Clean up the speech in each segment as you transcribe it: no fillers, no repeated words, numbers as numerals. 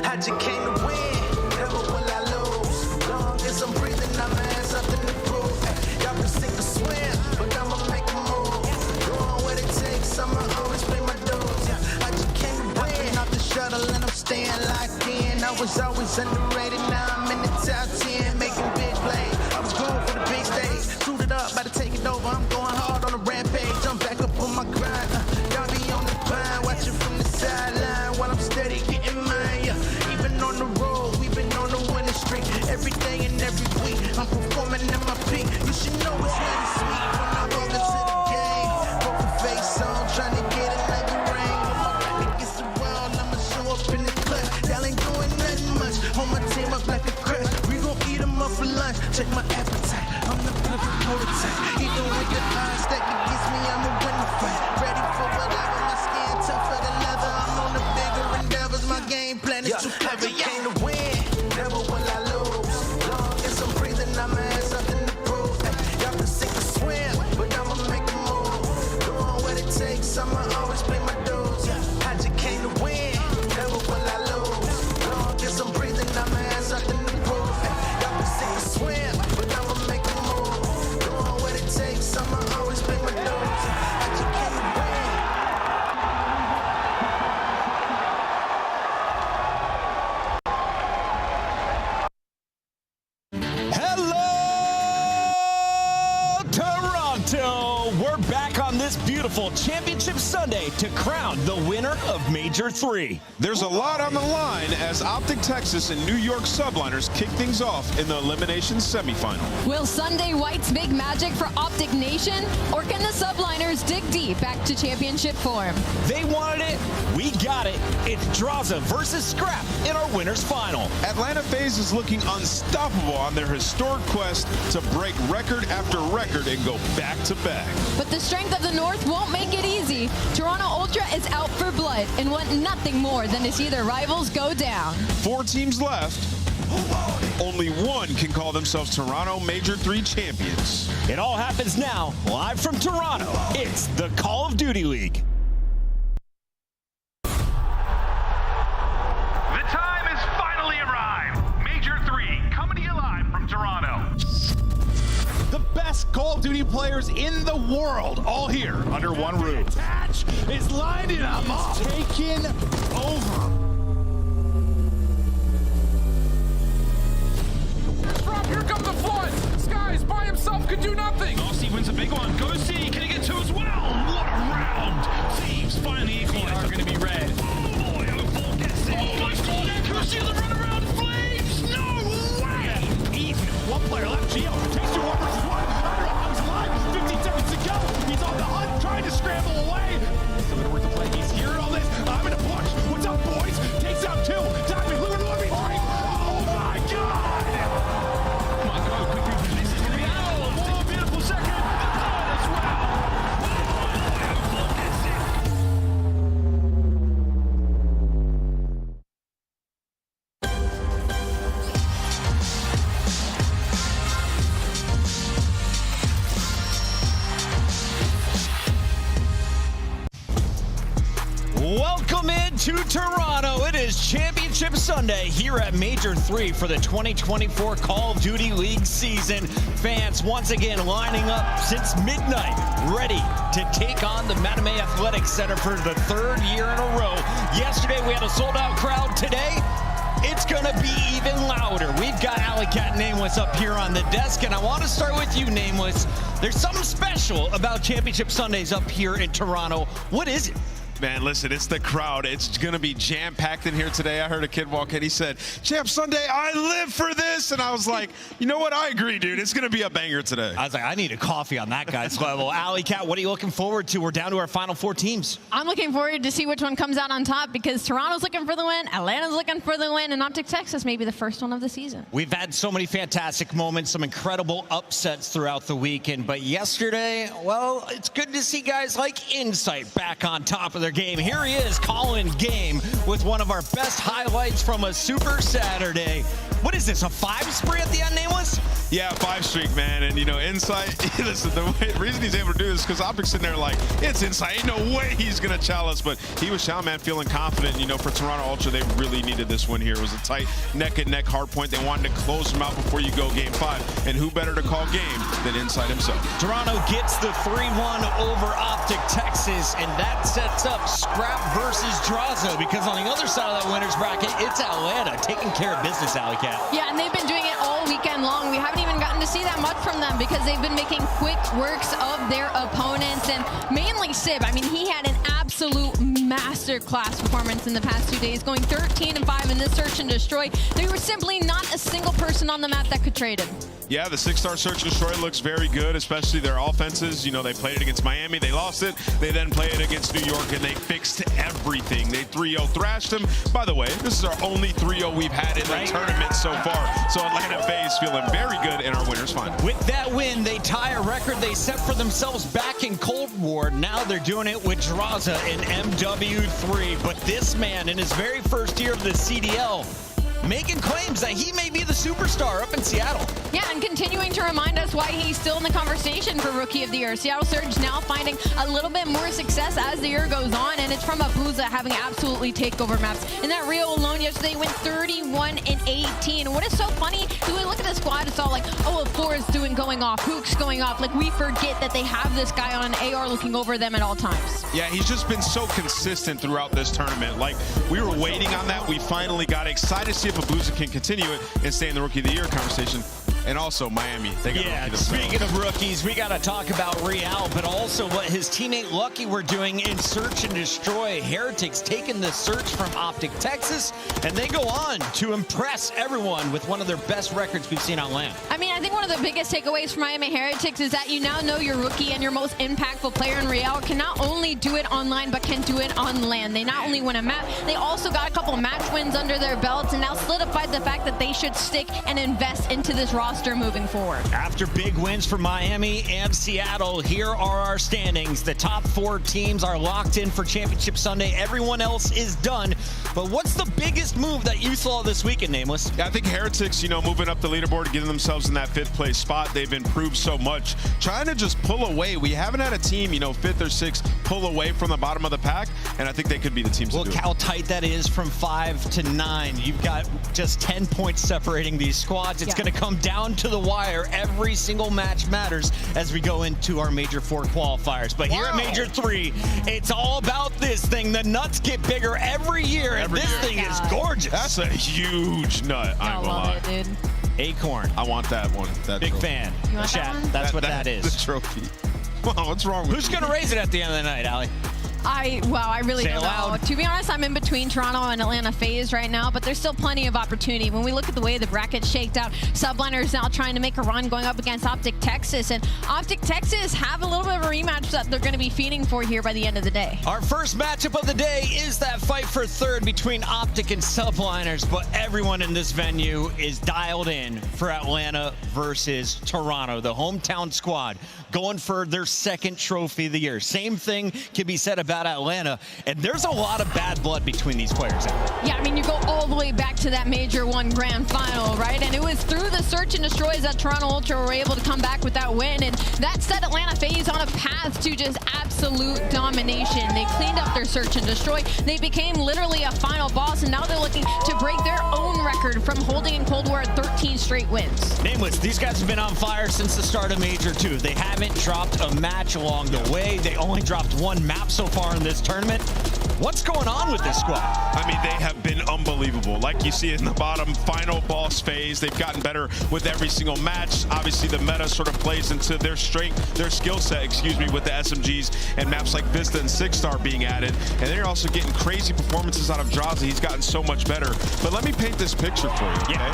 I just came to win, never will I lose. Long as I'm breathing, I'ma have something to prove. Ay, y'all can sink or swim, but I'ma make a move. Doing what it takes, I'ma always pay my dues. Yeah, I just came to win. Off the shuttle and I'm staying locked in. I was always underrated, now I'm in the top 10, making big plays. I was going for the big stage, suited up, about to take it over. I'm going hard on the rampage. I'm back up on my grind. Y'all be on the grind, watching from the sideline while I'm steady getting mine. Yeah. Even on the road, we've been on the winning streak. Every day and every week, I'm performing at my peak. You should know it's really sweet when I walk into the game. Poker face on, trying to get another ring. When my back against the wall, I'ma show up in the clutch. Y'all ain't doing nothing much. Hold my team up like a crutch. We gon' eat them up for lunch. Check my appetite. I'm the perfect prototype. Even with the odds stacked against me, I'ma win the fight. Ready for whatever. My skin tougher than leather. I'm on the bigger endeavors. My game plan is too clever. I came to win, never will I lose. Long as I'm breathing, I'ma have something to prove. Ay, y'all can sink or swim, but I'ma make a move. Doing what it takes, I'ma always pay my dues. I just came to win, never will I lose. Long as I'm breathing, I'ma have something to prove. Ay, y'all can sink or swim, but I'ma make a move. Doing what it takes, I'ma always pay my dues. I just came to win. Hello, Toronto! We're back on this beautiful Championship Sunday to crown the winner of Major 3. There's a lot on the line as Optic Texas and New York Subliners kick things off in the elimination semifinal. Will Sunday Whites make magic for Optic Nation, or can the Subliners dig deep back to championship form? They wanted it, we got it. It's Draza versus Scrap in our winner's final. Atlanta FaZe is looking unstoppable on their historic quest to break record after record and go back to back. But the strength of the North won't make it easy. Toronto Ultra is out for blood and want nothing more than to see their rivals go down. 4 teams left. Only one can call themselves Toronto Major 3 champions. It all happens now, live from Toronto. It's the Call of Duty League. The time has finally arrived. Major 3 coming to you live from Toronto. The best Call of Duty players in the world, all here under one roof. Attach is lining them up, taking over. Drop, here comes the flood! Skies by himself could do nothing! Gosi wins a big one. Gosi, can he get 2 as well? What a round! Thieves finally equalize. They are going to be red. Oh boy, oh, gets it. Oh my god, and Gosi the run around Flames! No way! Even one player left, Gio takes 2 1 versus 1. Underdog's alive, 15 seconds to go. He's on the hunt, trying to scramble away. Still gonna work the play, he's hearing all this. I'm gonna push. What's up, boys? Takes out 2. Diamond, Lumen, 1v3. Oh my god! Come on, go quickly. This is going to be out. Oh, beautiful second. The third as well. Oh boy, oh, gets it. Welcome into Toronto. It is Championship Sunday here at Major 3 for the 2024 Call of Duty League season. Fans once again lining up since midnight, ready to take on the Mattamy Athletics Center for the 3rd year in a row. Yesterday we had a sold-out crowd. Today, it's gonna be even louder. We've got Alley Cat Nameless up here on the desk, and I want to start with you, Nameless. There's something special about Championship Sundays up here in Toronto. What is it? Man, listen, it's the crowd. It's going to be jam-packed in here today. I heard a kid walk in. He said, Champ Sunday, I live for this. And I was like, you know what? I agree, dude. It's going to be a banger today. I was like, I need a coffee on that guy's level. Alley Cat, what are you looking forward to? We're down to our final 4 teams. I'm looking forward to see which one comes out on top because Toronto's looking for the win, Atlanta's looking for the win, and Optic Texas may be the first one of the season. We've had so many fantastic moments, some incredible upsets throughout the weekend, but yesterday, well, it's good to see guys like Insight back on top of their game. Here he is, Colin Game, with one of our best highlights from a Super Saturday. What is this, a 5 spree at the end, Nameless? Yeah, 5 streak, man. And, you know, Insight, listen, the reason he's able to do this is because Optic's sitting there like, it's Insight. Ain't no way he's going to challenge. But he was Chow, man, feeling confident. You know, for Toronto Ultra, they really needed this win here. It was a tight neck-and-neck hard point. They wanted to close them out before you go game 5. And who better to call game than Insight himself? Toronto gets the 3-1 over Optic Texas, and that sets up Scrap versus Drazo, because on the other side of that winner's bracket, it's Atlanta taking care of business, Alley Cat. Yeah, and they've been doing it all weekend long. We haven't even gotten to see that much from them because they've been making quick works of their opponents, and mainly Sib. I mean, he had an absolute masterclass performance in the past 2 days, going 13-5 in this search and destroy. There was simply not a single person on the map that could trade him. Yeah, the 6-star Search and Destroy looks very good, especially their offenses. You know, they played it against Miami, they lost it. They then play it against New York, and they fixed everything. They 3-0 thrashed them. By the way, this is our only 3-0 we've had in the tournament so far. So Atlanta FaZe feeling very good in our winners final. With that win, they tie a record they set for themselves back in Cold War. Now they're doing it with Draza in MW3. But this man, in his very first year of the CDL, making claims that he may be the superstar up in Seattle. Yeah, and continuing to remind us why he's still in the conversation for Rookie of the Year. Seattle Surge now finding a little bit more success as the year goes on, and it's from Abuza having absolutely takeover maps. In that Rio alone yesterday, went 31-18. What is so funny is we look at the squad, it's all like, oh, well, Four is going off, Hook's going off. Like, we forget that they have this guy on an AR looking over them at all times. Yeah, he's just been so consistent throughout this tournament. Like, we were waiting on that. We finally got excited to see if Abuza can continue it and stay in the Rookie of the Year conversation. And also Miami, they got yeah, speaking of rookies, we got to talk about Real, but also what his teammate Lucky were doing in Search and Destroy. Heretics taking the search from Optic Texas, and they go on to impress everyone with one of their best records we've seen on LAN. I mean, I think one of the biggest takeaways from Miami Heretics is that you now know your rookie and your most impactful player in Real can not only do it online, but can do it on LAN. They not only win a map, they also got a couple match wins under their belts and now solidified the fact that they should stick and invest into this roster moving forward. After big wins for Miami and Seattle, here are our standings. The top 4 teams are locked in for Championship Sunday. Everyone else is done. But what's the biggest move that you saw this weekend, Nameless? Yeah, I think Heretics, you know, moving up the leaderboard, getting themselves in that 5th place spot. They've improved so much. Trying to just pull away. We haven't had a team, you know, 5th or 6th pull away from the bottom of the pack, and I think they could be the teams to do it. Look how tight that is from 5 to 9. You've got just 10 points separating these squads. It's going to come down to the wire. Every single match matters as we go into our Major 4 qualifiers. But here at Major 3, it's all about this thing. The nuts get bigger every year, and this thing is gorgeous. That's a huge nut, I ain't gonna lie. Love it, dude. Acorn. I want that one. That Big trophy. fan. You want that Chat, one? that's what that The is. trophy. Wow, what's wrong with Who's going to raise it at the end of the night, Allie? I really Say don't it loud. know. To be honest, I'm in between Toronto and Atlanta FaZe right now, but there's still plenty of opportunity. When we look at the way the bracket shaked out, Subliners now trying to make a run going up against Optic Texas, and Optic Texas have a little bit of a rematch that they're going to be feeding for here by the end of the day. Our first matchup of the day is that fight for 3rd between Optic and Subliners, but everyone in this venue is dialed in for Atlanta versus Toronto, the hometown squad, going for their 2nd trophy of the year. Same thing can be said about Atlanta, and there's a lot of bad blood between these players. Yeah, I mean, you go all the way back to that Major 1 grand final, right? And it was through the Search and Destroys that Toronto Ultra were able to come back with that win, and that set Atlanta FaZe on a path to just absolute domination. They cleaned up their Search and Destroy. They became literally a final boss, and now they're looking to break their own record from holding in Cold War 13 straight wins. Nameless, these guys have been on fire since the start of Major 2. They haven't dropped a match along the way. They only dropped 1 map so far in this tournament. What's going on with this squad? I mean, they have been unbelievable. Like you see in the bottom, final boss phase, they've gotten better with every single match. Obviously, the meta sort of plays into their strength, their skill set, with the SMGs and maps like Vista and 6-star being added. And they're also getting crazy performances out of Draza. He's gotten so much better. But let me paint this picture for you, okay?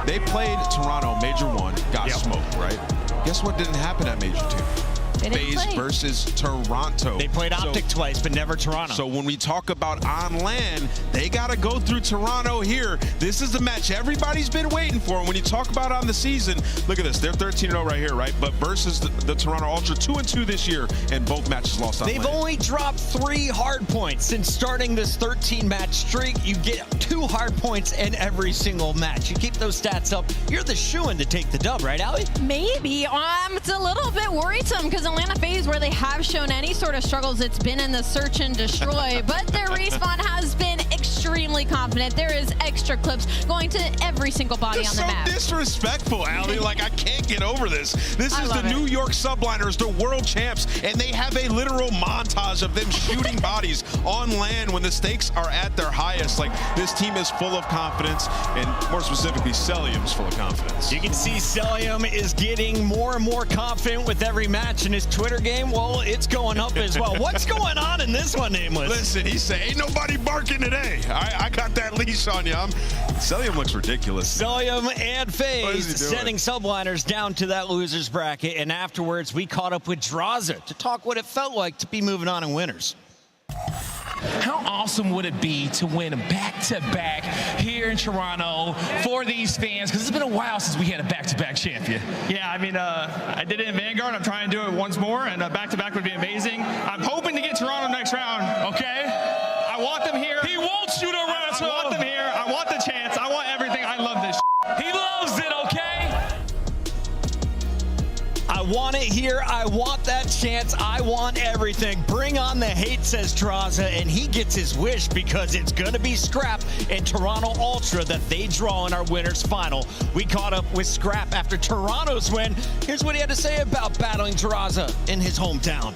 They played Toronto, Major 1, got smoked, right? Guess what didn't happen at Major 2? They didn't FaZe play. versus Toronto. They played Optic twice, but never Toronto. So when we talk about on land, they got to go through Toronto here. This is the match everybody's been waiting for. And when you talk about on the season, look at this. They're 13-0 right here, right? But versus the Toronto Ultra, 2-2 this year, and both matches lost on They've land. only dropped 3 hard points since starting this 13-match streak. You get 2 hard points in every single match. You keep those stats up, you're the shoo-in to take the dub, right, Allie? Maybe. It's a little bit worrisome because Atlanta FaZe, where they have shown any sort of struggles, it's been in the search and destroy. But their respawn has been extremely confident. There is extra clips going to every single body It's on the so map. disrespectful, Allie. Like, I can't get over this. This I is the love it. New York Subliners, the world champs, and they have a literal montage of them shooting bodies on land when the stakes are at their highest. Like, this team is full of confidence, and more specifically, Cellium's full of confidence. You can see Cellium is getting more and more confident with every match in his Twitter game. Well, it's going up as well. What's going on in this one, Nameless? Listen, he said, ain't nobody barking today. I got that leash on you. Cellium looks ridiculous. Cellium and What FaZe is he doing? sending Subliners down to that loser's bracket, and afterwards we caught up with Draza to talk what it felt like to be moving on in winners. How awesome would it be to win back-to-back here in Toronto for these fans? Because it's been a while since we had a back-to-back champion. Yeah, I mean, I did it in Vanguard. I'm trying to do it once more, and back-to-back would be amazing. I'm hoping to get Toronto next round. Okay? I want them here. He wants you to run. I want them here. I want the chance. I want everything. I love this. He loves it, okay? I want it here. I want that chance. I want everything. Bring on the hate, says Draza, and he gets his wish because it's going to be Scrap and Toronto Ultra that they draw in our winners final. We caught up with Scrap after Toronto's win. Here's what he had to say about battling Draza in his hometown.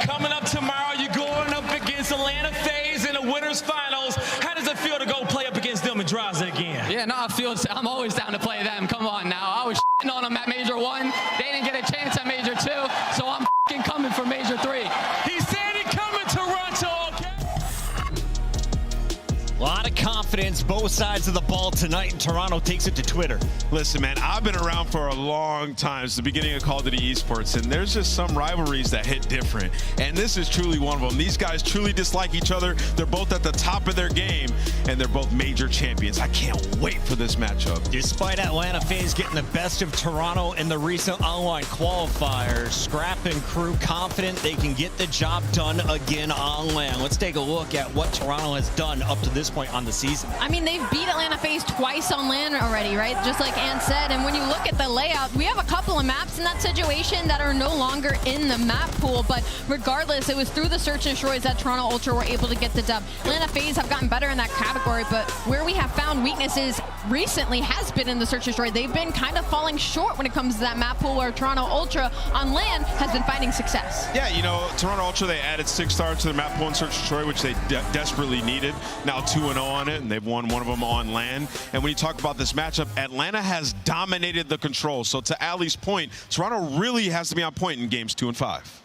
Coming up tomorrow, you're going up against Atlanta FaZe in the winners finals. How does it feel to go play up against them and Draza again? Yeah, no, I'm always down to play them. Come on now. I was on them at Major 1. They didn't get a chance at Major 2, so I'm coming for Major 3. He said he coming to Toronto, okay? A lot of confidence, both sides of the ball tonight, and Toronto takes it to Twitter. Listen, man, I've been around for a long time, since the beginning of Call of Duty Esports, and there's just some rivalries that hit different. And this is truly one of them. These guys truly dislike each other. They're both at the top of their game, and they're both major champions. I can't wait for this matchup. Despite Atlanta FaZe getting the best of Toronto in the recent online qualifiers, Scrap and crew confident they can get the job done again on land. Let's take a look at what Toronto has done up to this point on the season. I mean, they've beat Atlanta FaZe twice on land already, right? Just like Ant said. And when you look at the layout, we have a couple of maps in that situation that are no longer in the map pool. But regardless, it was through the search and destroys that Toronto Ultra were able to get the dub. Atlanta FaZe have gotten better in that category, but where we have found weaknesses recently has been in the search and destroy. They've been kind of falling short when it comes to that map pool, where Toronto Ultra on land has been finding success. Yeah, you know, Toronto Ultra, they added 6 stars to their map pool in Search and Destroy, which they desperately needed. Now 2-0 on it, and they've won one of them on land. And when you talk about this matchup, Atlanta has dominated the control. So to Allie's point, Toronto really has to be on point in games 2 and 5.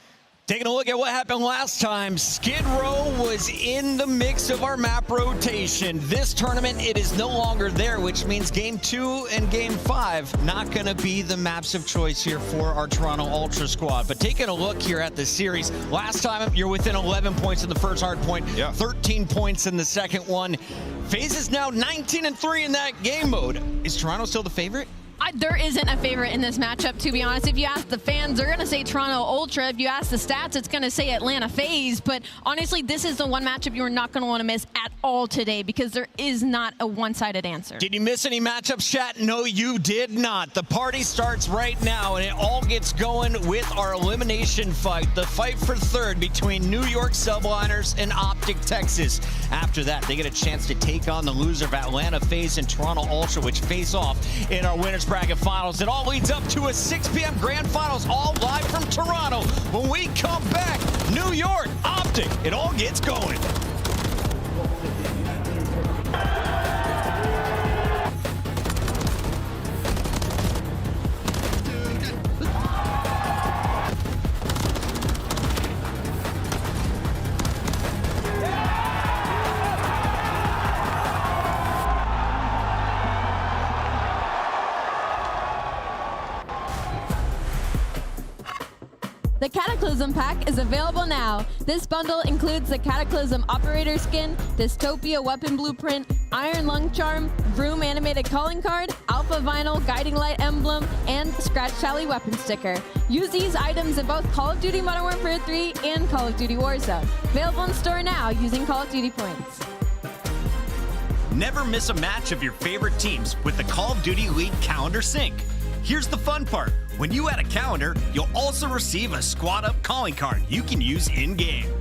Taking a look at what happened last time, Skid Row was in the mix of our map rotation. This tournament, it is no longer there, which means Game 2 and Game 5 not going to be the maps of choice here for our Toronto Ultra squad. But taking a look here at the series, last time you're within 11 points in the first hard point, 13 points in the second one. FaZe is now 19-3 in that game mode. Is Toronto still the favorite? There isn't a favorite in this matchup, to be honest. If you ask the fans, they're going to say Toronto Ultra. If you ask the stats, it's going to say Atlanta FaZe. But honestly, this is the one matchup you're not going to want to miss at all today, because there is not a one-sided answer. Did you miss any matchups, chat? No, you did not. The party starts right now, and it all gets going with our elimination fight. The fight for third between New York Subliners and Optic Texas. After that, they get a chance to take on the loser of Atlanta FaZe and Toronto Ultra, which face off in our winners bracket finals. It all leads up to a 6 p.m. grand finals, all live from Toronto. When we come back, New York, Optic, it all gets going. The Cataclysm Pack is available now. This bundle includes the Cataclysm Operator Skin, Dystopia Weapon Blueprint, Iron Lung Charm, Vroom Animated Calling Card, Alpha Vinyl Guiding Light Emblem, and Scratch Tally Weapon Sticker. Use these items in both Call of Duty Modern Warfare 3 and Call of Duty Warzone. Available in store now using Call of Duty points. Never miss a match of your favorite teams with the Call of Duty League Calendar Sync. Here's the fun part. When you add a calendar, you'll also receive a Squad Up calling card you can use in-game.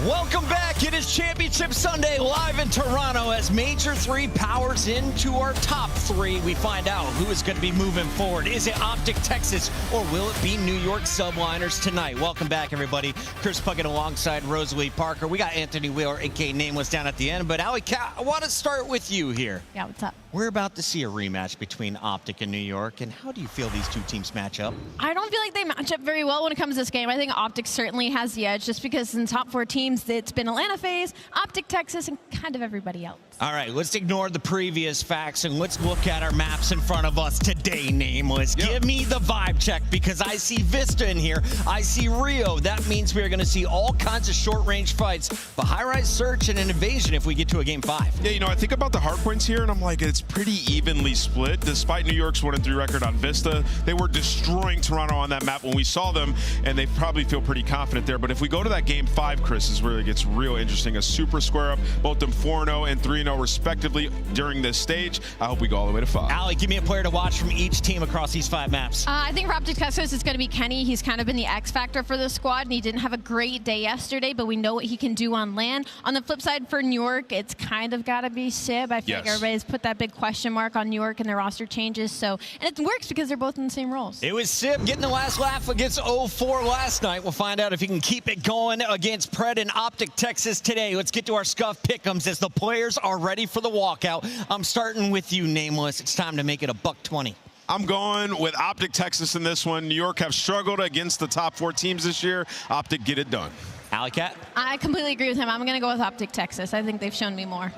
Welcome back. It is Championship Sunday live in Toronto as Major 3 powers into our top 3. We find out who is going to be moving forward. Is it Optic Texas or will it be New York Subliners tonight? Welcome back, everybody. Chris Puckett alongside Rosalie Parker. We got Anthony Wheeler, a.k.a. Nameless, down at the end. But Allie Cat, I want to start with you here. Yeah, what's up? We're about to see a rematch between Optic and New York. And how do you feel these two teams match up? I don't feel like they match up very well when it comes to this game. I think Optic certainly has the edge just because in the top 4 teams, it's been Atlanta FaZe, Optic Texas, and kind of everybody else. All right, let's ignore the previous facts and let's look at our maps in front of us today, Nameless. Yep. Give me the vibe check because I see Vista in here. I see Rio. That means we're going to see all kinds of short-range fights, but high-rise search and an invasion if we get to a game 5. Yeah, you know, I think about the hard points here, and I'm like, it's pretty evenly split. Despite New York's 1-3 record on Vista, they were destroying Toronto on that map when we saw them, and they probably feel pretty confident there. But if we go to that game 5, Chris, is where it gets real interesting. A super square up, both them 4-0 and 3-0 respectively during this stage. I hope we go all the way to 5. Allie, give me a player to watch from each team across these 5 maps. I think for Optic Texas, it's going to be Kenny. He's kind of been the X factor for the squad, and he didn't have a great day yesterday, but we know what he can do on land. On the flip side, for New York, it's kind of got to be Sib. I feel like everybody's put that big question mark on New York and their roster changes, so, and it works because they're both in the same roles. It was Sib getting the last laugh against 0-4 last night. We'll find out if he can keep it going against Pred and Optic Texas today. Let's get to our Scuff Pick'ems as the players are ready for the walkout. I'm starting with you, Nameless. It's time to make it a $120. I'm going with Optic Texas in this one. New York have struggled against the top 4 teams this year. Optic get it done. Alley Cat? I completely agree with him. I'm going to go with Optic Texas. I think they've shown me more.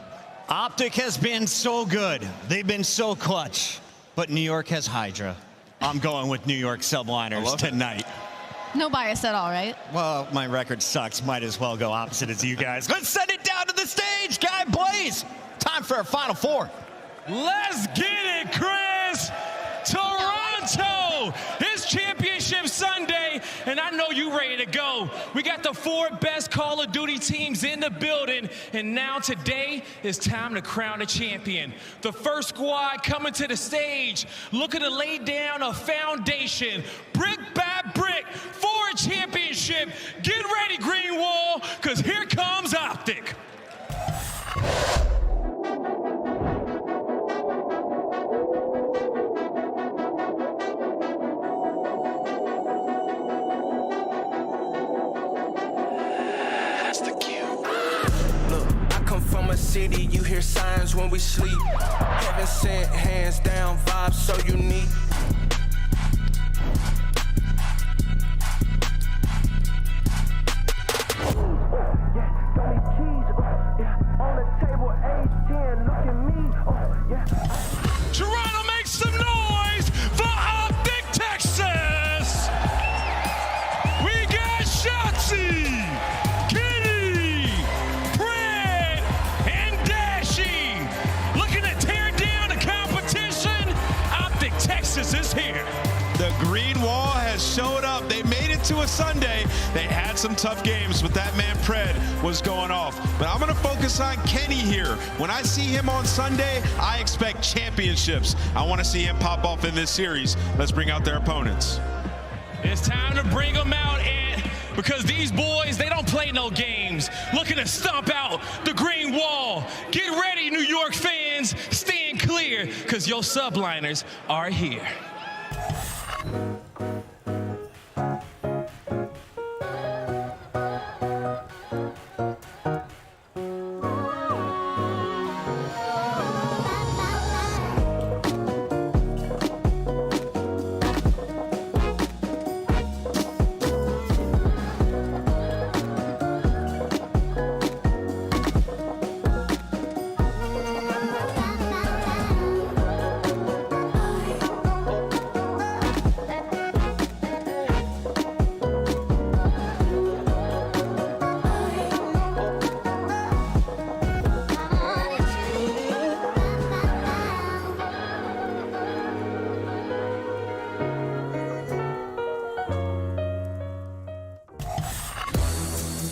Optic has been so good. They've been so clutch. But New York has Hydra. I'm going with New York Subliners tonight. No bias at all, right? Well, my record sucks. Might as well go opposite as you guys. Let's send it down to the stage, Guy Blaze. Time for our Final 4. Let's get it, Chris! Toronto! It's Championship Sunday, and I know you ready to go. We got the 4 best Call of Duty teams in the building, and now today is time to crown a champion. The first squad coming to the stage, looking to lay down a foundation, brick by brick, for a championship. Get ready, Green Wall, because here comes Optic. From a city, you hear signs when we sleep. Heaven sent, hands down, vibes so unique. Toronto makes some noise for Optic Texas. We got Shoxy, Kenny, Pred, and Dashy looking to tear down the competition. Optic Texas is here. The Green Wall has showed up. They made it to a Sunday. They had some tough games, but that man Pred was going off. But I'm going to focus on Kenny here. When I see him on Sunday, I expect championships. I want to see him pop off in this series. Let's bring out their opponents. It's time to bring them out, and because these boys, they don't play no games. Looking to stomp out the green wall. Get ready, New York fans. Stand clear, because your subliners are here.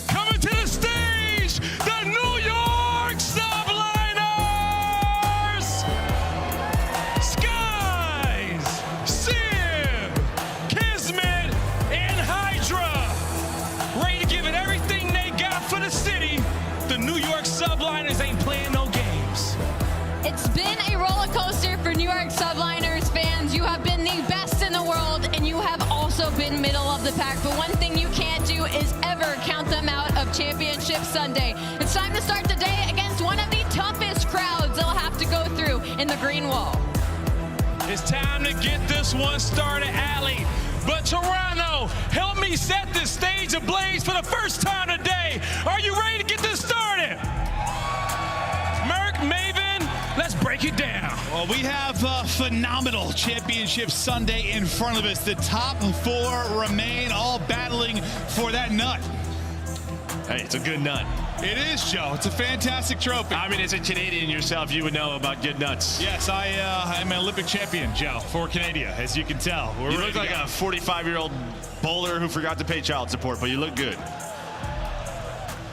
Coming to the stage, the New York Subliners! Skies, Sim, Kismet, and Hydra. Ready to give it everything they got for the city. The New York Subliners ain't playing no games. It's been a roller coaster for New York Subliners fans. You have been the best in the world, and you have also been middle of the pack. But one thing you can't do is ever count them out of Championship Sunday. It's time to start the day against one of the toughest crowds they'll have to go through in the green wall. It's time to get this one started, Allie. But Toronto, help me set this stage ablaze for the first time today. Are you ready to get this started? Merc, Maven, let's break it down. Well, we have a phenomenal Championship Sunday in front of us. The top four remain, all battling for that nut. Hey, it's a good nut. It is, Joe. It's a fantastic trophy. I mean, as a Canadian yourself, you would know about good nuts. Yes, I'm an Olympic champion, Joe, for Canada, as you can tell. We're You ready look to like go. a 45-year-old bowler who forgot to pay child support, but you look good.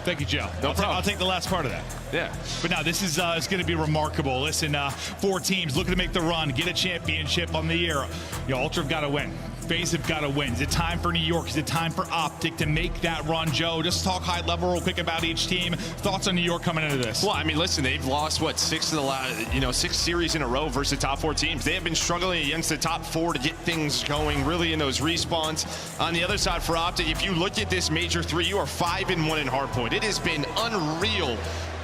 Thank you, Joe. No problem. I'll take the last part of that. Yeah. But no, this is going to be remarkable. Listen, 4 teams looking to make the run, get a championship on the year. Ultra have got to win. FaZe have got to win. Is it time for New York? Is it time for Optic to make that run? Joe, just talk high level real quick about each team. Thoughts on New York coming into this? Well, I mean, listen, they've lost, what, 6 series in a row versus the top 4 teams. They have been struggling against the top 4 to get things going, really, in those respawns. On the other side for Optic, if you look at this Major 3, you are 5-1 in Hardpoint. It has been unreal.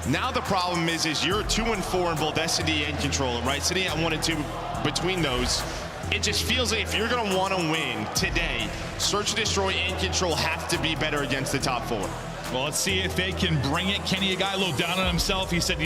Now the problem is you're 2-4 in both S&D and Control, right? Sitting at 1 and 2 between those. It just feels like if you're going to want to win today, Search and Destroy and Control have to be better against the top 4. Well, let's see if they can bring it. Kenny, a guy a little down on himself. He said,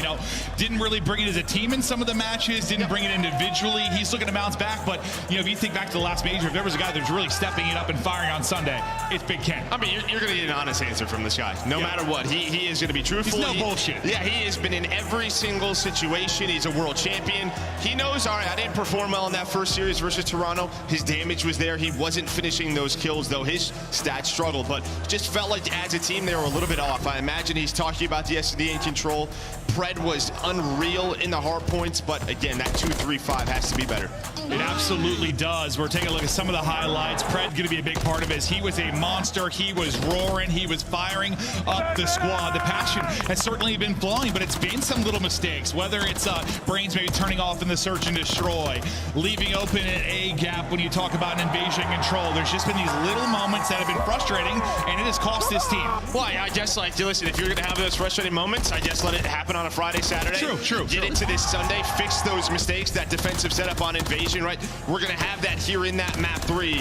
didn't really bring it as a team in some of the matches, didn't bring it individually. He's looking to bounce back. But, if you think back to the last major, if there was a guy that's really stepping it up and firing on Sunday, it's Big Ken. I mean, you're going to get an honest answer from this guy. No matter what, he is going to be truthful. He's no bullshit. Yeah, he has been in every single situation. He's a world champion. He knows, all right, I didn't perform well in that first series versus Toronto. His damage was there. He wasn't finishing those kills, though. His stats struggled. But just felt like as a team, they were a little bit off. I imagine he's talking about the S&D and Control. Pred was unreal in the hard points, but again, that 2-3-5 has to be better. It absolutely does. We're taking a look at some of the highlights. Pred going to be a big part of it. He was a monster. He was roaring. He was firing up the squad. The passion has certainly been flowing, but it's been some little mistakes, whether it's Brains maybe turning off in the Search and Destroy, leaving open an A gap when you talk about an invasion control. There's just been these little moments that have been frustrating, and it has cost this team. Well, I guess, listen, if you're going to have those frustrating moments, I guess let it happen on a Friday, Saturday. True. Get into this Sunday, fix those mistakes, that defensive setup on invasion, right? We're going to have that here in that map 3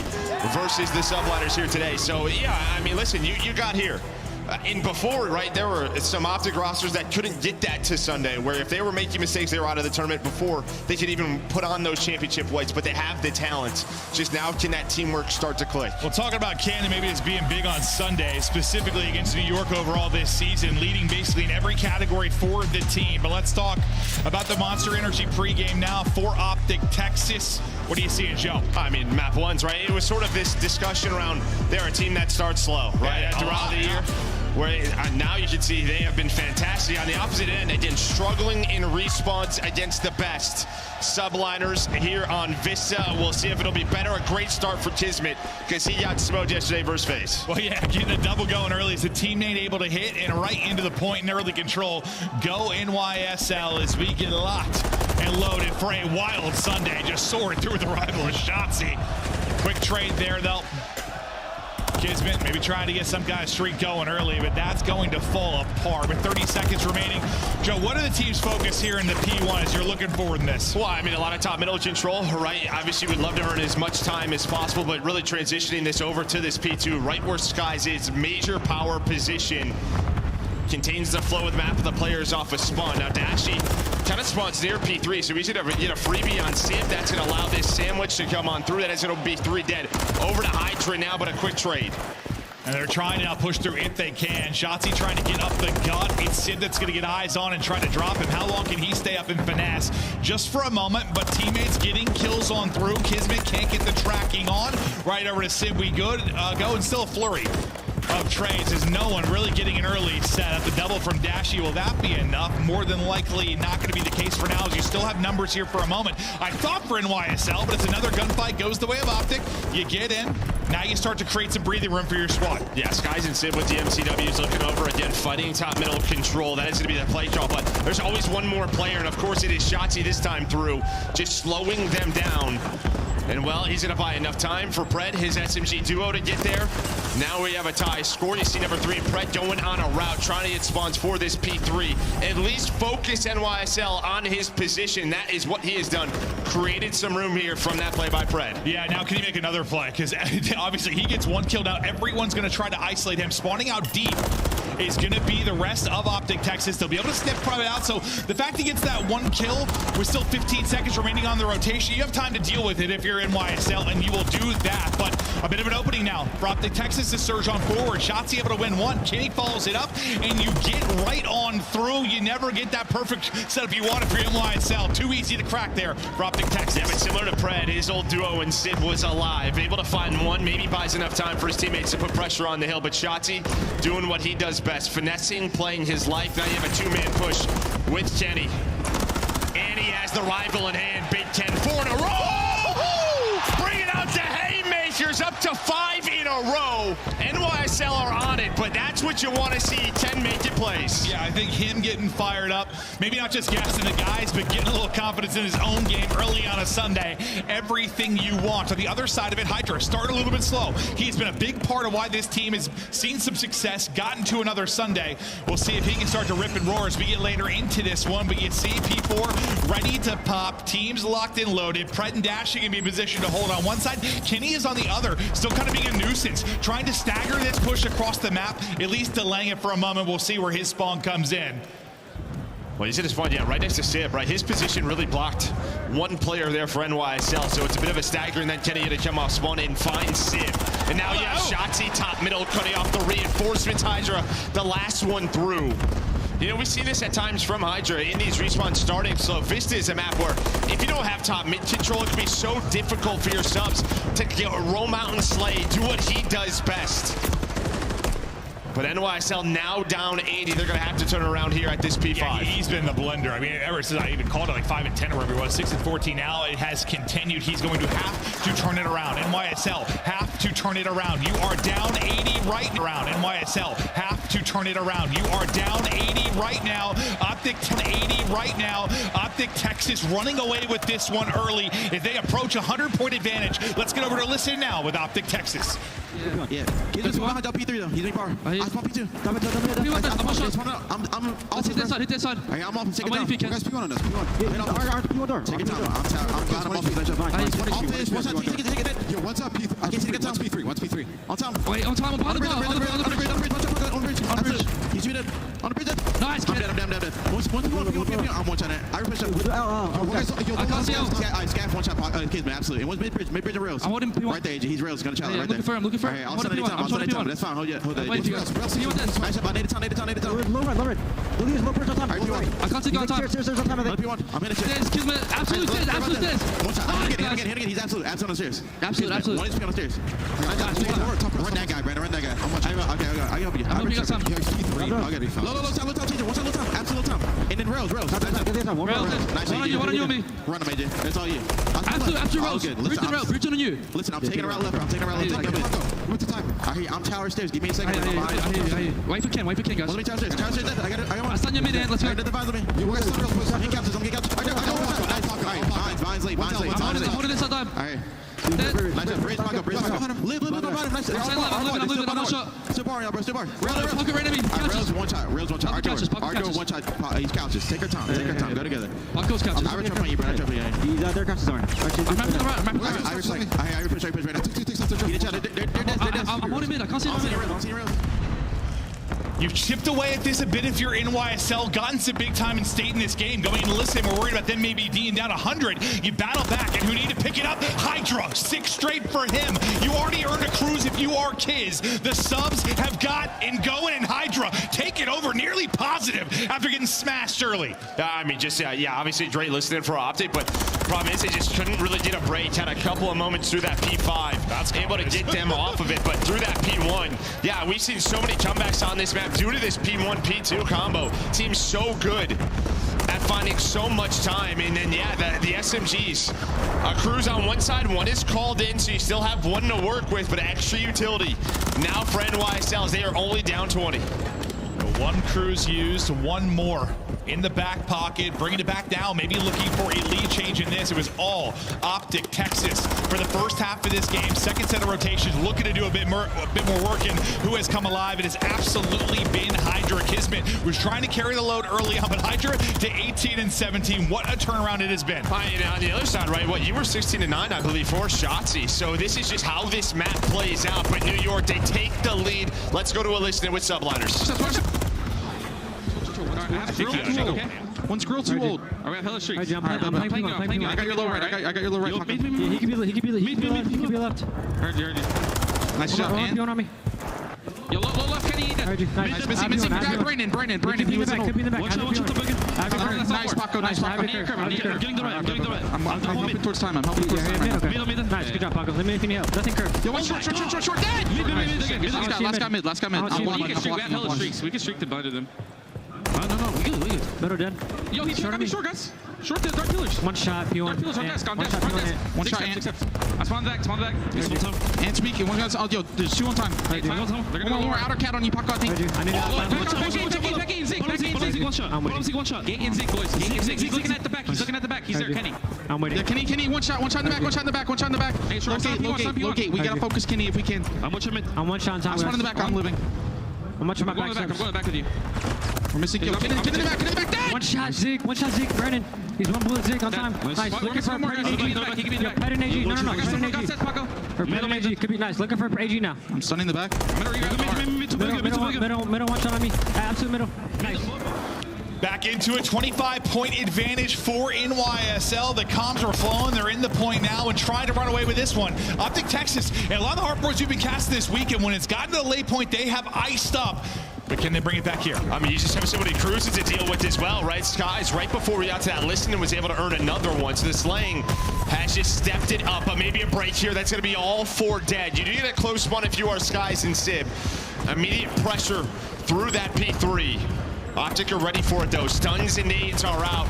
versus the Subliners here today. So, yeah, I mean, listen, you got here. And before, right, there were some Optic rosters that couldn't get that to Sunday, where if they were making mistakes, they were out of the tournament before they could even put on those championship whites, but they have the talent. Just now, can that teamwork start to click? Well, talking about Canada, maybe it's being big on Sunday, specifically against New York overall this season, leading basically in every category for the team. But let's talk about the Monster Energy pregame now for Optic Texas. What are you seeing, Joe? I mean, map 1's, right? It was sort of this discussion around they're a team that starts slow, right? At the round of the year. where now you can see they have been fantastic. On the opposite end, again, struggling in response against the best. Subliners here on Vista. We'll see if it'll be better. A great start for Kismet because he got smoked yesterday versus FaZe. Well, yeah, getting a double going early as the teammate able to hit and right into the point in early control. Go NYSL as we get locked and loaded for a wild Sunday. Just soared through the rival of Shotzzy. Quick trade there, though. Kismet maybe trying to get some kind of streak going early, but that's going to fall apart with 30 seconds remaining. Joe, what are the team's focus here in the P1 as you're looking forward in this? Well, I mean, a lot of top middle control, right? Obviously, we'd love to earn as much time as possible, but really transitioning this over to this P2, right where Skies is, major power position. Contains the flow of the map of the players off a spawn. Now Dashy kind of spawns near P3, so he's going to get a freebie on Sim. That's going to allow this sandwich to come on through. That is going to be 3 dead. Over to Hydra now, but a quick trade. And they're trying to now push through if they can. Shotzzy trying to get up the gut. It's Sid that's going to get eyes on and try to drop him. How long can he stay up and finesse? Just for a moment, but teammates getting kills on through. Kismet can't get the tracking on. Right over to Sid, we go and still a flurry of trades as no one really getting an early set up. The double from Dashy, will that be enough? More than likely not going to be the case for now as you still have numbers here for a moment. I thought for NYSL, but it's another gunfight, goes the way of Optic. You get in, now you start to create some breathing room for your squad. Yeah, Skies and Sid with the MCWs looking over again, fighting top middle control. That is going to be the play call, but there's always one more player, and of course it is Shotzzy this time through, just slowing them down. And well, he's going to buy enough time for Pred, his SMG duo, to get there. Now we have a tie score. You see number 3, Pred going on a route, trying to get spawns for this P3. At least focus NYSL on his position. That is what he has done. Created some room here from that play by Pred. Yeah, now can he make another play? Because obviously he gets one kill now. Everyone's going to try to isolate him. Spawning out deep is going to be the rest of Optic Texas. They'll be able to step Private out. So the fact he gets that one kill with still 15 seconds remaining on the rotation, you have time to deal with it if you're NYSL, and you will do that. But a bit of an opening now for Optic Texas to surge on forward. Shotzzy able to win one. Kenny follows it up, and you get right on through. You never get that perfect setup you wanted for NYSL. Too easy to crack there for Optic Texas. Yeah, but similar to Pred, his old duo and Sid was alive. Able to find one, maybe buys enough time for his teammates to put pressure on the hill. But Shotzzy doing what he does best, finessing, playing his life. Now you have a 2-man push with Kenny. And he has the rival in hand. Big Ken, 4 in a row! Bring it out to haymakers, up to 5 in a row. NYSL are on it, but that's what you want to see. Ken making plays. Yeah, I think him getting fired up, maybe not just gassing the guys, but getting a little confidence in his own game early on a Sunday. Everything you want. On the other side of it, Hydra started a little bit slow. He's been a big part of why this team has seen some success, gotten to another Sunday. We'll see if he can start to rip and roar as we get later into this one, but you see P4 ready to pop. Teams locked and loaded. Pred and Dashing can be in position to hold on one side. Kenny is on the other, still kind of being a nuisance, trying to stagger this push across the map, at least delaying it for a moment. We'll see where his spawn comes in. Well, he's in his spawn, yeah, right next to Sib, right? His position really blocked one player there for NYSL, so it's a bit of a stagger, and then Kenny had to come off spawn and find Sib. And now you have Shotzzy top middle, cutting off the reinforcements. Hydra, the last one through. You know, we see this at times from Hydra in these respawns starting slow. Vista is a map where if you don't have top mid control, it can be so difficult for your subs to roam out and slay, do what he does best. But NYSL now down 80. They're going to have to turn around here at this P5. Yeah, he's been the blender. I mean, ever since I even called it like 5 and 10 or whatever it was, 6 and 14 now, it has continued. He's going to have to turn it around. NYSL have to turn it around. You are down 80 right around. NYSL have to turn it around. You are down 80 right now. Optic 80 right now. Optic Texas running away with this one early. If they approach a 100-point advantage, let's get over to listen now with Optic Texas. Yeah. He's just behind P3 though. He's in power. I spawn P2. I'm off hit that side, hit that side. I'm off. Take it down. You guys P1 on us. P1 door. Take it down. I'm got him off. Off this. What's up? Take it. Yo, what's up, P3? I can't see the down. What's P3? On top. Wait, on time. On the bridge. On the bridge. He's muted. On the bridge. Nice. I'm dead. Once I'm one shot it. I push up. I can't see him. I scaff one shot. Kismet, absolutely. And what's mid-bridge and rails? I want him P1. Right there, AJ. He's rails. Gonna challenge right there. I'm looking for him. I'll send it down. That's fine. Hold that. Wait for you guys. You want this? Smash up. Native town. Low red. Look at his low bridge on time. I can't take on time. I'm in it. Kismet, absolutely this. One shot. I'm gonna get hit again. He's absolute on the stairs. Absolute. One HP on the stairs. Run that guy, Brandon. Run that guy. Okay, I help you. I'm gonna I'll get it. Low time, change it. One time. Absolute time. And then rails. Nice. One on you, me. Run him, AJ. That's all you. Absolute rails. Bridge the rail. Bridge on you. Listen, I'm taking a route left. What's the time? I hear you. I'm tower stairs. Give me a second. Wait for Ken, guys. Let me tower stairs. I got it. I stun your mid end. Let's go. I got the vines on me. You guys still real. I'm getting captures. I got one. Vines late. Hold it inside time. All right. Nice job. Bridge back up. Live on bottom. Nice. I'm living. I'm one shot. Still bar, y'all, bro. Still bar. Pocket right enemy. Rails one shot. Couches. Argo one shot. He's couches. Take your time. Go together. Buckles couches. I return you, bro. He's out there. Couches aren't. I'm happy to the right. I push right now. I'm holding mid. I can't see the rails. You've chipped away at this a bit if you're NYSL, gotten some big time in state in this game. Going into listen, we're worried about them maybe being down 100. You battle back, and who need to pick it up? Hydra, 6 straight for him. You already earned a cruise if you are Kiz. The subs have got and going, and Hydra take it over nearly positive after getting smashed early. I mean, just, obviously Dre listening for Optic, but problem is they just couldn't really get a break. Had a couple of moments through that P5. That's able to get them off of it, but through that P1, we've seen so many comebacks on this map due to this P1, P2 combo. Team's so good at finding so much time, and then the SMGs. A cruise on one side, one is called in, so you still have one to work with, but extra utility. Now for NYSL, they are only down 20. One cruise used, one more in the back pocket, bringing it back down, maybe looking for a lead change in this. It was all Optic Texas for the first half of this game. Second set of rotations, looking to do a bit more work in who has come alive. It has absolutely been Hydra. Kismet was trying to carry the load early on, but Hydra to 18 and 17. What a turnaround it has been. On the other side, right, you were 16 and 9, I believe, for Shotzzy. So this is just how this map plays out. But New York, they take the lead. Let's go to a listening with Subliners. One's grill too old. I got hella streaks. I'm playing. I got your low right. I got your low right. He could be left. Heard you. Nice shot, man. On me. Yo, low left, Kenny. Missing guy, Brandon. He was back. Could be in the back. Watch out, the Nice, Paco. I'm getting the right. I'm helping towards time. Middle. Nice, good job, Paco. Let me help. Nothing curve. Yo, one short, dead! Last guy mid. We got hella streaks. We can streak to bind them. No, we good. Middle dead. Yo, he's short guys. Short dead, Dark Pillars. One shot, P1. Dark Pillars on desk, One shot, Ant. I spawned back. And speaking, one guy's, yo, there's 2 on time. One more outer cat on you, Paco, I think. I need Back in, Zeke, one shot. One shot. Gate in, Zeke, boys. He's looking at the back. He's there, Kenny. I'm waiting. Yeah, Kenny, one shot in the back. Hey, low gate. We gotta focus Kenny if we can. I'm watching mid. I'm one shot on time. I'm in the back, I'm living. I'm watching my I'm going back with you. We're missing kill. Get in the back, dead! One shot, Zeke, Brandon. He's one bullet, Zeke, on time. Nice, looking for Ped and AG. Ped and AG, no, Ped and AG. Or Ped and AG, could be nice. Looking for AG now. I'm stunning the back. Middle, one shot on me. Absolute middle. Nice. Back into a 25-point advantage for NYSL. The comms are flowing. They're in the point now and trying to run away with this one. Optic Texas, and a lot of the hardboards we've been casting this weekend, when it's gotten to the late point, they have iced up. But can they bring it back here? I mean, you just have somebody cruising to deal with as well, right? Skies, right before we got to that listen, and was able to earn another one. So the Slaying has just stepped it up, but maybe a break here. That's going to be all 4 dead. You do get a close one if you are Skies and Sib. Immediate pressure through that P3. Optic are ready for it, though. Stuns and nades are out.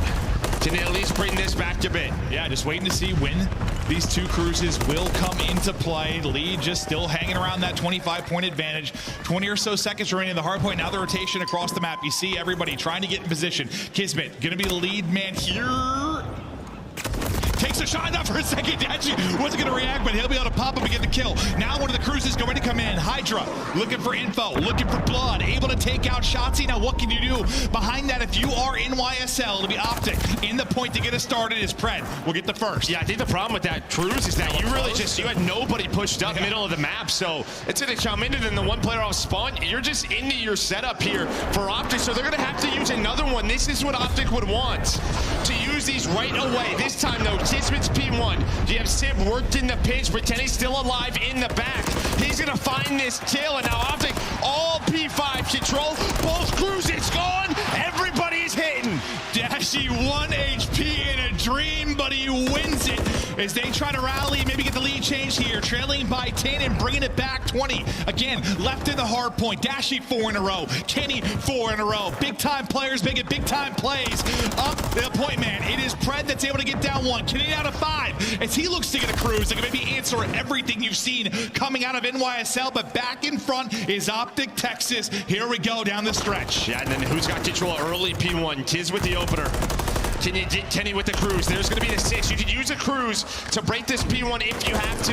Can they at least bring this back a bit? Yeah, just waiting to see when these 2 cruises will come into play. Lead just still hanging around that 25-point advantage. 20 or so seconds remaining in the hard point. Now the rotation across the map. You see everybody trying to get in position. Kismet gonna be the lead man here. Takes a shot, not for a second. Actually wasn't going to react, but he'll be able to pop up and get the kill. Now one of the cruises going to come in. Hydra looking for info, looking for blood, able to take out Shotzzy. Now what can you do behind that if you are NYSL? It'll be Optic. In the point to get us started is Pred. We'll get the first. Yeah, I think the problem with that cruise is that you really you had nobody pushed up middle of the map, so it's going to come into then the one player off spawn. You're just into your setup here for Optic, so they're going to have to use another one. This is what Optic would want, to use these right away. This time, though, Kismet's P1. You have Sib worked in the pinch, pretend he's still alive in the back. He's going to find this kill, and now Optic all P5 control. Both cruises gone. Everybody's hitting. Yeah, Dashy 1 HP in a dream, but he wins it as they try to rally, maybe get the lead changed here, trailing by 10 and bringing it back 20. Again, left in the hard point. Dashy 4 in a row. Kenny 4 in a row. Big time players making big time plays. Up the point man. It is Pred that's able to get down 1. Kenny out of 5 as he looks to get a cruise. They can maybe answer everything you've seen coming out of NYSL, but back in front is Optic Texas. Here we go down the stretch. Yeah, and then who's got control early? P1. Tiz with the opener. Can you get Kenny with the cruise? There's going to be the 6. You can use a cruise to break this P1 if you have to.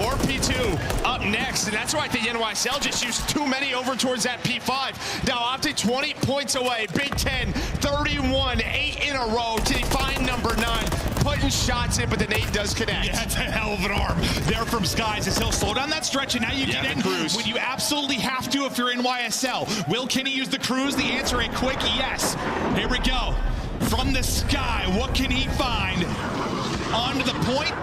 Or P2 up next. And that's why I think NYSL just used too many over towards that P5. Now Optic 20 points away. Big 10, 31, 8 in a row to find number 9. Putting shots in, but the nade does connect. Yeah, that's a hell of an arm there from Skies as he'll slow down that stretch, and now you get in cruise when you absolutely have to if you're NYSL. Will Kenny use the cruise? The answer a quick yes. Here we go. From the sky, what can he find? Onto the point.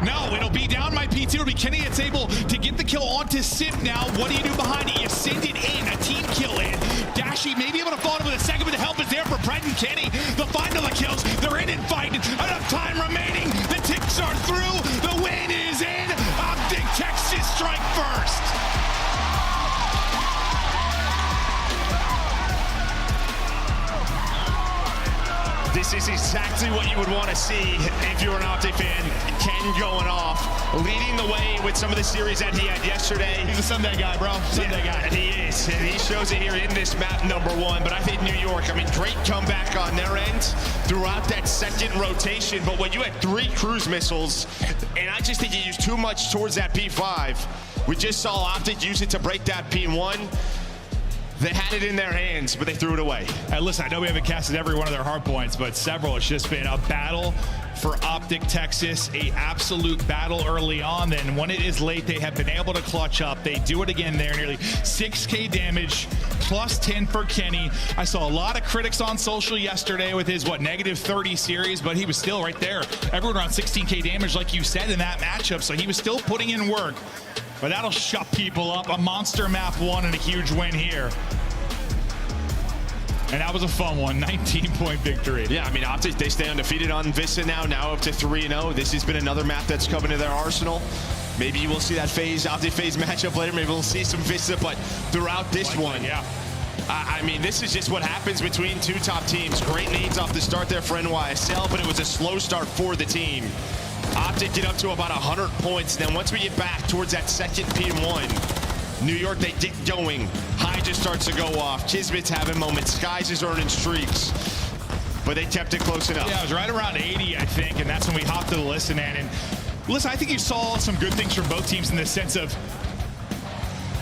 No, it'll be down my P2. It'll be Kenny that's able to get the kill onto Sip now. What do you do behind it? You send it in, a team kill in. Dashy may be able to follow with a second, but the help is there for Pred and Kenny. They'll find all the kills. They're in and fighting. Enough time remaining. The ticks are through. The win is in. Optic Texas strike first. This is exactly what you would want to see if you're an Optic fan. Ken going off, leading the way with some of the series that he had yesterday. He's a Sunday guy, bro. Sunday guy. And he is. And he shows it here in this map number 1. But I think New York, I mean, great comeback on their end throughout that second rotation. But when you had 3 cruise missiles, and I just think you used too much towards that P5. We just saw Optic use it to break that P1. They had it in their hands, but they threw it away. Hey, listen, I know we haven't casted every one of their hard points, but several. It's just been a battle for Optic Texas, a absolute battle early on. Then when it is late, they have been able to clutch up. They do it again there, nearly 6K damage, plus 10 for Kenny. I saw a lot of critics on social yesterday with his, negative 30 series, but he was still right there. Everyone around 16K damage, like you said, in that matchup, so he was still putting in work. But that'll shut people up. A monster map 1 and a huge win here. And that was a fun one, 19-point victory. Yeah, I mean, Optic, they stay undefeated on Vista now up to 3-0. This has been another map that's coming to their arsenal. Maybe you will see that Optic FaZe matchup later. Maybe we'll see some Vista, but throughout this one, yeah. I mean, this is just what happens between 2 top teams. Great nades off the start there for NYSL, but it was a slow start for the team. Optic get up to about 100 points. Then once we get back towards that second P1, New York, they get going. Hydra starts to go off. Kismet's having moments. Skies is earning streaks. But they kept it close enough. Yeah, it was right around 80, I think, and that's when we hopped to the listen in. And listen, I think you saw some good things from both teams in the sense of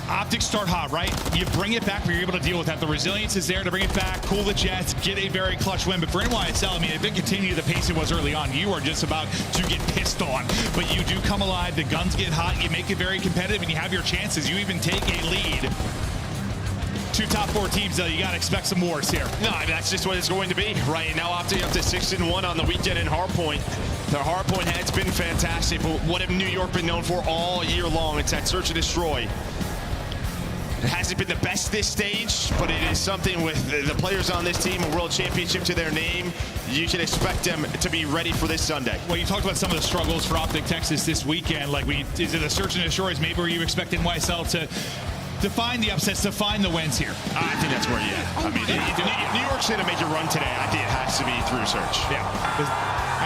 Optic start hot, right? You bring it back, but you're able to deal with that. The resilience is there to bring it back, cool the Jets, get a very clutch win. But for NYSL, I mean, if they continue the pace it was early on, you are just about to get pissed on. But you do come alive, the guns get hot, you make it very competitive, and you have your chances. You even take a lead. 2 top 4 teams, though, you got to expect some wars here. No, I mean, that's just what it's going to be. Right now, Optic up to 6-1 on the weekend in Hardpoint. Their Hardpoint has been fantastic, but what have New York been known for all year long? It's that search and destroy. It hasn't been the best this stage, but it is something with the players on this team, a world championship to their name. You can expect them to be ready for this Sunday. Well, you talked about some of the struggles for Optic Texas this weekend. Like, is it a search and destroys? Maybe were you expecting NYSL to find the upsets, to find the wins here? I think that's where you at. I mean, New York's going to make a run today. I think it has to be through search. Yeah.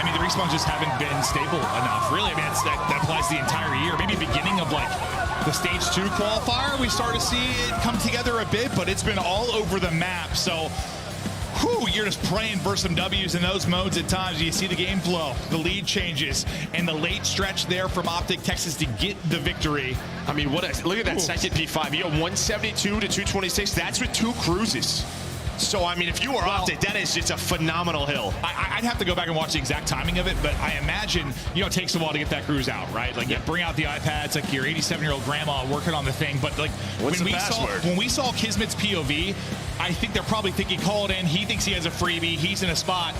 I mean, the respawns just haven't been stable enough. Really, I mean, that applies the entire year. Maybe beginning of, the stage 2 qualifier, we start to see it come together a bit, but it's been all over the map. So, you're just praying for some W's in those modes at times. You see the game flow, the lead changes, and the late stretch there from Optic Texas to get the victory. I mean, look at that second P5. You got 172 to 226. That's with 2 cruises. So, I mean, if you are Optic, that is just a phenomenal hill. I'd have to go back and watch the exact timing of it, but I imagine, it takes a while to get that cruise out, right? Like, you bring out the iPads, like your 87-year-old grandma working on the thing. But, when we saw Kismet's POV, I think they're probably thinking, call it in. He thinks he has a freebie. He's in a spot.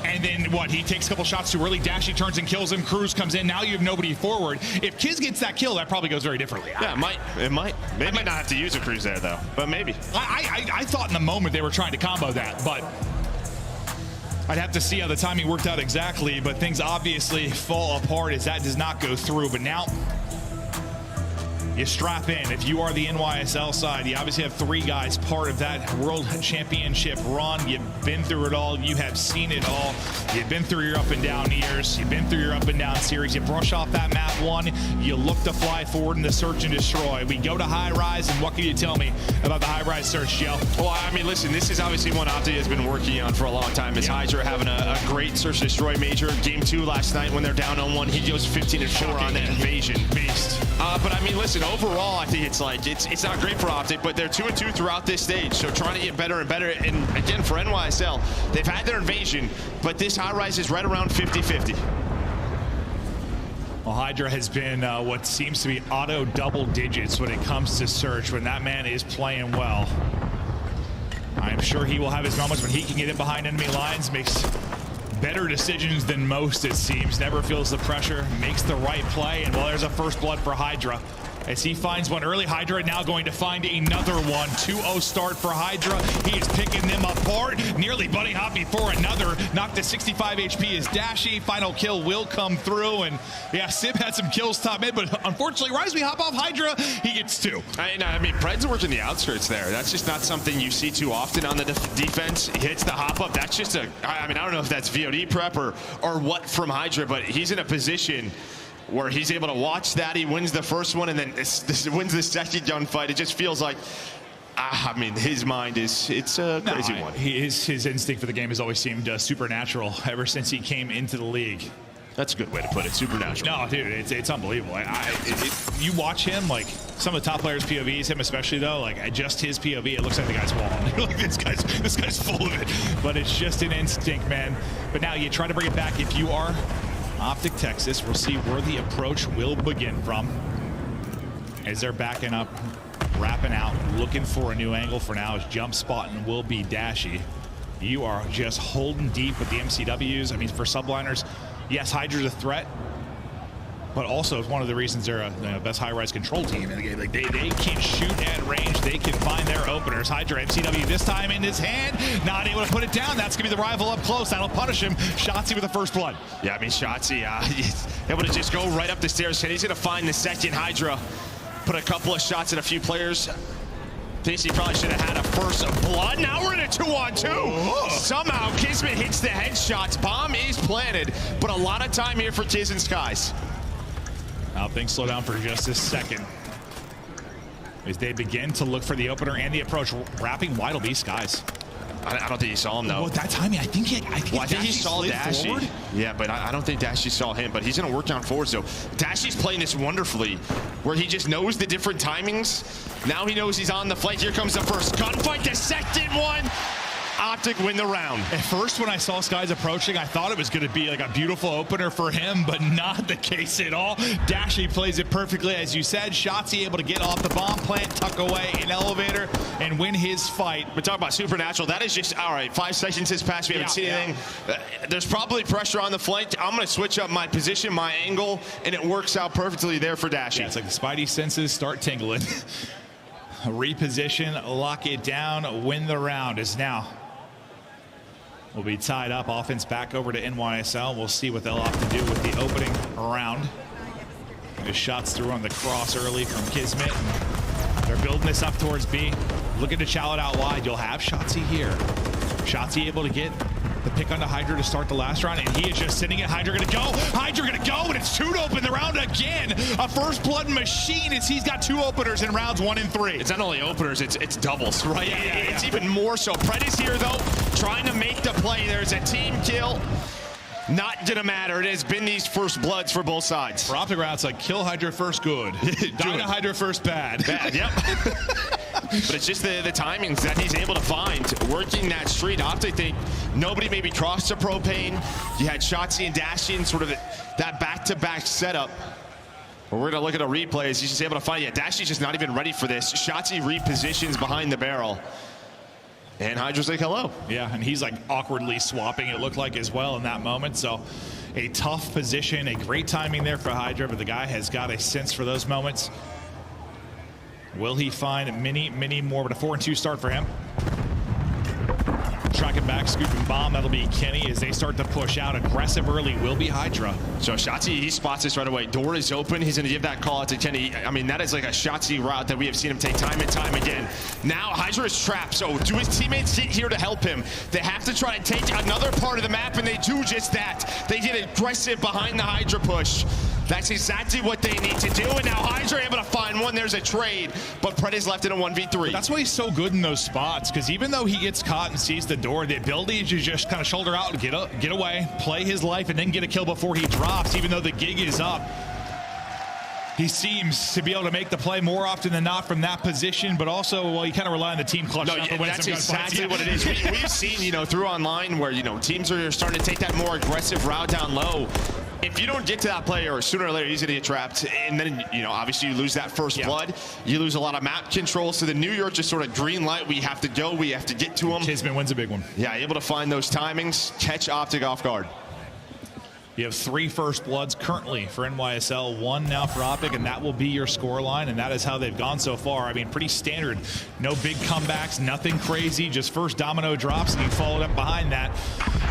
And then he takes a couple shots too early. Dashy turns and kills him. Cruz comes in. Now you have nobody forward. If Kiz gets that kill, that probably goes very differently. Yeah, it might. They might not have to use a Cruz there, though. But maybe. I thought in the moment they were trying to combo that, but I'd have to see how the timing worked out exactly, but things obviously fall apart as that does not go through. But now you strap in. If you are the NYSL side, you obviously have 3 guys part of that World Championship run. You've been through it all. You have seen it all. You've been through your up and down years. You've been through your up and down series. You brush off that map 1. You look to fly forward in the search and destroy. We go to high rise, and what can you tell me about the high rise search, Joe? Well, I mean, listen, this is obviously one Opti has been working on for a long time. It's Hydra having a great search and destroy major. Game 2 last night when they're down on 1, he goes 15-4 on that invasion. Beast. But I mean, listen, overall, I think it's like, it's not great for Optic, but they're 2-2 throughout this stage. So trying to get better and better. And again, for NYSL, they've had their invasion, but this high rise is right around 50-50. Well, Hydra has been what seems to be auto double digits when it comes to search, when that man is playing well. I'm sure he will have his moments when he can get in behind enemy lines, makes better decisions than most, it seems. Never feels the pressure, makes the right play, and well, there's a first blood for Hydra. As he finds one early, Hydra now going to find another one. 2-0 start for Hydra. He is picking them apart. Nearly buddy hop before another. Knocked to 65 HP is Dashy. Final kill will come through. And yeah, Sib had some kills top mid, but unfortunately, right as we hop off Hydra, he gets 2. I mean, Pred's working the outskirts there. That's just not something you see too often on the defense. He hits the hop up. That's just I mean, I don't know if that's VOD prep or what from Hydra, but he's in a position where he's able to watch that. He wins the first one and then wins the second gunfight. It just feels like, I mean, his mind it's a crazy one. His instinct for the game has always seemed supernatural ever since he came into the league. That's a good way to put it, supernatural. No, dude, it's unbelievable. You watch him, like some of the top players' POVs, him especially though, like just his POV, it looks like the guy's walling. You're like, this guy's full of it. But it's just an instinct, man. But now you try to bring it back. If you are Optic Texas, we'll see where the approach will begin from. As they're backing up, wrapping out, looking for a new angle for now. As jump spotting will be Dashy. You are just holding deep with the MCWs. I mean, for subliners, yes, Hydra's a threat, but also it's one of the reasons they're a best high-rise control team in the game. Like they can shoot at range. They can find their openers. Hydra MCW this time in his hand, not able to put it down. That's gonna be the rival up close. That'll punish him. Shotzzy with the first blood. Yeah, I mean, Shotzzy able to just go right up the stairs. He's gonna find the second. Hydra put a couple of shots at a few players. Thinks he probably should have had a first blood. Now we're in a 2-on-2. Whoa. Somehow Kismet hits the headshots. Bomb is planted, but a lot of time here for Kiz and Skies. Now things slow down for just a second as they begin to look for the opener and the approach. Wrapping wide will be Skies. I don't think he saw him though. Well, that timing, I think he saw Dashy. Forward. Yeah, but I don't think Dashy saw him, but he's gonna work down forwards though. Dashy's playing this wonderfully, where he just knows the different timings. Now he knows he's on the flank. Here comes the first gunfight, the second one. Optic win the round. At first, when I saw Skies approaching, I thought it was going to be like a beautiful opener for him, but not the case at all. Dashy plays it perfectly, as you said. Shotzzy able to get off the bomb plant, tuck away an elevator, and win his fight. We're talking about supernatural. That is just, all right, 5 seconds has passed. We haven't seen anything. There's probably pressure on the flank. I'm going to switch up my position, my angle, and it works out perfectly there for Dashy. Yeah, it's like the spidey senses start tingling. Reposition, lock it down, win the round is now. Will be tied up. Offense back over to NYSL. We'll see what they'll have to do with the opening round. His shots through on the cross early from Kismet. They're building this up towards B. Looking to chow it out wide. You'll have Shotzzy here. Shotzzy able to get the pick onto Hydra to start the last round, and he is just sitting it. Hydra gonna go. Hydra gonna go, and it's 2 to open the round again. A first blood machine as he's got 2 openers in rounds 1 and 3. It's not only openers, it's doubles, right? It's even more so. Pred is here though, trying to make the play. There's a team kill. Not gonna matter. It has been these first bloods for both sides. For Optic rounds, like kill Hydra first good, die to Hydra first bad. Bad, yep. But it's just the timings that he's able to find. Working that street, Optic think nobody maybe crossed the propane. You had Shotzzy and Dashy in sort of that back-to-back setup. But we're gonna look at a replay as he's just able to find, Dashy's just not even ready for this. Shotzzy repositions behind the barrel. And Hydra's like, hello. Yeah, and he's like awkwardly swapping, it looked like, as well in that moment. So a tough position, a great timing there for Hydra, but the guy has got a sense for those moments. Will he find many more, but a 4-2 start for him. tracking back, scooping bomb. That'll be Kenny as they start to push out. Aggressive early will be Hydra. So Shotzzy, he spots this right away. Door is open. He's going to give that call out to Kenny. I mean, that is like a Shotzzy route that we have seen him take time and time again. Now Hydra is trapped. So do his teammates get here to help him? They have to try to take another part of the map, and they do just that. They get aggressive behind the Hydra push. That's exactly what they need to do, and now Hydra able to find one. There's a trade, but Pred is left in a 1v3. That's why he's so good in those spots, because even though he gets caught and sees the door, the ability to just kind of shoulder out and get away, play his life, and then get a kill before he drops, even though the gig is up. He seems to be able to make the play more often than not from that position, but also, well, you kind of rely on the team clutch. No, that's exactly what it is. We've seen, you know, through online where, you know, teams are starting to take that more aggressive route down low. If you don't get to that player, sooner or later he's going to get trapped, and then, you know, obviously you lose that first blood. You lose a lot of map control. So the New York just sort of green light. We have to go. We have to get to him. Kismet wins a big one. Yeah, able to find those timings, catch Optic off guard. You have 3 first bloods currently for NYSL, 1 now for Optic, and that will be your score line, and that is how they've gone so far. I mean, pretty standard. No big comebacks, nothing crazy, just first domino drops, and you followed up behind that.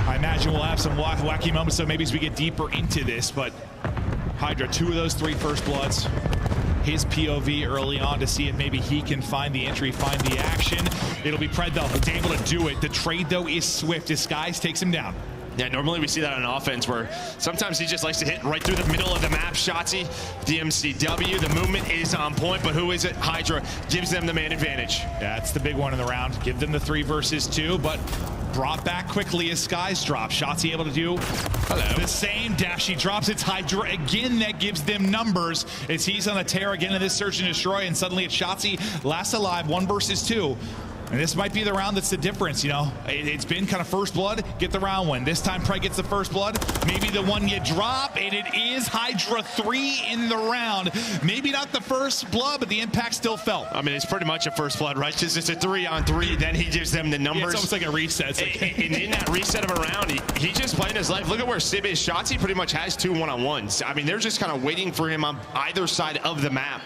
I imagine we'll have some wacky moments, so maybe as we get deeper into this, but Hydra, 2 of those 3 first bloods. His POV early on to see if maybe he can find the entry, find the action. It'll be Pred, though, who's able to do it. The trade, though, is swift. Disguise takes him down. Yeah, normally we see that on offense where sometimes he just likes to hit right through the middle of the map. Shotzzy, DMCW, the movement is on point, but who is it? Hydra gives them the man advantage. That's the big one in the round. Give them the 3 versus 2, but brought back quickly as Skies drop. Shotzzy able to do the same dash. He drops. It's Hydra again that gives them numbers as he's on a tear again in this search and destroy, and suddenly it's Shotzzy last alive, 1 versus 2. And this might be the round that's the difference, you know. It's been kind of first blood, get the round win. This time Pred gets the first blood, maybe the one you drop, and it is Hydra 3 in the round. Maybe not the first blood, but the impact still felt. I mean, it's pretty much a first blood, right? Because it's a 3-on-3, then he gives them the numbers. Yeah, it's almost like a reset. And in that reset of a round, he just playing his life. Look at where Sib is. Shotzzy pretty much has 2 one-on-ones. I mean, they're just kind of waiting for him on either side of the map.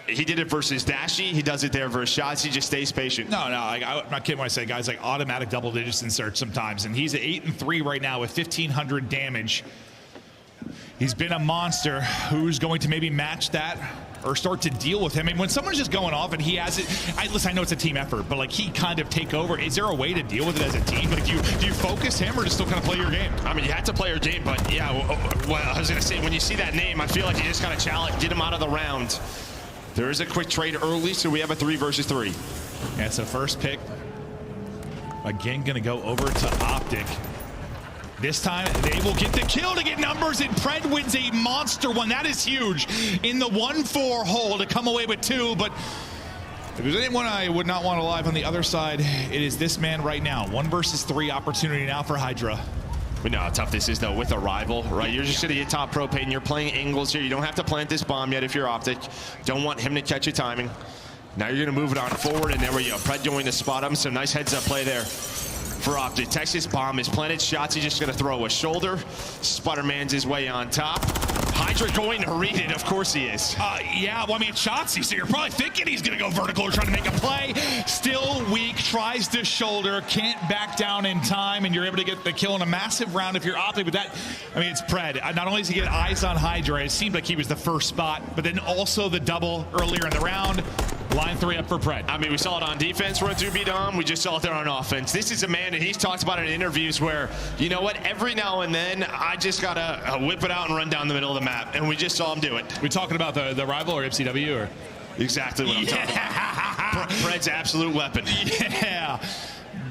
He did it versus Dashy. He does it there versus Shots. He just stays patient. No, I'm not kidding when I say guys like automatic double digits in search sometimes. And he's at 8-3 right now with 1,500 damage. He's been a monster. Who's going to maybe match that or start to deal with him? I mean, when someone's just going off and he has it, listen, I know it's a team effort, but like he kind of take over. Is there a way to deal with it as a team? Like, do you focus him or just still kind of play your game? I mean, you have to play your game, but yeah, well, I was going to say, when you see that name, I feel like you just kind of challenge, get him out of the round. There is a quick trade early, so we have a 3 versus 3. Yeah, so first pick, again, going to go over to Optic. This time, they will get the kill to get numbers, and Pred wins a monster one. That is huge in the 1-4 hole to come away with 2, but if there's anyone I would not want alive on the other side, it is this man right now. 1 versus 3 opportunity now for Hydra. We know how tough this is, though, with a rival, right? You're just going to get top propane. You're playing angles here. You don't have to plant this bomb yet if you're Optic. Don't want him to catch your timing. Now you're going to move it on forward, and there we go. Pred going to spot him. So nice heads-up play there for Optic. Texas bomb is planted. Shotzzy just going to throw a shoulder. Sputterman's his way on top. Hydra going to read it. Of course he is. Yeah, well, I mean, Shotzzy, so you're probably thinking he's going to go vertical or trying to make a play. Still weak, tries to shoulder, can't back down in time, and you're able to get the kill in a massive round if you're Optic. But that, I mean, it's Pred. Not only does he get eyes on Hydra, it seemed like he was the first spot, but then also the double earlier in the round. Line 3 up for Pred. I mean, we saw it on defense run through B-Dom. We just saw it there on offense. This is a man, and he's talked about it in interviews where, you know what, every now and then, I just got to whip it out and run down the middle of the map. And we just saw him do it. We talking about the rival or MCW? Or? Exactly what I'm talking about. Pred's absolute weapon. Yeah.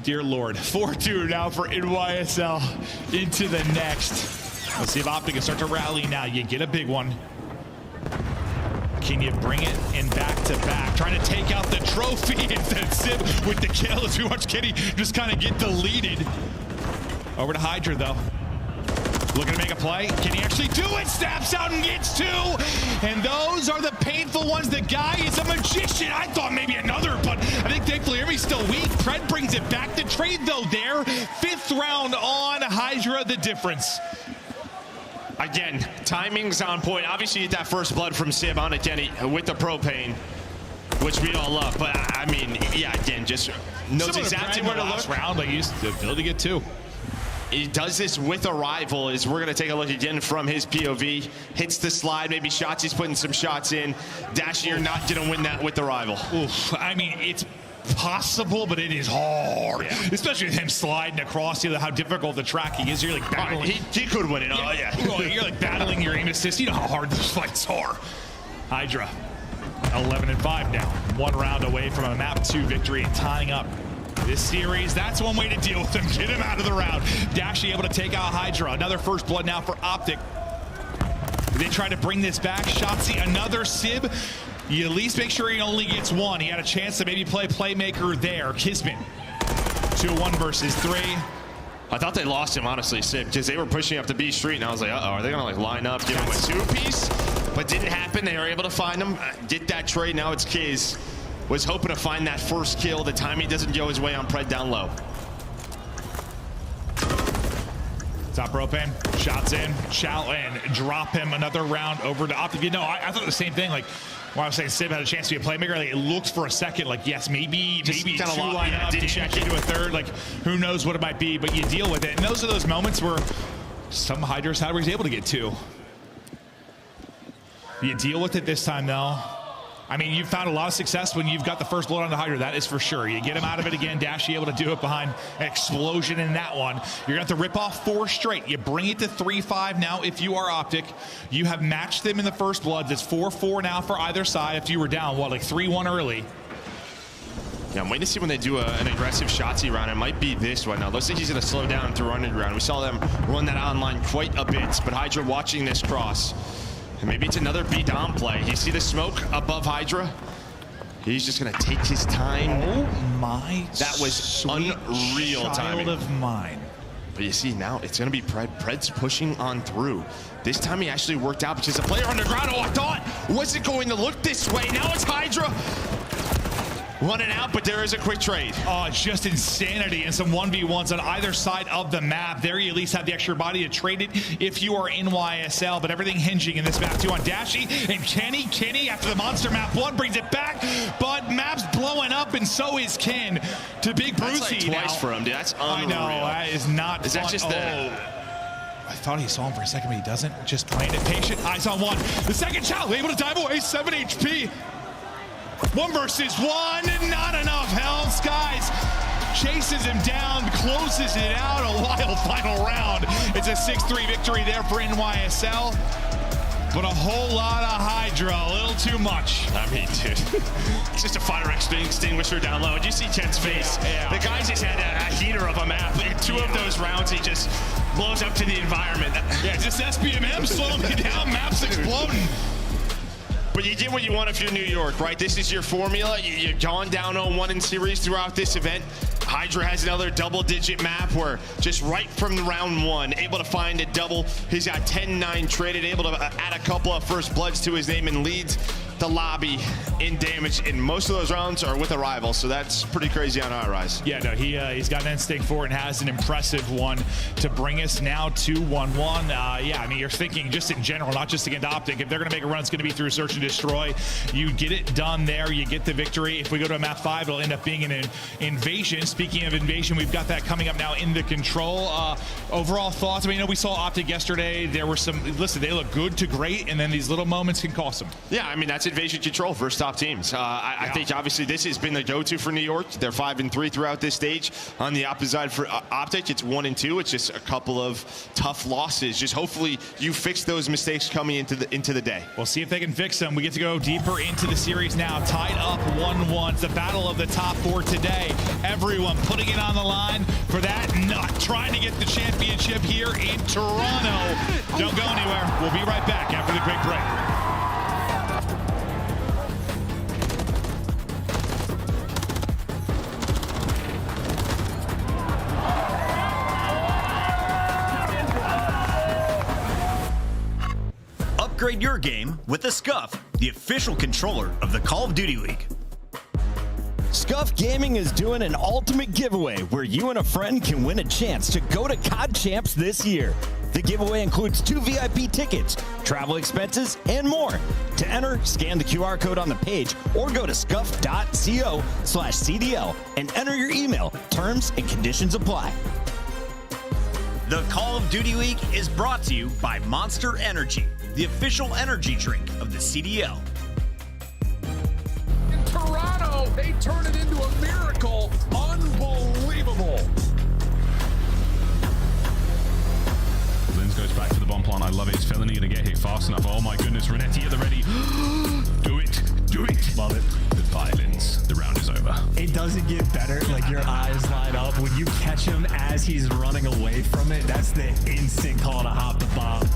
Dear Lord. 4-2 now for NYSL into the next. Let's see if Optic can start to rally now. You get a big one. Can you bring it in back-to-back? Trying to take out the trophy instead Sib with the kill as we watch Kenny just kind of get deleted. Over to Hydra, though. Looking to make a play. Can he actually do it? Snaps out and gets 2. And those are the painful ones. The guy is a magician. I thought maybe another, but I think thankfully Ermi's still weak. Pred brings it back. The trade, though, there. 5th round on Hydra, the difference. Again, timing's on point. Obviously, you get that first blood from Sib on it, Kenny, with the propane. which we all love. But I mean, yeah, again, just knows exactly where to look. Round, like, he's the ability to get 2. He does this with a rival. As we're going to take a look again from his POV. Hits the slide. Maybe Shotzi's putting some shots in. Dashy, you're not going to win that with the rival. Oof. I mean, it's possible, but it is hard. Yeah. Especially with him sliding across, you know, how difficult the tracking is. You're like battling. He could win it. Oh, yeah. Well, you're like battling your aim assist. You know how hard those fights are. Hydra, 11-5 now. 1 round away from a map 2 victory and tying up this series. That's one way to deal with him. Get him out of the round. Dashy able to take out Hydra. Another first blood now for Optic. They try to bring this back. Shotzi, another Sib. You at least make sure he only gets 1. He had a chance to maybe play playmaker there. Kisman, 2-1 versus 3. I thought they lost him, honestly, Sib, because they were pushing up to B Street, and I was like, uh-oh, are they going to, like, line up, give him a 2-piece? But didn't happen. They were able to find him, get that trade. Now it's Kiz. Was hoping to find that first kill. The timing doesn't go his way on Pred down low. Top propane, shots in, Chow and drop him another round over to Optic. You know, I thought the same thing. Like, when I was saying Sib had a chance to be a playmaker, like, it looked for a second like, yes, maybe 2 line up to check into a third. Like, who knows what it might be, but you deal with it. And those are those moments where some Hydra's Hydra is able to get 2. You deal with it this time, though. I mean, you've found a lot of success when you've got the first blood on the Hydra. That is for sure. You get him out of it again. Dashy able to do it behind an explosion in that one. You're going to have to rip off 4 straight. You bring it to 3-5 now if you are Optic. You have matched them in the first bloods. It's 4-4 now for either side if you were down, what, like 3-1 early. Yeah, I'm waiting to see when they do an aggressive Shotzi round. It might be this one. Now, looks like he's going to slow down through underground. We saw them run that online quite a bit, but Hydra watching this cross. And maybe it's another B-Dom play. You see the smoke above Hydra? He's just going to take his time. Oh, my. That was unreal timing. Child of mine. But you see, now it's going to be Pred. Pred's pushing on through. This time he actually worked out because the player underground, oh, I thought wasn't going to look this way. Now it's Hydra running out, but there is a quick trade. Oh, it's just insanity and some 1v1s on either side of the map. There you at least have the extra body to trade it if you are in YSL, but everything hinging in this map too on Dashy and Kenny. Kenny, after the monster map 1, brings it back, but map's blowing up and so is Ken to Big Brucey. That's like twice for him, dude. That's unreal. I know, that is not Is fun. that just the... I thought he saw him for a second, but he doesn't. Just playing it patient. Eyes on 1. The second child able to dive away, 7 HP. 1 versus 1, not enough help. Skies chases him down, closes it out. A wild final round. It's a 6-3 victory there for NYSL. But a whole lot of Hydra, a little too much. I mean, dude, it's just a fire extinguisher down low. Did you see Ted's face? Yeah. The guy just had a heater of a map. In 2 of those rounds, he just blows up to the environment. Yeah, just SBMM slowing me down. Map's exploding. But you did what you want if you're New York, right? This is your formula. You've gone down 0-1 in series throughout this event. Hydra has another double-digit map where just right from round 1, able to find a double. He's got 10-9 traded, able to add a couple of first bloods to his name and leads the lobby in damage. And most of those rounds are with a rival, so that's pretty crazy on our rise. Yeah, no, he's got an instinct for it and has an impressive one to bring us now to 1-1. Yeah, I mean, you're thinking just in general, not just against Optic. If they're going to make a run, it's going to be through Search and Destroy. You get it done there. You get the victory. If we go to a map 5, it'll end up being an invasion. Speaking of invasion, we've got that coming up now in the control. Overall thoughts? I mean, you know, we saw Optic yesterday. There were some, listen, they look good to great, and then these little moments can cost them. Yeah, I mean, that's invasion control for top teams. I think obviously this has been the go-to for New York. They're 5-3 throughout this stage. On the opposite side for Optic, it's 1-2. It's just a couple of tough losses. Just hopefully you fix those mistakes coming into the day. We'll see if they can fix them. We get to go deeper into the series now. Tied up 1-1. It's the battle of the top 4 today. Everyone putting it on the line for that. Not trying to get the championship here in Toronto. Don't go anywhere. We'll be right back after the quick break. Upgrade your game with the SCUF, the official controller of the Call of Duty League. SCUF Gaming is doing an ultimate giveaway where you and a friend can win a chance to go to COD Champs this year. The giveaway includes 2 VIP tickets, travel expenses, and more. To enter, scan the QR code on the page or go to scuff.co/CDL and enter your email. Terms and conditions apply. The Call of Duty League is brought to you by Monster Energy, the official energy drink of the CDL. In Toronto, they turn it into a miracle. Unbelievable. Linz goes back to the bomb plant. I love it. Is Felony going to get hit fast enough? Oh my goodness, Renetti at the ready. Do it. Do it. Love it. Goodbye, Linz. The round is over. It doesn't get better. Like, your eyes light up when you catch him as he's running away from it. That's the instant call to hop the bomb.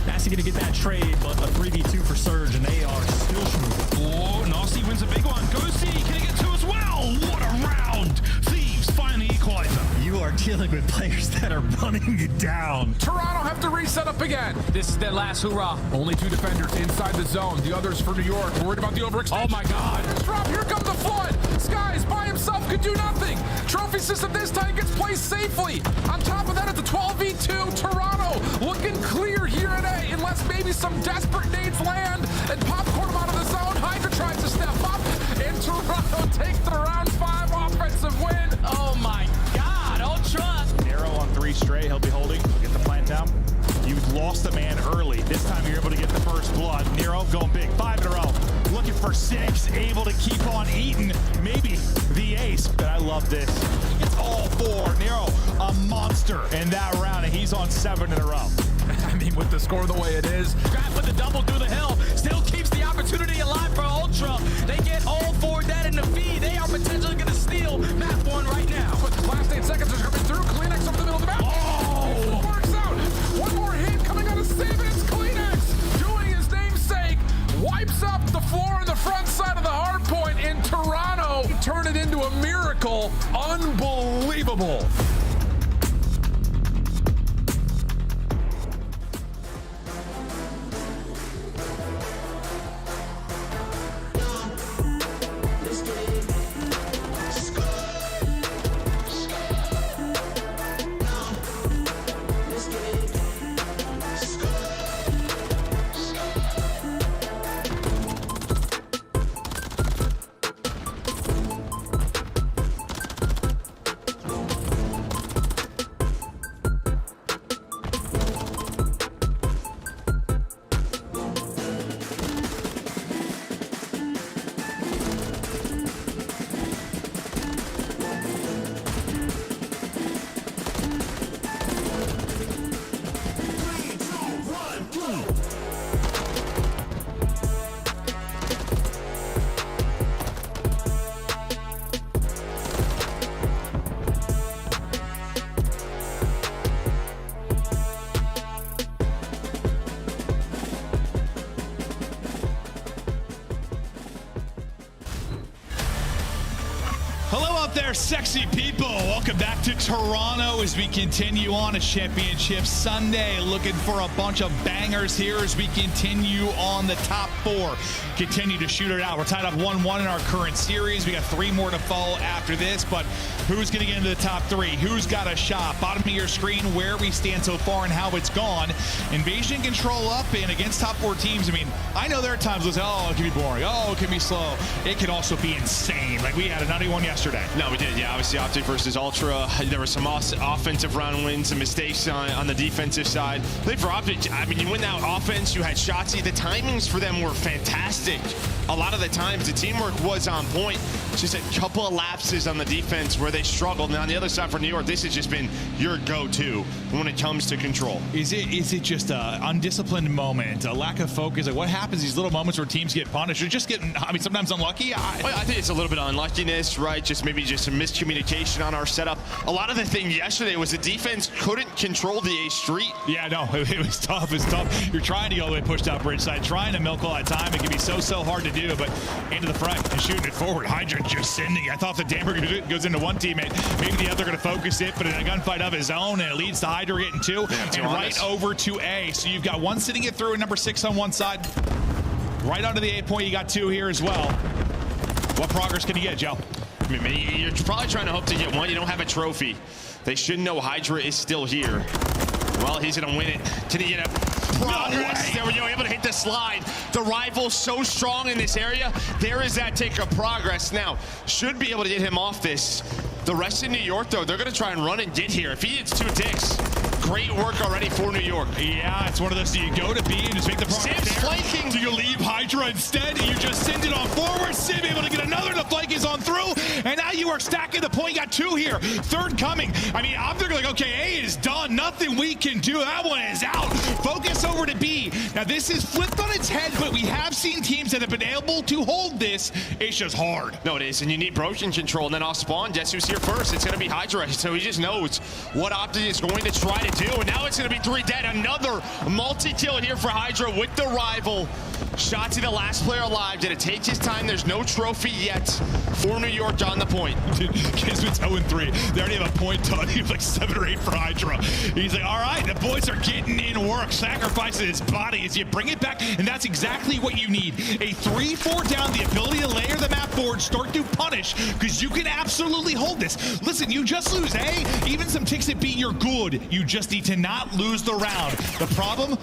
Nasty gonna get that trade, but a 3v2 for Surge, and they are still shooting. Oh, Nasty wins a big one. Ghosty, can he get two as well? What a round. Thieves finally equalizer. You are dealing with players that are running you down. Toronto have to reset up again. This is their last hurrah. Only 2 defenders inside the zone. The others for New York. Worried about the overextension. Oh my God. Drop. Here comes the flood. Skies by himself could do nothing. Trophy system this time gets placed safely. On top of that, it's a 12v2. Toronto looking clear here at A, unless maybe some desperate nades land and popcorn them out of the zone. Hydra tries to step up, and Toronto takes the round 5 offensive win. Oh my God, Ultra. Nero on 3 straight. He'll be holding. He'll get the plant down. You lost a man early. This time you're able to get the first blood. Nero going big. 5 in a row. Looking for 6. Able to keep on eating. Maybe the ace. But I love this. It's all 4. Nero, a monster in that round, and he's on 7 in a row. I mean, with the score the way it is. Grab with the double through the hill. Still keeps the opportunity alive for Ultra. They get all 4 dead in the feed. They are potentially going to steal map 1 right now. But the last 8 seconds are coming through. Kleenex over the middle of the map. Oh! Works out. One more hit coming out of Saban. It's Kleenex doing his namesake. Wipes up the floor on the front side of the hard point in Toronto. Turn it into a miracle. Unbelievable. Hello out there, sexy people. Welcome back to Toronto as we continue on a championship Sunday. Looking for a bunch of bangers here as we continue on the top 4. Continue to shoot it out. We're tied up 1-1 in our current series. We got 3 more to follow after this, but who's going to get into the top 3? Who's got a shot? Bottom of your screen, where we stand so far and how it's gone. Invasion control up and against top 4 teams. I mean, I know there are times where oh, it can be boring. Oh, it can be slow. It can also be insane. Like we had a nutty one yesterday. No, we did. Yeah, obviously Optic versus Ultra. There were some offensive round wins, some mistakes on the defensive side. I think for Optic, I mean, you win that offense, you had Shotzzy. The timings for them were fantastic. A lot of the times, the teamwork was on point. Just a couple of lapses on the defense where they struggled. And on the other side for New York, this has just been your go-to when it comes to control. Is it just an undisciplined moment, a lack of focus? Like what happens these little moments where teams get punished? Or just getting, I mean, sometimes unlucky? I think it's a little bit of unluckiness, right? Just maybe just some miscommunication on our setup. A lot of the thing yesterday was the defense couldn't control the A street. Yeah, no, it was tough. It's tough. You're trying to go all the way pushed out bridge side, trying to milk all that time. It can be so hard to do, but into the front and shooting it forward. Hydra just sending it. I thought the Damper goes into one teammate. Maybe the other going to focus it, but in a gunfight of his own, and it leads to Hydra getting 2 and right over to A. So you've got 1 sitting it through and number 6 on one side. Right onto the A point, you got 2 here as well. What progress can you get, Joe? I mean, you're probably trying to hope to get 1. You don't have a trophy. They should know Hydra is still here. Well, he's going to win it. Can he get a progress? There we go, able to hit the slide. The rival's so strong in this area. There is that tick of progress. Now, should be able to get him off this. The rest of New York, though, they're going to try and run and get here. If he hits 2 ticks, great work already for New York. Yeah, it's one of those, do you go to B and just make the progress Sib's there? flanking. Do you leave Hydra instead? You just send it on forward. Sib able to get another. The flank is on through. And now you are stacking the point. You got 2 here. Third coming. I mean, I'm thinking like, okay, A is done. Nothing we can do. That one is out. Focus over to B. Now, this is flipped on its head, but we have seen teams that have been able to hold this. It's just hard. No, it is, and you need broken control, and then off spawn, guess who's here first? It's going to be Hydra, so he just knows what Optic is going to try to do, and now it's going to be 3 dead. Another multi-kill here for Hydra with the rival. Shotzzy, the last player alive. Did it take his time? There's no trophy yet for New York on the point. Dude, Kismet's 0-3. They already have a point done. He was like 7 or 8 for Hydra. He's like, all right, the boys are getting in work, sacrificing his body as you bring it back, and that's exactly what you need. A 3-4 down, the ability to layer the map forward, start to punish, because you can absolutely hold this. Listen, you just lose A, even some ticks at B, you're good. You just need to not lose the round. The problem,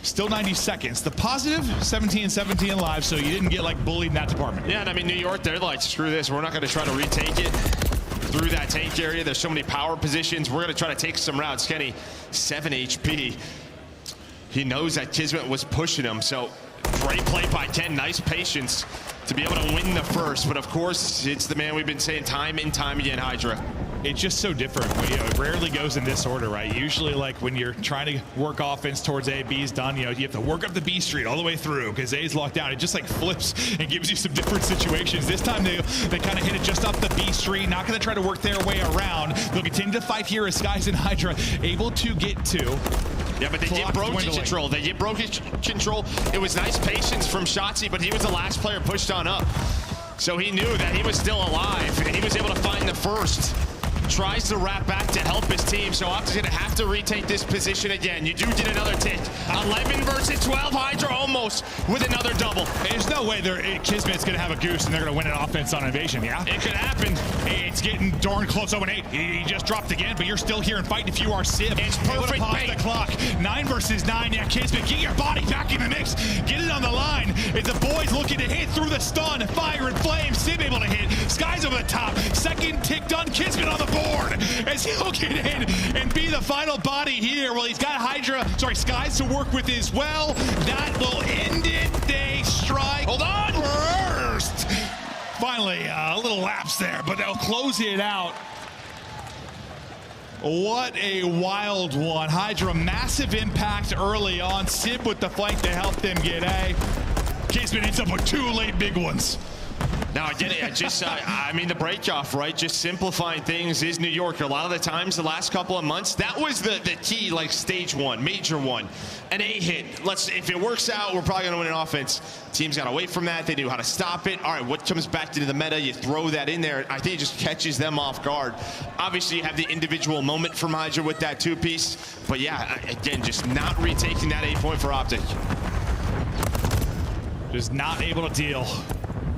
still 90 seconds. The positive, 17-17 live, so you didn't get like bullied in that department. Yeah, and I mean, New York, they're like, screw this. We're not going to try to retake it through that tank area. There's so many power positions. We're going to try to take some routes. Kenny, 7 HP. He knows that Kismet was pushing him, so great play by Ken. Nice patience to be able to win the first. But of course, it's the man we've been saying time and time again, Hydra. It's just so different. You know, it rarely goes in this order, right? Usually, like when you're trying to work offense towards A, B's done, you know, you have to work up the B street all the way through because A's locked down. It just like flips and gives you some different situations. This time they kind of hit it just up the B street, not going to try to work their way around. They'll continue to fight here as Skies and Hydra able to get to. Yeah, but they get broken control. They get broken control. It was nice patience from Shotzzy, but he was the last player pushed on up. So he knew that he was still alive, and he was able to find the first. Tries to wrap back to help his team, so Optic's gonna have to retake this position again. You do get another tick. 11 versus 12, Hydra almost with another double. There's no way Kismet's gonna have a goose and they're gonna win an offense on invasion, yeah? It could happen. It's getting darn close, 0-8. He just dropped again, but you're still here and fighting if you are Sib. It's perfect bait. The clock. 9 versus 9, yeah, Kismet, get your body back in the mix. Get it on the line. It's the boys looking to hit through the stun. Fire and flame, Sib able to hit. Skies over the top. Second tick done, Kismet on the board as he'll get in and be the final body here. Well, he's got Skies to work with as well. That will end it. They strike. Hold on. First. Finally, a little lapse there, but they'll close it out. What a wild one. Hydra, massive impact early on. Sib with the flank to help them get A. Kismet ends up with 2 late big ones. Now, I get it. I mean, the break-off, right? Just simplifying things is New York. A lot of the times, the last couple of months, that was the key, like stage 1, major one. An A hit. If it works out, we're probably going to win an offense. Teams got away from that. They knew how to stop it. All right, what comes back into the meta? You throw that in there. I think it just catches them off guard. Obviously, you have the individual moment from Hydra with that 2-piece. But yeah, again, just not retaking that 8 point for Optic. Just not able to deal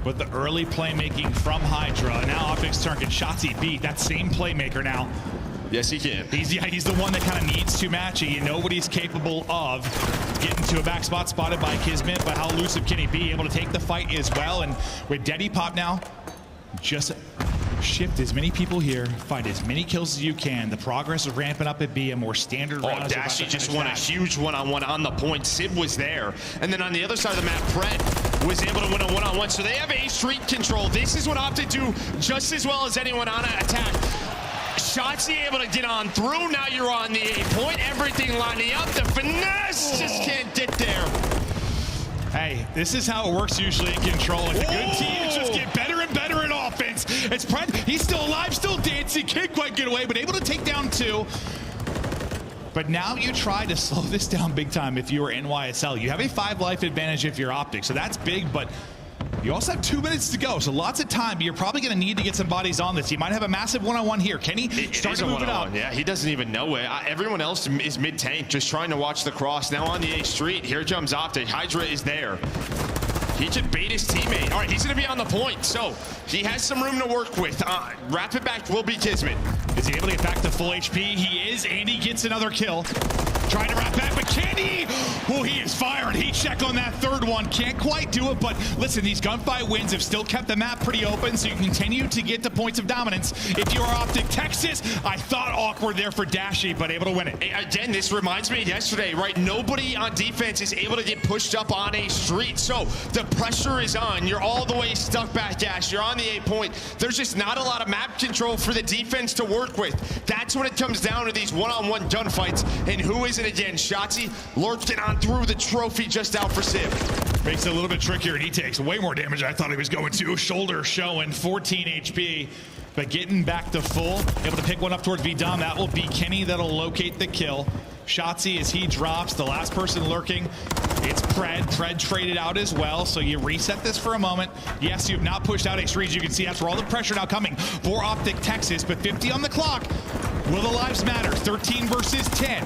with the early playmaking from Hydra. Now Optic's turn. Can Shotzzy beat that same playmaker now? Yes, he can. He's the one that kind of needs to match it. You know what he's capable of. Getting to a back spot spotted by Kismet, but how elusive can he be? Able to take the fight as well. And with Deddy Pop now, just shift as many people here, find as many kills as you can. The progress is ramping up at B, a more standard round. Dashy just won a huge one-on-one on the point. Sib was there. And then on the other side of the map, Pred was able to win a one-on-one. So they have A street control. This is what Optic do just as well as anyone on an attack. Shotzzy able to get on through. Now you're on the 8 point. Everything lining up. The finesse just can't get there. Hey, this is how it works usually in control. Like the good teams just get better and better in offense. It's Pred. He's still alive, still dancing. Can't quite get away, but able to take down 2. But now you try to slow this down big time if you are NYSL. You have a 5 life advantage if you're Optic, so that's big, but you also have 2 minutes to go, so lots of time, but you're probably going to need to get some bodies on this. You might have a massive one-on-one here. Kenny, start to move it up. Yeah, he doesn't even know it. Everyone else is mid-tank, just trying to watch the cross. Now on the A street, here comes Optic. Hydra is there. He should bait his teammate. All right, he's going to be on the point, so he has some room to work with. Wrap it back will be Kismet. Is he able to get back to full HP? He is, and he gets another kill. Trying to wrap back, but Kenny, oh, he is firing. Heat check on that third one. Can't quite do it, but listen, these gunfight wins have still kept the map pretty open, so you continue to get to points of dominance. If you are Optic Texas, I thought awkward there for Dashy, but able to win it. Again, this reminds me of yesterday, right? Nobody on defense is able to get pushed up on a street, so the pressure is on. You're all the way stuck back, Dash. You're on the 8 point. There's just not a lot of map control for the defense to work with. That's when it comes down to these one-on-one gunfights. And who is it again? Shotzzy lurking on through the trophy, just out for Sib. Makes it a little bit trickier, and he takes way more damage than I thought he was going to. Shoulder showing 14 HP, but getting back to full, able to pick one up towards VDOM. That will be Kenny that'll locate the kill. Shotzzy, as he drops, the last person lurking, it's Pred. Pred traded out as well, so you reset this for a moment. Yes, you have not pushed out X3s. You can see after all the pressure now coming for Optic Texas, but 50 on the clock. Will the lives matter? 13 versus 10.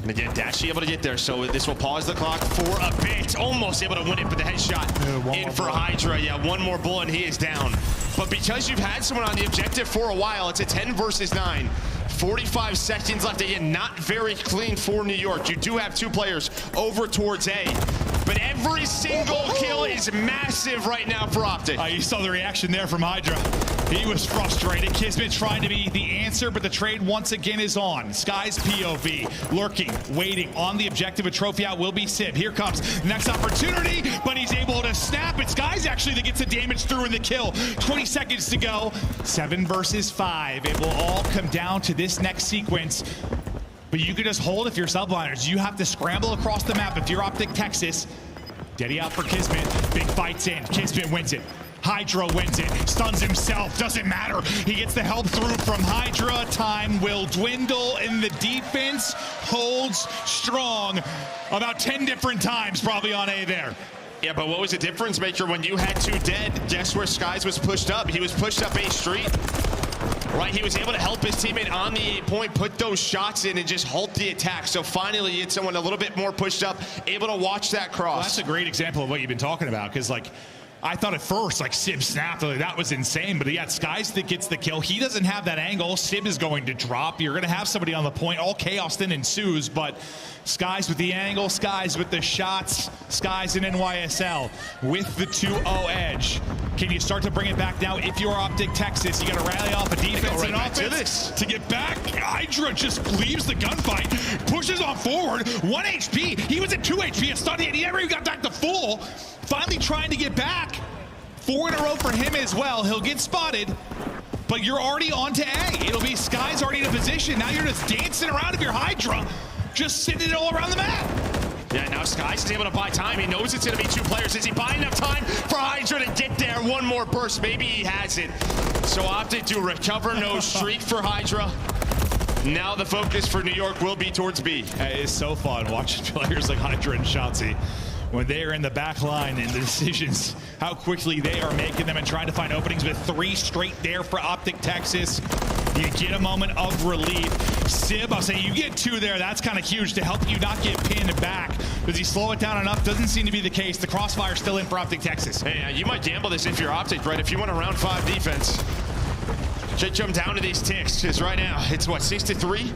And again, Dashy able to get there, so this will pause the clock for a bit. Almost able to win it, but the headshot in for Hydra. Yeah, one more bullet and he is down. But because you've had someone on the objective for a while, it's a 10 versus 9. 45 seconds left. Again, not very clean for New York. You do have two players over towards A, but every single kill is massive right now for Optic. You saw the reaction there from Hydra. He was frustrated. Kismet trying to be the answer, but the trade once again is on. Sky's POV, lurking, waiting on the objective. A trophy out will be Sib. Here comes the next opportunity, but he's able to snap it. Sky's actually that gets the damage through in the kill. 20 seconds to go. 7 versus 5. It will all come down to this next sequence. But you can just hold if you're subliners. You have to scramble across the map if you're Optic Texas. Deddy out for Kismet. Big fights in. Kismet wins it. Hydra wins it, stuns himself, doesn't matter. He gets the help through from Hydra. Time will dwindle, and the defense holds strong about 10 different times probably on A there. Yeah, but what was the difference maker when you had two dead? Guess where Skies was pushed up? He was pushed up A street. Right, he was able to help his teammate on the 8 point, put those shots in and just halt the attack. So finally, you had someone a little bit more pushed up, able to watch that cross. Well, that's a great example of what you've been talking about, because like, I thought at first, like, Sib snapped, like, that was insane, but yeah, Skies that gets the kill. He doesn't have that angle. Sib is going to drop. You're going to have somebody on the point. All chaos then ensues, but Skies with the angle, Skies with the shots, Skies in NYSL with the 2-0 edge. Can you start to bring it back now? If you're Optic Texas, you got to rally off a defense and offense to get back. Hydra just leaves the gunfight, pushes on forward. 1 HP. He was at 2 HP. A stun hit. He never even got back to full. Finally trying to get back. 4 in a row for him as well. He'll get spotted, but you're already on to A. It'll be Skies already in a position. Now you're just dancing around if you're Hydra, just sitting it all around the map. Yeah, now Skies is able to buy time. He knows it's going to be 2 players. Is he buying enough time for Hydra to get there? One more burst. Maybe he has it. So Optic to recover. No streak for Hydra. Now the focus for New York will be towards B. It is so fun watching players like Hydra and Shotzzy when they are in the back line and the decisions, how quickly they are making them and trying to find openings with 3 straight there for Optic Texas. You get a moment of relief. Sib, I'll say you get 2 there. That's kind of huge to help you not get pinned back. Does he slow it down enough? Doesn't seem to be the case. The crossfire still in for Optic Texas. Hey, you might gamble this if you're Optic, right? If you want a round 5 defense, should jump down to these ticks, because right now it's what, 6-3?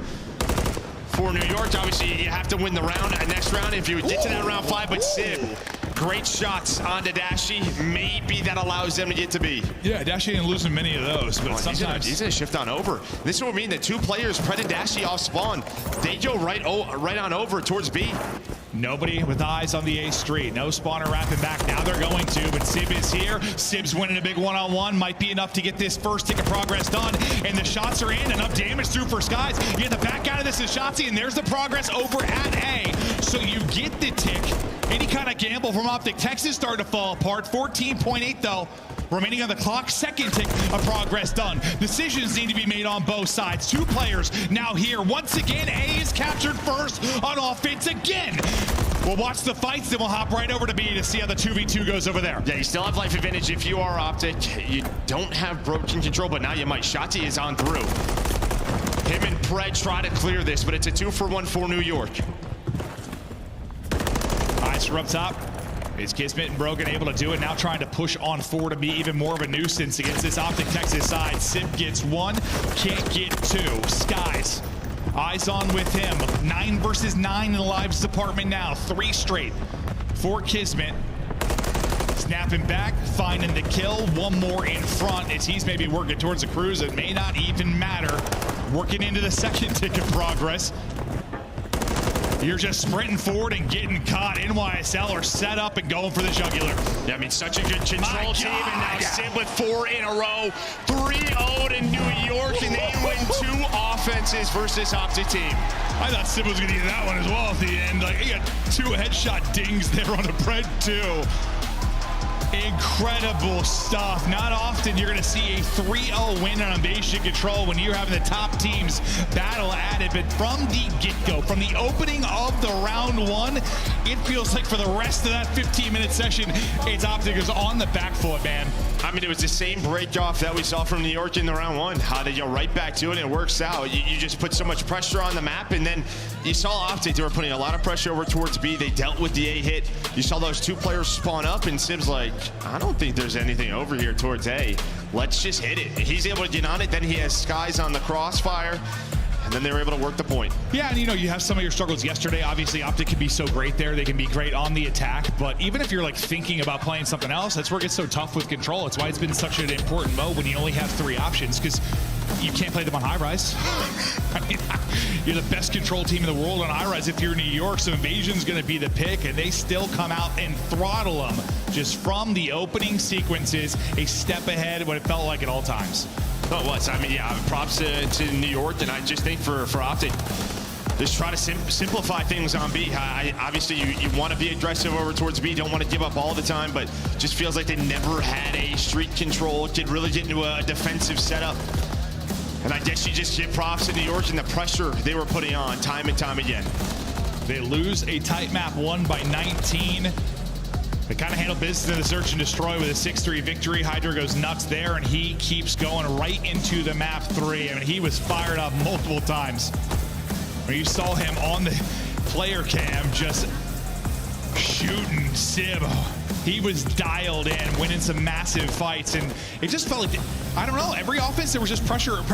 For New York, obviously, you have to win the round, next round if you would get to that round 5, but Sib, great shots onto Dashy. Maybe that allows them to get to B. Yeah, Dashy didn't lose many of those, but sometimes he's gonna shift on over. This will mean that 2 players, Pred and Dashy off spawn, they go right on over towards B. Nobody with eyes on the A street. No spawner wrapping back. Now they're going to, but Sib is here. Sib's winning a big one-on-one. Might be enough to get this first tick of progress done. And the shots are in. Enough damage through for Skies. You get the back out of this is Shotzzy, and there's the progress over at A. So you get the tick. Any kind of gamble from Optic Texas starting to fall apart. 14.8 though. Remaining on the clock, second tick of progress done. Decisions need to be made on both sides. 2 players now here. Once again, A is captured first on offense again. We'll watch the fights, then we'll hop right over to B to see how the 2v2 goes over there. Yeah, you still have life advantage if you are Optic. You don't have broken control, but now you might. Shotzzy is on through. Him and Pred try to clear this, but it's a 2-for-1 for New York. Eyes from up top. It's Kismet and Brogan able to do it. Now trying to push on forward to be even more of a nuisance against this Optic Texas side. Sib gets 1, can't get 2. Skies Eyes on with him. 9 versus 9 in the lives department now. 3 straight for Kismet. Snapping back, finding the kill. 1 more in front as he's maybe working towards a cruise. It may not even matter. Working into the second tick of progress. You're just sprinting forward and getting caught. NYSL are set up and going for the jugular. Yeah, I mean, such a good control team, and now Sib with 4 in a row. 3-0 to New York, and they win 2 offenses versus Optic team. I thought Sib was going to get that one as well at the end. Like, he got 2 headshot dings there on the bread, too. Incredible stuff. Not often you're going to see a 3-0 win on Invasion Control when you're having the top teams battle at it. But from the get-go, from the opening of the round 1, it feels like for the rest of that 15-minute session, it's Optic is on the back foot, man. I mean, it was the same break-off that we saw from New York in the round 1. How they go right back to it, and it works out. You just put so much pressure on the map, and then you saw Optic, they were putting a lot of pressure over towards B. They dealt with the A hit. You saw those 2 players spawn up, and Sib's like, I don't think there's anything over here towards A. Let's just hit it. He's able to get on it. Then he has Skies on the crossfire. And then they were able to work the point. Yeah, and you have some of your struggles yesterday. Obviously, Optic can be so great there. They can be great on the attack. But even if you're like thinking about playing something else, that's where it gets so tough with Control. It's why it's been such an important mode when you only have 3 options, because you can't play them on high rise. I mean, you're the best Control team in the world on high rise if you're New York, so Invasion's going to be the pick, and they still come out and throttle them just from the opening sequences, a step ahead of what it felt like at all times. Oh, it was. I mean, yeah, props to New York, and I just think for Optic, just try to simplify things on B. Obviously, you want to be aggressive over towards B, don't want to give up all the time, but just feels like they never had a street control, could really get into a defensive setup. And I guess you just give props to New York and the pressure they were putting on time and time again. They lose a tight map 1 by 19. They kind of handle business in the search and destroy with a 6-3 victory. Hydra goes nuts there, and he keeps going right into the map 3. I mean, he was fired up multiple times. When you saw him on the player cam just shooting Sib. He was dialed in, winning some massive fights, and it just felt like, I don't know, every offense there was just pressure. There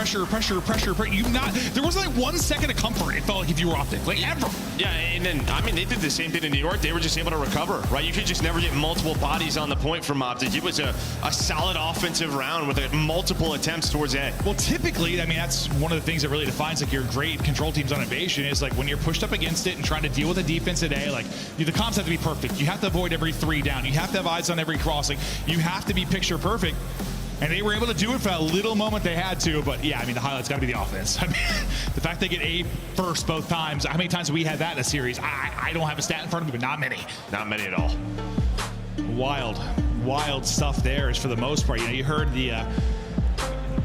wasn't like 1 second of comfort, it felt like, if you were Optic, like ever. Yeah, and then, I mean, they did the same thing in New York. They were just able to recover, right? You could just never get multiple bodies on the point from Optic. It was a solid offensive round with multiple attempts towards A. Well, typically, I mean, that's one of the things that really defines like your great Control teams on Invasion is like when you're pushed up against it and trying to deal with the defense at A, like the comms have to be perfect. You have to avoid every 3 down. You have to have eyes on every crossing. You have to be picture perfect. And they were able to do it for a little moment they had to, but yeah, I mean, the highlight's got to be the offense. I mean, the fact they get A first both times, how many times have we had that in a series? I don't have a stat in front of me, but not many. Not many at all. Wild stuff there is for the most part. You heard the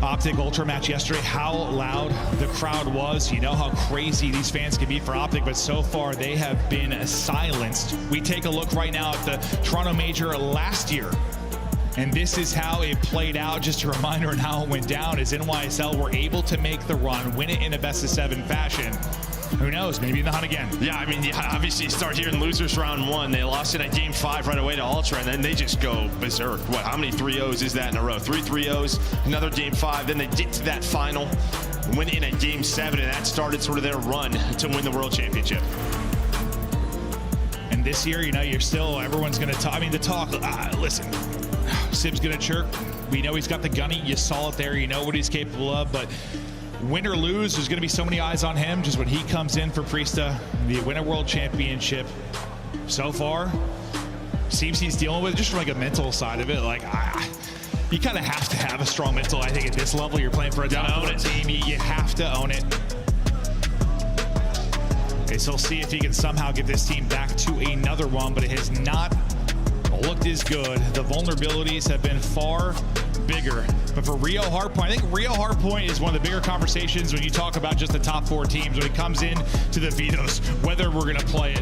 Optic Ultra match yesterday, how loud the crowd was. You know how crazy these fans can be for Optic, but so far they have been silenced. We take a look right now at the Toronto Major last year. And this is how it played out. Just a reminder on how it went down is NYSL were able to make the run, win it in a best-of-7 fashion. Who knows? Maybe in the hunt again. Yeah, I mean, obviously you start here in losers round 1. They lost it at game 5 right away to Ultra, and then they just go berserk. What, how many 3-0s is that in a row? 3 3-0s, another game 5. Then they get to that final, win in at game 7, and that started sort of their run to win the World Championship. And this year, you're still, everyone's going to talk. I mean, the talk, listen, Sib's going to chirp. We know he's got the gunny. You saw it there. You know what he's capable of. But win or lose, there's going to be so many eyes on him just when he comes in for Priesta, the Winter World Championship. So far, seems he's dealing with just from like a mental side of it. Like, you kind of have to have a strong mental. I think at this level, you're playing for a top team. You have to own it. Okay, so we'll see if he can somehow get this team back to another one, but it has not looked as good. The vulnerabilities have been far bigger. But for Rio Hardpoint, I think Rio Hardpoint is one of the bigger conversations when you talk about just the top 4 teams when it comes in to the vetoes, whether we're going to play it.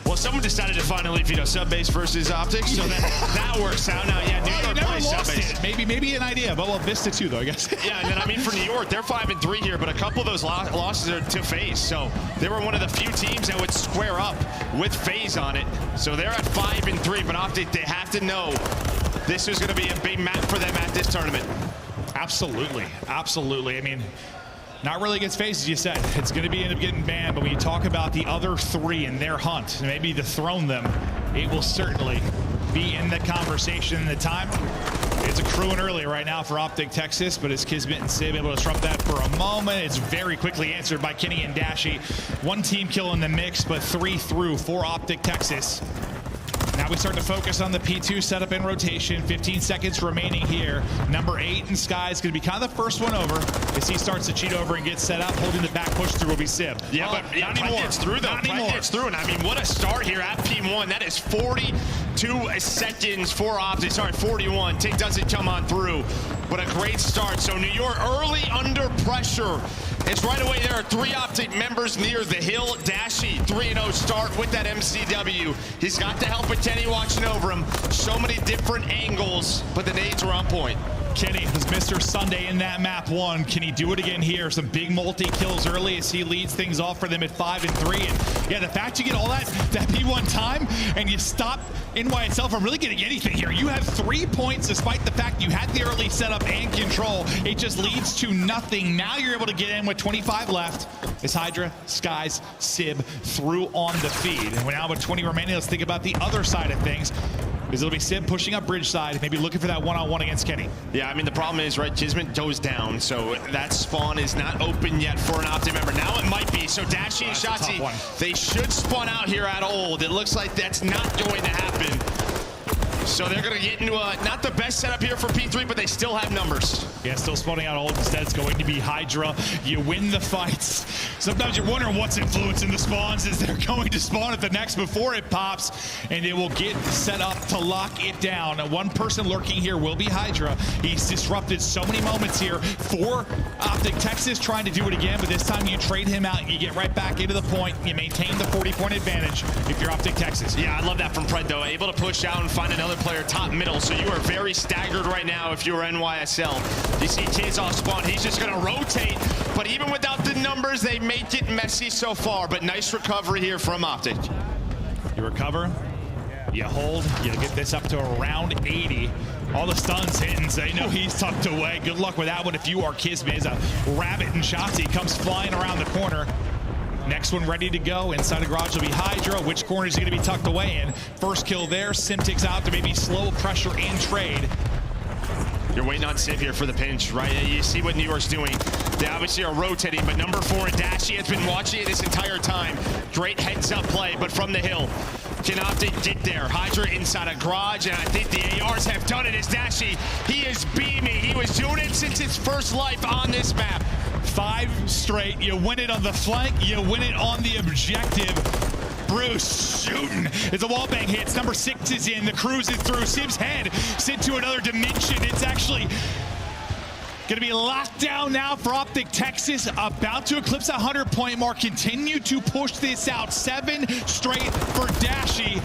Well, someone decided to finally veto Subbase versus Optics, so that works out now. Yeah, New York plays Subbase. Maybe an idea, but well, Vista too, though, I guess. Yeah, and then I mean for New York, they're 5-3 here, but a couple of those losses are to FaZe, so they were one of the few teams that would square up with FaZe on it. So they're at 5-3, but Optic, they have to know this is going to be a big map for them at this tournament. Absolutely. I mean, Not really against FaZe, as you said. It's going to end up getting banned, but when you talk about the other three and their hunt, and maybe dethrone them, it will certainly be in the conversation. The time it's accruing early right now for Optic Texas, but is Kismet and Sib able to disrupt that for a moment? It's very quickly answered by Kenny and Dashy. One team kill in the mix, but 3 through for Optic Texas. Now we start to focus on the P2 setup and rotation. 15 seconds remaining here. Number 8 in Sky is going to be kind of the first one over. As he starts to cheat over and get set up, holding the back push through will be Sib. Yeah, but Pride gets through, though. Pride gets through, and I mean, what a start here at P1. That is 42 seconds for Optic. Sorry, 41. Tick doesn't come on through, but a great start. So New York early under pressure. It's right away. There are 3 Optic members near the hill. Dashy 3-0 start with that MCW. He's got the help of Kenny watching over him. So many different angles, but the nades were on point. Kenny was Mr. Sunday in that map 1. Can he do it again here? Some big multi-kills early as he leads things off for them at 5 and 3. And yeah, the fact you get all that P1 time and you stop NYSL from really getting anything here. You have 3 points despite the fact you had the early setup and control. It just leads to nothing. Now you're able to get in with 25 left. It's Hydra, Skies, Sib through on the feed. And we're now with 20 remaining. Let's think about the other side of things. It'll be Sib pushing up bridge side, maybe looking for that one-on-one against Kenny. Yeah, I mean, the problem is, right, Kismet goes down, so that spawn is not open yet for an Optic member. Now it might be, so Dashy and Shotzi, they should spawn out here at Old. It looks like that's not going to happen. So they're going to get into not the best setup here for P3, but they still have numbers. Yeah, still spawning out Old. Instead, it's going to be Hydra. You win the fights. Sometimes you're wondering what's influencing the spawns. Is they're going to spawn at the next before it pops, and it will get set up to lock it down. Now, one person lurking here will be Hydra. He's disrupted so many moments here for Optic Texas, trying to do it again, but this time you trade him out and you get right back into the point. You maintain the 40-point advantage if you're Optic Texas. Yeah, I love that from Pred, though. Able to push out and find another player top middle, so you are very staggered right now if you're NYSL. You see Kids off spawn, he's just going to rotate, but even without the numbers, they make it messy so far, but nice recovery here from Optic. You recover, you hold, you get this up to around 80. All the stuns hitting, so they know he's tucked away. Good luck with that one if you are Kismet. As a rabbit and Shotzi comes flying around the corner. Next one ready to go. Inside the garage will be Hydra. Which corner is he going to be tucked away in? First kill there. Simtics out to maybe slow pressure and trade. You're waiting on Sib here for the pinch, right? You see what New York's doing. They obviously are rotating, but number 4 in Dashy has been watching it this entire time. Great heads-up play, but from the hill. Can Optic get there? Hydra inside a garage, and I think the ARs have done it as Dashy. He is beaming. He was doing it since his first life on this map. 5 straight. You win it on the flank. You win it on the objective. Bruce shooting as the wall bang hits. Number 6 is in. The cruise is through. Sib's head sent to another dimension. It's actually going to be locked down now for Optic Texas. About to eclipse a 100-point mark. Continue to push this out. 7 straight for Dashy.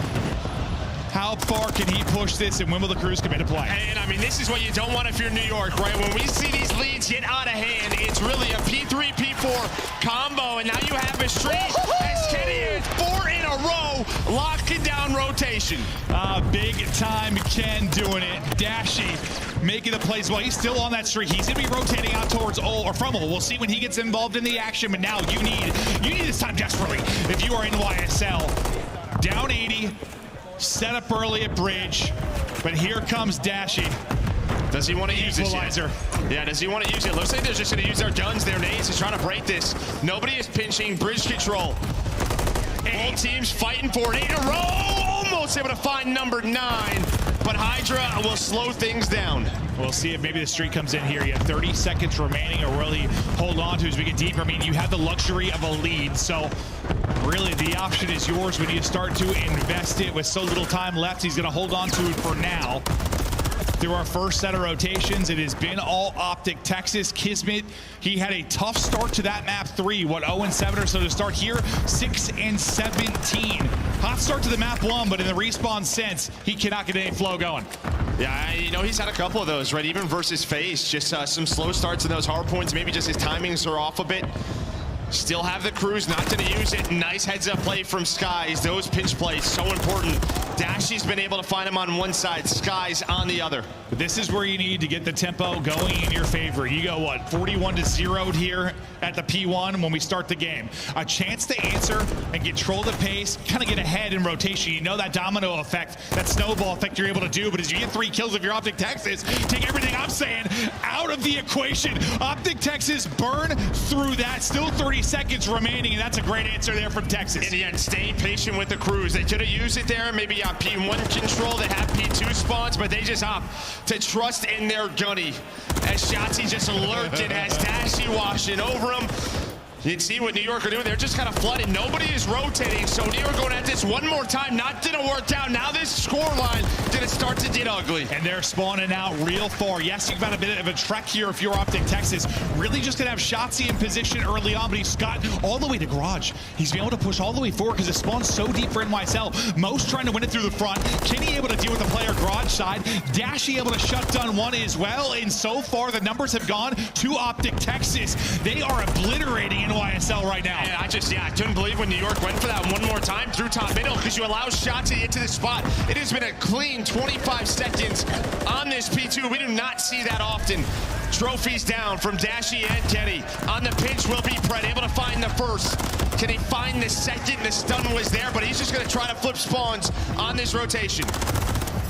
How far can he push this, and when will the Cruise come into play? And I mean, this is what you don't want if you're New York, right? When we see these leads get out of hand, it's really a P3, P4 combo, and now you have a streak as Kenny is 4 in a row, locking down rotation. Big time Ken doing it. Dashy making the plays well. He's still on that streak. He's going to be rotating out towards Ol, or from Ol. We'll see when he gets involved in the action, but now you need this time desperately if you are NYSL. Down 80. Set up early at bridge, but here comes Dashy. Does he want to use this yet? Yeah, does he want to use it? Looks like they're just going to use their guns, their nades. He's trying to break this. Nobody is pinching bridge control. Both teams fighting for it. 8 in a row, almost able to find number 9, but Hydra will slow things down. We'll see if maybe the streak comes in here. You have 30 seconds remaining, or really hold on to as we get deeper. I mean, you have the luxury of a lead, so really the option is yours when you start to invest it with so little time left. He's going to hold on to it for now. Through our first set of rotations, it has been all Optic Texas. Kismet, he had a tough start to that map 3. What, 0-7 or so to start here? 6-17. Hot start to the map 1, but in the respawn sense, he cannot get any flow going. Yeah, you know, he's had a couple of those, right? Even versus FaZe, just some slow starts in those hard points. Maybe just his timings are off a bit. Still have the Cruise, not going to use it. Nice heads-up play from Skies. Those pinch plays, so important Dashy's been able to find him on one side, Skies on the other. But this is where you need to get the tempo going in your favor. You go, what, 41-0 here at the P1 when we start the game. A chance to answer and control the pace, kind of get ahead in rotation. You know that domino effect, that snowball effect you're able to do, but as you get 3 kills of your Optic Texas, take everything I'm saying out of the equation. Optic Texas burn through that, still 30 seconds remaining, and that's a great answer there from Texas. And yet, stay patient with the crews. They could have used it there, maybe on P1 control. They have P2 spawns, but they just opt to trust in their gunny. As Shotzzy just lurking, as Dashy washing over him. You can see what New York are doing. They're just kind of flooded. Nobody is rotating. So New York going at this one more time. Not gonna work out. Now this scoreline gonna start to get ugly. And they're spawning out real far. Yes, you've got a bit of a trek here if you're Optic Texas. Really just gonna have Shotzzy in position early on, but he's got all the way to Garage. He's been able to push all the way forward because it spawns so deep for NYSL. Most trying to win it through the front. Kenny able to deal with the player Garage side. Dashy able to shut down one as well. And so far the numbers have gone to Optic Texas. They are obliterating NYSL right now. And I couldn't believe when New York went for that one more time through top middle, because you allow Shotzzy into the spot. It has been a clean 25 seconds on this P2. We do not see that often. Trophies down from Dashy and Kenny. On the pinch will be Pred, able to find the first. Can he find the second? The stun was there, but he's just going to try to flip spawns on this rotation.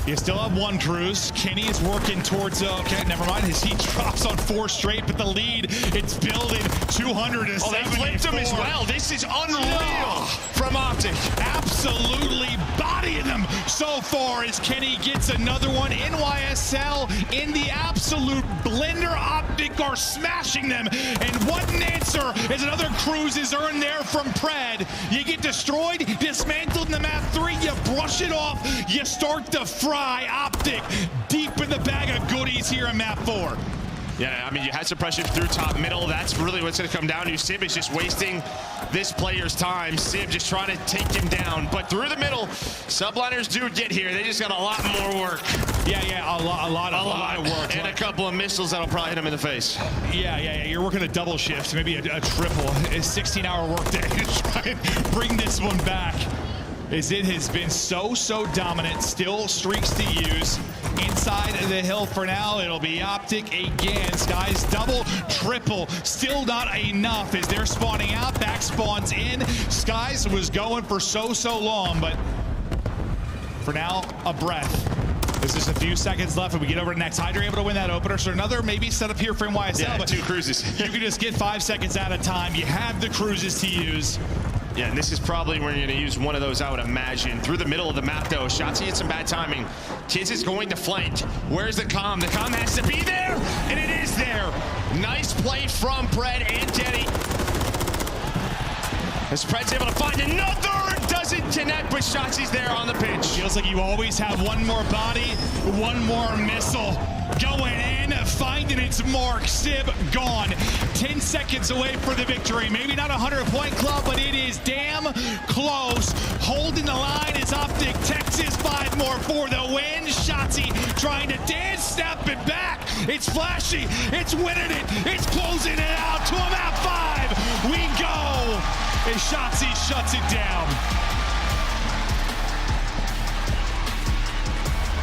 You still have 1 cruise. Kenny is working towards, okay, never mind. His heat drops on 4 straight, but the lead, it's building 274. Oh, they flipped him as well. This is unreal from Optic. Absolutely bodying them so far as Kenny gets another one. NYSL in the absolute blender. Optic are smashing them. And what an answer as another cruise is earned there from Pred. You get destroyed, dismantled in the map 3, you brush it off, you start to fry. Optic deep in the bag of goodies here in map 4. Yeah, I mean, you had suppression through top middle. That's really what's going to come down to. Sib is just wasting this player's time. Sib just trying to take him down. But through the middle, subliners do get here. They just got a lot more work. Yeah, a lot of work. And a couple of missiles that'll probably hit him in the face. Yeah. You're working a double shift, maybe a triple. A 16-hour workday to try and bring this one back. As it has been so dominant, still streaks to use. Inside the hill for now, it'll be Optic again. Skies double, triple, still not enough as they're spawning out, back spawns in. Skies was going for so long, but for now, a breath. There's just a few seconds left and we get over to next. Hydra able to win that opener, so another maybe setup here for NYSL. Yeah, but 2 cruises. You can just get 5 seconds at a time. You have the cruises to use. Yeah, and this is probably where you're going to use one of those, I would imagine. Through the middle of the map, though, Shotzzy had some bad timing. Kids is going to flank. Where's the comm? The comm has to be there, and it is there. Nice play from Pred and Kenny. As Pred's able to find another, doesn't connect, but Shotzzy's there on the pinch. Feels like you always have one more body, one more missile. Going in, finding its mark. Sib gone. 10 seconds away for the victory. Maybe not a 100-point club, but it is damn close. Holding the line is Optic Texas. 5 more for the win. Shotzzy trying to dance, snap it back. It's flashy. It's winning it. It's closing it out to a map 5. We go. And Shotzzy shuts it down.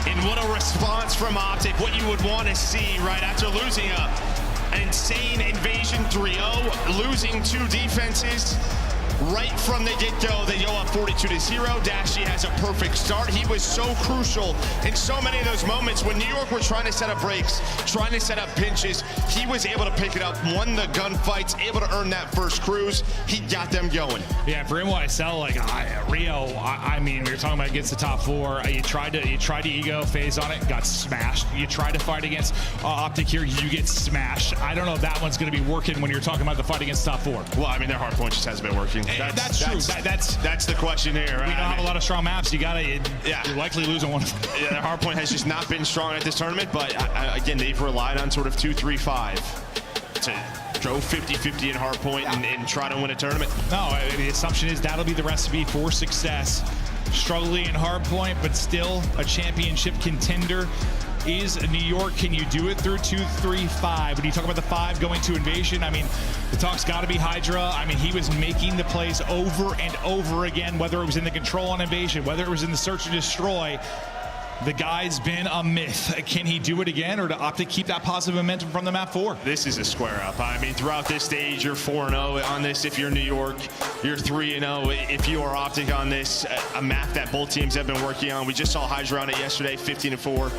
And what a response from Optic, what you would want to see right after losing an insane Invasion 3-0, losing 2 defenses. Right from the get-go, they go up 42-0. Dashy has a perfect start. He was so crucial in so many of those moments when New York were trying to set up breaks, trying to set up pinches. He was able to pick it up, won the gunfights, able to earn that first cruise. He got them going. Yeah, for NYSL, like Rio, I mean, we were talking about against the top 4. You tried to ego phase on it, got smashed. You tried to fight against Optic here, you get smashed. I don't know if that one's going to be working when you're talking about the fight against top 4. Well, I mean, their hard point just hasn't been working. That's true. That's the question here, right? We don't have a lot of strong maps. You're likely losing one. Yeah, their hard point has just not been strong at this tournament, but again, they've relied on sort of 2-3-5 to go 50-50 in hard point and try to win a tournament. No, the assumption is that'll be the recipe for success. Struggling in hard point, but still a championship contender. is New York. Can you do it through 2-3-5? When you talk about the 5 going to Invasion, I mean, the talk's got to be Hydra. I mean, he was making the plays over and over again, whether it was in the control on Invasion, whether it was in the search and destroy. The guy's been a myth. Can he do it again, or to Optic keep that positive momentum from the map 4? This is a square up. I mean, throughout this stage, you're 4-0 on this if you're New York. You're 3-0 if you are Optic on this. A map that both teams have been working on. We just saw Hydra on it yesterday, 15-4.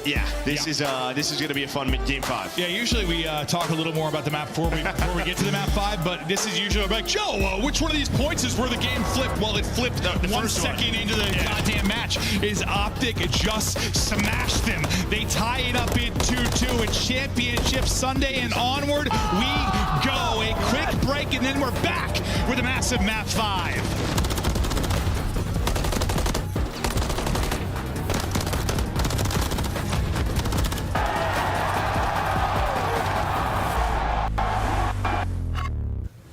Yeah, this is going to be a fun game 5. Yeah, usually we talk a little more about the map 4 before we get to the map 5, but this is usually like, Joe, which one of these points is where the game flipped? Well, it flipped the 1 second into the goddamn match. Is Optic just smashed them. They tie it up in 2-2 in Championship Sunday and onward we go. A quick break and then we're back with a massive map 5.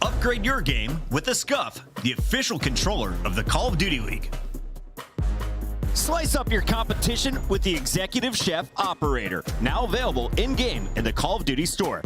Upgrade your game with the Scuf, the official controller of the Call of Duty League. Slice up your competition with the Executive Chef Operator, now available in-game in the Call of Duty store.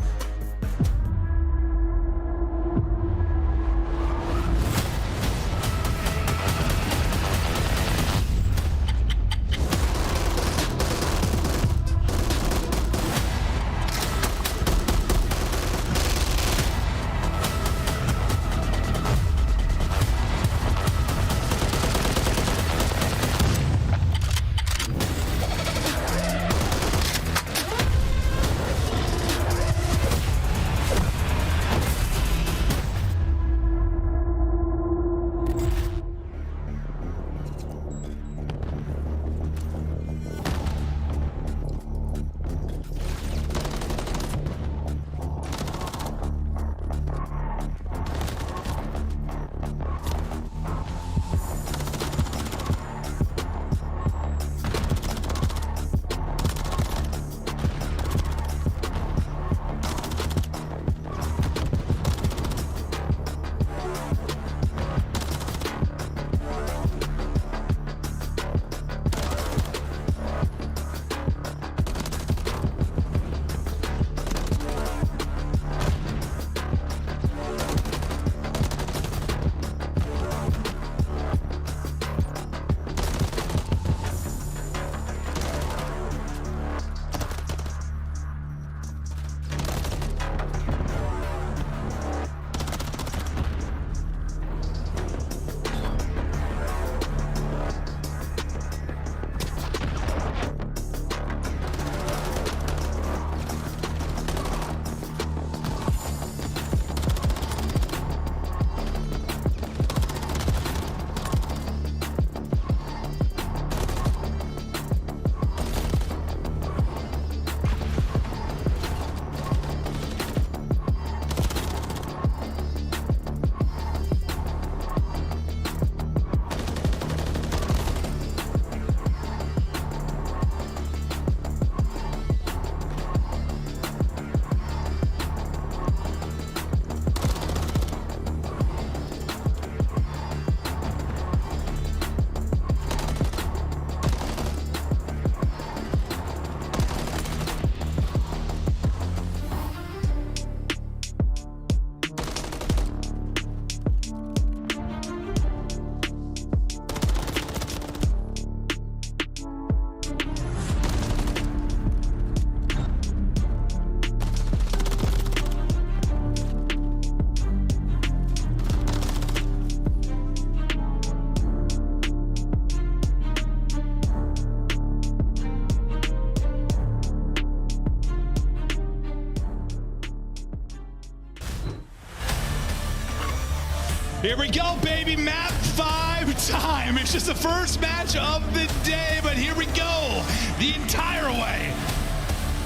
Here we go, baby. Map 5 time. It's just the first match of the day, but here we go. The entire way.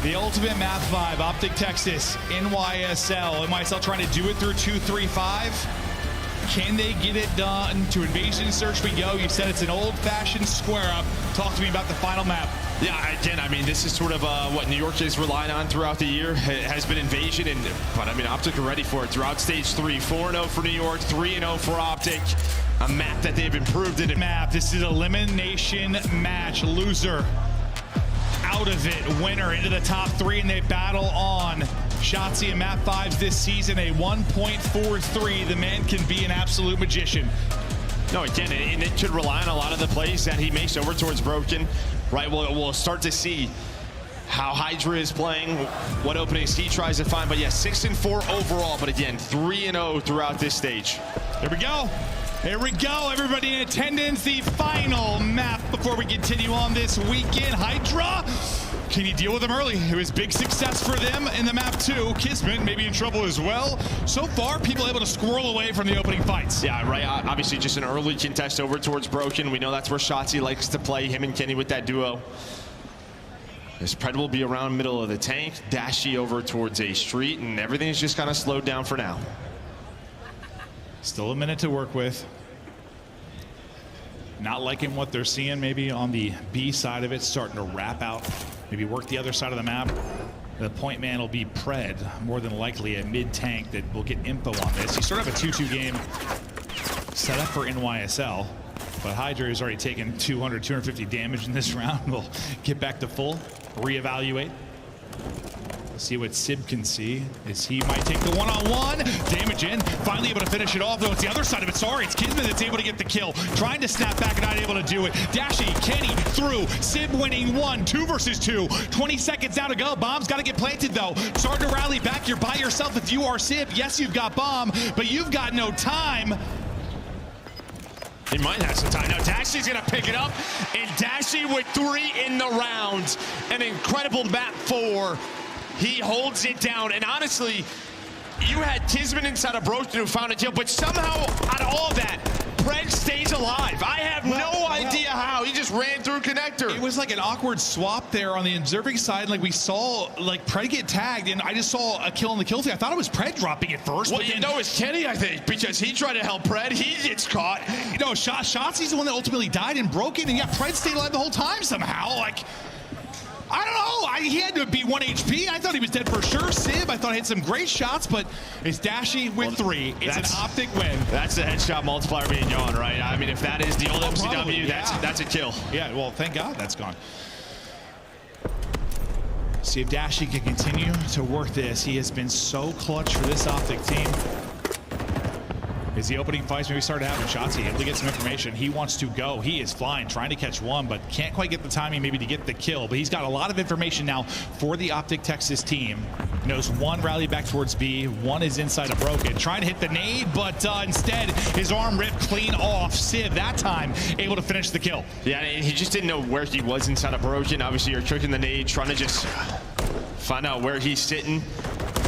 The ultimate map 5, Optic Texas, NYSL. NYSL trying to do it through 2-3-5. Can they get it done? To Invasion Search we go. You said it's an old-fashioned square-up. Talk to me about the final map. Yeah, again, I mean, this is sort of what New York is relying on throughout the year. It has been Invasion, but I mean, Optic are ready for it throughout stage 3. 4-0 for New York, 3-0 for Optic. A map that they've improved in. Map. This is elimination match. Loser out of it. Winner into the top 3, and they battle on. Shotzzy and Map 5s this season, a 1.43. The man can be an absolute magician. No, again, and it could rely on a lot of the plays that he makes over towards Broken. Right, we'll start to see how Hydra is playing, what openings he tries to find. But yeah, 6-4 overall, but again, 3-0 throughout this stage. There we go. Here we go, everybody in attendance. The final map before we continue on this weekend. Hydra, can you deal with them early? It was big success for them in the map 2. Kismet maybe in trouble as well. So far, people able to squirrel away from the opening fights. Yeah, right. Obviously, just an early contest over towards Broken. We know that's where Shotzzy likes to play, him and Kenny with that duo. This Pred will be around middle of the tank, Dashy over towards A Street, and everything's just kind of slowed down for now. Still a minute to work with. Not liking what they're seeing maybe on the B side of it, starting to wrap out, maybe work the other side of the map. The point man will be Pred, more than likely a mid-tank that will get info on this. You sort of have a 2-2 game set up for NYSL, but Hydra has already taken 200, 250 damage in this round. We'll get back to full, reevaluate. See what Sib can see is he might take the one-on-one. Damage in, finally able to finish it off, though it's the other side of it. Sorry, it's Kismet that's able to get the kill. Trying to snap back and not able to do it. Dashy, Kenny through, Sib winning 1, 2 versus 2. 20 seconds now to go. Bomb's got to get planted though. Starting to rally back, you're by yourself if you are Sib. Yes, you've got Bomb, but you've got no time. He might have some time. Now Dashy's gonna pick it up, and Dashy with 3 in the round. An incredible map 4. He holds it down, and honestly, you had Kismet inside of Broken who found a kill, but somehow out of all that, Pred stays alive. I have no idea how. He just ran through connector. It was like an awkward swap there on the observing side. Like we saw, like Pred get tagged, and I just saw a kill in the kill feed. I thought it was Pred dropping it first. Well, you know, it's Kenny, I think, because he tried to help Pred. He gets caught. You know, Shotzi's the one that ultimately died and Broken, and yeah, Pred stayed alive the whole time somehow. Like, I don't know. He had to be 1 HP. I thought he was dead for sure. Sib, I thought he had some great shots, but it's Dashy with 3. It's an optic win. That's the headshot multiplier being yawn, right? I mean, if that is the old MCW, probably, that's a kill. Yeah, well, thank God that's gone. See if Dashy can continue to work this. He has been so clutch for this optic team. As the opening fights maybe started having shots, he able to get some information. He wants to go. He is flying, trying to catch one, but can't quite get the timing maybe to get the kill. But he's got a lot of information now for the Optic Texas team. Knows 1 rally back towards B, 1 is inside of Broken. Trying to hit the nade, but instead his arm ripped clean off. Sib, that time, able to finish the kill. Yeah, and he just didn't know where he was inside of Broken. Obviously, you're cooking the nade, trying to just find out where he's sitting.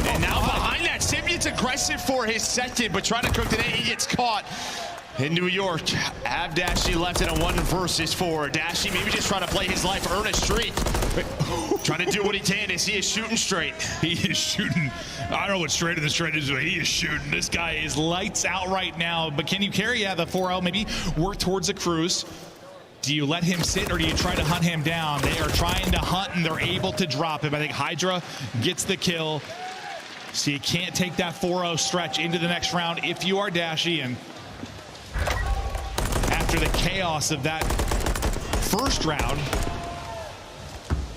And now behind that, Sib gets aggressive for his second, but trying to cook the nade, he gets caught. In New York, have Dashy left in a 1 versus 4. Dashy maybe just trying to play his life, earn a streak. Trying to do what he can as he is shooting straight. He is shooting. I don't know what straight of the straight is, but he is shooting. This guy is lights out right now. But can you carry the 4L, maybe work towards a cruise? Do you let him sit or do you try to hunt him down? They are trying to hunt and they're able to drop him. I think Hydra gets the kill. So you can't take that 4-0 stretch into the next round if you are Dashy. And after the chaos of that first round,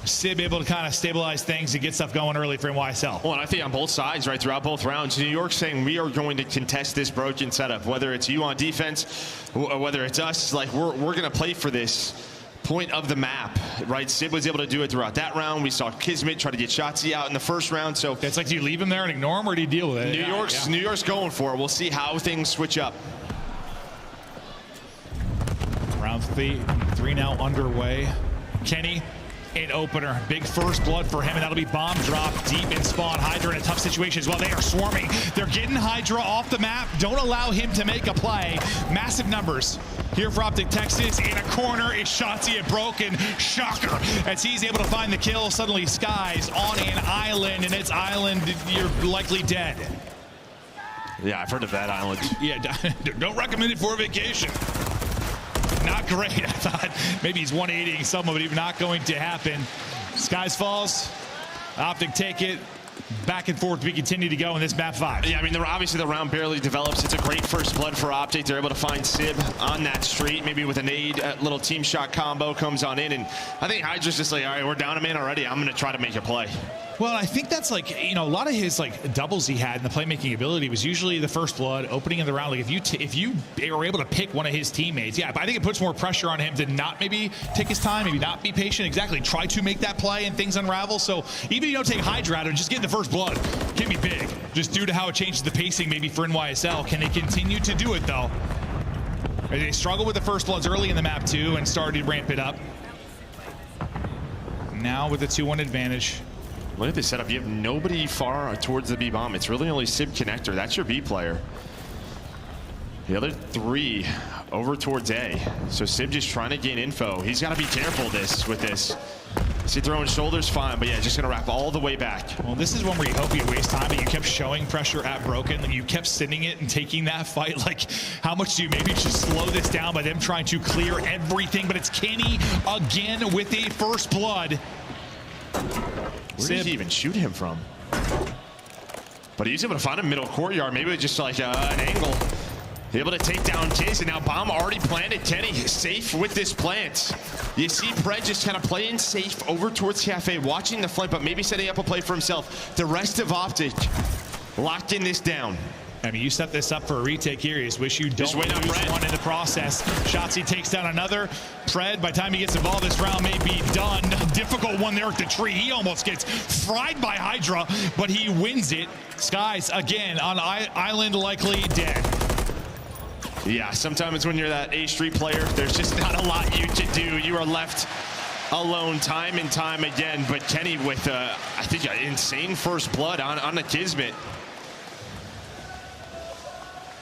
Sib able to kind of stabilize things and get stuff going early for NYSL. Well, and I think on both sides, right, throughout both rounds, New York saying we are going to contest this Broken setup, whether it's you on defense, or whether it's us, like we're going to play for this point of the map, right? Sib was able to do it throughout that round. We saw Kismet try to get Shotzzy out in the first round. So it's like, do you leave him there and ignore him, or do you deal with it? New York's going for it. We'll see how things switch up. Round 3 now underway. Kenny in opener. Big first blood for him, and that'll be bomb drop deep in spawn. Hydra in a tough situation as well. They are swarming. They're getting Hydra off the map. Don't allow him to make a play. Massive numbers here for Optic Texas. In a corner is Shotzzy and Broken. Shocker. As he's able to find the kill, suddenly Sky's on an island, and it's island, you're likely dead. Yeah, I've heard of that island. Yeah, don't recommend it for a vacation. Not great. I thought maybe he's 180ing someone, but not going to happen. Skies falls. Optic take it. back and forth we continue to go in this map 5. Yeah, I mean, obviously the round barely develops. It's a great first blood for Optic. They're able to find Sib on that street, maybe with a nade, a little team shot combo comes on in, and I think Hydra's just like, all right, we're down a man already. I'm going to try to make a play. Well, I think that's like, you know, a lot of his like doubles he had in the playmaking ability was usually the first blood, opening of the round. Like if you were able to pick one of his teammates, yeah, but I think it puts more pressure on him to not maybe take his time, maybe not be patient, exactly, try to make that play and things unravel. So even if you don't take Hydra out and just get the first blood, can be big. Just due to how it changes the pacing maybe for NYSL. Can they continue to do it though? They struggled with the first bloods early in the map too and started to ramp it up. Now with the 2-1 advantage. Look at this setup. You have nobody far towards the B bomb. It's really only Sib Connector. That's your B player. The other 3 over towards A. So Sib just trying to gain info. He's got to be careful with this. See, throwing shoulders fine, but yeah, just going to wrap all the way back. Well, this is one where you hope you waste time, but you kept showing pressure at Broken, and you kept sitting it and taking that fight. Like, how much do you maybe just slow this down by them trying to clear everything? But it's Kenny again with a first blood. Where did he even shoot him from? But he's able to find a middle courtyard, maybe just like an angle. Able to take down Kiz, and now bomb already planted. Kenny safe with this plant. You see Pred just kind of playing safe over towards Cafe, watching the flank, but maybe setting up a play for himself. The rest of Optic locking this down. I mean, you set this up for a retake here. You just wish you don't lose one in the process. Shotzzy takes down another. Pred, by the time he gets involved, this round may be done. Difficult one there at the tree. He almost gets fried by Hydra, but he wins it. Skies, again, on island, likely dead. Yeah, sometimes when you're that A Street player, there's just not a lot you can do. You are left alone time and time again. But Kenny with, I think, an insane first blood on the Kismet.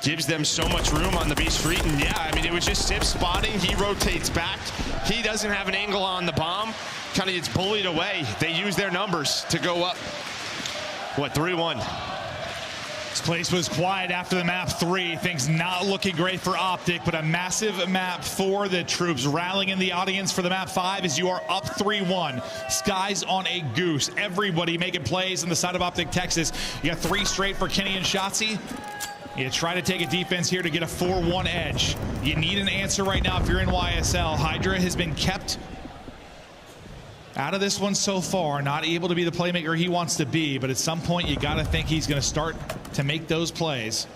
Gives them so much room on the B Street, and yeah, I mean, it was just Sib spotting. He rotates back. He doesn't have an angle on the bomb. Kind of gets bullied away. They use their numbers to go up. What, 3-1? This place was quiet after the map 3. Things not looking great for Optic, but a massive map for the troops. Rallying in the audience for the map 5 as you are up 3-1. Skies on a goose. Everybody making plays on the side of Optic Texas. You got 3 straight for Kenny and Shotzzy. You try to take a defense here to get a 4-1 edge. You need an answer right now if you're in YSL. Hydra has been kept out of this one so far, not able to be the playmaker he wants to be, but at some point you got to think he's going to start to make those plays.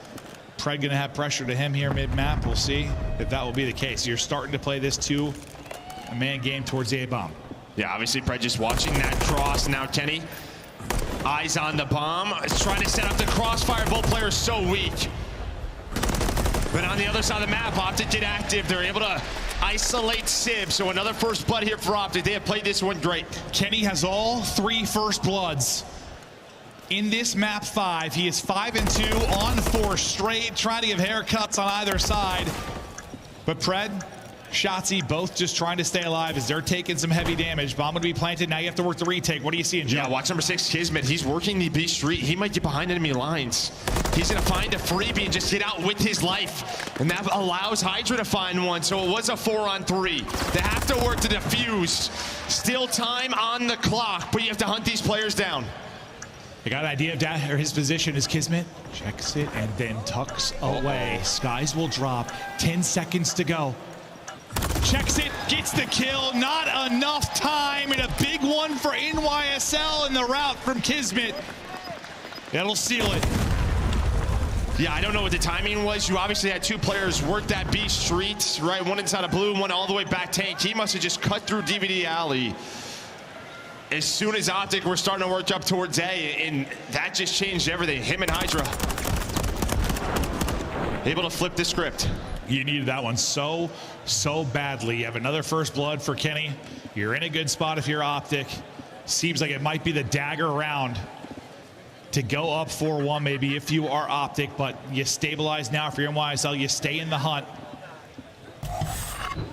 Pred going to have pressure to him here mid-map. We'll see if that will be the case. You're starting to play this 2-man game towards the A-bomb. Yeah, obviously Pred just watching that cross. Now Kenny, eyes on the bomb. Is trying to set up the crossfire. Both players so weak. But on the other side of the map, Optic get active. They're able to isolate Sib. So another first blood here for Optic. They have played this one great. Kenny has all 3 first bloods in this map 5. He is 5-2 on 4 straight, trying to give haircuts on either side. But Pred, Shotzzy, both just trying to stay alive as they're taking some heavy damage. Bomb would be planted. Now you have to work the retake. What are you seeing, Joe? Yeah, watch number 6, Kismet. He's working the B Street. He might get behind enemy lines. He's going to find a freebie and just get out with his life. And that allows Hydra to find one. So it was a 4-on-3. They have to work to defuse. Still time on the clock, but you have to hunt these players down. I got an idea of that, or his position is Kismet. Checks it and then tucks away. Skies will drop. 10 seconds to go. Checks it, gets the kill, not enough time, and a big one for NYSL in the route from Kismet. That'll seal it. Yeah, I don't know what the timing was. You obviously had 2 players work that B Street, right? One inside of blue, one all the way back tank. He must have just cut through DVD alley. As soon as Optic were starting to work up towards A, and that just changed everything. Him and Hydra able to flip the script. You needed that one so badly. You have another first blood for Kenny. You're in a good spot if you're Optic. Seems like it might be the dagger round to go up 4-1 maybe if you are Optic, but you stabilize now if you're NYSL. You stay in the hunt.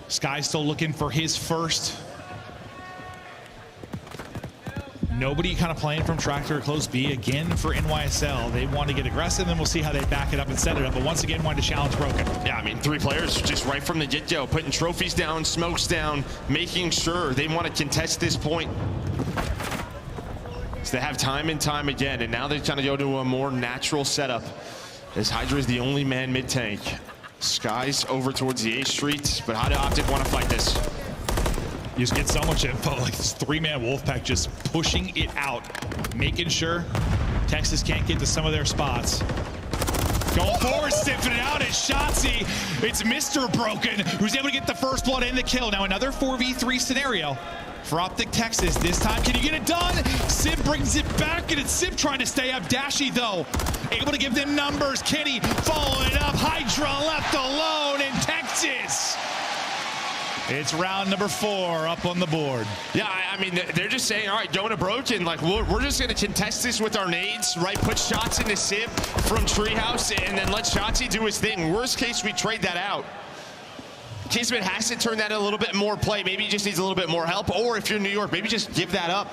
Sky's still looking for his first. Nobody kind of playing from tractor or close B again for NYSL. They want to get aggressive, and we'll see how they back it up and set it up. But once again, wanted to challenge Broken. Yeah, I mean, 3 players just right from the get-go, putting trophies down, smokes down, making sure they want to contest this point. they have time and time again, and now they're trying to go to a more natural setup as Hydra is the only man mid-tank. Sky's over towards the A Street, but how do Optic want to fight this? You just get so much info, like this three-man Wolfpack just pushing it out, making sure Texas can't get to some of their spots. Going forward, stiffing it out, it's Shotzzy. It's Mr. Broken who's able to get the first blood and the kill. Now another 4v3 scenario for Optic Texas. This time, can you get it done? Sib brings it back, and it's Sib trying to stay up. Dashy, though, able to give them numbers. Kenny following it up. Hydra left alone in Texas. It's round number 4 up on the board. Yeah, I mean, they're just saying, all right, going to Broken, like, we're just going to contest this with our nades, right? Put shots into Sib from Treehouse, and then let Shotzzy do his thing. Worst case, we trade that out. Kismet has to turn that a little bit more play. Maybe he just needs a little bit more help. Or if you're New York, maybe just give that up.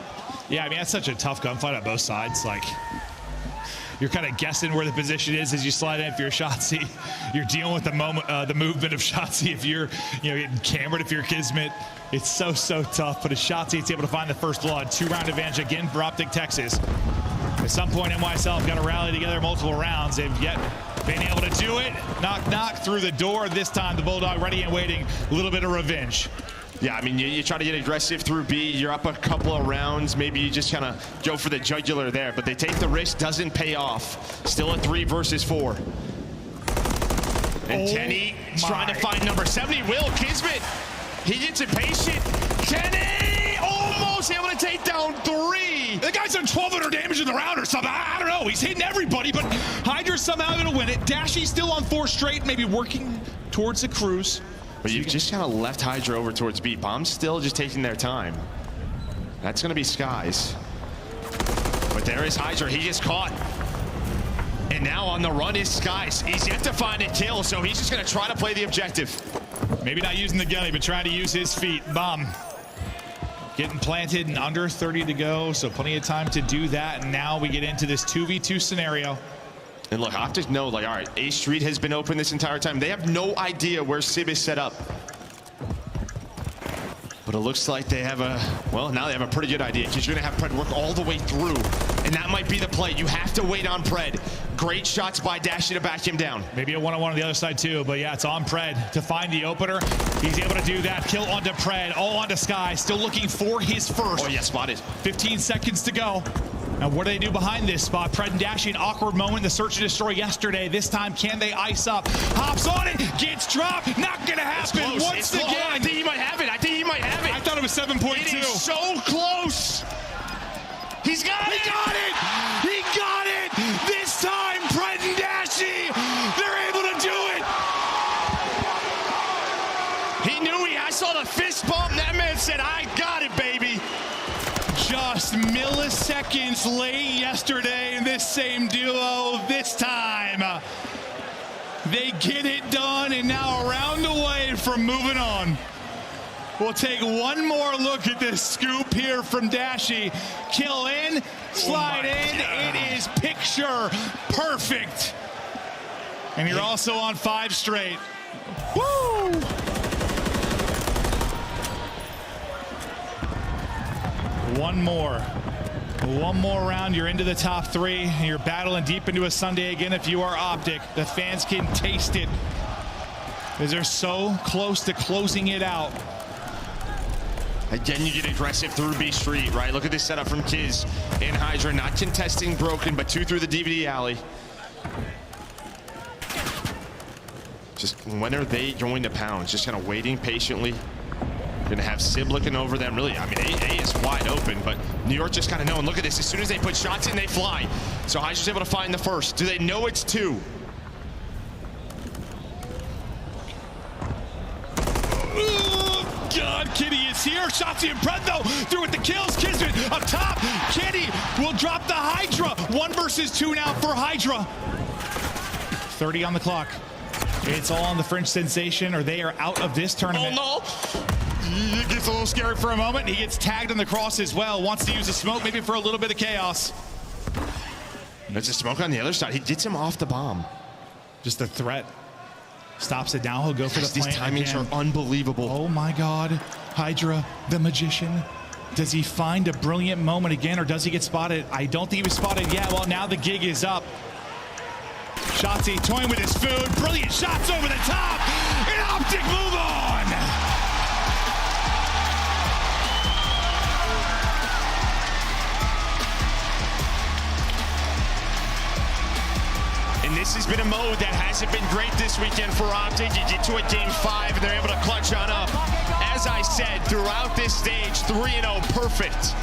Yeah, I mean, that's such a tough gunfight on both sides. Like, you're kind of guessing where the position is as you slide in. If you're Shotzzy, you're dealing with the moment, the movement of Shotzzy. If you're, getting cambered, if you're Kismet, it's so tough. But as Shotzzy, it's able to find the first blood. 2-round advantage again for Optic Texas. At some point, NYSL have got to rally together multiple rounds. They've yet been able to do it. Knock through the door. This time, the Bulldog ready and waiting. A little bit of revenge. Yeah, I mean, you try to get aggressive through B. You're up a couple of rounds. Maybe you just kind of go for the jugular there. But they take the risk. Doesn't pay off. Still a 3 versus 4. And Kenny trying to find number 70. Will Kismet. He gets impatient. Kenny almost able to take down 3. The guy's done 1,200 damage in the round or something. I don't know. He's hitting everybody, but Hydra's somehow going to win it. Dashy's still on 4 straight, maybe working towards the cruise. But you've just kind of left Hydra over towards B. Bomb's still just taking their time. That's going to be Skies. But there is Hydra. He just caught. And now on the run is Skies. He's yet to find a kill, so he's just going to try to play the objective. Maybe not using the gunny, but trying to use his feet. Bomb getting planted and under 30 to go, so plenty of time to do that. And now we get into this 2v2 scenario. And look, Optic know, like, all right, A Street has been open this entire time. They have no idea where Sib is set up. But it looks like they have now they have a pretty good idea, because you're going to have Pred work all the way through. And that might be the play. You have to wait on Pred. Great shots by Dashy to back him down. Maybe a one-on-one on the other side too, but yeah, it's on Pred to find the opener. He's able to do that. Kill onto Pred, all onto Sky. Still looking for his first. Oh yeah, spotted. 15 seconds to go. Now, what do they do behind this spot? Pred and Dashy, an awkward moment. The search and destroy yesterday. This time, can they ice up? Hops on it, gets dropped. Not gonna happen once again. I think he might have it. I thought it was 7.2. It is so close. He's got it. He got it. He got it. This time, Pred and Dashy, they're able to do it. He knew I saw the fist bump. That man said, I got it, baby. Just milliseconds late yesterday in this same duo. This time, they get it done, and now a round away from moving on. We'll take one more look at this scoop here from Dashy. Kill in, slide in. It is picture perfect. And you're also on 5 straight. Woo! One more round, you're into the top 3, and you're battling deep into a Sunday again if you are Optic. The fans can taste it, as they're so close to closing it out. Again, you get aggressive through B Street, right? Look at this setup from Kiz and Hydra, not contesting Broken, but 2 through the DVD alley. Just when are they going to pound? Just kind of waiting patiently. Gonna have Sib looking over them. Really, I mean, A is wide open, but New York just kind of knowing. Look at this. As soon as they put shots in, they fly. So Hydra's able to find the first. Do they know it's 2? God, Kenny is here. Shotzzy and Pred, though, through with the kills. Kismet up top. Kenny will drop the Hydra. 1 versus 2 now for Hydra. 30 on the clock. It's all on the French sensation, or they are out of this tournament. Oh, no. It gets a little scary for a moment. He gets tagged on the cross as well. Wants to use the smoke, maybe for a little bit of chaos. There's a smoke on the other side. He gets him off the bomb. Just a threat. Stops it down. He'll go for the plant. These timings are unbelievable. Oh my God. Hydra, the magician. Does he find a brilliant moment again, or does he get spotted? I don't think he was spotted yet. Well, now the gig is up. Shotzzy toying with his food. Brilliant shots over the top. And Optic move on. And this has been a mode that hasn't been great this weekend for Optic. You get to a game 5 and they're able to clutch on up. As I said, throughout this stage, 3-0 perfect.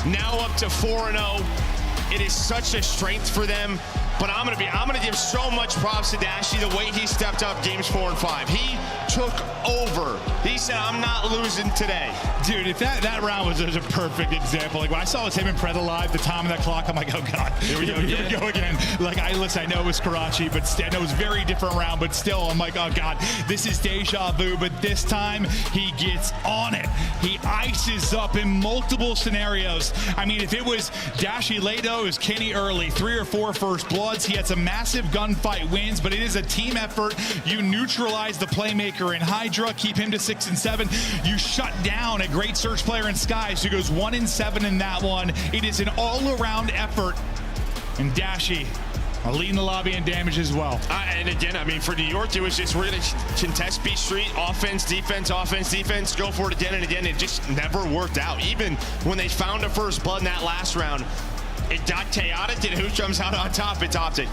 Now up to 4-0. It is such a strength for them. But I'm gonna give so much props to Dashy the way he stepped up games 4 and 5. He took over. He said, I'm not losing today. Dude, if that round was a perfect example. Like when I saw it was him and Pred alive, the time of that clock, I'm like, oh God, here we go again. Like I know it was Karachi, but I know it was a very different round, but still I'm like, oh God, this is deja vu. But this time he gets on it. He ices up in multiple scenarios. I mean, if it was Dashy Lado, it was Kenny early, 3 or 4 first bloods. He had some massive gunfight wins, but it is a team effort. You neutralize the playmaker in Hydra, keep him to 6 and 7. You shut down a great search player in Skies who goes 1 and 7 in that one. It is an all-around effort. And Dashy leading the lobby in damage as well. And again, I mean, for New York, it was just we're going to contest B Street, offense, defense, go for it again and again. It just never worked out. Even when they found a first blood in that last round, it got chaotic, and who comes out on top? It's Optic.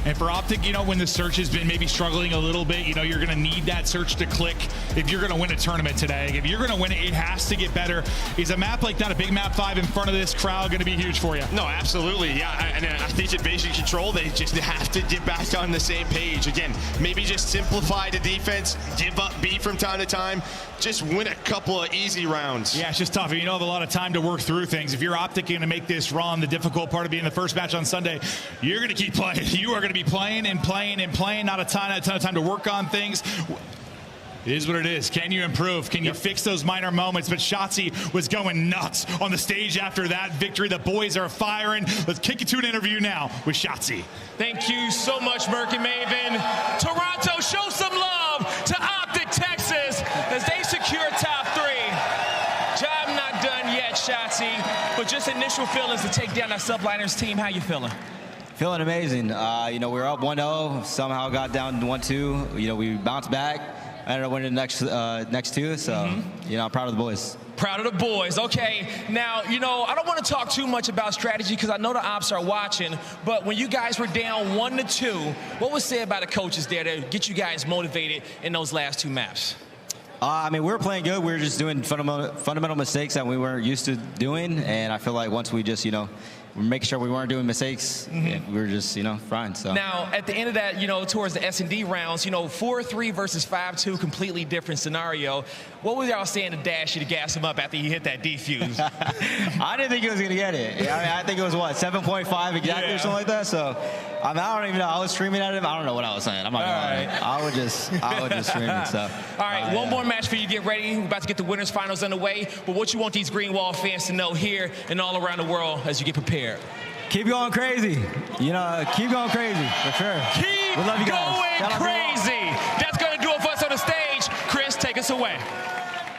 And for Optic, you know, when the search has been maybe struggling a little bit, you know, you're going to need that search to click if you're going to win a tournament today. If you're going to win it, it has to get better. Is a map like that, a big map 5 in front of this crowd, going to be huge for you? No, absolutely. Yeah, and I think Invasion Control, they just have to get back on the same page. Again, maybe just simplify the defense, give up B from time to time, just win a couple of easy rounds. Yeah, it's just tough. You don't have a lot of time to work through things. If you're Optic going to make this run, the difficult part of being the first match on Sunday, you're going to keep playing. You are going to be playing and playing and playing. Not a ton of time to work on things. It is what it is. Can you improve? Can you fix those minor moments? But Shotzzy was going nuts on the stage after that victory. The boys are firing. Let's kick it to an interview now with Shotzzy. Thank you so much, Merkin Maven. Toronto, show some love to Optic Texas as they secure top 3. Job not done yet, Shotzzy, but just initial feelings to take down that Subliners team. How you feeling? Feeling amazing. You know, we were up 1-0, somehow got down 1-2. You know, we bounced back. I ended up winning the next 2, so, you know, I'm proud of the boys. Proud of the boys. Okay, now, you know, I don't want to talk too much about strategy because I know the ops are watching, but when you guys were down 1-2, what was said by the coaches there to get you guys motivated in those last 2 maps? I mean, we were playing good. We were just doing fundamental mistakes that we weren't used to doing, and I feel like once we just, you know, make sure we weren't doing mistakes, we were just, you know, fine. So now, at the end of that, you know, towards the S&D rounds, you know, 4-3 versus 5-2, completely different scenario. What were y'all saying to Dashy to gas him up after he hit that defuse? I didn't think he was going to get it. I mean, I think it was, what, 7.5 exactly or something like that? So, I mean, I don't even know. I was screaming at him. I don't know what I was saying. I'm not going to lie. I was just screaming. So. All right, one more match for you. Get ready. We're about to get the winners finals underway. But what you want these Greenwall fans to know here and all around the world as you get prepared? Keep going crazy. You know, keep going crazy, for sure. Keep we love you guys. going crazy. That's going to do it for us on the stage. Chris, take us away.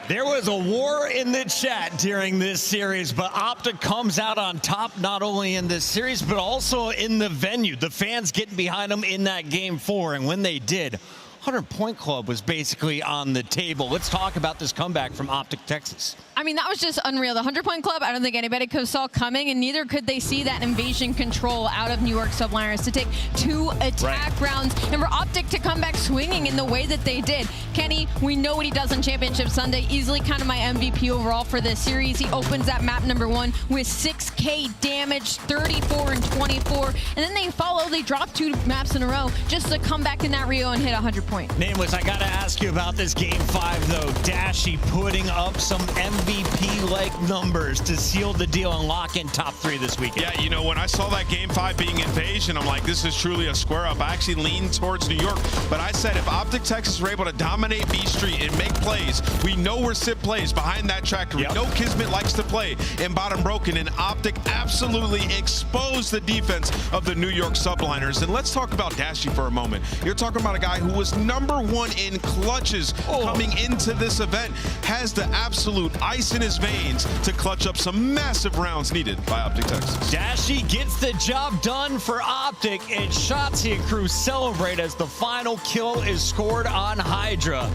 There was a war in the chat during this series, but Optic comes out on top not only in this series, but also in the venue. The fans getting behind them in that game 4, and when they did, 100-point club was basically on the table. Let's talk about this comeback from Optic Texas. I mean, that was just unreal. The 100-point club, I don't think anybody could have saw coming, and neither could they see that Invasion Control out of New York Subliners to take 2 attack rounds, and for Optic to come back swinging in the way that they did. Kenny, we know what he does on Championship Sunday. Easily kind of my MVP overall for this series. He opens that map number 1 with 6K damage, 34 and 24, and then they follow. They drop 2 maps in a row just to come back in that Rio and hit 100 points. Nameless, I got to ask you about this game 5, though. Dashy putting up some MVP-like numbers to seal the deal and lock in top 3 this weekend. Yeah, you know, when I saw that game 5 being Invasion, I'm like, this is truly a square up. I actually leaned towards New York, but I said if Optic Texas were able to dominate B Street and make plays, we know where Sid plays behind that tractor. We know Kismet likes to play in bottom broken, and Optic absolutely exposed the defense of the New York Subliners. And let's talk about Dashy for a moment. You're talking about a guy who was #1 in clutches coming into this event, has the absolute ice in his veins to clutch up some massive rounds needed by Optic Texas. Dashy gets the job done for Optic, and Shotzi and crew celebrate as the final kill is scored on Hydra.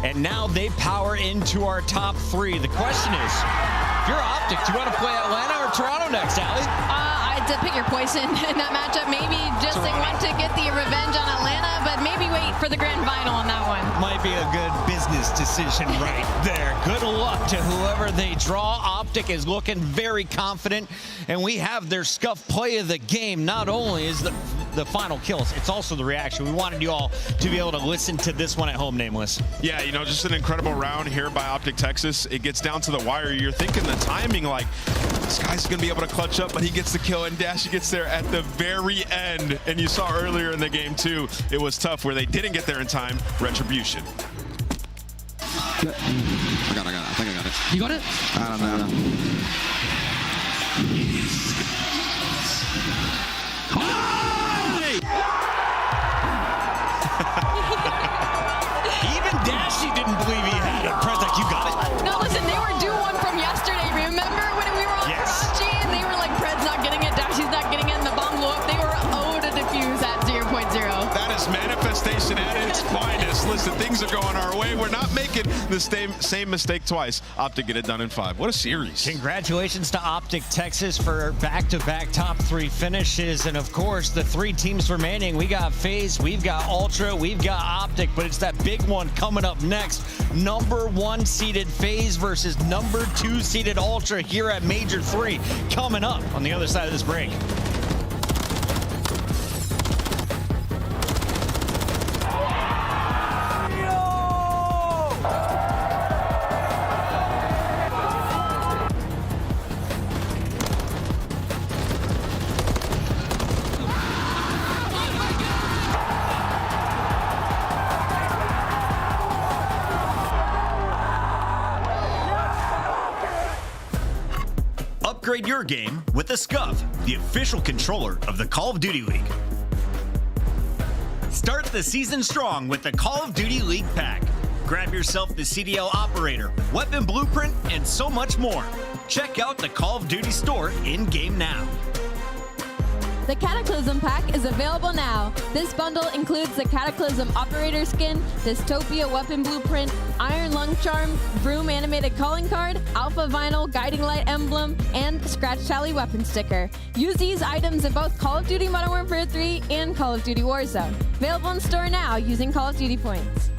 And now they power into our top 3. The question is, if you're Optic, do you want to play Atlanta or Toronto next, Allie? I had to pick your poison in that matchup. Maybe just they want to get the revenge on Atlanta, but maybe wait for the grand final on that one. Might be a good business decision right there. Good luck to whoever they draw. Optic is looking very confident, and we have their scuff play of the game. Not only is the final kills, it's also the reaction. We wanted you all to be able to listen to this one at home, Nameless. Yeah, you know, just an incredible round here by Optic Texas. It gets down to the wire. You're thinking the timing, like, this guy's going to be able to clutch up, but he gets the kill, and Dashy gets there at the very end. And you saw earlier in the game, too, it was tough where they didn't get there in time. Retribution. I got it. I think I got it. You got it? I don't know. Even Dashy didn't believe he had it. Press like, you got it. No, listen, they were due one from yesterday. Remember when we were on Prodigy and they were like, Pred's not getting it, Dashy's not getting it, and the bomb blew up? They were owed to defuse at 0.0. That is manifestation at its finest. Listen, things are going our way. We're not making the same mistake twice. Optic get it done in 5. What a series. Congratulations to Optic Texas for back-to-back top 3 finishes. And of course, the 3 teams remaining, we got FaZe, we've got Ultra, we've got Optic, but it's that big one coming up next. #1 seeded FaZe versus #2 seeded Ultra here at Major 3, coming up on the other side of this break. Upgrade your game with the Scuff, the official controller of the Call of Duty League. Start the season strong with the Call of Duty League pack. Grab yourself the CDL Operator, Weapon Blueprint, and so much more. Check out the Call of Duty store in-game now. The Cataclysm pack is available now. This bundle includes the Cataclysm Operator skin, Dystopia Weapon Blueprint, Iron Lung Charm, Vroom Animated Calling Card, Alpha Vinyl Guiding Light Emblem, and Scratch Tally Weapon Sticker. Use these items in both Call of Duty Modern Warfare 3 and Call of Duty Warzone. Available in store now using Call of Duty points.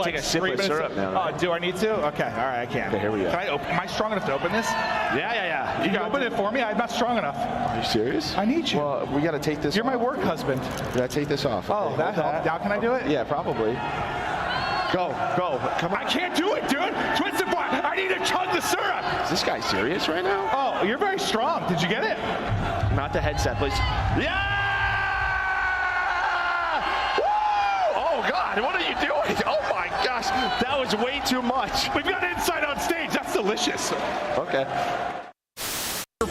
Take a sip of syrup now. Right? Oh, do I need to? Okay, all right, I can. Okay, here we go. Can I open? Am I strong enough to open this? Yeah. You can open it for me? I'm not strong enough. Are you serious? I need you. Well, we got to take this You're off. my work husband. We got to take this off. Oh, that helped. Now can I do it? Yeah, probably. Go. Come on. I can't do it, dude. Twisted boy. I need to chug the syrup. Is this guy serious right now? Oh, you're very strong. Did you get it? Not the headset, please. Yeah! Woo! Oh, God, what are you doing? Oh, my gosh. That was way too much. We've got insight on stage. That's delicious. Okay.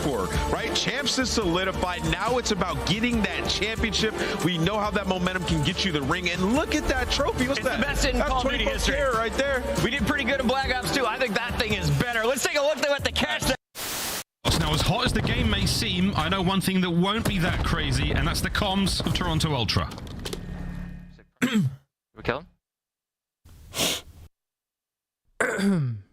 for, right? Champs is solidified. Now it's about getting that championship. We know how that momentum can get you the ring, and look at that trophy. What's that? The best in Call of Duty history right there. We did pretty good in Black Ops 2. I think that thing is better. Let's take a look at the cash. Now, as hot as the game may seem, I know one thing that won't be that crazy, and that's the comms of Toronto Ultra. We kill him?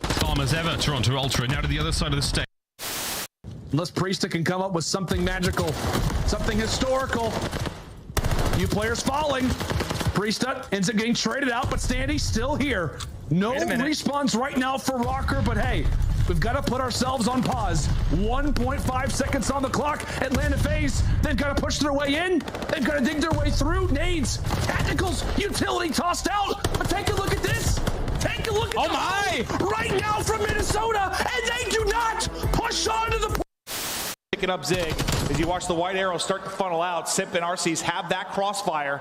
Calm as ever, Toronto Ultra. Now to the other side of the stage. Unless Priesta can come up with something magical, something historical. Few players falling. Priesta ends up getting traded out, but Standy's still here. No respawns right now for Rocker, but hey, we've got to put ourselves on pause. 1.5 seconds on the clock. Atlanta FaZe, they've got to push their way in. They've got to dig their way through. Nades, tacticals, utility tossed out. But take a look at this. Take a look at right now from Minnesota, and they do not push on to the Picking up Zig as you watch the white arrow start to funnel out. Simp and RCs have that crossfire.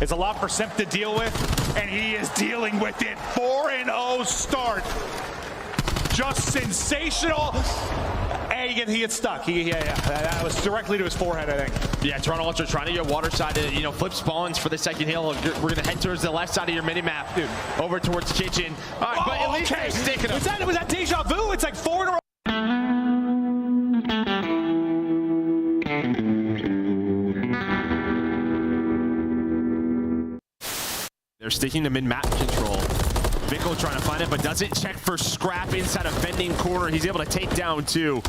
It's a lot for Simp to deal with, and he is dealing with it. 4-0 start. Just sensational. And he gets stuck. That was directly to his forehead, I think. Yeah, Toronto Ultra trying to get water side to, flip spawns for the second hill. We're going to head towards the left side of your mini-map, dude. Over towards Kitchen. All right, but at least they're sticking them. Was that deja vu? It's like 4 in a row. They're sticking to mid-map control. Vico trying to find it, but doesn't check for Scrap inside a bending corner. He's able to take down 2.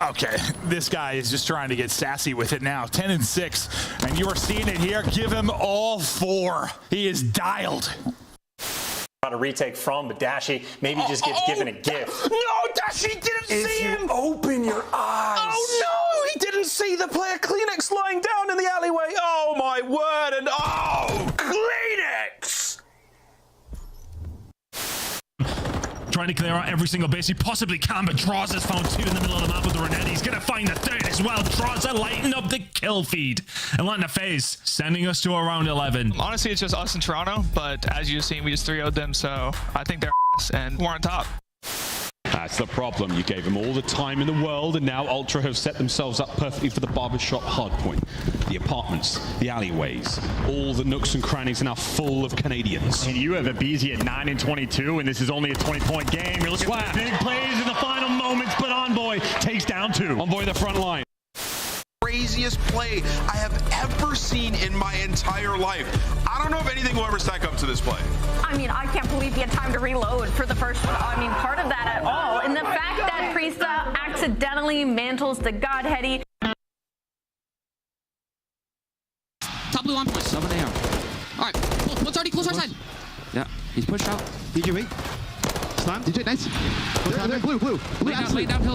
Okay, this guy is just trying to get sassy with it now. 10 and 6, and you are seeing it here. Give him all 4. He is dialed. Trying to retake from, but Dashy maybe just gets given a gift. No, Dashy didn't see him. Open your eyes. Oh no, he didn't see the player Kleenex lying down in the alleyway. Oh my word, and Kleenex. Trying to clear out every single base he possibly can, but Draws has found 2 in the middle of the map with the Renetti. He's going to find the 3rd as well. Draws are lighting up the kill feed. Atlanta FaZe sending us to around 11. Honestly, it's just us in Toronto, but as you've seen, we just 3-0'd them, so I think they're ass and we're on top. That's the problem. You gave them all the time in the world, and now Ultra have set themselves up perfectly for the barbershop hardpoint. The apartments, the alleyways, all the nooks and crannies are now full of Canadians. And you have a BZ at 9 and 22, and this is only a 20-point game. You're looking at big plays in the final moments, but Envoy takes down 2. Envoy the front line. Craziest play I have ever seen in my entire life. I don't know if anything will ever stack up to this play. I mean, I can't believe he had time to reload for the first, part of that at all. And the fact that Priesta accidentally mantles the Godheady. Top blue on point. 7 AR. All right, close already, close our side. Yeah, he's pushed out. DJ, wait. Slam. DJ, nice. Blue.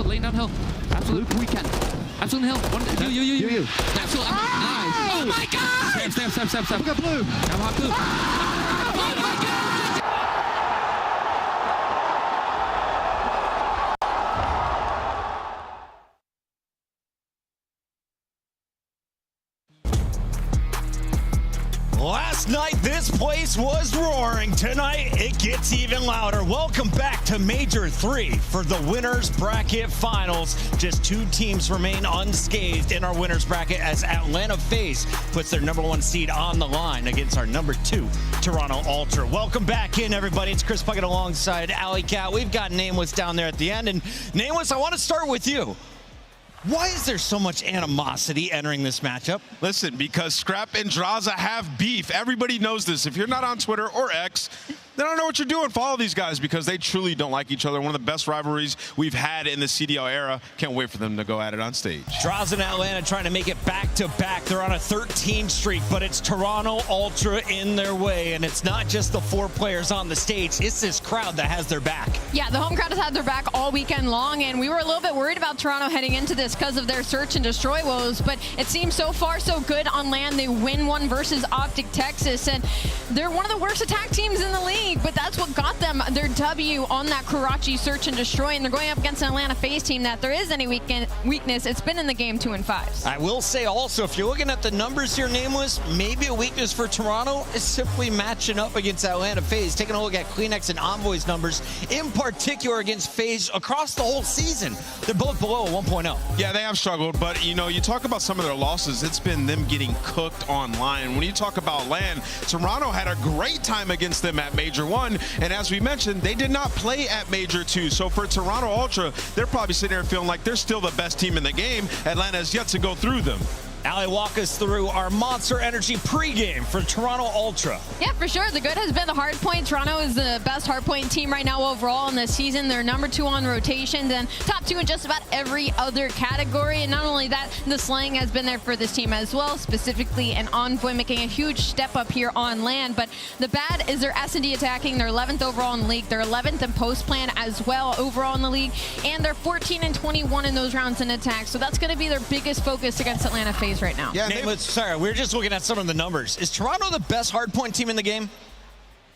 Lane downhill. Absolute weekend. Absolute hill. You. Absolute. Nice. Oh my God! Step. We got blue. I'm hot blue. Oh my God! Last night, this place was roaring. Tonight, it gets even louder. Welcome back to Major 3 for the Winners Bracket Finals. Just 2 teams remain unscathed in our Winners Bracket as Atlanta FaZe puts their #1 seed on the line against our #2 Toronto Ultra. Welcome back in, everybody. It's Chris Puckett alongside Alley Cat. We've got Nameless down there at the end. And Nameless, I want to start with you. Why is there so much animosity entering this matchup? Listen, because Scrap and Draza have beef. Everybody knows this. If you're not on Twitter or X, they don't know what you're doing. Follow these guys because they truly don't like each other. One of the best rivalries we've had in the CDL era. Can't wait for them to go at it on stage. Draza and Atlanta trying to make it back-to-back. They're on a 13 streak, but it's Toronto Ultra in their way. And it's not just the 4 players on the stage. It's this crowd that has their back. Yeah, the home crowd has had their back all weekend long, and we were a little bit worried about Toronto heading into this because of their search and destroy woes, but it seems so far so good on land. They win one versus Optic Texas, and they're one of the worst attack teams in the league. league, but that's what got them their W on that Karachi Search and Destroy, and they're going up against an Atlanta FaZe team that there is any weakness. It's been in the game 2 and 5s. I will say also, if you're looking at the numbers here, Nameless, maybe a weakness for Toronto is simply matching up against Atlanta FaZe. Taking a look at Kleenex and Envoy's numbers, in particular against FaZe across the whole season, they're both below 1.0. Yeah, they have struggled, but you know, you talk about some of their losses, it's been them getting cooked online. When you talk about LAN, Toronto had a great time against them at Major 1, and as we mentioned, they did not play at Major 2. So for Toronto Ultra, they're probably sitting there feeling like they're still the best team in the game. Atlanta has yet to go through them. Allie, walk us through our Monster Energy pregame for Toronto Ultra. Yeah, for sure. The good has been the hard point. Toronto is the best hard point team right now overall in this season. They're number 2 on rotation, then top 2 in just about every other category. And not only that, the slang has been there for this team as well, specifically an Envoy making a huge step up here on LAN. But the bad is their S&D attacking. They're 11th overall in the league. They're 11th in post plan as well overall in the league. And they're 14 and 21 in those rounds in attack. So that's going to be their biggest focus against Atlanta FaZe right now. Yeah, sorry, we're just looking at some of the numbers. Is Toronto the best hardpoint team in the game?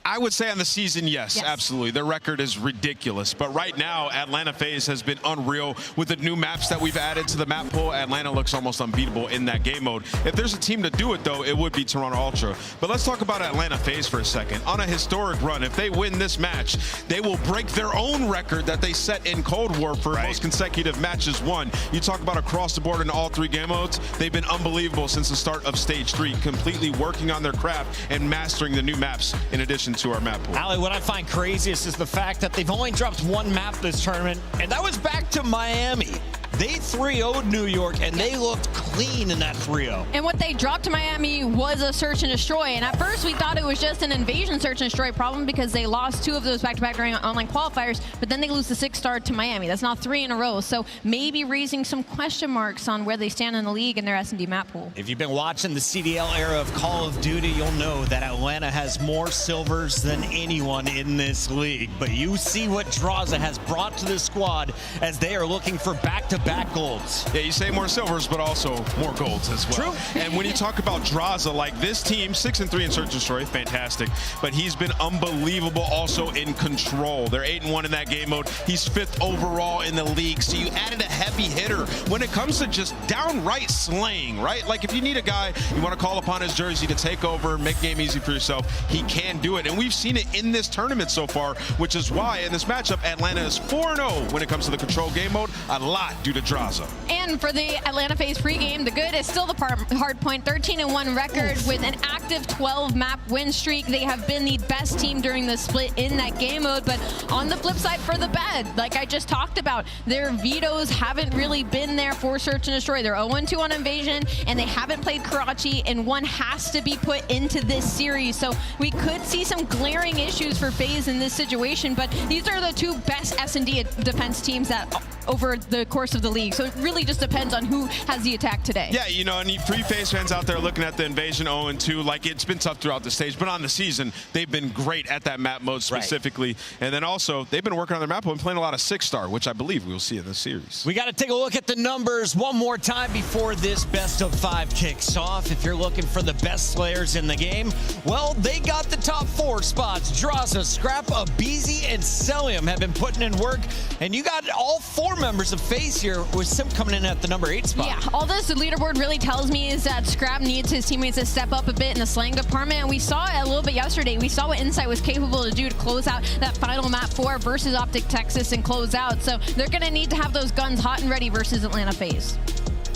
I would say on the season, yes, absolutely. Their record is ridiculous. But right now, Atlanta FaZe has been unreal with the new maps that we've added to the map pool. Atlanta looks almost unbeatable in that game mode. If there's a team to do it, though, it would be Toronto Ultra. But let's talk about Atlanta FaZe for a second. On a historic run, if they win this match, they will break their own record that they set in Cold War for most consecutive matches won. You talk about across the board in all 3 game modes, they've been unbelievable since the start of Stage 3, completely working on their craft and mastering the new maps in addition to our map pool. Allie, what I find craziest is the fact that they've only dropped 1 map this tournament, and that was back to Miami. They 3-0'd New York, and they looked clean in that 3-0. And what they dropped to Miami was a search and destroy. And at first, we thought it was just an invasion search and destroy problem because they lost 2 of those back-to-back during online qualifiers, but then they lose the 6-star to Miami. That's now 3 in a row. So maybe raising some question marks on where they stand in the league and their S&D map pool. If you've been watching the CDL era of Call of Duty, you'll know that Atlanta has more silvers than anyone in this league. But you see what Draza has brought to the squad as they are looking for back-to-back golds. Yeah, you say more silvers, but also more golds as well. True. And when you talk about Draza, like this team, 6-3 in Search and Destroy, fantastic. But he's been unbelievable also in Control. They're 8-1 in that game mode. He's 5th overall in the league. So you added a heavy hitter when it comes to just downright slaying, right? Like if you need a guy, you want to call upon his jersey to take over, make game easy for yourself, he can do it. And we've seen it in this tournament so far, which is why in this matchup, Atlanta is 4-0 when it comes to the Control game mode, a lot due to Draza. And for the Atlanta FaZe pregame, the good is still the hard point, 13-1 record with an active 12-map win streak. They have been the best team during the split in that game mode, but on the flip side for the bad, like I just talked about, their vetoes haven't really been there for Search and Destroy. They're 0-2 on Invasion, and they haven't played Karachi, and 1 has to be put into this series. So we could see some glaring issues for FaZe in this situation, but these are the 2 best S&D defense teams that over the course of the league. So it really just depends on who has the attack today. Yeah, you know, and for you FaZe fans out there looking at the Invasion 0-2, like it's been tough throughout the stage, but on the season, they've been great at that map mode specifically. Right. And then also, they've been working on their map mode and playing a lot of 6-star, which I believe we will see in this series. We got to take a look at the numbers one more time before this best of 5 kicks off. If you're looking for the best slayers in the game, well, they got the top 4 spots. Draza, Scrap, Abizi, and Celium have been putting in work, and you got all 4 members of FaZe here with Simp coming in at the number 8 spot. Yeah, all this leaderboard really tells me is that Scrap needs his teammates to step up a bit in the slaying department, and we saw it a little bit yesterday. We saw what Insight was capable to do to close out that final map 4 versus Optic Texas and close out. So they're going to need to have those guns hot and ready versus Atlanta FaZe.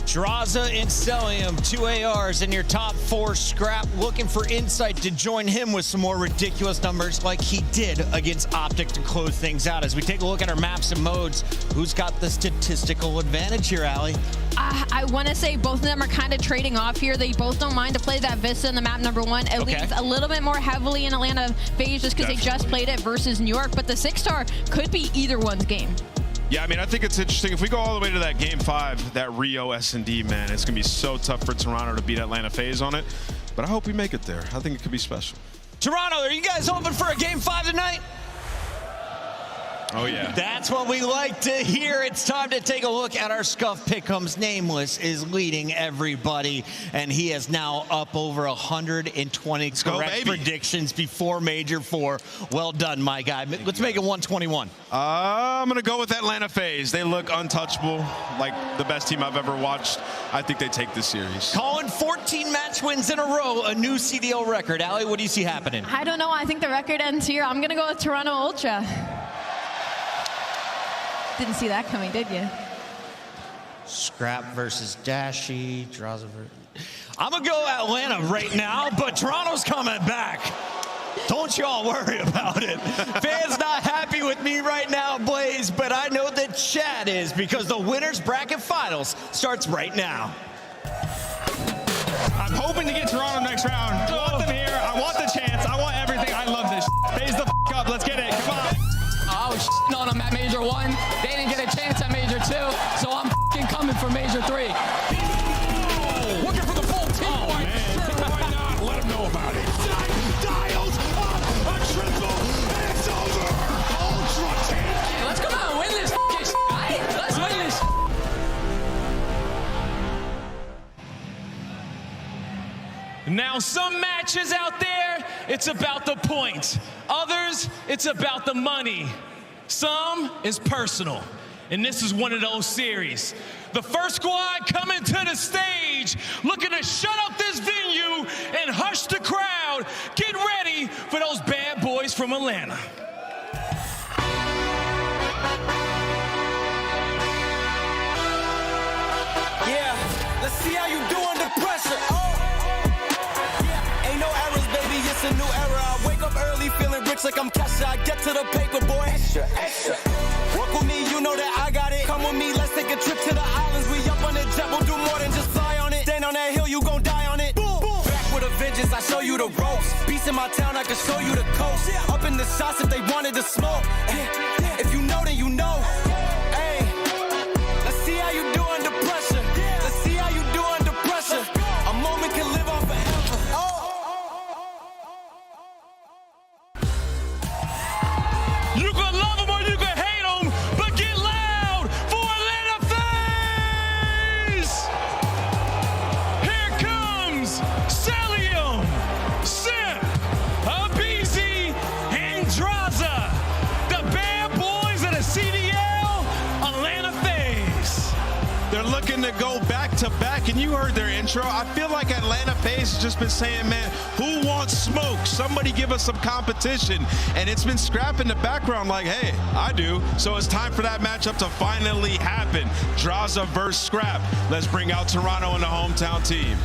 Draza and Celium, 2 ARs in your top 4. Scrap looking for Insight to join him with some more ridiculous numbers like he did against Optic to close things out. As we take a look at our maps and modes, who's got the statistical advantage here, Allie? I want to say both of them are kind of trading off here. They both don't mind to play that Vista in the map number 1. It leads a little bit more heavily in Atlanta FaZe just because they just played it versus New York, but the 6-star could be either one's game. Yeah, I mean, I think it's interesting. If we go all the way to that Game 5, that Rio S&D, man, it's going to be so tough for Toronto to beat Atlanta FaZe on it. But I hope we make it there. I think it could be special. Toronto, are you guys hoping for a Game 5 tonight? Oh, yeah. That's what we like to hear. It's time to take a look at our Scuff Pick'ems. Nameless is leading everybody, and he is now up over 120 correct predictions before Major 4. Well done, my guy. Let's make it 121. I'm going to go with Atlanta FaZe. They look untouchable, like the best team I've ever watched. I think they take this series. Calling 14 match wins in a row, a new CDL record. Allie, what do you see happening? I don't know. I think the record ends here. I'm going to go with Toronto Ultra. Didn't see that coming, did you? Scrap versus Dashy. Draws over. I'm going to go Atlanta right now, but Toronto's coming back. Don't y'all worry about it. Fans not happy with me right now, Blaze, but I know that Chad is, because the winners bracket finals starts right now. I'm hoping to get Toronto next round. I want them here. I want the chance. I want everything. I love this. Phase the up. Let's get it. Come on. I was on them at Major 1. They didn't get a chance at Major 2, so I'm coming for Major 3. Looking for the full team point. Sure, why not? Let them know about it. Dials up a triple, and it's over. Ultra team. Hey, let's come out and win this shit, right? Let's win this. Now, some matches out there, it's about the points. Others, it's about the money. Some is personal. And this is one of those series. The first squad coming to the stage, looking to shut up this venue and hush the crowd. Get ready for those bad boys from Atlanta. Yeah, let's see how you do under pressure. Ain't no errors, baby, it's a new era. I wake up early feeling rich like I'm Kesha. I get to the paper, boy. Extra, extra. Work with me, you know that I got it. Come with me, let's take a trip to the islands. We up on the jet, we'll do more than just fly on it. Stand on that hill, you gon' die on it. Boom, boom. Back with a vengeance, I show you the ropes. Beast in my town, I can show you the coast. Up in the shots if they wanted to smoke. If you know, then you know. Hey, let's see how you do under pressure. Let's see how you do under pressure. A moment can live on forever. You can love them or you can hate them, but get loud for Atlanta FaZe! Here comes Celium, Simp, Abizi, and Draza, the bad boys of the CDL, Atlanta FaZe. They're looking to go back to back, and you heard their intro. I feel like Atlanta FaZe has just been saying, man, who wants smoke? Somebody give us some competition. And it's been Scrap in the background like, hey, I do. So it's time for that matchup to finally happen. Draza versus Scrap. Let's bring out Toronto and the hometown team.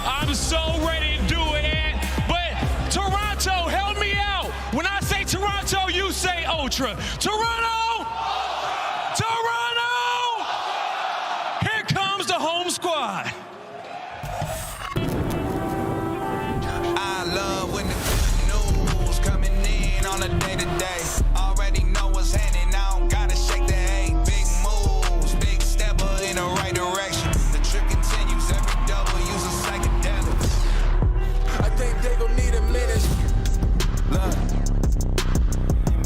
I'm so ready to do it, Ant. But Toronto, help me out. When I say Toronto, you say Ultra. Toronto! Toronto! Here comes the home squad. I love when the news coming in on a day-to-day. Already know what's happening, I don't gotta shake the hay. Big moves, big stepper in the right direction. The trip continues, every double use a psychedelic. I think they gon' need a minute. Look,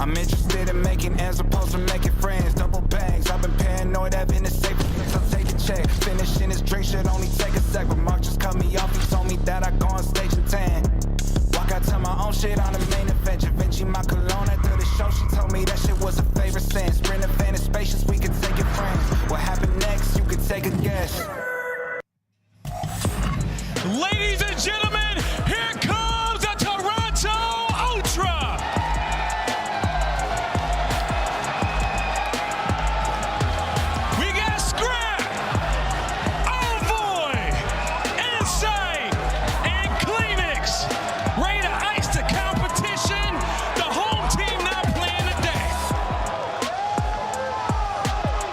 I'm interested in making ends opposed to making friends. Double bags, I've been paranoid, I've been the safest place. I'm taking check. Finishing this drink should only take a sec. But Mark just cut me off, he told me that I go on stage and tan. Walk out to my own shit on the main event. Givenchy, my cologne after the show, she told me that shit was a favorite sin. Sprint event is spacious, we can take it friends. What happened next, you could take a guess. Ladies and gentlemen, here comes the Toronto Ultra. We got Scrap, Envoy, Insight, and Kleenex. Ready to ice the competition. The home team not playing today.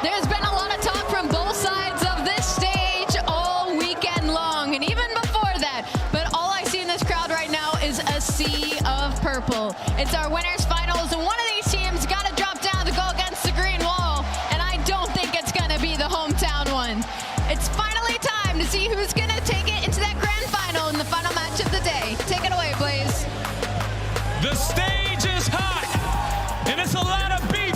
There's been a lot of talk from both sides of this stage all weekend long, and even before that. But all I see in this crowd right now is a sea of purple. It's our winners finals, and one of these teams got to drop down to go against the green wall, and I don't think it's going to be the hometown one. It's finally time to see who's going to take it into that grand final in the final match of the day. Take it away, Blaze. The stage is hot, and it's a lot of beef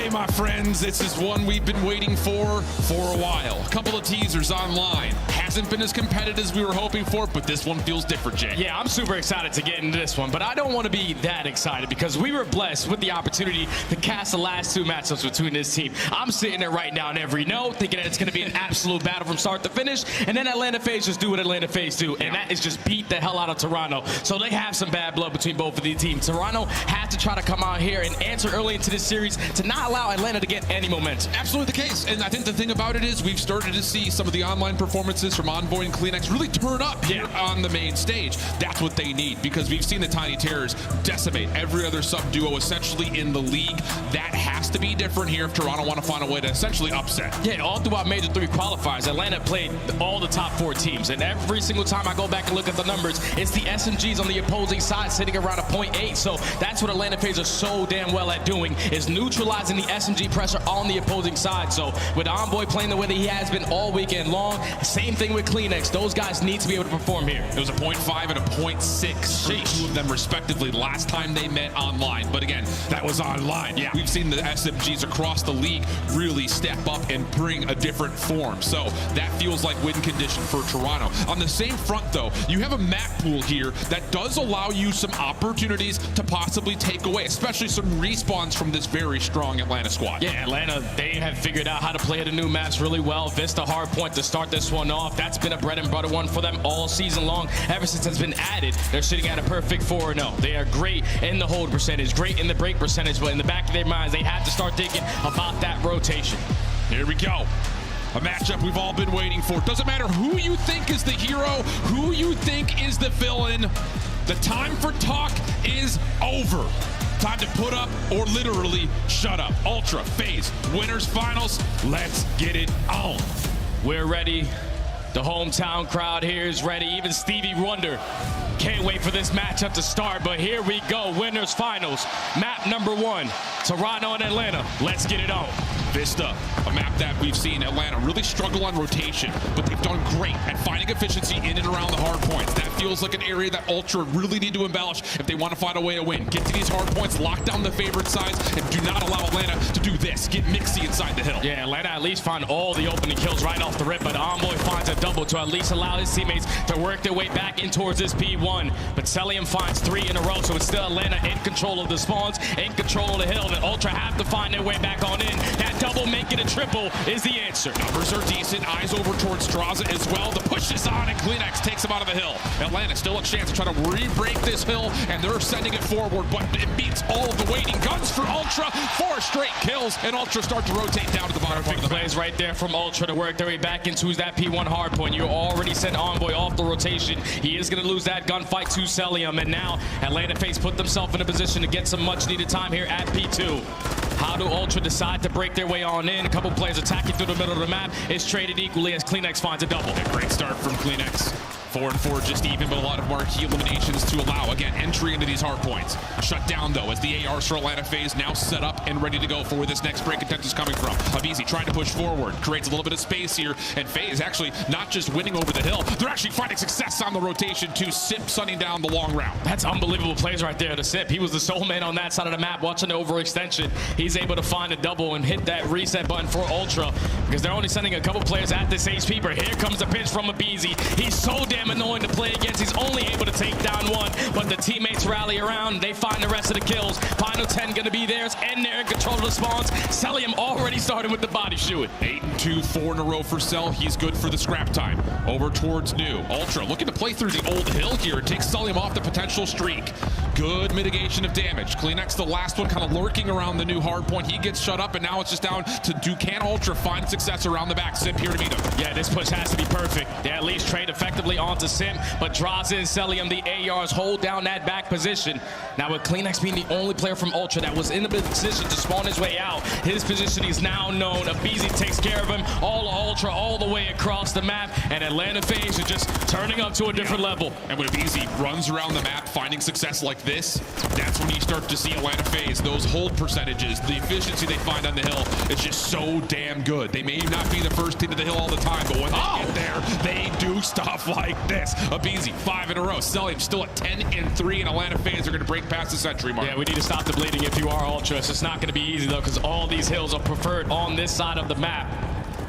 Sunday, my friends. This is one we've been waiting for a while. A couple of teasers online. Hasn't been as competitive as we were hoping for, but this one feels different, Jay. Yeah, I'm super excited to get into this one, but I don't want to be that excited because we were blessed with the opportunity to cast the last two matchups between this team. I'm sitting there right now in every note thinking that it's going to be an absolute battle from start to finish, and then Atlanta FaZe just do what Atlanta FaZe do, and that is just beat the hell out of Toronto. So they have some bad blood between both of these teams. Toronto has to try to come out here and answer early into this series to not allow Atlanta to get any momentum. Absolutely the case, and I think the thing about it is we've started to see some of the online performances from Envoy and CleanX really turn up here on the main stage. That's what they need, because we've seen the Tiny Terrors decimate every other sub-duo essentially in the league. That has to be different here if Toronto want to find a way to essentially upset. Yeah, all throughout Major 3 qualifiers, Atlanta played all the top 4 teams, and every single time I go back and look at the numbers, it's the SMGs on the opposing side sitting around a 0.8, so that's what Atlanta FaZe are so damn well at doing, is neutralizing the SMG pressure on the opposing side. So with Envoy playing the way that he has been all weekend long, same thing with CleanX. Those guys need to be able to perform here. It was a 0.5 and a 0.6 for two of them respectively last time they met online. But again, that was online. Yeah, we've seen the SMGs across the league really step up and bring a different form. So that feels like win condition for Toronto. On the same front though, you have a map pool here that does allow you some opportunities to possibly take away, especially some respawns from this very strong Atlanta squad. Yeah, Atlanta, they have figured out how to play the new maps really well. Vista Hardpoint to start this one off. That's been a bread and butter one for them all season long. Ever since it's been added, they're sitting at a perfect 4-0. They are great in the hold percentage, great in the break percentage, but in the back of their minds, they have to start thinking about that rotation. Here we go. A matchup we've all been waiting for. Doesn't matter who you think is the hero, who you think is the villain. The time for talk is over. Time to put up or literally shut up. Ultra FaZe winners finals. Let's get it on. We're ready. The hometown crowd here is ready. Even Stevie Wonder can't wait for this matchup to start, but here we go. Winners finals. Map number 1, Toronto and Atlanta. Let's get it on. Vista, a map that we've seen Atlanta really struggle on rotation, but they've done great at finding efficiency in and around the hard points. That feels like an area that Ultra really need to embellish if they want to find a way to win. Get to these hard points, lock down the favorite sides, and do not allow Atlanta to do this. Get Mixie inside the hill. Yeah, Atlanta at least find all the opening kills right off the rip, but Envoy finds a double to at least allow his teammates to work their way back in towards this P1. But Cellium finds 3 in a row, so it's still Atlanta in control of the spawns, in control of the hill. Then Ultra have to find their way back on in. That double make it a triple is the answer. Numbers are decent. Eyes over towards Straza as well. The push is on, and CleanX takes him out of the hill. Atlanta still a chance to try to re-break this hill, and they're sending it forward, but it beats all of the waiting guns for Ultra. 4 straight kills, and Ultra start to rotate down to the bottom part of the map. Plays right there from Ultra to work their way back into that P1 hardpoint. You already sent Envoy off the rotation. He is going to lose that gunfight to Cellium, and now Atlanta FaZe put themselves in a position to get some much-needed time here at P2. How do Ultra decide to break their way on in? A couple players attacking through the middle of the map. It's traded equally as CleanX finds a double. A great start from CleanX. 4-4 just even, but a lot of marquee eliminations to allow, again, entry into these hard points. Shut down, though, as the ARs for Atlanta FaZe now set up and ready to go for where this next break attempt is coming from. aBeZy trying to push forward, creates a little bit of space here, and FaZe actually not just winning over the hill, they're actually finding success on the rotation to Sip sunning down the long round. That's unbelievable plays right there to Sip. He was the sole man on that side of the map watching the overextension. He's able to find a double and hit that reset button for Ultra because they're only sending a couple players at this HP, but here comes the pinch from aBeZy. He's so damn annoying to play against. He's only able to take down 1, but the teammates rally around. They find the rest of the kills. Final 10 going to be theirs, and they're in control of the spawns. Cellium already started with the body shooting. 8-2, 4 in a row for Cell. He's good for the scrap time. Over towards New. Ultra looking to play through the old hill here. It takes Cellium off the potential streak. Good mitigation of damage. CleanX, the last one, kind of lurking around the New hard point. He gets shut up, and now it's just down to can Ultra find success around the back. Simp here to meet him. Yeah, this push has to be perfect. They at least trade effectively onto Simp, but Draza and Cellium, the ARs, hold down that back position. Now with CleanX being the only player from Ultra that was in the position to spawn his way out, his position is now known. aBeZy takes care of him, all Ultra, all the way across the map, and Atlanta FaZe is just turning up to a different level. And when aBeZy runs around the map, finding success like this, that's when you start to see Atlanta FaZe, those hold percentages, the efficiency they find on the hill is just so damn good. They may not be the first team to the hill all the time, but when they get there, they do stuff like this. aBeZy, 5 in a row. Cellium still at 10-3, and Atlanta FaZe are going to break past the century mark. Yeah, we need to stop the bleeding if you are Ultra. It's not going to be easy, though, because all these hills are preferred on this side of the map.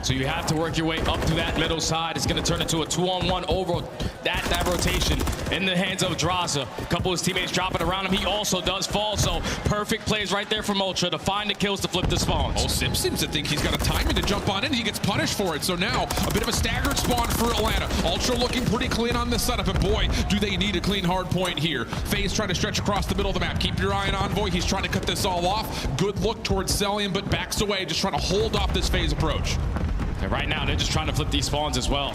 So you have to work your way up to that middle side. It's going to turn into a 2-on-1 over that rotation in the hands of Drazah. A couple of his teammates dropping around him. He also does fall, so perfect plays right there from Ultra to find the kills to flip the spawns. Oh, Sim seems to think he's got a timing to jump on in. He gets punished for it. So now a bit of a staggered spawn for Atlanta. Ultra looking pretty clean on this setup, and boy, do they need a clean hard point here. FaZe trying to stretch across the middle of the map. Keep your eye on Envoy. He's trying to cut this all off. Good look towards Cellium, but backs away, just trying to hold off this FaZe approach. And right now, they're just trying to flip these spawns as well.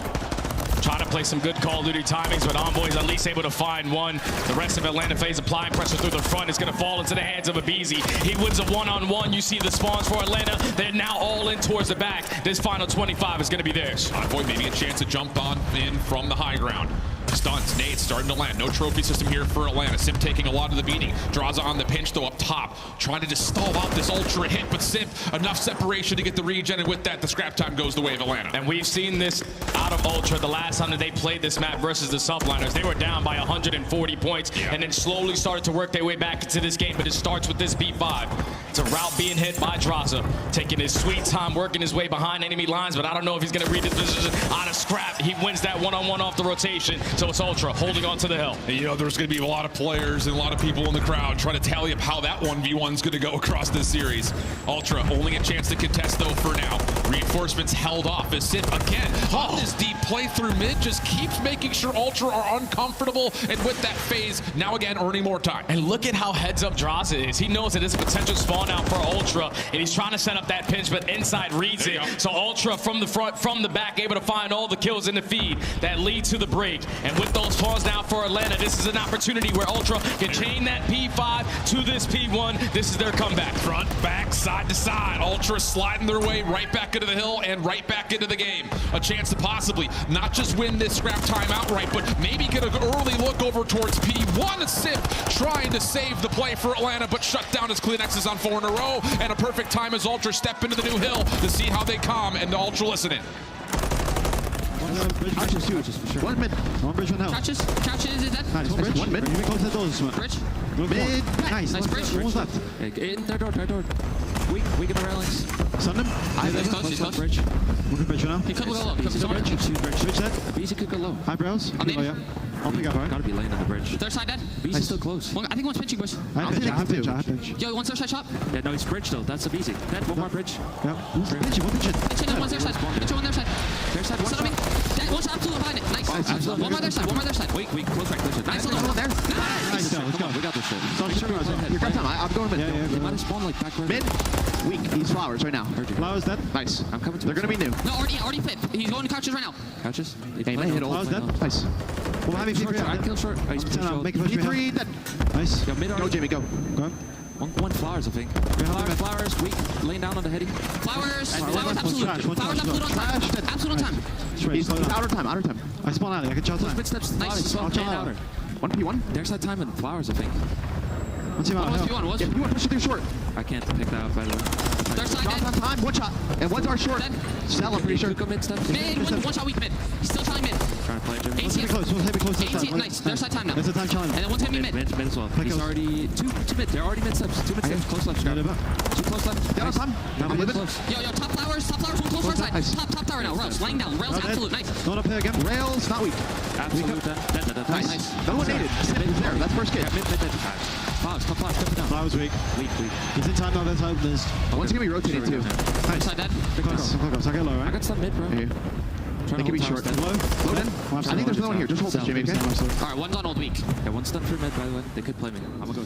Trying to play some good Call of Duty timings, but Envoy's at least able to find one. The rest of Atlanta FaZe applying pressure through the front is going to fall into the hands of aBeZy. He wins a one-on-one. You see the spawns for Atlanta. They're now all in towards the back. This final 25 is going to be theirs. Envoy maybe a chance to jump on in from the high ground. Stuns, nades starting to land. No trophy system here for Atlanta. Simp taking a lot of the beating. Drazah on the pinch though up top. Trying to just stall out this Ultra hit, but Simp enough separation to get the regen, and with that, the scrap time goes the way of Atlanta. And we've seen this out of Ultra the last time that they played this map versus the Subliners. They were down by 140 points and then slowly started to work their way back into this game, but it starts with this P5. It's a route being hit by Drazah, taking his sweet time, working his way behind enemy lines, but I don't know if he's going to read this position on a scrap. He wins that one-on-one off the rotation, so it's Ultra holding on to the hill. And, you know, there's going to be a lot of players and a lot of people in the crowd trying to tally up how that 1v1 is going to go across this series. Ultra only a chance to contest, though, for now. Reinforcements held off as Simp, again, on this deep play through mid, just keeps making sure Ultra are uncomfortable, and with that FaZe, now again, earning more time. And look at how heads up Drazah is. He knows that it's a potential spawn out for Ultra, and he's trying to set up that pinch, but inside reads it. So Ultra from the front, from the back, able to find all the kills in the feed that lead to the break. And with those spawns now for Atlanta, this is an opportunity where Ultra can chain that P5 to this P1. This is their comeback. Front, back, side to side. Ultra sliding their way right back into the hill and right back into the game. A chance to possibly not just win this scrap time outright, but maybe get an early look over towards P1. Simp trying to save the play for Atlanta, but shut down as CleanX's on 4 in a row, and a perfect time as Ultra step into the new hill to see how they calm, and the Ultra listening. Couches, for sure. One mid. One bridge, one hell. Couches is it dead? Nice, bridge. One mid. Maybe close the doors. Bridge. Mid. Nice. Nice bridge. One was left. In third door. Weak in the railings. Stun him. He's close. Bridge. One bridge now. He could go low. Bridge. Bridge dead. aBeZy could go low. Eyebrows. On the I'll pick up, right? Gotta be laying on the bridge. Third side dead. aBeZy's still close. I think one's pinching, boys. I have pinch. Yo, one's third side shot. Yeah, no, it's bridge though. That's aBeZy. Dead, one more bridge. Yeah. One pinch. Pinching, one's their side. Pinching, one their side. Their side, one shot. Dead, one's absolutely behind it. Nice. One more their side. Weak. Close right. Nice. One there. Nice. Let's go. We got this shit. You're got time. I'm going mid. They might have spawned like back mid. Weak. He's flowers right now. Flowers dead. Nice. I'm coming to They're gonna be new. No, already fit. He's going to couches right now. Couches? Hey, may hit all. Flowers dead. Nice. Well, having I'd kill short. Oh, he's pretty short. Make a push. P3 dead. Nice. Go, Jamie. Go. One flowers, I think. Flowers, weak. Laying down on the heady. Flowers, absolute. Flowers, absolute on time. Absolute on time. He's outer time. I spawn out. I can charge time. Footsteps. Nice. I'll charge outer. 1P1. There's that time and flowers, I think. One team out. P1. P1 push it through short. I can't pick that up, by the way. Third side dead. Time. One shot. And one's our short. Cell, I'm pretty sure. Mid, one shot weak mid. He's still trying mid. Trying to play it, Jimmy. One's heavy close. One's heavy close. 18, nice. There's side time now. There's a time challenge. And then one's heavy mid. Mid as well. He's already two mid. They're already mid steps. 2 mid steps. Close left. Two close left. Down time. I'm living. Yo, top flowers, one close first side. Top tower now. Rails, laying down. Rails, absolute, nice. Going up here again. Rails, not weak. Absolute. Nice. No one needed. He's there. That's first kid. Mid. Flowers, top flowers, step down. Flowers weak. Weak. He's in time now. There's hope. One's gonna be rotating too. Nice. Side dead. Close. I get low, right? I got some mid, bro. They can be short. Low then. I think there's no one here. Just hold this, Jamie. Okay? Alright, one's on old weak. Yeah, one's done for mid, by the way. They could play me. I'm gonna go.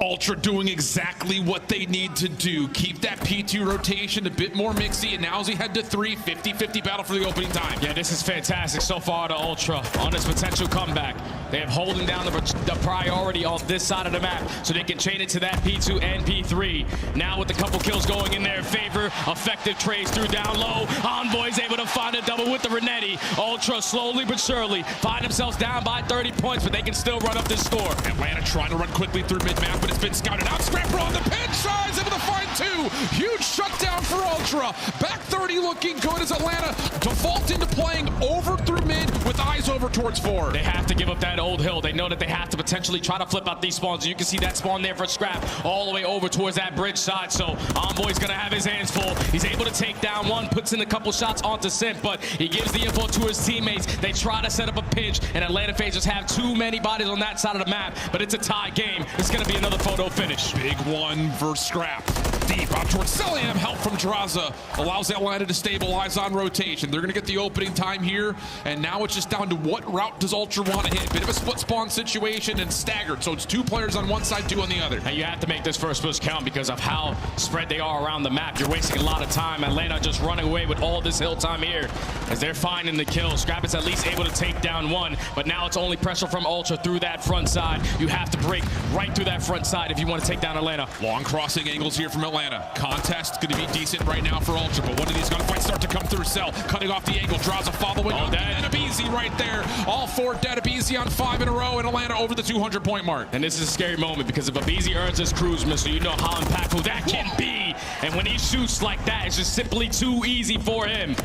Ultra doing exactly what they need to do. Keep that P2 rotation a bit more mixy, and now as we head to 3, 50-50 battle for the opening time. Yeah, this is fantastic so far to Ultra on this potential comeback. They have holding down the priority on this side of the map so they can chain it to that P2 and P3. Now with a couple kills going in their favor, effective trades through down low. Envoy's able to find a double with the Renetti. Ultra slowly but surely find themselves down by 30 points, but they can still run up this score. Atlanta trying to run quickly through mid-map, but it's been scouted out. Scrapper on the pinch side, able to find two. Huge shutdown for Ultra. Back 30 looking good as Atlanta default into playing over through mid with eyes over towards forward. They have to give up that old hill. They know that they have to potentially try to flip out these spawns. You can see that spawn there for Scrap all the way over towards that bridge side. So Envoy's gonna have his hands full. He's able to take down one, puts in a couple shots onto Simp, but he gives the info to his teammates. They try to set up a pinch, and Atlanta FaZe just have too many bodies on that side of the map, but it's a tie game. It's gonna be another photo finish. Big one versus Scrap. Deep out towards Celiam. Help from Draza allows Atlanta to stabilize on rotation. They're going to get the opening time here, and now it's just down to what route does Ultra want to hit. Bit of a split spawn situation and staggered, so it's 2 players on one side, 2 on the other. And you have to make this first push count because of how spread they are around the map. You're wasting a lot of time. Atlanta just running away with all this hill time here as they're finding the kill. Scrap is at least able to take down one, but now it's only pressure from Ultra through that front side. You have to break right through that front side if you want to take down Atlanta. Long crossing angles here from Atlanta. Contest going to be decent right now for Ultra, but one of these gunfights start to come through Cell. Cutting off the angle, draws a following up. And Abizi right there. All 4 dead. Abizi on 5 in a row, and Atlanta over the 200-point mark. And this is a scary moment because if Abizi earns his cruise missile, you know how impactful that can be. And when he shoots like that, it's just simply too easy for him.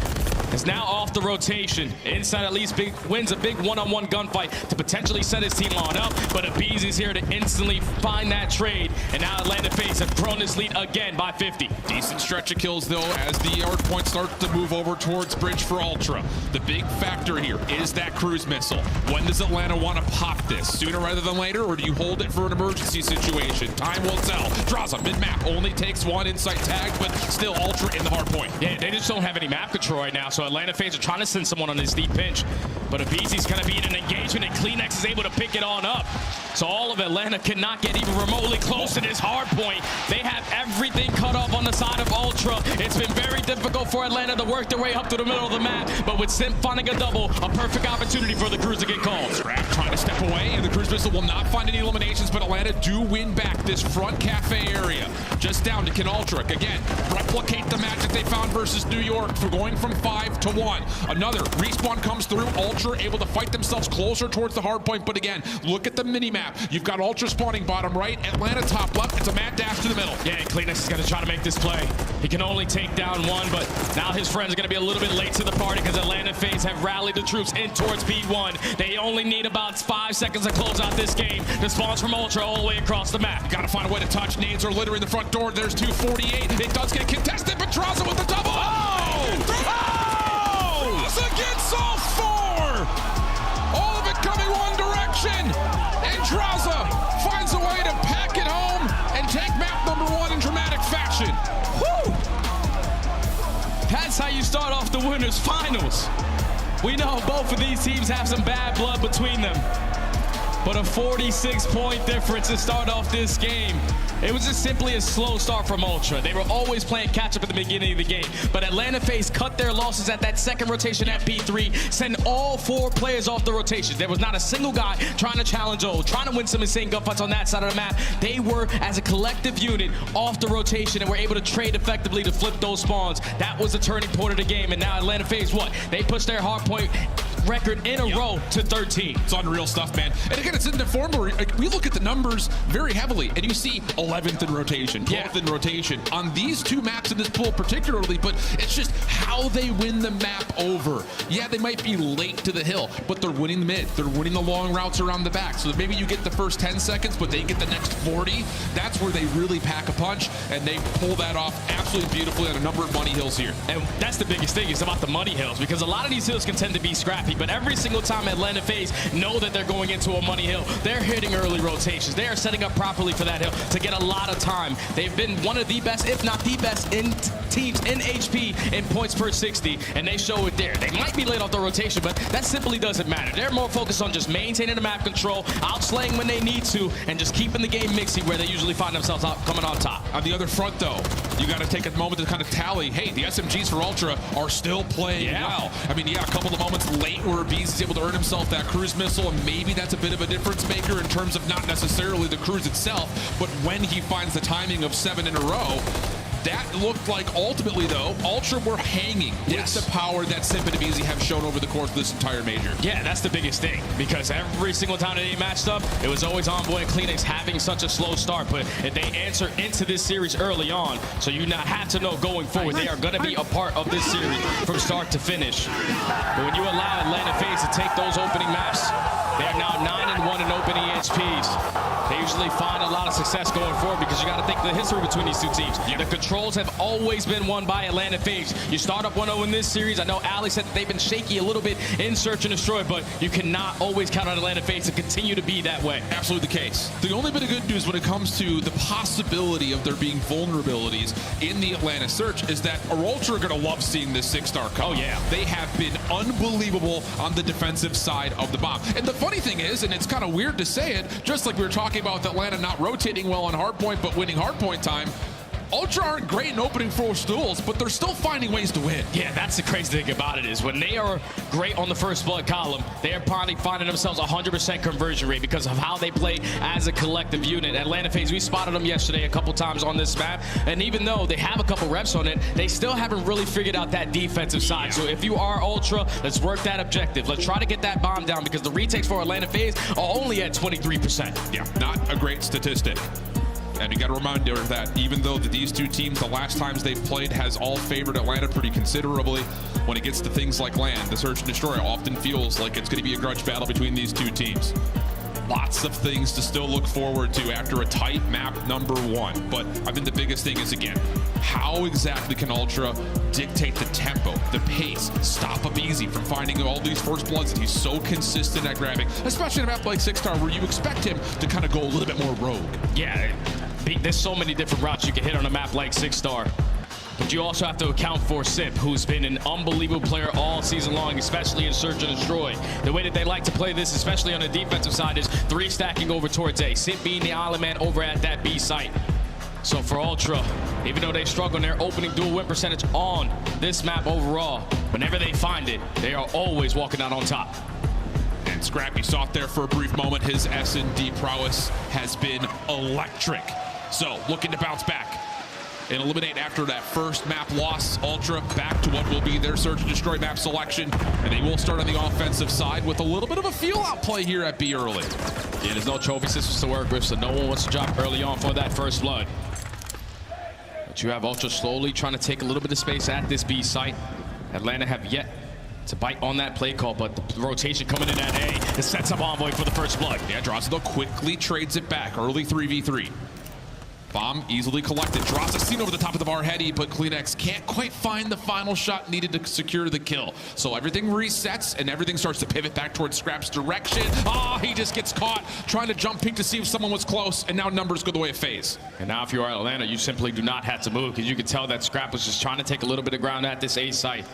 Is now off the rotation. Inside at least wins a big one-on-one gunfight to potentially set his team on up, but Abizi's here to instantly find that trade, and now Atlanta FaZe have grown this lead again by 50. Decent stretch of kills though as the yard point starts to move over towards bridge for Ultra. The big factor here is that cruise missile. When does Atlanta want to pop this? Sooner rather than later, or do you hold it for an emergency situation? Time will tell. Draws a mid-map, only takes one inside tag, but still Ultra in the hard point. Yeah, they just don't have any map control right now, so Atlanta FaZe are trying to send someone on this deep pinch, but Abizi's going to be in an engagement, and Kleenex is able to pick it on up. So all of Atlanta cannot get even remotely close to this hard point. They have everything cut off on the side of Ultra. It's been very difficult for Atlanta to work their way up to the middle of the map, but with Simp finding a double, a perfect opportunity for the Cruise to get called. Scrap trying to step away, and the cruise missile will not find any eliminations, but Atlanta do win back this front cafe area. Just down to can Ultra, again, replicate the magic they found versus New York for going from 5 to 1. Another respawn comes through, Ultra able to fight themselves closer towards the hard point, but again, look at the mini-map. You've got Ultra spawning bottom right, Atlanta top left. It's a mad dash to the middle. Yeah, and Kleenex is going to try to make this play. He can only take down one, but now his friends are going to be a little bit late to the party because Atlanta FaZe have rallied the troops in towards P1. They only need about 5 seconds to close out this game. The spawns from Ultra all the way across the map. Got to find a way to touch. Nades are littering the front door. There's 248. It does get contested, but Draza with the double. Draza gets all 4. All of it coming one direction. And Draza finds a way to pack it home and take map number 1 in dramatic fashion. Woo! That's how you start off the winners finals. We know both of these teams have some bad blood between them, but a 46-point difference to start off this game. It was just simply a slow start from Ultra. They were always playing catch-up at the beginning of the game, but Atlanta FaZe cut their losses at that second rotation at P3, send all 4 players off the rotations. There was not a single guy trying to challenge O, trying to win some insane gunfights on that side of the map. They were, as a collective unit, off the rotation and were able to trade effectively to flip those spawns. That was the turning point of the game, and now Atlanta FaZe, what? They pushed their hardpoint record in a row to 13. It's unreal stuff, man. And again, it's in the form where we look at the numbers very heavily, and you see 11th in rotation, 12th in rotation on these 2 maps in this pool particularly, but it's just how they win the map over. Yeah, they might be late to the hill, but they're winning the mid. They're winning the long routes around the back. So maybe you get the first 10 seconds, but they get the next 40. That's where they really pack a punch, and they pull that off absolutely beautifully on a number of money hills here. And that's the biggest thing, is about the money hills, because a lot of these hills can tend to be scrappy, but every single time Atlanta FaZe know that they're going into a money hill, they're hitting early rotations. They are setting up properly for that hill to get a lot of time. They've been one of the best, if not the best, in teams in HP in points per 60, and they show it there. They might be late off the rotation, but that simply doesn't matter. They're more focused on just maintaining the map control, outslaying when they need to, and just keeping the game mixy where they usually find themselves out coming on top. On the other front, though, you got to take a moment to kind of tally, hey, the SMGs for Ultra are still playing well. I mean, yeah, a couple of moments late where Bees is able to earn himself that cruise missile, and maybe that's a bit of a difference maker in terms of not necessarily the cruise itself, but when he finds the timing of 7 in a row, That looked like ultimately, though, Ultra were hanging with the power that Simp and aBeZy have shown over the course of this entire major. Yeah, that's the biggest thing, because every single time they matched up, it was always Envoy and CleanX having such a slow start, but if they answer into this series early on, so you now have to know going forward, they are going to be a part of this series from start to finish. But when you allow Atlanta FaZe to take those opening maps, they are now 9-1 in opening EXPs. They usually find a lot of success going forward because you got to think of the history between these two teams. The controls have always been won by Atlanta FaZe. You start up 1-0 in this series. I know Ali said that they've been shaky a little bit in Search and Destroy, but you cannot always count on Atlanta FaZe to continue to be that way. Absolutely the case. The only bit of good news when it comes to the possibility of there being vulnerabilities in the Atlanta Search is that Ultra are going to love seeing this 6-star come. Oh, yeah. They have been unbelievable on the defensive side of the bomb. And the funny thing is, and it's kind of weird to say it, just like we were talking about with Atlanta not rotating well on hardpoint, but winning hardpoint time, Ultra aren't great in opening 4 stools, but they're still finding ways to win. Yeah, that's the crazy thing about it is when they are great on the first blood column, they are finding themselves 100% conversion rate because of how they play as a collective unit. Atlanta FaZe, we spotted them yesterday a couple times on this map, and even though they have a couple reps on it, they still haven't really figured out that defensive side. So if you are Ultra, let's work that objective. Let's try to get that bomb down because the retakes for Atlanta FaZe are only at 23%. Yeah, not a great statistic. And you got to remind you that even though these two teams, the last times they've played, has all favored Atlanta pretty considerably, when it gets to things like LAN, the Search and Destroy often feels like it's going to be a grudge battle between these two teams. Lots of things to still look forward to after a tight map number 1. But I think the biggest thing is, again, how exactly can Ultra dictate the tempo, the pace, stop aBeZy from finding all these first bloods that he's so consistent at grabbing, especially in a map like 6-star where you expect him to kind of go a little bit more rogue. Yeah, there's so many different routes you can hit on a map like 6-star. But you also have to account for Simp, who's been an unbelievable player all season long, especially in Search and Destroy. The way that they like to play this, especially on the defensive side, is 3 stacking over towards A. Simp being the island man over at that B site. So for Ultra, even though they struggle in their opening dual win percentage on this map overall, whenever they find it, they are always walking out on top. And Scrappy saw it there for a brief moment. His S&D prowess has been electric. So looking to bounce back and eliminate after that first map loss. Ultra back to what will be their Search and Destroy map selection, and they will start on the offensive side with a little bit of a feel-out play here at B early. Yeah, there's no trophy systems to work with, so no one wants to drop early on for that first blood. But you have Ultra slowly trying to take a little bit of space at this B site. Atlanta have yet to bite on that play call, but the rotation coming in at A, it sets up Envoy for the first blood. Yeah, Draza quickly trades it back. Early 3v3. Bomb easily collected. Draza seen over the top of the Varhetti, but CleanX can't quite find the final shot needed to secure the kill. So everything resets and everything starts to pivot back towards Scrap's direction. He just gets caught trying to jump pink to see if someone was close, and now numbers go the way of FaZe. And now if you are Atlanta, you simply do not have to move because you can tell that Scrap was just trying to take a little bit of ground at this A site.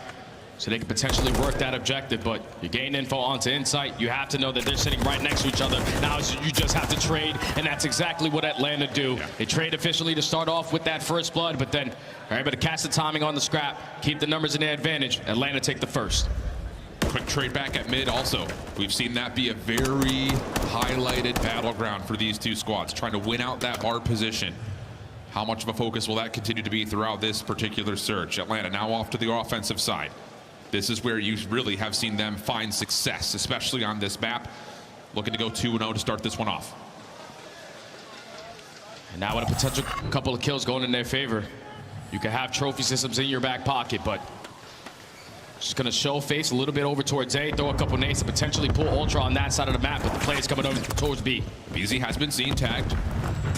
So they can potentially work that objective, but you gain info onto Insight. You have to know that they're sitting right next to each other. Now you just have to trade, and that's exactly what Atlanta do. Yeah. They trade efficiently to start off with that first blood, but then they're able to cast the timing on the Scrap, keep the numbers in their advantage. Atlanta take the first. Quick trade back at mid also. We've seen that be a very highlighted battleground for these two squads, trying to win out that bar position. How much of a focus will that continue to be throughout this particular search? Atlanta now off to the offensive side. This is where you really have seen them find success, especially on this map. Looking to go 2-0 to start this one off. And now with a potential couple of kills going in their favor, you can have trophy systems in your back pocket, but just going to show face a little bit over towards A, throw a couple nades to potentially pull Ultra on that side of the map, but the play is coming over towards B. aBeZy has been seen tagged,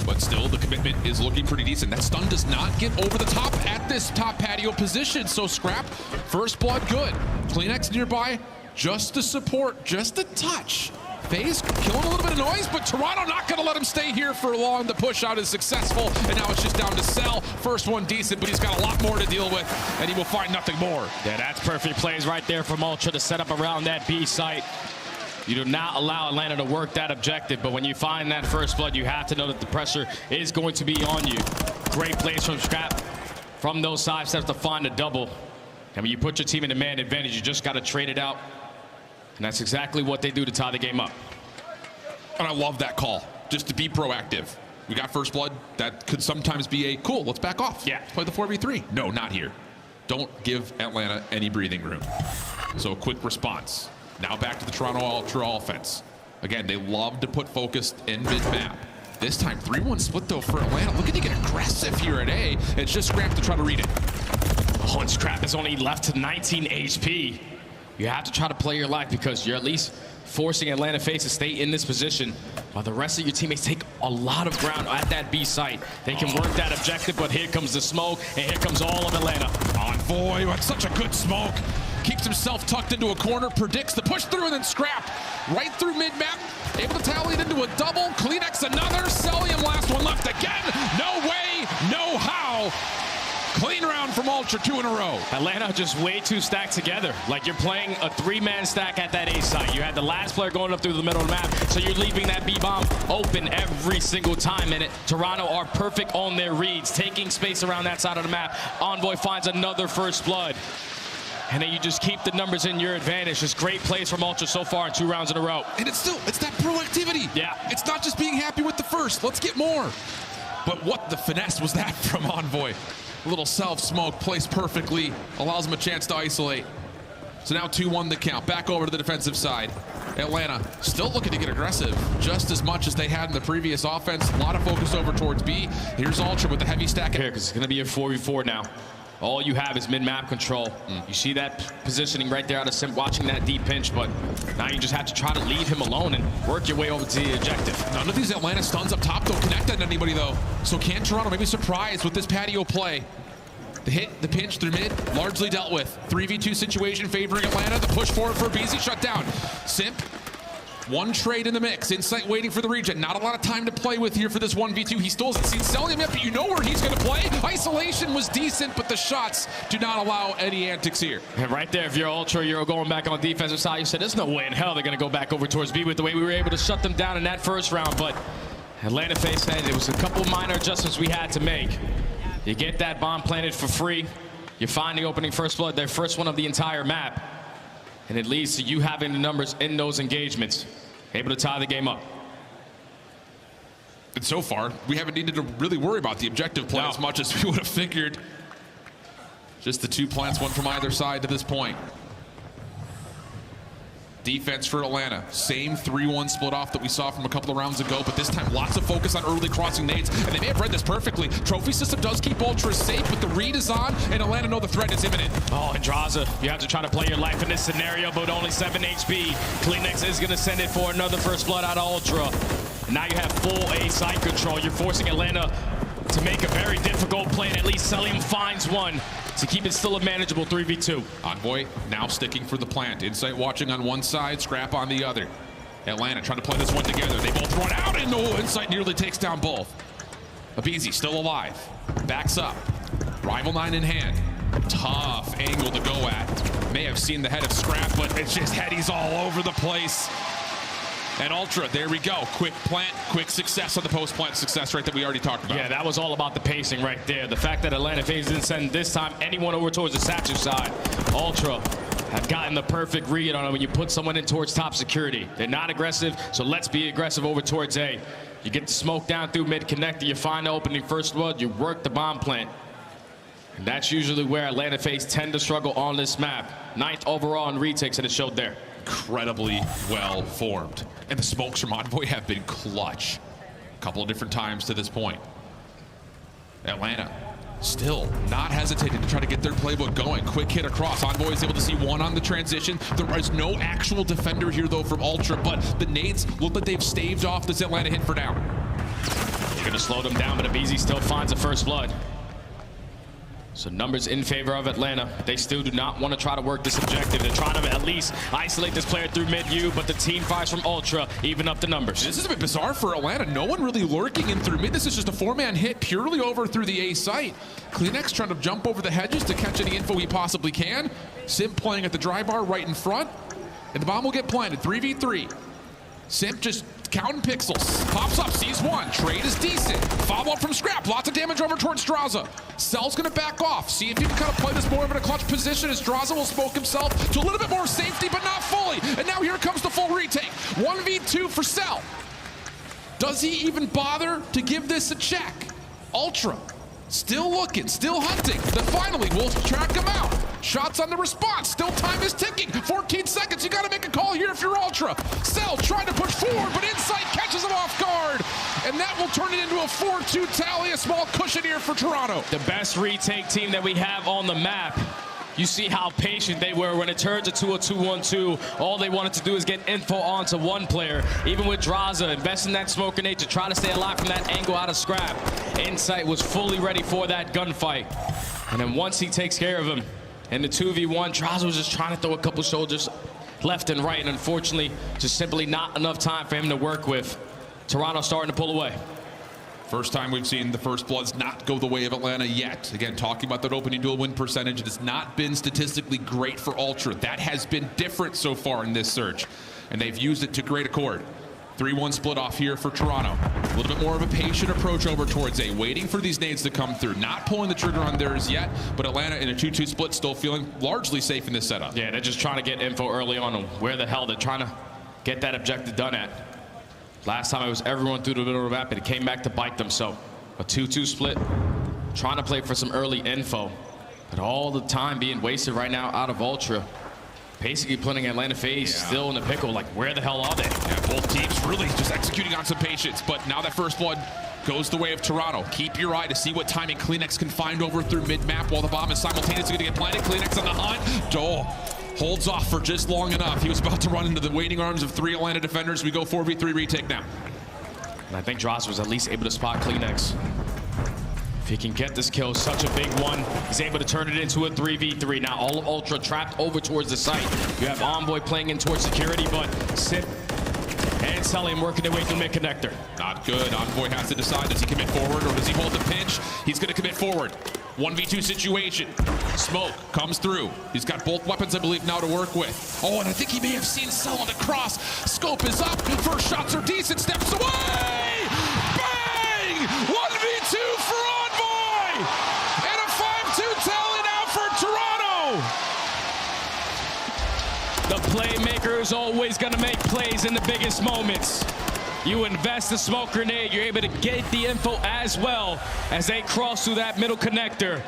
but still the commitment is looking pretty decent. That stun does not get over the top at this top patio position, so Scrap, first blood good. CleanX nearby, just to support, just a touch. FaZe killing a little bit of noise, but Toronto not going to let him stay here for long. The push out is successful, and now it's just down to Cell. First one decent, but he's got a lot more to deal with, and he will find nothing more. Yeah, that's perfect plays right there from Ultra to set up around that B site. You do not allow Atlanta to work that objective, but when you find that first blood, you have to know that the pressure is going to be on you. Great plays from Scrap from those side steps to find a double. And when you put your team in a man advantage, you just got to trade it out. And that's exactly what they do to tie the game up. And I love that call, just to be proactive. We got first blood. That could sometimes be a cool, let's back off. Yeah. Let's play the 4v3. No, not here. Don't give Atlanta any breathing room. So a quick response. Now back to the Toronto Ultra offense. Again, they love to put focus in mid-map. This time, 3-1 split though for Atlanta. Looking to get aggressive here at A. It's just Scrap to try to read it. Oh, and Scrap is only left to 19 HP. You have to try to play your life because you're at least forcing Atlanta FaZe to stay in this position while the rest of your teammates take a lot of ground at that B site. They can work that objective, but here comes the smoke, and here comes all of Atlanta. Envoy, that's such a good smoke. Keeps himself tucked into a corner, predicts the push through, and then Scrap right through mid-map. Able to tally it into a double. Kleenex another. Cellium last one left again. No way, no how. Clean round from Ultra, 2 in a row. Atlanta just way too stacked together. Like you're playing a 3-man stack at that A site. You had the last player going up through the middle of the map, so you're leaving that B bomb open every single time. And Toronto are perfect on their reads, taking space around that side of the map. Envoy finds another first blood. And then you just keep the numbers in your advantage. Just great plays from Ultra so far in 2 rounds in a row. And it's that proactivity. Yeah. It's not just being happy with the first. Let's get more. But what the finesse was that from Envoy? A little self-smoke placed perfectly. Allows him a chance to isolate. So now 2-1 the count. Back over to the defensive side. Atlanta still looking to get aggressive just as much as they had in the previous offense. A lot of focus over towards B. Here's Ultra with the heavy stack. Here, because it's going to be a 4v4 now. All you have is mid-map control. You see that positioning right there out of Simp, watching that deep pinch, but now you just have to try to leave him alone and work your way over to the objective. None of these Atlanta stuns up top don't connect on anybody, though. So can Toronto maybe surprise with this patio play? The hit, the pinch through mid, largely dealt with. 3v2 situation favoring Atlanta. The push forward for BZ shut down. Simp, one trade in the mix. Insight waiting for the regen. Not a lot of time to play with here for this 1v2. He still hasn't seen Cellium yet, but you know where he's going to play. Isolation was decent, but the shots do not allow any antics here. And right there, if you're Ultra, you're going back on the defensive side. You said, there's no way in hell they're going to go back over towards B with the way we were able to shut them down in that first round. But Atlanta FaZe said it was a couple minor adjustments we had to make. You get that bomb planted for free. You find the opening first blood, their first one of the entire map. And it leads to you having the numbers in those engagements, able to tie the game up. And so far, we haven't needed to really worry about the objective play as much as we would have figured. Just the 2 plants, one from either side to this point. Defense for Atlanta, same 3-1 split off that we saw from a couple of rounds ago, but this time lots of focus on early crossing nades, and they may have read this perfectly. Trophy system does keep Ultra safe, but the read is on, and Atlanta know the threat is imminent. Oh, and Draza, you have to try to play your life in this scenario, but only 7 HP. Kleenex is gonna send it for another first blood out of Ultra. And now you have full A site control. You're forcing Atlanta to make a very difficult play, and at least Cellium finds one to keep it still a manageable 3v2. Envoy now sticking for the plant. Insight watching on one side, Scrap on the other. Atlanta trying to play this one together. They both run out, and Insight nearly takes down both. Abizi still alive. Backs up. Rival 9 in hand. Tough angle to go at. May have seen the head of Scrap, but it's just headies all over the place. And Ultra, there we go. Quick plant, quick success on the post-plant success rate that we already talked about. Yeah, that was all about the pacing right there. The fact that Atlanta FaZe didn't send this time anyone over towards the Satcher side. Ultra have gotten the perfect read on it when you put someone in towards top security. They're not aggressive, so let's be aggressive over towards A. You get the smoke down through mid-connector, you find the opening first blood, you work the bomb plant. And that's usually where Atlanta FaZe tend to struggle on this map. 9th overall in retakes, and it showed there. Incredibly well formed. And the smokes from Envoy have been clutch. A couple of different times to this point. Atlanta still not hesitating to try to get their playbook going. Quick hit across. Envoy is able to see one on the transition. There is no actual defender here though from Ultra, but the nades look like they've staved off this Atlanta hit for now. You're gonna slow them down, but Abizi still finds a first blood. So numbers in favor of Atlanta. They still do not want to try to work this objective. They're trying to at least isolate this player through mid-U, but the team fires from Ultra, even up the numbers. This is a bit bizarre for Atlanta. No one really lurking in through mid. This is just a 4-man hit purely over through the A site. Kleenex trying to jump over the hedges to catch any info he possibly can. Simp playing at the dry bar right in front. And the bomb will get planted. 3v3. Simp just counting pixels. Pops up, sees one. Trade is decent. Follow up from Scrap. Lots of damage over towards Draza. Cell's gonna back off. See if he can kind of play this more of in a clutch position as Draza will smoke himself to a little bit more safety, but not fully. And now here comes the full retake. 1v2 for Cell. Does he even bother to give this a check? Ultra, still looking, still hunting. Then finally, we'll track him out. Shots on the response, still time is ticking. 14 seconds, you gotta make a call here if you're Ultra. Cell trying to push forward, but Insight catches him off guard. And that will turn it into a 4-2 tally, a small cushion here for Toronto. The best retake team that we have on the map. You see how patient they were when it turns into a 2-1-2. All they wanted to do is get info onto one player. Even with Draza investing that smoke grenade to try to stay alive from that angle out of scrap. Insight was fully ready for that gunfight. And then once he takes care of him in the 2v1, Draza was just trying to throw a couple soldiers left and right. And unfortunately, just simply not enough time for him to work with. Toronto starting to pull away. First time we've seen the First Bloods not go the way of Atlanta yet. Again, talking about that opening duel win percentage, it has not been statistically great for Ultra. That has been different so far in this search, and they've used it to great accord. 3-1 split off here for Toronto. A little bit more of a patient approach over towards A, waiting for these nades to come through. Not pulling the trigger on theirs yet, but Atlanta in a 2-2 split still feeling largely safe in this setup. Yeah, they're just trying to get info early on where the hell they're trying to get that objective done at. Last time it was everyone through the middle of the map, and it came back to bite them. So a 2-2 split, trying to play for some early info. But all the time being wasted right now out of Ultra. Basically putting Atlanta FaZe still in the pickle. Like, where the hell are they? Yeah, both teams really just executing on some patience. But now that First Blood goes the way of Toronto. Keep your eye to see what timing CleanX can find over through mid-map while the bomb is simultaneously going to get planted. CleanX on the hunt. Dole holds off for just long enough. He was about to run into the waiting arms of 3 Atlanta defenders. We go 4v3 retake now. And I think Droz was at least able to spot CleanX. If he can get this kill, such a big one, he's able to turn it into a 3v3. Now all of Ultra trapped over towards the site. You have Envoy playing in towards security, but Sip and Sully working their way through mid-connector. Not good. Envoy has to decide, does he commit forward or does he hold the pinch? He's going to commit forward. 1v2 situation. Smoke comes through. He's got both weapons, I believe, now to work with. Oh, and I think he may have seen Cell on the cross. Scope is up. First shots are decent. Steps away. Bang! 1v2 for Envoy. And a 5-2 tally now for Toronto. The playmaker is always going to make plays in the biggest moments. You invest the smoke grenade, you're able to get the info as well as they cross through that middle connector.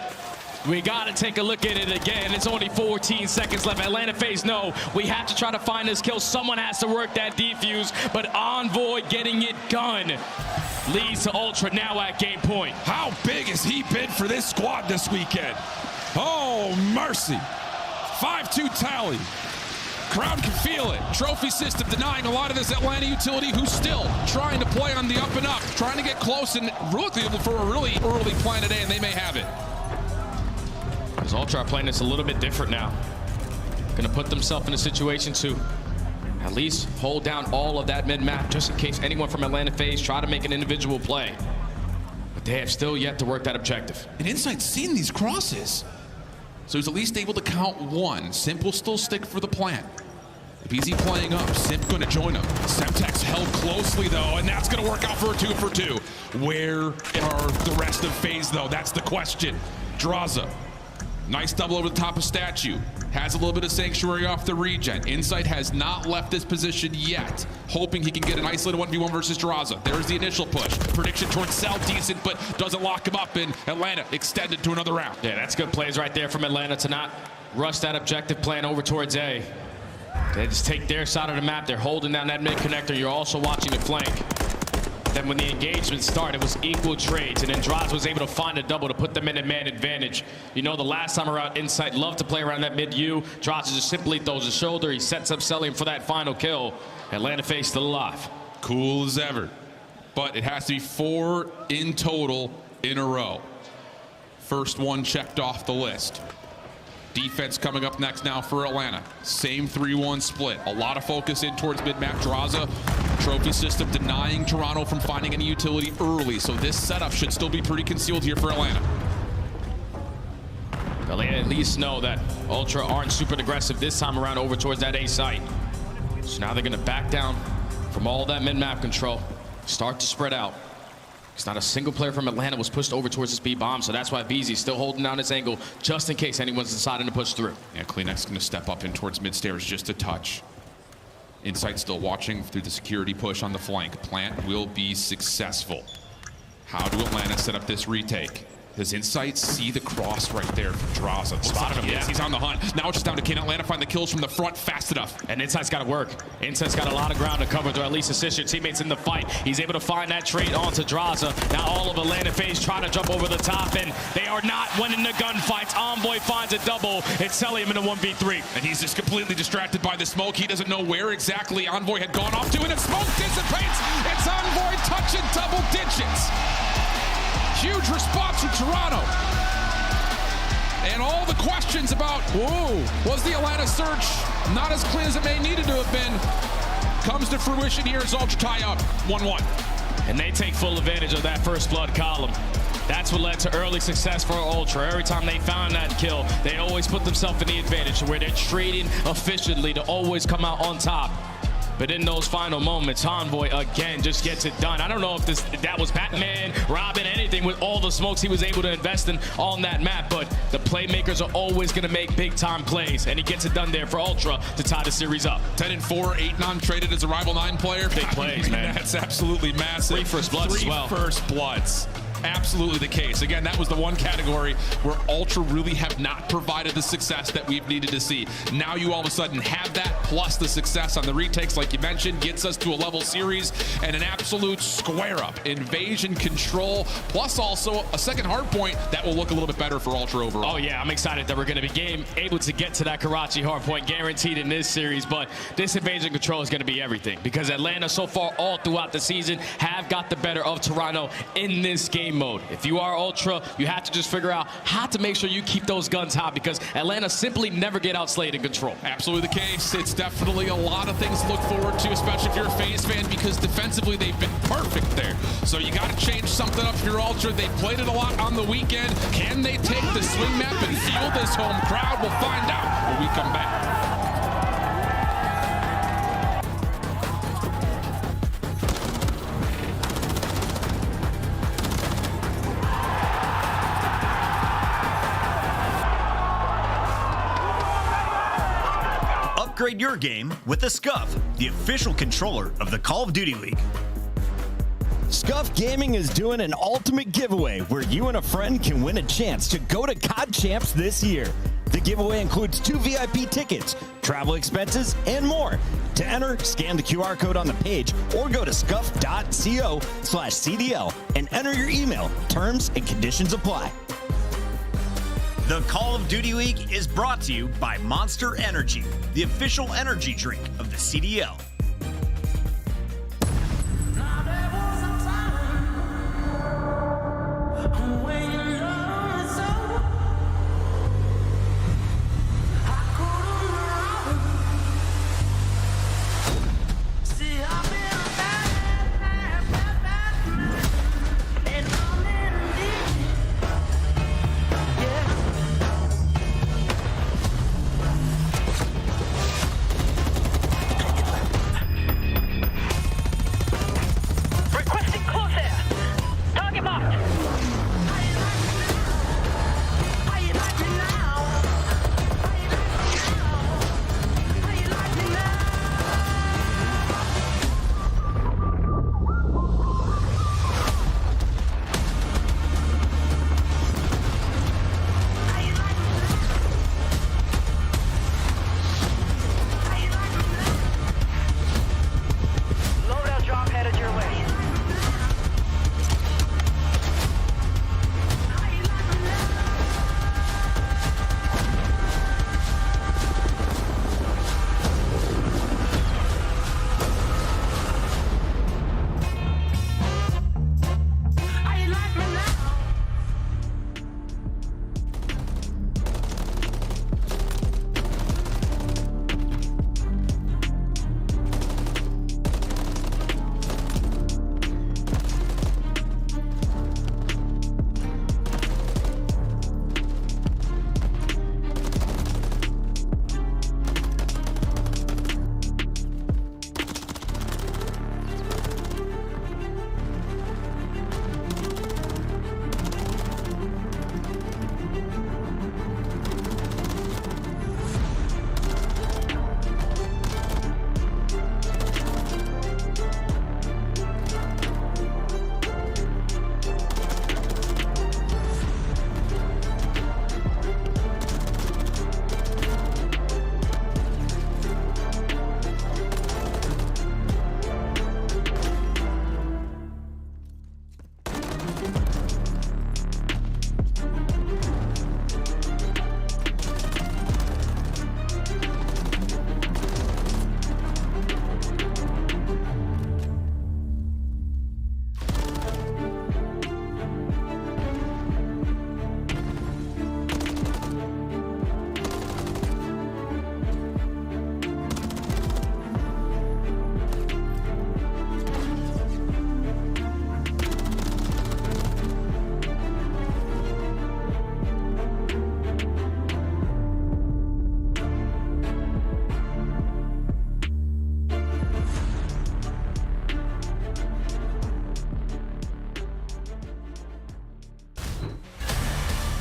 We got to take a look at it again. It's only 14 seconds left. Atlanta FaZe know we have to try to find this kill. Someone has to work that defuse, but Envoy getting it done leads to Ultra now at game point. How big has he been for this squad this weekend? Oh, mercy. 5-2 tally. Crowd can feel it. Trophy system denying a lot of this Atlanta utility, who's still trying to play on the up and up, trying to get close and looking for a really early Planet A, and they may have it. Because Ultra are playing this a little bit different now. Going to put themselves in a situation to at least hold down all of that mid-map, just in case anyone from Atlanta FaZe try to make an individual play. But they have still yet to work that objective. And Insight's seen these crosses, so he's at least able to count one. Simp will still stick for the plant. BZ playing up, Simp going to join him. Semtex held closely though, and that's going to work out for a 2-for-2. Where are the rest of FaZe though? That's the question. Draza, nice double over the top of Statue. Has a little bit of Sanctuary off the regen. Insight has not left this position yet. Hoping he can get an isolated 1v1 versus Draza. There's the initial push. Prediction towards Cell, decent, but doesn't lock him up, and Atlanta extended to another round. Yeah, that's good plays right there from Atlanta to not rush that objective plan over towards A. They just take their side of the map. They're holding down that mid connector. You're also watching the flank. Then when the engagement started, it was equal trades, and then Droz was able to find a double to put them in a man advantage. You know, the last time around, Insight loved to play around that mid-U. Droz just simply throws his shoulder. He sets up Selling for that final kill. Atlanta FaZe still alive. Cool as ever. But it has to be 4 in total in a row. First one checked off the list. Defense coming up next now for Atlanta. Same 3-1 split. A lot of focus in towards mid-map. Draza, trophy system denying Toronto from finding any utility early. So this setup should still be pretty concealed here for Atlanta. They at least know that Ultra aren't super aggressive this time around over towards that A site. So now they're going to back down from all that mid-map control. Start to spread out. It's not a single player from Atlanta was pushed over towards this B bomb, so that's why BZ still holding down his angle just in case anyone's deciding to push through. Yeah, CleanX going to step up in towards mid stairs just a touch. Insight still watching through the security push on the flank. Plant will be successful. How do Atlanta set up this retake? Does Insight see the cross right there from Draza? Spotted him, yeah. He's on the hunt. Now it's just down to can Atlanta find the kills from the front fast enough? And Insight's got to work. Insight's got a lot of ground to cover, to at least assist your teammates in the fight. He's able to find that trade onto Draza. Now all of Atlanta FaZe trying to jump over the top, and they are not winning the gunfights. Envoy finds a double. It's Cellium in a 1v3. And he's just completely distracted by the smoke. He doesn't know where exactly Envoy had gone off to, and the smoke dissipates. It's Envoy touching double digits. Huge response from Toronto. And all the questions about, whoa, was the Atlanta search not as clean as it may needed to have been, comes to fruition here as Ultra tie up 1-1. And they take full advantage of that first blood column. That's what led to early success for Ultra. Every time they found that kill, they always put themselves in the advantage to where they're trading efficiently to always come out on top. But in those final moments, Envoy again just gets it done. I don't know if that was Batman, Robin, anything with all the smokes he was able to invest in on that map, but the playmakers are always going to make big-time plays, and he gets it done there for Ultra to tie the series up. 10-4, 8 non-traded as a Rival 9 player. Big plays, man. That's absolutely massive. 3 first bloods as well. 3 first bloods. Absolutely the case. Again, that was the one category where Ultra really have not provided the success that we've needed to see. Now you all of a sudden have that, plus the success on the retakes, like you mentioned, gets us to a level series and an absolute square-up. Invasion control, plus also a second hard point that will look a little bit better for Ultra overall. Oh yeah, I'm excited that we're going to be able to get to that Karachi hard point guaranteed in this series, but this invasion control is going to be everything because Atlanta so far all throughout the season have got the better of Toronto in this game mode. If you are Ultra, you have to just figure out how to make sure you keep those guns hot because Atlanta simply never get outslayed in control. Absolutely the case. It's definitely a lot of things to look forward to, especially if you're a FaZe fan, because defensively they've been perfect there. So you got to change something up if you're Ultra. They played it a lot on the weekend. Can they take the swing map and feel this home crowd? We'll find out when we come back. Upgrade your game with the SCUF, the official controller of the Call of Duty League. SCUF Gaming is doing an ultimate giveaway where you and a friend can win a chance to go to COD Champs this year. The giveaway includes 2 VIP tickets, travel expenses, and more. To enter, scan the QR code on the page or go to scuf.co/CDL and enter your email. Terms and conditions apply. The Call of Duty League is brought to you by Monster Energy, the official energy drink of the CDL.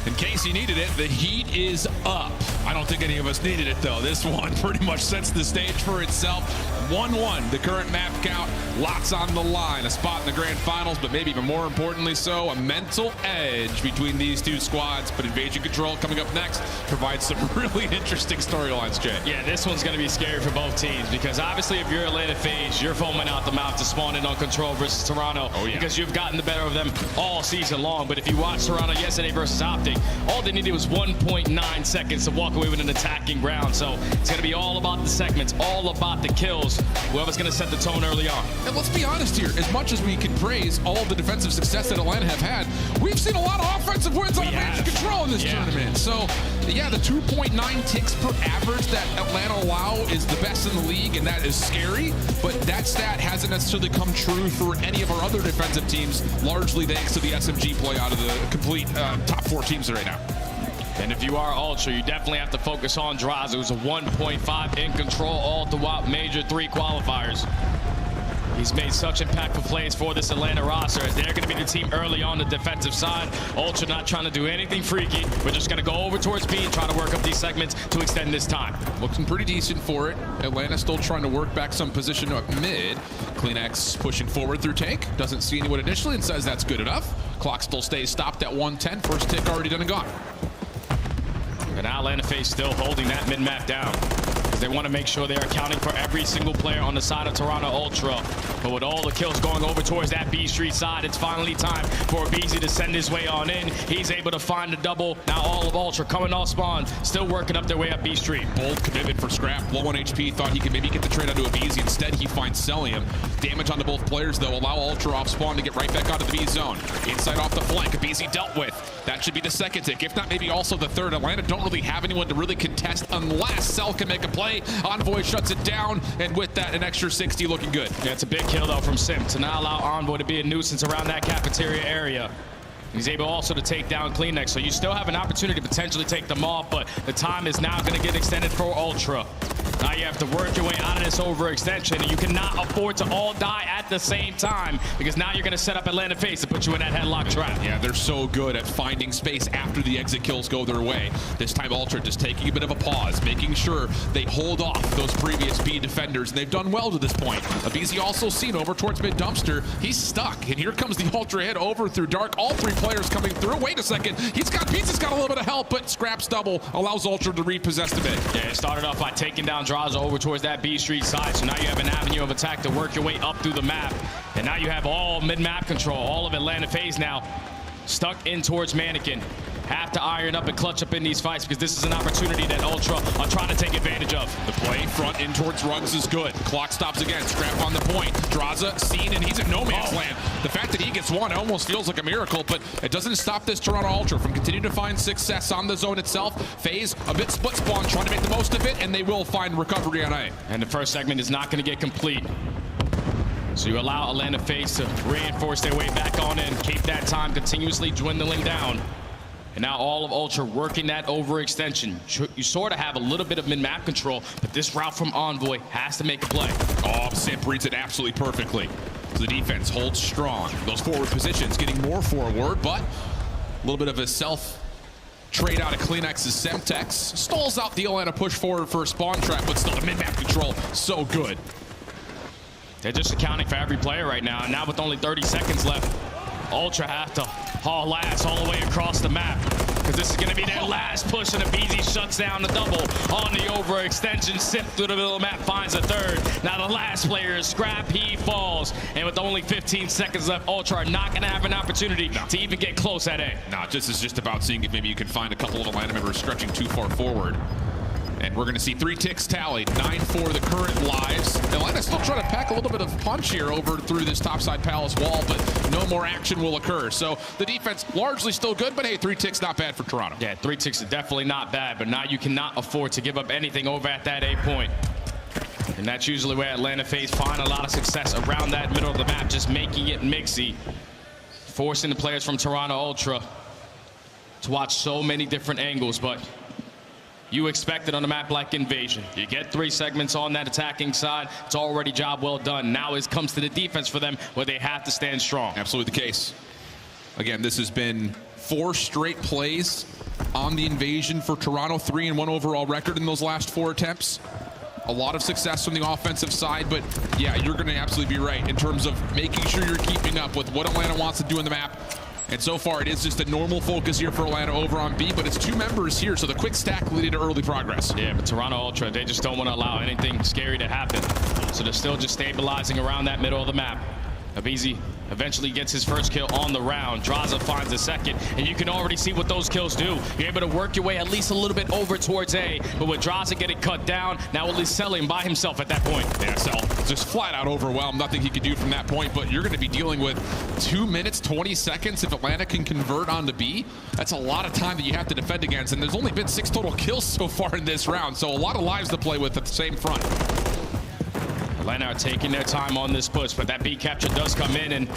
In case you needed it, the heat is up. I don't think any of us needed it, though. This one pretty much sets the stage for itself. 1-1, the current map count. Lots on the line. A spot in the grand finals, but maybe even more importantly so, a mental edge between these two squads. But Invasion Control coming up next provides some really interesting storylines, Jay. Yeah, this one's going to be scary for both teams because obviously if you're Atlanta FaZe, you're foaming out the mouth to spawn in on Control versus Toronto because you've gotten the better of them all season long. But if you watch Toronto yesterday versus Optic, all they needed was 1.9 seconds to walk away with an attacking round. So it's going to be all about the segments, all about the kills. Whoever's going to set the tone early on. And let's be honest here, as much as we can praise all the defensive success that Atlanta have had, we've seen a lot of offensive wins on Invasion Control in this tournament. So, yeah, the 2.9 ticks per average that Atlanta allow is the best in the league, and that is scary. But that stat hasn't necessarily come true for any of our other defensive teams, largely thanks to the SMG play out of the complete top 4 teams right now. And if you are Ultra, you definitely have to focus on Draza, who's a 1.5 in control all throughout Major 3 qualifiers. He's made such impactful plays for this Atlanta roster as they're going to be the team early on the defensive side. Ultra not trying to do anything freaky. We're just going to go over towards B and try to work up these segments to extend this time. Looking pretty decent for it. Atlanta still trying to work back some position up mid. CleanX pushing forward through tank. Doesn't see anyone initially and says that's good enough. Clock still stays stopped at 110. First tick already done and gone. And now Atlanta FaZe still holding that mid-map down. They want to make sure they're accounting for every single player on the side of Toronto Ultra. But with all the kills going over towards that B Street side, it's finally time for aBeZy to send his way on in. He's able to find the double. Now all of Ultra coming off spawn, still working up their way up B Street. Bold commitment for Scrap. Low on HP, thought he could maybe get the trade onto aBeZy. Instead, he finds Cellium. Damage onto both players, though. Allow Ultra off spawn to get right back onto the B zone. Inside off the flank, aBeZy dealt with. That should be the second tick, if not maybe also the third. Atlanta don't really have anyone to really contest unless Cell can make a play. Envoy shuts it down, and with that, an extra 60 looking good. Yeah, it's a big kill, though, from Sim to now allow Envoy to be a nuisance around that cafeteria area. He's able also to take down CleanX, so you still have an opportunity to potentially take them off, but the time is now going to get extended for Ultra. Now you have to work your way out of this overextension, and you cannot afford to all die at the same time because now you're going to set up Atlanta FaZe to put you in that headlock trap. Yeah, they're so good at finding space after the exit kills go their way. This time Ultra just taking a bit of a pause, making sure they hold off those previous B defenders, and they've done well to this point. aBeZy also seen over towards mid dumpster. He's stuck, and here comes the Ultra hit over through Dark. All 3 players coming through. Wait a second, Pizza's got a little bit of help, but Scrap's double allows Ultra to repossess a bit. Yeah, it started off by taking down Draza over towards that B Street side, so now you have an avenue of attack to work your way up through the map, and now you have all mid-map control, all of Atlanta FaZe now stuck in towards Mannequin. Have to iron up and clutch up in these fights because this is an opportunity that Ultra are trying to take advantage of. The play front in towards Rugs is good. Clock stops again. Scrap on the point. Draza seen, and he's in no man's land. The fact that he gets one almost feels like a miracle, but it doesn't stop this Toronto Ultra from continuing to find success on the zone itself. FaZe a bit split spawn, trying to make the most of it, and they will find recovery on A. And the first segment is not going to get complete. So you allow Atlanta FaZe to reinforce their way back on in, keep that time continuously dwindling down. And now all of Ultra working that overextension. You sort of have a little bit of mid-map control, but this route from Envoy has to make a play. Oh, Simp reads it absolutely perfectly. So the defense holds strong. Those forward positions getting more forward, but a little bit of a self-trade out of CleanX's Semtex. Stalls out the Atlanta push forward for a spawn trap, but still the mid-map control so good. They're just accounting for every player right now. And now with only 30 seconds left, Ultra have to haul ass all the way across the map because this is going to be their last push, and aBeZy shuts down the double on the overextension. Sip through the middle of the map, finds a third. Now the last player is Scrap. He falls, and with only 15 seconds left, Ultra are not going to have an opportunity to even get close at A. No, this is just about seeing if maybe you can find a couple of Atlanta members stretching too far forward. And we're going to see 3 ticks tallied, 9 for the current lives. Atlanta still trying to pack a little bit of punch here over through this topside Palace wall, but no more action will occur. So the defense largely still good, but hey, 3 ticks not bad for Toronto. Yeah, 3 ticks is definitely not bad, but now you cannot afford to give up anything over at that A point. And that's usually where Atlanta FaZe find a lot of success around that middle of the map, just making it mixy, forcing the players from Toronto Ultra to watch so many different angles, but you expect it on a map like Invasion. You get 3 segments on that attacking side. It's already job well done. Now it comes to the defense for them where they have to stand strong. Absolutely the case. Again, this has been 4 straight plays on the invasion for Toronto, 3-1 overall record in those last 4 attempts. A lot of success from the offensive side, but yeah, you're going to absolutely be right in terms of making sure you're keeping up with what Atlanta wants to do in the map. And so far, it is just a normal focus here for Atlanta over on B, but it's 2 members here, so the quick stack leading to early progress. Yeah, but Toronto Ultra, they just don't want to allow anything scary to happen. So they're still just stabilizing around that middle of the map. aBeZy eventually gets his first kill on the round. Drazah finds the second, and you can already see what those kills do. You're able to work your way at least a little bit over towards A, but with Drazah getting cut down, now at least Selling by himself at that point. Yeah, Sel just flat out overwhelmed. Nothing he could do from that point, but you're going to be dealing with 2 minutes, 20 seconds if Atlanta can convert onto B. That's a lot of time that you have to defend against, and there's only been 6 total kills so far in this round, so a lot of lives to play with at the same front. Atlanta are taking their time on this push, but that B capture does come in, and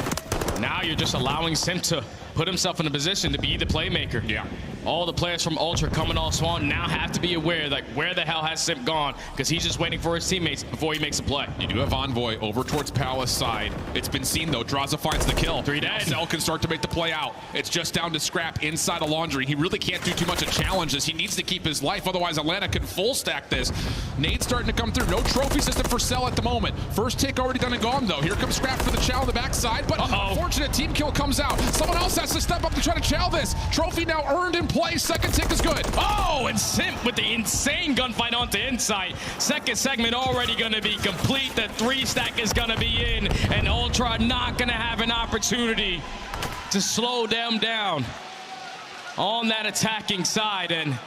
now you're just allowing Simp to put himself in a position to be the playmaker. Yeah. All the players from Ultra coming off Swan now have to be aware, like, where the hell has Simp gone? Because he's just waiting for his teammates before he makes a play. You do have Envoy over towards Palace side. It's been seen, though. Drazah finds the kill. 3 dead. Sel can start to make the play out. It's just down to Scrap inside of Laundry. He really can't do too much of challenges. He needs to keep his life, otherwise Atlanta can full stack this. Nade's starting to come through. No trophy system for Sel at the moment. First tick already done and gone, though. Here comes Scrap for the chow on the backside, but unfortunate team kill comes out. Someone else has to step up to try to chow this. Trophy now earned in play. Second tick is good. Oh, and Simp with the insane gunfight onto Insight. Second segment already going to be complete. The 3 stack is going to be in, and Ultra not going to have an opportunity to slow them down on that attacking side. And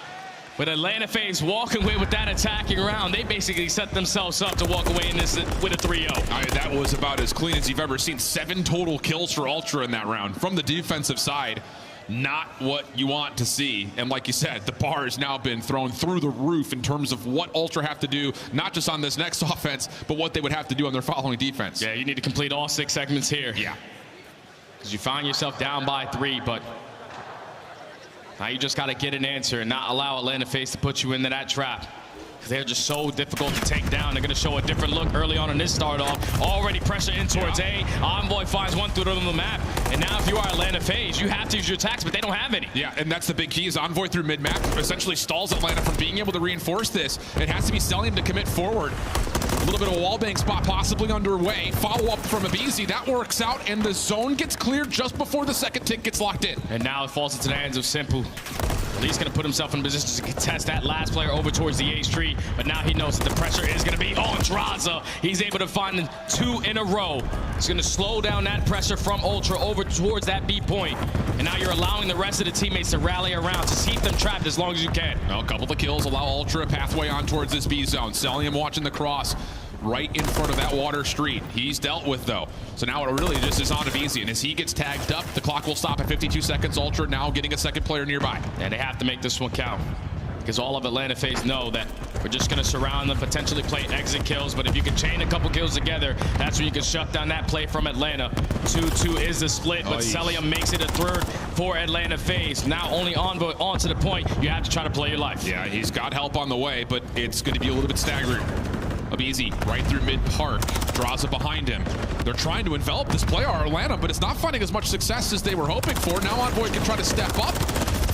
with Atlanta FaZe walking away with that attacking round, they basically set themselves up to walk away in this with a 3-0. That was about as clean as you've ever seen. 7 total kills for Ultra in that round from the defensive side. Not what you want to see. And like you said, the bar has now been thrown through the roof in terms of what Ultra have to do, not just on this next offense, but what they would have to do on their following defense. Yeah, you need to complete all 6 segments here. Yeah. Because you find yourself down by 3, but now you just got to get an answer and not allow Atlanta FaZe to put you into that trap. Because they're just so difficult to take down. They're going to show a different look early on in this start off. Already pressure in towards A. Envoy finds one through the map. And now if you are Atlanta FaZe, you have to use your attacks, but they don't have any. Yeah, and that's the big key is Envoy through mid-map essentially stalls Atlanta from being able to reinforce this. It has to be Selling to commit forward. A little bit of a wallbang spot possibly underway. Follow-up from aBeZy. That works out, and the zone gets cleared just before the second tick gets locked in. And now it falls into the hands of Simpu. He's going to put himself in position to contest that last player over towards the Ace tree, but now he knows that the pressure is going to be on Drazah. He's able to find 2 in a row. It's going to slow down that pressure from Ultra over towards that B point. And now you're allowing the rest of the teammates to rally around to keep them trapped as long as you can. Well, a couple of kills allow Ultra a pathway on towards this B zone. Selling him watching the cross right in front of that water street. He's dealt with, though. So now it really just is on aBeZy, and as he gets tagged up, the clock will stop at 52 seconds. Ultra now getting a second player nearby. And they have to make this one count, because all of Atlanta FaZe know that we're just going to surround them, potentially play exit kills, but if you can chain a couple kills together, that's when you can shut down that play from Atlanta. 2-2 is the split, but Cellium makes it a 3rd for Atlanta FaZe. Now only Envoy on to the point. You have to try to play your life. Yeah, he's got help on the way, but it's going to be a little bit staggering. aBeZy right through mid-park. Drazah behind him. They're trying to envelop this player, Atlanta, but it's not finding as much success as they were hoping for. Now Envoy can try to step up.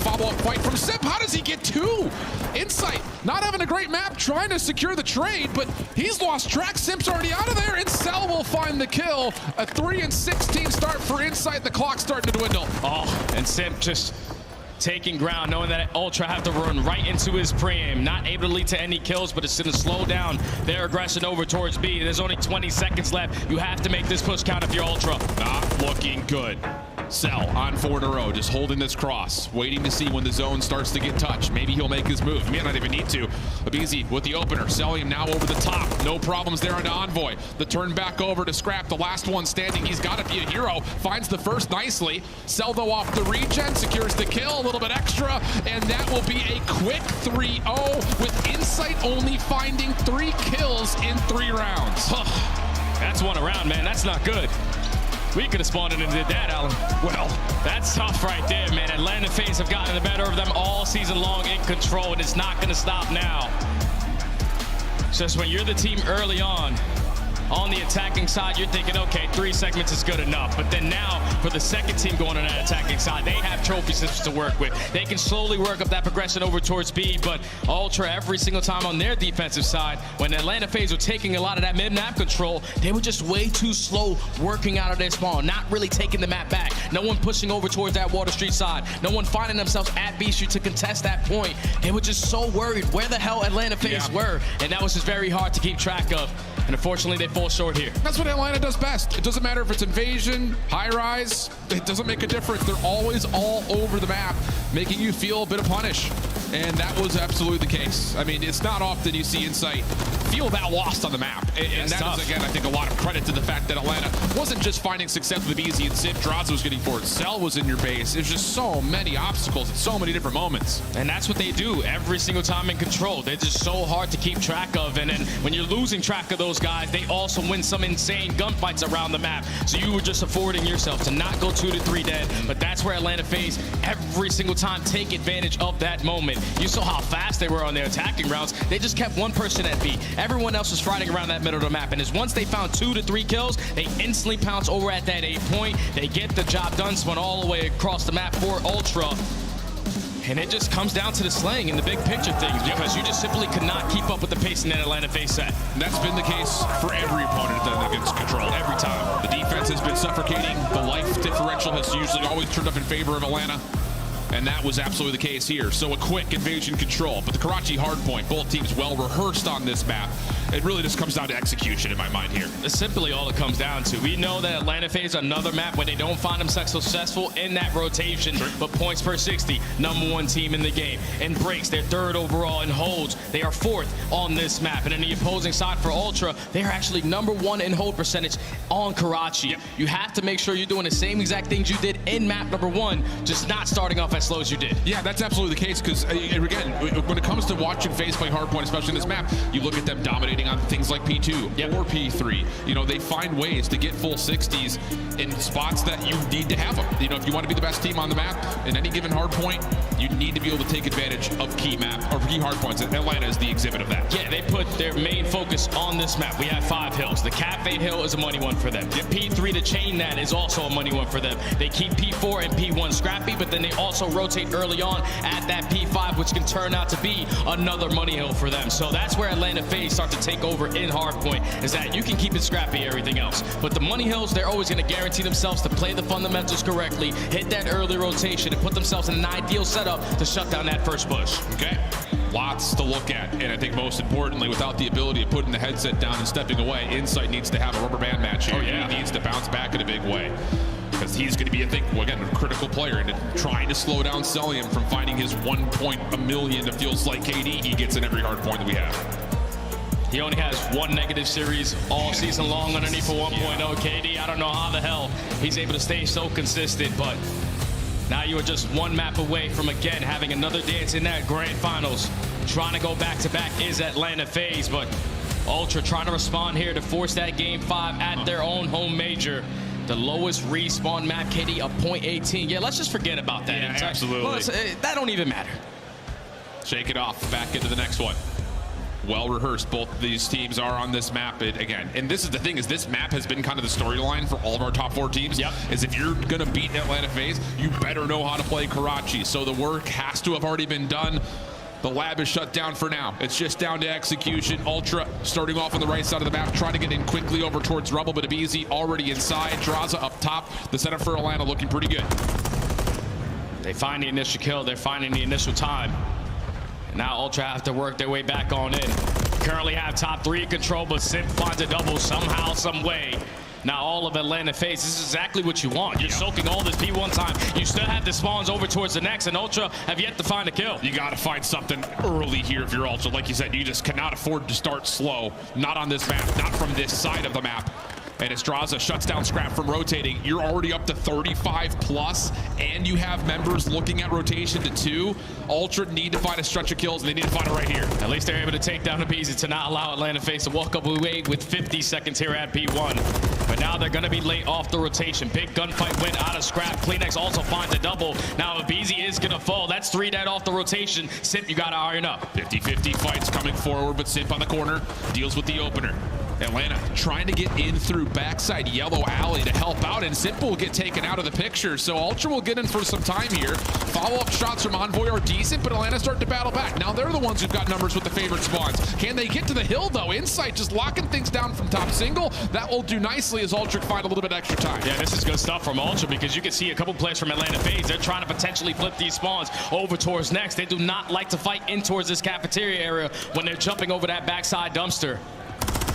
Follow-up fight from Simp. How does he get 2? Insight not having a great map, trying to secure the trade, but he's lost track. Simp's already out of there, and Sel will find the kill. A 3-16 start for Insight. The clock's starting to dwindle. Oh, and Simp just taking ground, knowing that Ultra have to run right into his pre-aim. Not able to lead to any kills, but it's going to slow down their aggression over towards B. There's only 20 seconds left. You have to make this push count if you're Ultra. Not looking good. Sel on 4 in a row, just holding this cross, waiting to see when the zone starts to get touched. Maybe he'll make his move. He may not even need to. aBeZy with the opener, Selling now over the top. No problems there onto Envoy. The turn back over to Scrap, the last one standing. He's got to be a hero. Finds the first nicely. Sel, though, off the regen, secures the kill, a little bit extra, and that will be a quick 3-0 with Insight only finding 3 kills in 3 rounds. That's 1 round, man. That's not good. We could have spawned it and did that, Alan. Well, that's tough right there, man. Atlanta FaZe have gotten the better of them all season long in control, and it's not going to stop now. It's just when you're the team early on, on the attacking side, you're thinking, okay, 3 segments is good enough. But then now, for the second team going on that attacking side, they have trophy systems to work with. They can slowly work up that progression over towards B, but Ultra, every single time on their defensive side, when Atlanta FaZe were taking a lot of that mid-map control, they were just way too slow working out of their spawn, not really taking the map back. No one pushing over towards that Water Street side. No one finding themselves at B Street to contest that point. They were just so worried where the hell Atlanta FaZe were, and that was just very hard to keep track of. And unfortunately, they fall short here. That's what Atlanta does best. It doesn't matter if it's invasion, high rise, it doesn't make a difference. They're always all over the map, making you feel a bit of punish. And that was absolutely the case. I mean, it's not often you see Insight feel that lost on the map. And that is, again, I think a lot of credit to the fact that Atlanta wasn't just finding success with Easy and Simp. Draza was getting forward. Cell was in your base. There's just so many obstacles at so many different moments. And that's what they do every single time in control. They're just so hard to keep track of. And then when you're losing track of those guys, they also win some insane gunfights around the map. So you were just affording yourself to not go 2 to 3 dead. But that's where Atlanta FaZe every single time take advantage of that moment. You saw how fast they were on their attacking routes. They just kept one person at B. Everyone else was fighting around that middle of the map. And as once they found 2 to 3 kills, they instantly pounce over at that 8 point. They get the job done, spun all the way across the map for Ultra. And it just comes down to the slaying and the big picture things, because you just simply could not keep up with the pace in that Atlanta FaZe set. And that's been the case for every opponent against Control. Every time. The defense has been suffocating. The life differential has usually always turned up in favor of Atlanta. And that was absolutely the case here. So a quick invasion control. But the Karachi hardpoint, both teams well rehearsed on this map. It really just comes down to execution in my mind here. That's simply all it comes down to. We know that Atlanta FaZe another map where they don't find themselves successful in that rotation. Sure. But points per 60, #1 team in the game. And breaks, they're 3rd overall in holds. They are 4th on this map. And in the opposing side for Ultra, they are actually #1 in hold percentage on Karachi. Yep. You have to make sure you're doing the same exact things you did in map #1, just not starting off as slow as you did. Yeah, that's absolutely the case, because again, when it comes to watching FaZe play hardpoint, especially in this map, you look at them dominating on things like P2 or P3. You know, they find ways to get full 60s in spots that you need to have them. You know, if you want to be the best team on the map in any given hardpoint, you need to be able to take advantage of key hardpoints. And Atlanta is the exhibit of that. Yeah, they put their main focus on this map. We have 5 hills. The Cafe Hill is a money one for them. P3 to chain that is also a money one for them. They keep P4 and P1 scrappy, but then they also rotate early on at that P5, which can turn out to be another money hill for them. So that's where Atlanta FaZe start to take over in hardpoint, is that you can keep it scrappy, everything else. But the money hills, they're always going to guarantee themselves to play the fundamentals correctly, hit that early rotation, and put themselves in an ideal setup to shut down that first push. Okay, lots to look at. And I think most importantly, without the ability of putting the headset down and stepping away, Insight needs to have a rubber band match here. He needs to bounce back in a big way, because he's going to be, I think, again, a critical player, and trying to slow down Cellium from finding his 1 point a million, it feels like KD he gets in every hard point that we have. He only has 1 negative series all season long underneath for 1.0. KD, I don't know how the hell he's able to stay so consistent, but now you are just 1 map away from, again, having another dance in that grand finals. Trying to go back-to-back is Atlanta FaZe, but Ultra trying to respond here to force that game 5 at their own home major. The lowest respawn map, KD, a .18. Yeah, let's just forget about that. Yeah, absolutely. Well, that don't even matter. Shake it off, back into the next one. Well rehearsed, both of these teams are on this map again. And this is the thing, is this map has been kind of the storyline for all of our top 4 teams. Yep. Is if you're gonna beat Atlanta FaZe, you better know how to play Karachi. So the work has to have already been done. The lab is shut down for now. It's just down to execution. Ultra starting off on the right side of the map, trying to get in quickly over towards Rebel, but Abizi already inside. Draza up top. The setup for Atlanta looking pretty good. They find the initial kill. They're finding the initial time. Now Ultra have to work their way back on in. Currently have top 3 control, but Simp finds a double somehow, some way. Now all of Atlanta FaZe, this is exactly what you want. You're soaking all this P1 time. You still have the spawns over towards the next, and Ultra have yet to find a kill. You got to find something early here if you're Ultra. Like you said, you just cannot afford to start slow. Not on this map, not from this side of the map. And Estraza shuts down Scrap from rotating. You're already up to 35 plus, and you have members looking at rotation to 2. Ultra need to find a stretch of kills, and they need to find it right here. At least they're able to take down Abizi to not allow Atlanta FaZe to walk up away with 50 seconds here at P1. But now they're going to be late off the rotation. Big gunfight win out of Scrap. Kleenex also finds a double. Now Abizi is going to fall. That's 3 dead off the rotation. Simp, you got to iron up. 50-50 fights coming forward, but Simp on the corner deals with the opener. Atlanta trying to get in through backside yellow alley to help out, and Simple will get taken out of the picture. So Ultra will get in for some time here. Follow-up shots from Envoy are decent, but Atlanta starting to battle back. Now they're the ones who've got numbers with the favorite spawns. Can they get to the hill, though? Insight just locking things down from top single. That will do nicely as Ultra find a little bit extra time. Yeah, this is good stuff from Ultra because you can see a couple players from Atlanta FaZe. They're trying to potentially flip these spawns over towards next. They do not like to fight in towards this cafeteria area when they're jumping over that backside dumpster.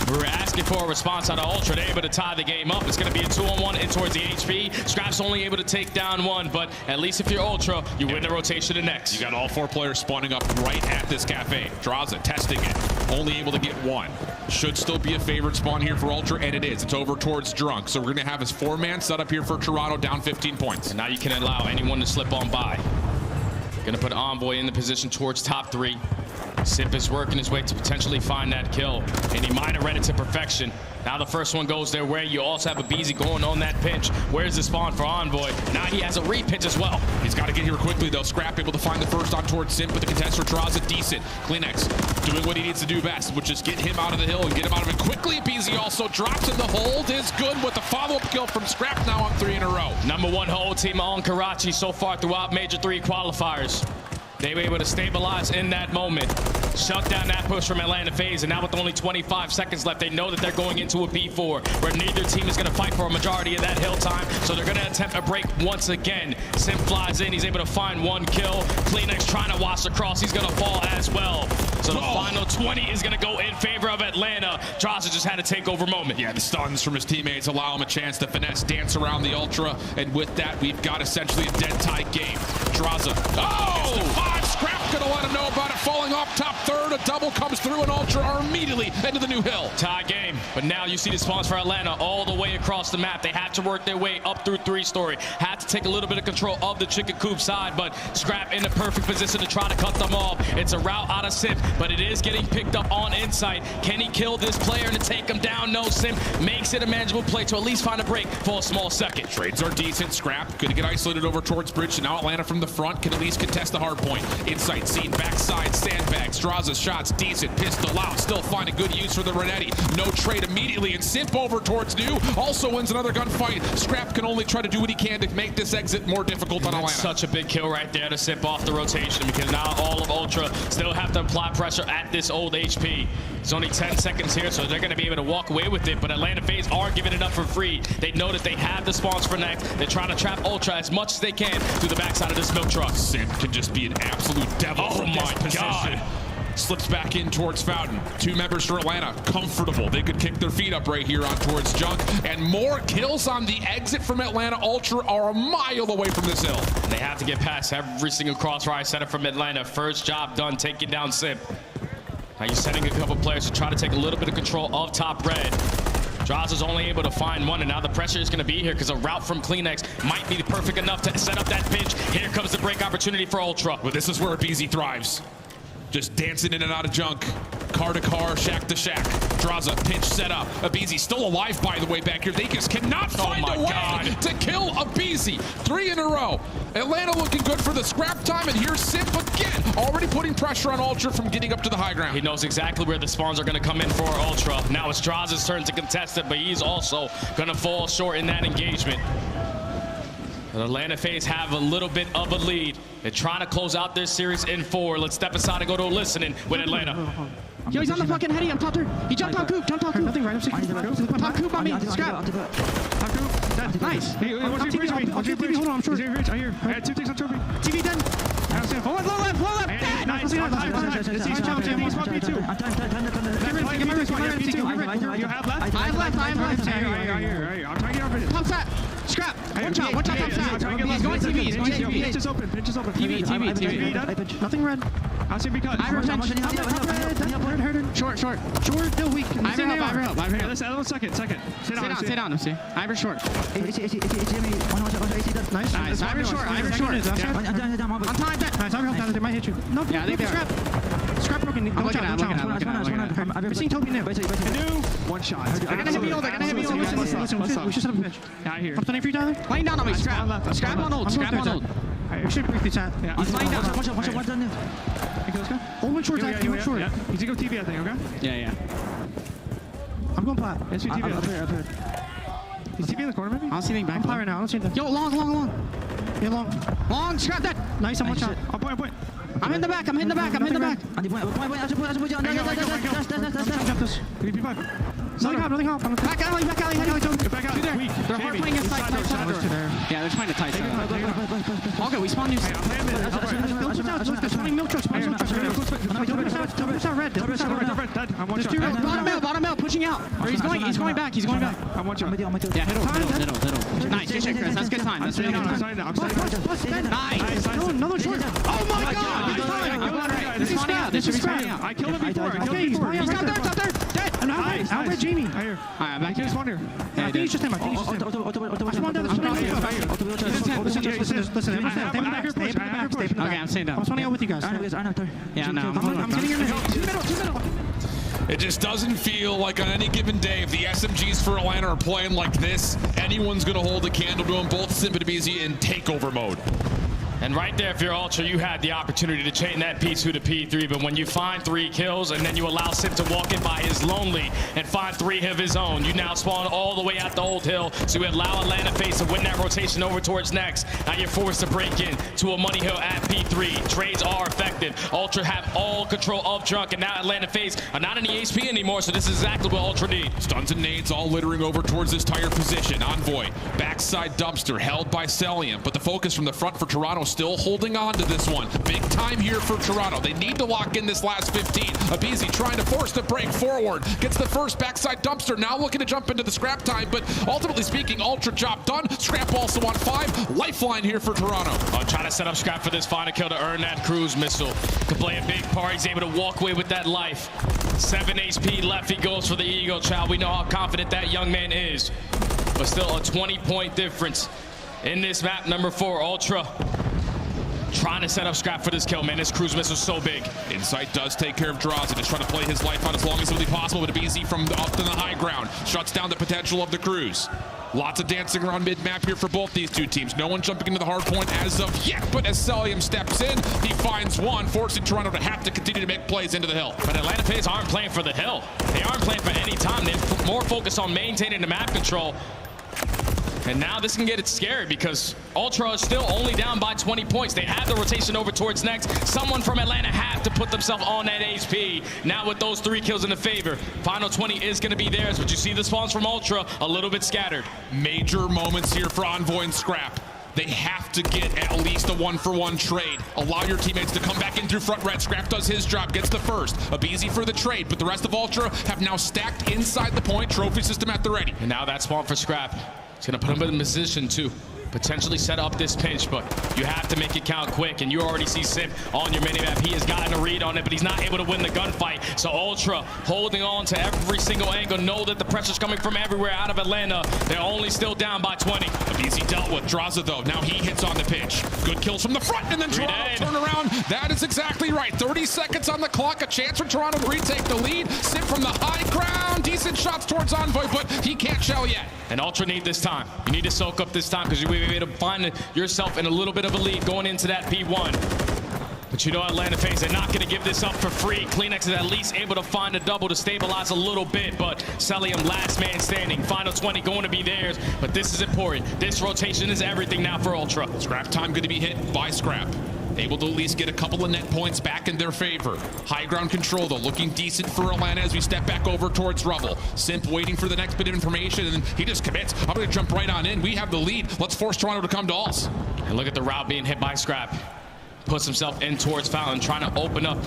We're asking for a response out of Ultra. They're able to tie the game up. It's going to be a 2-on-1 in towards the HP. Scrap's only able to take down one, but at least if you're Ultra, you win the rotation to next. You got all 4 players spawning up right at this cafe. Draza testing it. Only able to get 1. Should still be a favorite spawn here for Ultra, and it is. It's over towards Drunk. So we're going to have his 4-man set up here for Toronto, down 15 points. And now you can allow anyone to slip on by. Going to put Envoy in the position towards top 3. Simp is working his way to potentially find that kill, and he might have read it to perfection. Now the first one goes their way. You also have a Beezy going on that pinch. Where's the spawn for Envoy? Now he has a re-pinch as well. He's got to get here quickly, though. Scrap able to find the first on towards Simp, but the contester draws it decent. CleanX doing what he needs to do best, which is get him out of the hill and get him out of it quickly. Beezy also drops, and the hold is good with the follow-up kill from Scrap now on 3 in a row. Number 1 whole team on Karachi so far throughout Major 3 qualifiers. They were able to stabilize in that moment, shut down that push from Atlanta FaZe, and now with only 25 seconds left, they know that they're going into a P4, where neither team is going to fight for a majority of that hill time, so they're going to attempt a break once again. Simp flies in, he's able to find 1 kill. CleanX trying to wash across, he's going to fall as well. So the final 20 is going to go in favor of Atlanta. Draza just had a takeover moment. Yeah, the stuns from his teammates allow him a chance to finesse, dance around the Ultra, and with that, we've got essentially a dead-tie game. Draza, Scrap gonna let him know about it, falling off top 3rd. A double comes through, and Ultra are immediately into the new hill. Tie game, but now you see the spawns for Atlanta all the way across the map. They had to work their way up through 3-story. Had to take a little bit of control of the chicken coop side, but Scrap in the perfect position to try to cut them off. It's a route out of Simp, but it is getting picked up on Insight. Can he kill this player to take him down? No, Simp makes it a manageable play to at least find a break for a small second. Trades are decent. Scrap gonna get isolated over towards Bridge, and now Atlanta from the front can at least contest the hard point. Insight seen backside sandbags. Draza's shots decent. Pistol out. Still finding good use for the Renetti. No trade immediately, and Simp over towards New. Also wins another gunfight. Scrap can only try to do what he can to make this exit more difficult on Atlanta. Such a big kill right there to Simp off the rotation, because now all of Ultra still have to apply pressure at this old HP. It's only 10 seconds here, so they're going to be able to walk away with it, but Atlanta FaZe are giving it up for free. They know that they have the spawns for next. They're trying to trap Ultra as much as they can through the backside of this milk truck. Simp can just be an absolute devil from this position. Slips back in towards Fountain. 2 members for Atlanta, comfortable. They could kick their feet up right here on towards Junk. And more kills on the exit from Atlanta. Ultra are a mile away from this hill. They have to get past every single crossfire setup from Atlanta. First job done, taking down Simp. Now you're sending a couple players to try to take a little bit of control of top red. Draza's only able to find 1, and now the pressure is going to be here because a route from CleanX might be perfect enough to set up that pinch. Here comes the break opportunity for Ultra. Well, this is where Beezy thrives. Just dancing in and out of Junk. Car to car, shack to shack. Draza, pinch set up. Abeezy still alive, by the way, back here. They just cannot find a way to kill Abeezy. 3 in a row. Atlanta looking good for the scrap time, and here's Simp again, already putting pressure on Ultra from getting up to the high ground. He knows exactly where the spawns are going to come in for Ultra. Now it's Draza's turn to contest it, but he's also going to fall short in that engagement. The Atlanta FaZe have a little bit of a lead. They're trying to close out this series in 4. Let's step aside and go to a listening with Atlanta. Yo, he's on the fucking heady. I'm top 3. He jumped top coop. Jump top coop. Nothing right. I'm 60. Top coop on me. Scrap. Top coop. Nice. Hey, hold on, I'm short. I hear. I had 2 things on trophy. TV 10. Hold on, low left. Nice. He's challenging. He's supposed to be 2. Get my wrist. You have left? I have left. I hear. I'm trying to get over it. Top set. Scrap. One shot. Top set. He's going TV. Pinch is open. TV. Nothing red. I'll see because. Short. Still weak. Ivor help. Let's add 1 second. Sit down. See. Ivor short. Nice. Ivor short. On time. Nice. Ivor help. They might hit you. No. Yeah, I think they're. Scrap broken. I'm looking at. I'm seeing Toby new. 1 shot. They're gonna hit me all. Listen. We should set up a pitch. Yeah, I hear. I'm stunning for you, Tyler. Laying down on me. Scrap on ult. We should break the chat. Yeah. He's laying down. Watch out. Okay, let's go. Hold 1 short. You went short. Yeah. He's gonna go TV, I think, okay? Yeah. I'm going plat. It's your TV. Up here. He's TV in the corner, maybe? I don't see anything back. I'm plat right now. I don't see anything. Yo, long. Yeah, long. Long, scrap that. Nice, I'm one shot. I'll point. I'm hitting the back. I'm hitting the back. Nothing help. Back alley. Back alley. Weak. They're hard playing inside. Yeah, they're trying to tight side. Okay, we spawn new. Bottom middle, pushing out. Or he's going back. I'm one shot. Yeah, middle. Nice, good shit, Chris. That's good time. That's really good time. Nice. Another short. Oh my god! This is spawning out. This is spawning out. I killed him before. He's top there. Dead. I'm with Genie. Alright, back here. Spawn here. I think he's just him. I spawned down. Listen. Okay, I'm staying down. I'm spawning out with you guys. Yeah, no. I'm getting in there. Two middle. It just doesn't feel like on any given day, if the SMGs for Atlanta are playing like this, anyone's going to hold a candle to them, both Simp and Abizi in takeover mode. And right there, if you're Ultra, you had the opportunity to chain that P2 to P3, but when you find 3 kills and then you allow Simp to walk in by his lonely and find 3 of his own, you now spawn all the way at the old hill, so you allow Atlanta FaZe to win that rotation over towards next. Now you're forced to break in to a money hill at P3. Trades are effective. Ultra have all control of Drunk, and now Atlanta FaZe are not in the HP anymore, so this is exactly what Ultra need. Stuns and nades all littering over towards this tire position. Envoy, backside dumpster, held by Celium, but the focus from the front for Toronto still holding on to this one. Big time here for Toronto. They need to lock in this last 15. Abizi trying to force the break forward. Gets the first backside dumpster. Now looking to jump into the scrap time, but ultimately speaking, Ultra job done. Scrap also on 5. Lifeline here for Toronto. Trying to set up Scrap for this final kill to earn that cruise missile. Could play a big part. He's able to walk away with that life. 7 HP left. He goes for the Eagle Child. We know how confident that young man is. But still a 20-point difference in this map number 4. Ultra trying to set up Scrap for this kill, man. This cruise missile is so big. Insight does take care of Draza, just trying to play his life out as long as humanly possible, but Abizi from up to the high ground shuts down the potential of the cruise. Lots of dancing around mid-map here for both these two teams. No one jumping into the hard point as of yet, but as Celium steps in, he finds one, forcing Toronto to have to continue to make plays into the hill. But Atlanta FaZe aren't playing for the hill. They aren't playing for any time. They're more focused on maintaining the map control. And now this can get it scary because Ultra is still only down by 20 points. They have the rotation over towards next. Someone from Atlanta have to put themselves on that HP. Now with those 3 kills in the favor, final 20 is going to be theirs, but you see the spawns from Ultra a little bit scattered. Major moments here for Envoy and Scrap. They have to get at least a 1-for-1 trade. Allow your teammates to come back in through front red. Scrap does his job, gets the first. Abizi for the trade, but the rest of Ultra have now stacked inside the point. Trophy system at the ready. And now that spawn for Scrap. It's going to put him in a position to potentially set up this pinch, but you have to make it count quick, and you already see Simp on your minimap. He has gotten a read on it, but he's not able to win the gunfight. So Ultra holding on to every single angle, know that the pressure's coming from everywhere out of Atlanta. They're only still down by 20. Abizi dealt with Draza, though. Now he hits on the pinch. Good kills from the front, and then Toronto turn around. That is exactly right. 30 seconds on the clock. A chance for Toronto to retake the lead. Simp from the high ground. Decent shots towards Envoy, but he can't shell yet. And Ultra need this time. You need to soak up this time because you'll be able to find yourself in a little bit of a lead going into that P1. But you know Atlanta FaZe, they're not going to give this up for free. CleanX is at least able to find a double to stabilize a little bit, but Celium last man standing. Final 20 going to be theirs, but this is important. This rotation is everything now for Ultra. Scrap time going to be hit by Scrap. Able to at least get a couple of net points back in their favor. High ground control, though, looking decent for Atlanta as we step back over towards Rubble. Simp waiting for the next bit of information, and he just commits. I'm going to jump right on in. We have the lead. Let's force Toronto to come to us. And look at the route being hit by Scrap. Puts himself in towards Fountain, trying to open up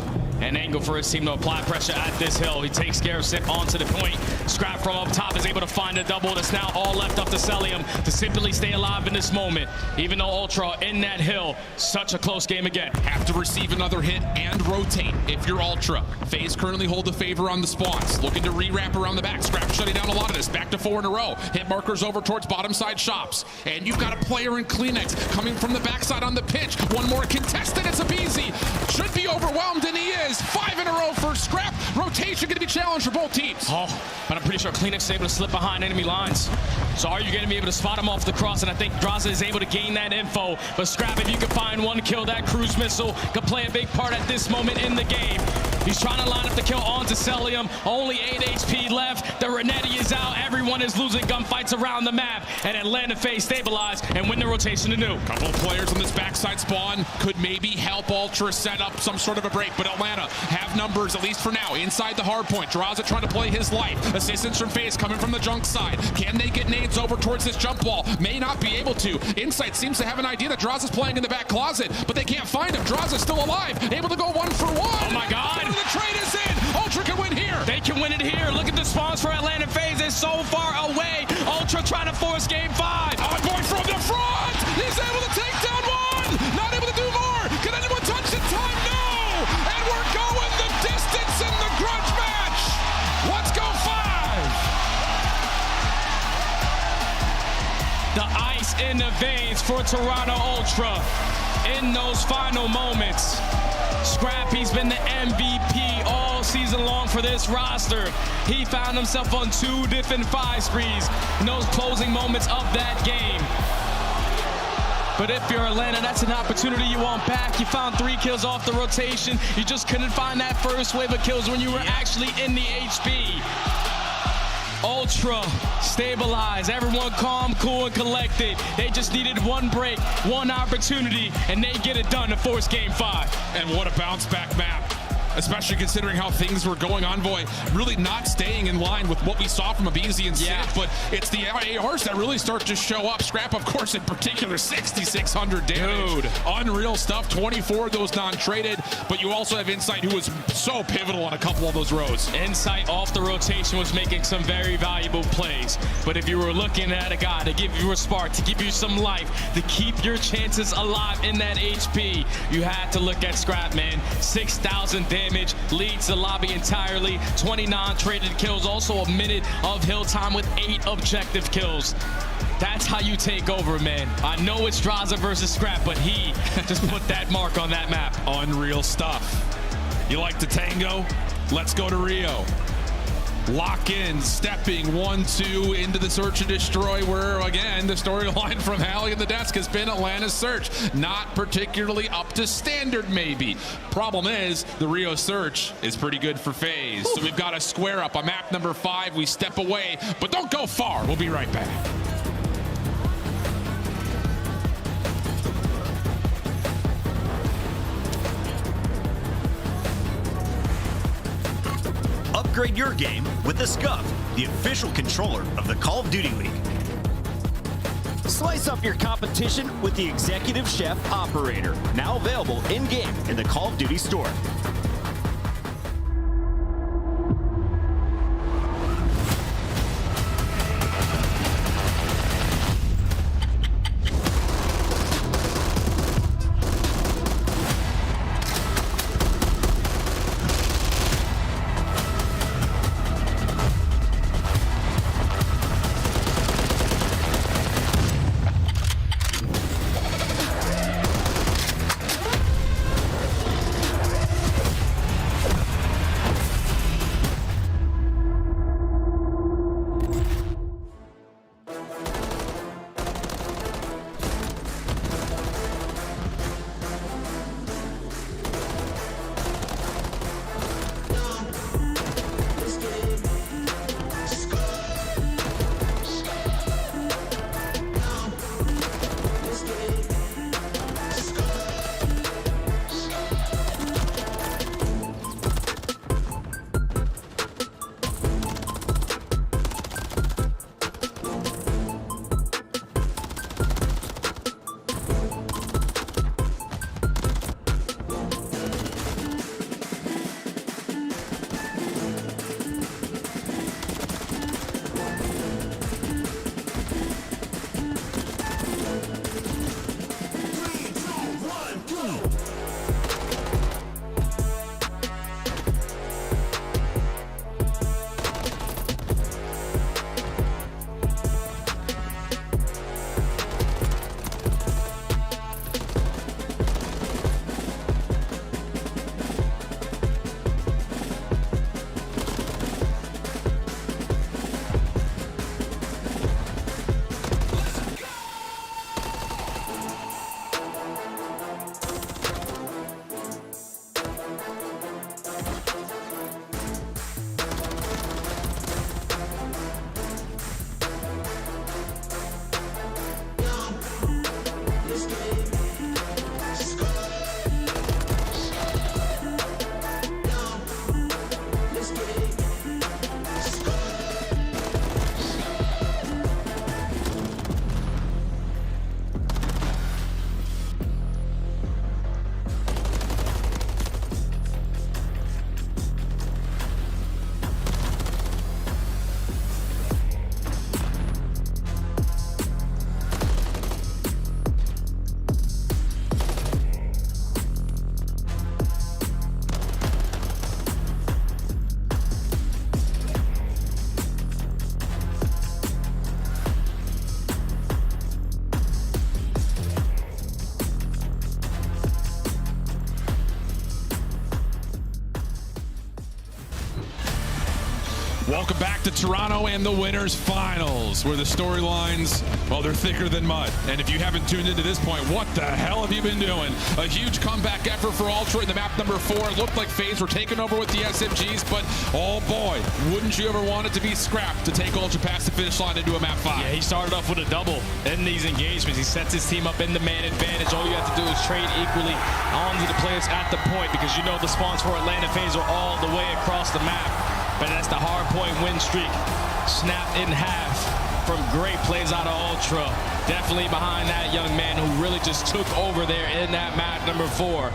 an angle for his team to apply pressure at this hill. He takes care of Simp onto the point. Scrap from up top is able to find a double. That's now all left up to Celium to simply stay alive in this moment. Even though Ultra in that hill, such a close game again. Have to receive another hit and rotate if you're Ultra. FaZe currently hold the favor on the spawns. Looking to re-wrap around the back. Scrap shutting down a lot of this. Back to 4 in a row. Hit markers over towards bottom side shops. And you've got a player in CleanX coming from the backside on the pitch. One more contested. It's Abizi. Should be overwhelmed, and he is. 5 in a row for Scrap. Rotation going to be challenged for both teams. Oh, but I'm pretty sure CleanX is able to slip behind enemy lines. So are you going to be able to spot him off the cross? And I think Draza is able to gain that info. But Scrap, if you can find one kill, that cruise missile could play a big part at this moment in the game. He's trying to line up the kill onto Celium. Only 8 HP left. The Renetti is out. Everyone is losing gunfights around the map. And Atlanta FaZe stabilize and win the rotation to new. Couple of players on this backside spawn could maybe help Ultra set up some sort of a break, but Atlanta have numbers, at least for now, inside the hard point. Drazah trying to play his life. Assistance from FaZe coming from the junk side. Can they get nades over towards this jump wall? May not be able to. Insight seems to have an idea that Drazah's playing in the back closet, but they can't find him. Drazah's still alive, able to go 1-for-1. Oh my God. The trade is in. Ultra can win here. They can win it here. Look at the spawns for Atlanta FaZe. It's so far away. Ultra trying to force game 5. Envoy from the front. He's able to take down one. Not able to do more. Can anyone touch in time? No. And we're going the distance in the grudge match. Let's go 5. The ice in the veins for Toronto Ultra in those final moments. Scrappy's been the MVP all season long for this roster. He found himself on 2 different 5 sprees in those closing moments of that game. But if you're Atlanta, that's an opportunity you want back. You found 3 kills off the rotation. You just couldn't find that first wave of kills when you were actually in the HP. Ultra stabilized, everyone calm, cool, and collected. They just needed one break, one opportunity, and they get it done to force game 5. And what a bounce back map, especially considering how things were going. Envoy really not staying in line with what we saw from aBeZy and Sid, but it's the ARs that really start to show up. Scrap, of course, in particular, 6,600 damage. Dude. Unreal stuff, 24 of those non-traded, but you also have Insight, who was so pivotal on a couple of those rows. Insight off the rotation was making some very valuable plays, but if you were looking at a guy to give you a spark, to give you some life, to keep your chances alive in that HP, you had to look at Scrap, man. 6,000 damage, leads the lobby entirely, 29 traded kills, also a minute of hill time with 8 objective kills. That's how you take over, man. I know it's Drazah versus Scrap, but he just put that mark on that map. Unreal stuff. You like the tango? Let's go to Rio. Lock in, stepping 1-2 into the search and destroy, where again the storyline from Hallie and the desk has been Atlanta's search. Not particularly up to standard, maybe. Problem is, the Rio search is pretty good for FaZe. So we've got a square up on map number 5. We step away, but don't go far. We'll be right back. Upgrade your game with the SCUF, the official controller of the Call of Duty League. Slice up your competition with the Executive Chef Operator, now available in-game in the Call of Duty store. Welcome back to Toronto and the Winners Finals, where the storylines, well, they're thicker than mud. And if you haven't tuned into this point, what the hell have you been doing? A huge comeback effort for Ultra in the map number 4. It looked like FaZe were taking over with the SMGs, but oh boy, wouldn't you ever want it to be scrapped to take Ultra past the finish line into a map 5? Yeah, he started off with a double in these engagements. He sets his team up in the man advantage. All you have to do is trade equally onto the players at the point, because you know the spawns for Atlanta FaZe are all the way across the map. But that's the hard point win streak snapped in half from great plays out of Ultra. Definitely behind that young man who really just took over there in that map number 4.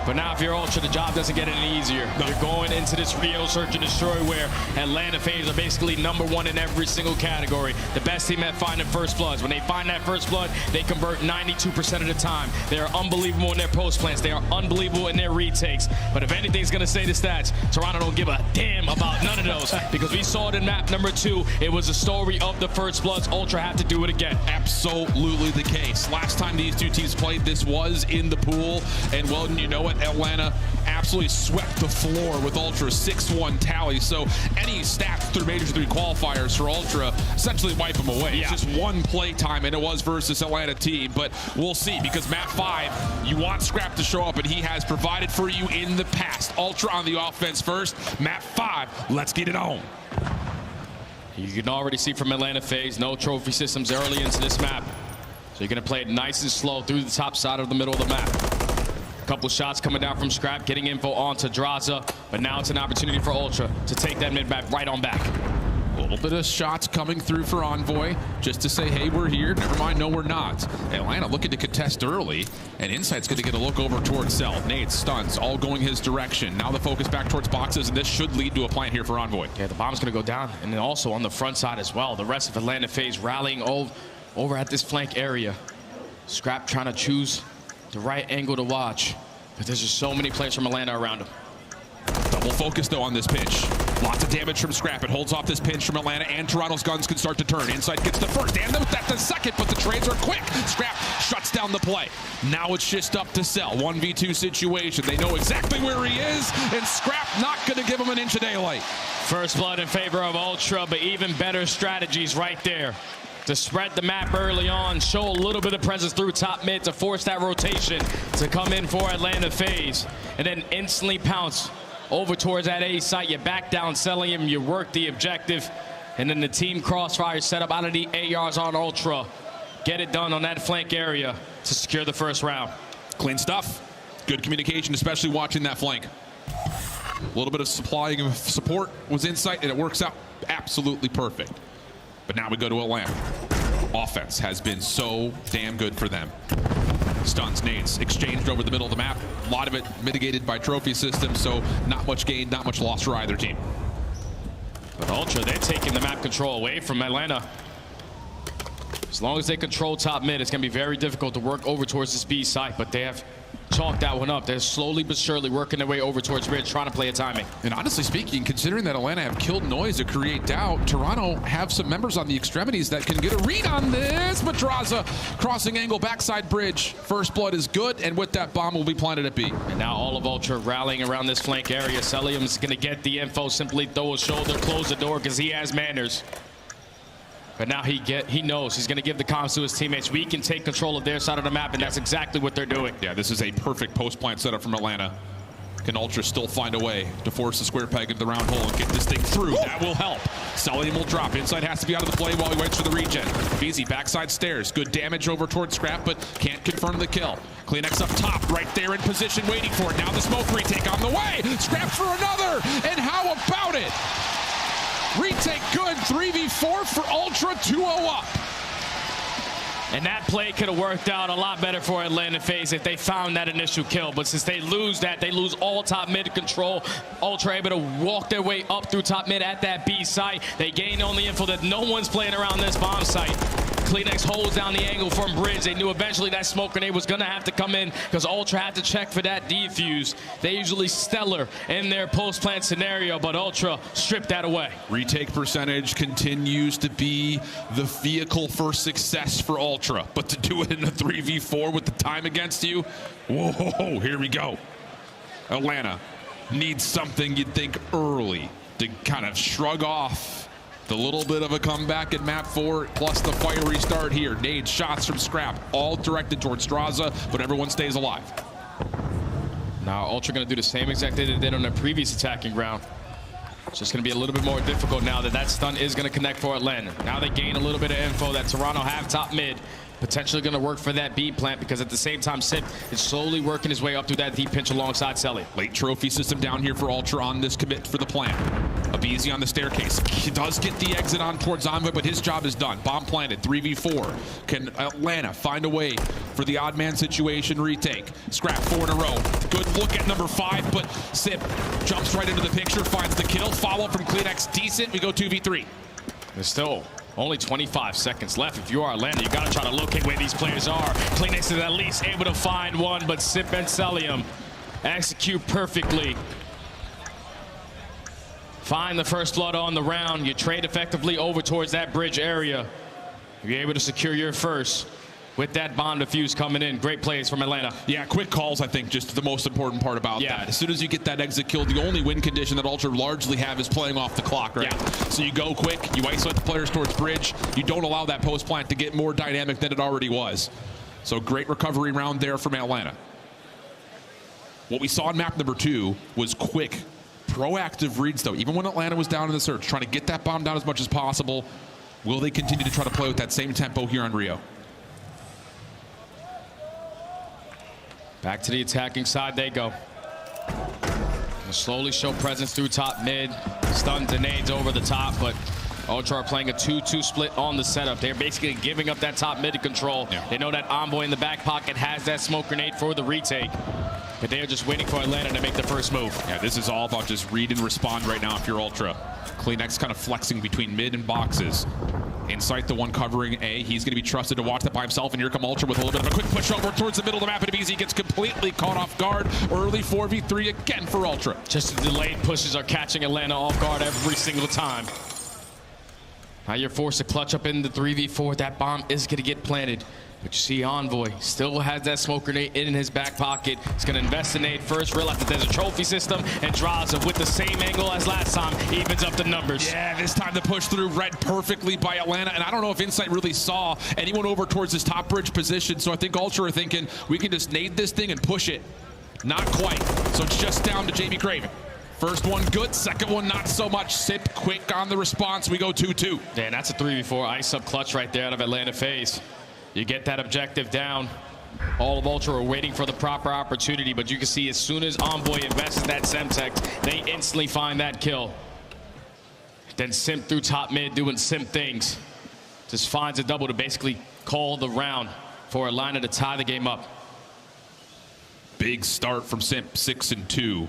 But now if you're Ultra, the job doesn't get any easier. You're going into this Rio Search and Destroy where Atlanta FaZe are basically #1 in every single category. The best team at finding first bloods. When they find that first blood, they convert 92% of the time. They are unbelievable in their post plants. They are unbelievable in their retakes. But if anything's going to say the stats, Toronto don't give a damn about none of those, because we saw it in map number 2. It was a story of the first bloods. Ultra had to do it again. Absolutely the case. Last time these two teams played, this was in the pool, and well, you know what? Atlanta absolutely swept the floor with Ultra 6-1 tally. So any stats through Major 3 qualifiers for Ultra essentially wipe them away. Yeah. It's just one play time, and it was versus Atlanta team. But we'll see, because map 5, you want Scrap to show up, and he has provided for you in the past. Ultra on the offense first. Map 5, let's get it on. You can already see from Atlanta FaZe, no trophy systems early into this map. So you're going to play it nice and slow through the top side of the middle of the map. A couple shots coming down from Scrap, getting info onto Draza, but now it's an opportunity for Ultra to take that mid-map right on back. A little bit of shots coming through for Envoy, just to say, hey, we're here. Never mind, no, we're not. Atlanta looking to contest early, and Insight's going to get a look over towards Cell. Nades, stuns, all going his direction. Now the focus back towards boxes, and this should lead to a plant here for Envoy. Yeah, the bomb's going to go down, and then also on the front side as well. The rest of Atlanta FaZe rallying over at this flank area. Scrap trying to choose the right angle to watch, but there's just so many players from Atlanta around him. Double focus, though, on this pinch. Lots of damage from Scrap. It holds off this pinch from Atlanta, and Toronto's guns can start to turn. Insight gets the first, and the second, but the trades are quick. Scrap shuts down the play. Now it's just up to Cell. 1v2 situation. They know exactly where he is, and Scrap not going to give him an inch of daylight. First blood in favor of Ultra, but even better strategies right there. To spread the map early on, show a little bit of presence through top mid to force that rotation to come in for Atlanta FaZe, and then instantly pounce over towards that A site. You back down, selling him, you work the objective, and then the team crossfire set up out of the ARs on Ultra. Get it done on that flank area to secure the first round. Clean stuff. Good communication, especially watching that flank. A little bit of supplying of support was Insight, and it works out absolutely perfect. But now we go to Atlanta. Offense has been so damn good for them. Stuns, nades, exchanged over the middle of the map. A lot of it mitigated by trophy systems, so not much gain, not much loss for either team. But Ultra, they're taking the map control away from Atlanta. As long as they control top mid, it's going to be very difficult to work over towards this B site, but they have chalked that one up. They're slowly but surely working their way over towards mid, trying to play a timing. And honestly speaking, considering that Atlanta have killed Noise to create doubt, Toronto have some members on the extremities that can get a read on this. Madraza crossing angle, backside bridge. First blood is good, and with that bomb will be planted at B. And now all of Ultra rallying around this flank area. Celium's going to get the info, simply throw a shoulder, close the door, because he has manners. But now he knows he's going to give the comms to his teammates. We can take control of their side of the map, and that's exactly what they're doing. Yeah, this is a perfect post-plant setup from Atlanta. Can Ultra still find a way to force the square peg into the round hole and get this thing through? That will help. Celium will drop. Insight has to be out of the play while he waits for the regen. Easy backside stairs. Good damage over towards Scrap, but can't confirm the kill. CleanX up top, right there in position, waiting for it. Now the smoke retake on the way. Scrap for another, and how about it? Retake good, 3v4 for Ultra, 2-0 up. And that play could have worked out a lot better for Atlanta FaZe if they found that initial kill. But since they lose that, they lose all top mid control. Ultra able to walk their way up through top mid at that B site. They gain on the info that no one's playing around this bomb site. CleanX holds down the angle from bridge. They knew eventually that smoke grenade was going to have to come in because Ultra had to check for that defuse. They usually stellar in their post-plant scenario, but Ultra stripped that away. Retake percentage continues to be the vehicle for success for Ultra, but to do it in a 3v4 with the time against you, whoa, here we go. Atlanta needs something you'd think early. to kind of shrug off the little bit of a comeback in map 4, plus the fiery start here. Nades, shots from Scrap, all directed towards Straza, but everyone stays alive. Now Ultra going to do the same exact thing they did on their previous attacking round. It's just going to be a little bit more difficult now that stun is going to connect for Atlanta. Now they gain a little bit of info that Toronto have top mid. Potentially going to work for that B plant, because at the same time, Sip is slowly working his way up through that deep pinch alongside Selly. Late trophy system down here for Ultra on this commit for the plant. Abizi on the staircase. He does get the exit on towards Envoy, but his job is done. Bomb planted, 3v4. Can Atlanta find a way for the odd man situation retake? Scrap 4 in a row. Good look at number 5, but Sip jumps right into the picture, finds the kill. Follow from CleanX, decent. We go 2v3. There's still only 25 seconds left. If you are Atlanta, you got to try to locate where these players are. CleanX is at least able to find one, but Sip and Celium execute perfectly. Find the first blood on the round. You trade effectively over towards that bridge area. You're able to secure your first with that bomb defuse coming in. Great plays from Atlanta. Yeah, quick calls, I think, just the most important part about that. As soon as you get that exit kill, the only win condition that Ultra largely have is playing off the clock, right? Yeah. So you go quick, you isolate the players towards bridge, you don't allow that post plant to get more dynamic than it already was. So great recovery round there from Atlanta. What we saw in map number 2 was quick, proactive reads, though. Even when Atlanta was down in the search, trying to get that bomb down as much as possible. Will they continue to try to play with that same tempo here on Rio? Back to the attacking side they go. They'll slowly show presence through top mid. Stun nades over the top, but Ultra are playing a 2-2 split on the setup. They're basically giving up that top mid to control. Yeah. They know that Envoy in the back pocket has that smoke grenade for the retake. But they are just waiting for Atlanta to make the first move. Yeah, this is all about just read and respond right now if you're Ultra. CleanX kind of flexing between mid and boxes. Insight, the one covering A. He's going to be trusted to watch that by himself, and here come Ultra with a little bit of a quick push over towards the middle of the map, and Abizi gets completely caught off guard. Early 4v3 again for Ultra. Just the delayed pushes are catching Atlanta off guard every single time. Now you're forced to clutch up in the 3v4. That bomb is going to get planted. But you see Envoy still has that smoke grenade in his back pocket. He's going to invest in nade first, realize that there's a trophy system, and Draza with the same angle as last time evens up the numbers. Yeah, this time the push through read perfectly by Atlanta, and I don't know if Insight really saw anyone over towards his top bridge position, so I think Ultra are thinking we can just nade this thing and push it. Not quite, so it's just down to JB Craven. First one good, second one not so much. Sip quick on the response, we go 2-2. Yeah, and that's a 3v4 ice up clutch right there out of Atlanta FaZe. You get that objective down. All of Ultra are waiting for the proper opportunity, but you can see as soon as Envoy invests in that Semtex, they instantly find that kill. Then Simp through top mid doing Simp things. Just finds a double to basically call the round for Atlanta to tie the game up. Big start from Simp, 6-2.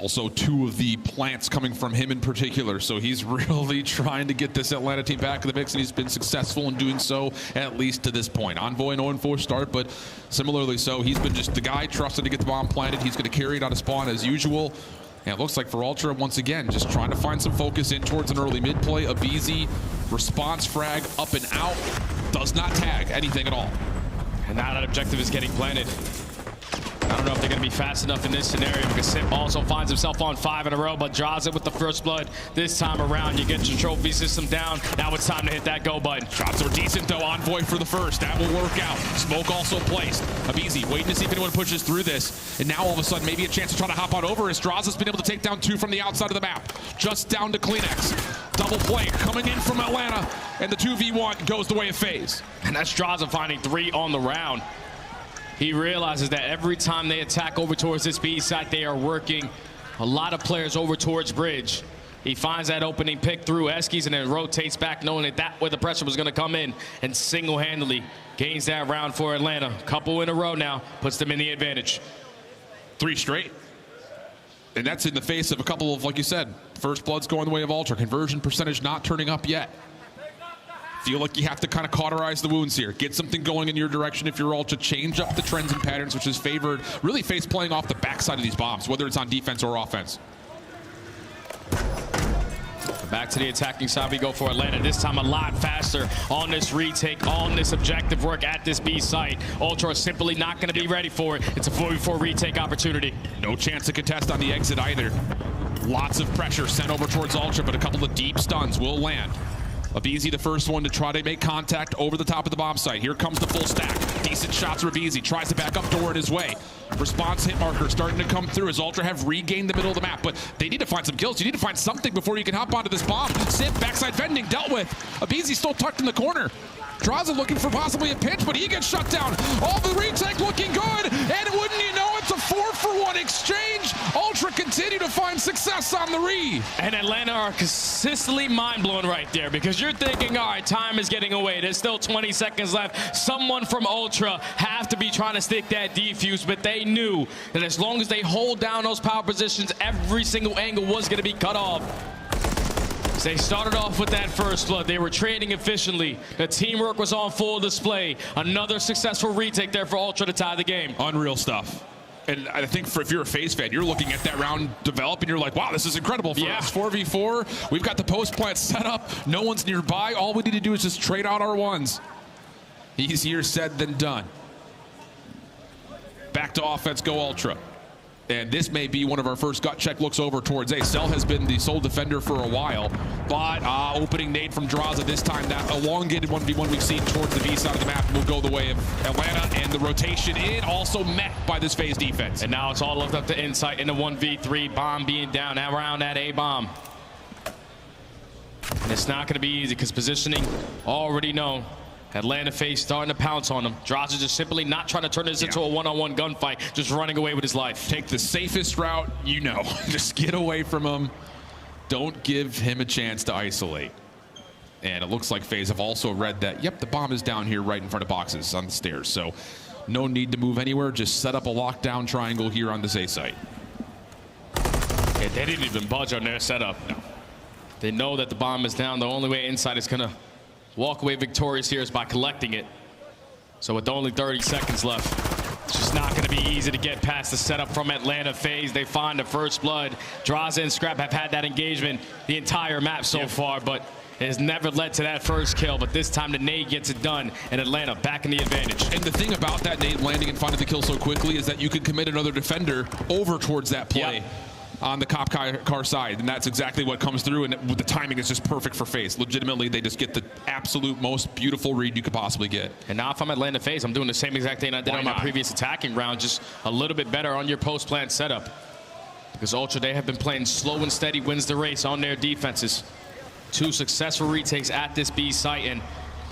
Also 2 of the plants coming from him in particular, so he's really trying to get this Atlanta team back in the mix, and he's been successful in doing so, at least to this point. Envoy an 0-4 start, but similarly so, he's been just the guy trusted to get the bomb planted. He's going to carry it out of spawn as usual. And it looks like for Ultra, once again, just trying to find some focus in towards an early mid play. Abizi, response frag, up and out, does not tag anything at all. And now that objective is getting planted. I don't know if they're going to be fast enough in this scenario, because Simp also finds himself on 5 in a row, but draws it with the first blood. This time around, you get your trophy system down. Now it's time to hit that go button. Shots are decent, though. Envoy for the first. That will work out. Smoke also placed. Abizi waiting to see if anyone pushes through this. And now all of a sudden, maybe a chance to try to hop on over, as Draza's been able to take down 2 from the outside of the map. Just down to CleanX. Double play coming in from Atlanta, and the 2v1 goes the way of FaZe. And that's Draza finding 3 on the round. He realizes that every time they attack over towards this B site, they are working a lot of players over towards bridge. He finds that opening pick through Eskies and then rotates back, knowing that where the pressure was going to come in, and single-handedly gains that round for Atlanta. Couple in a row now, puts them in the advantage. 3 straight. And that's in the face of a couple of, like you said, first bloods going the way of Ultra. Conversion percentage not turning up yet. Feel like you have to kind of cauterize the wounds here. Get something going in your direction if you're Ultra. Change up the trends and patterns, which is favored. Really FaZe playing off the backside of these bombs, whether it's on defense or offense. Back to the attacking side we go for Atlanta. This time a lot faster on this retake, on this objective work at this B site. Ultra is simply not going to be ready for it. It's a 4v4 retake opportunity. No chance to contest on the exit either. Lots of pressure sent over towards Ultra, but a couple of deep stuns will land. Abizi, the first one to try to make contact over the top of the bomb site. Here comes the full stack. Decent shots for Abizi. Tries to back up door in his way. Response hit marker starting to come through as Ultra have regained the middle of the map, but they need to find some kills. You need to find something before you can hop onto this bomb. Simp, backside vending, dealt with. Abizi still tucked in the corner. Draza looking for possibly a pinch, but he gets shut down. All the retake looking good, and wouldn't you know it's a 4-for-1 exchange. Ultra continue to find success on the re. And Atlanta are consistently mind-blown right there because you're thinking, all right, time is getting away. There's still 20 seconds left. Someone from Ultra have to be trying to stick that defuse, but they knew that as long as they hold down those power positions, every single angle was going to be cut off. They started off with that first blood. They were trading efficiently. The teamwork was on full display. Another successful retake there for Ultra to tie the game. Unreal stuff. And I think if you're a FaZe fan, you're looking at that round develop and you're like, wow, this is incredible for us. 4v4. We've got the post plant set up. No one's nearby. All we need to do is just trade out our ones. Easier said than done. Back to offense, go Ultra. And this may be one of our first gut check looks over towards A. Cell has been the sole defender for a while, but opening nade from Draza this time. That elongated 1v1 we've seen towards the B side of the map will go the way of Atlanta, and the rotation in also met by this FaZe defense. And now it's all left up to Insight in the 1v3. Bomb being down around that A bomb. And it's not going to be easy because positioning already known. Atlanta FaZe starting to pounce on him. Draza just simply not trying to turn this into a one-on-one gunfight, just running away with his life. Take the safest route, you know. Just get away from him. Don't give him a chance to isolate. And it looks like FaZe have also read that, yep, the bomb is down here right in front of boxes on the stairs. So no need to move anywhere. Just set up a lockdown triangle here on this A site. Yeah, they didn't even budge on their setup. No. They know that the bomb is down. The only way Inside is going to walk away victorious here is by collecting it. So with only 30 seconds left, it's just not going to be easy to get past the setup from Atlanta FaZe. They find the first blood. Draza and Scrap have had that engagement the entire map so far, but it has never led to that first kill. But this time the nade gets it done, and Atlanta back in the advantage. And the thing about that nade landing and finding the kill so quickly is that you can commit another defender over towards that play. On the cop car side, and that's exactly what comes through, and the timing is just perfect for FaZe. Legitimately, they just get the absolute most beautiful read you could possibly get. And now if I'm Atlanta FaZe, I'm doing the same exact thing I did on my previous attacking round, just a little bit better on your post-plant setup. Because Ultra, they have been playing slow and steady, wins the race on their defenses. 2 successful retakes at this B site, and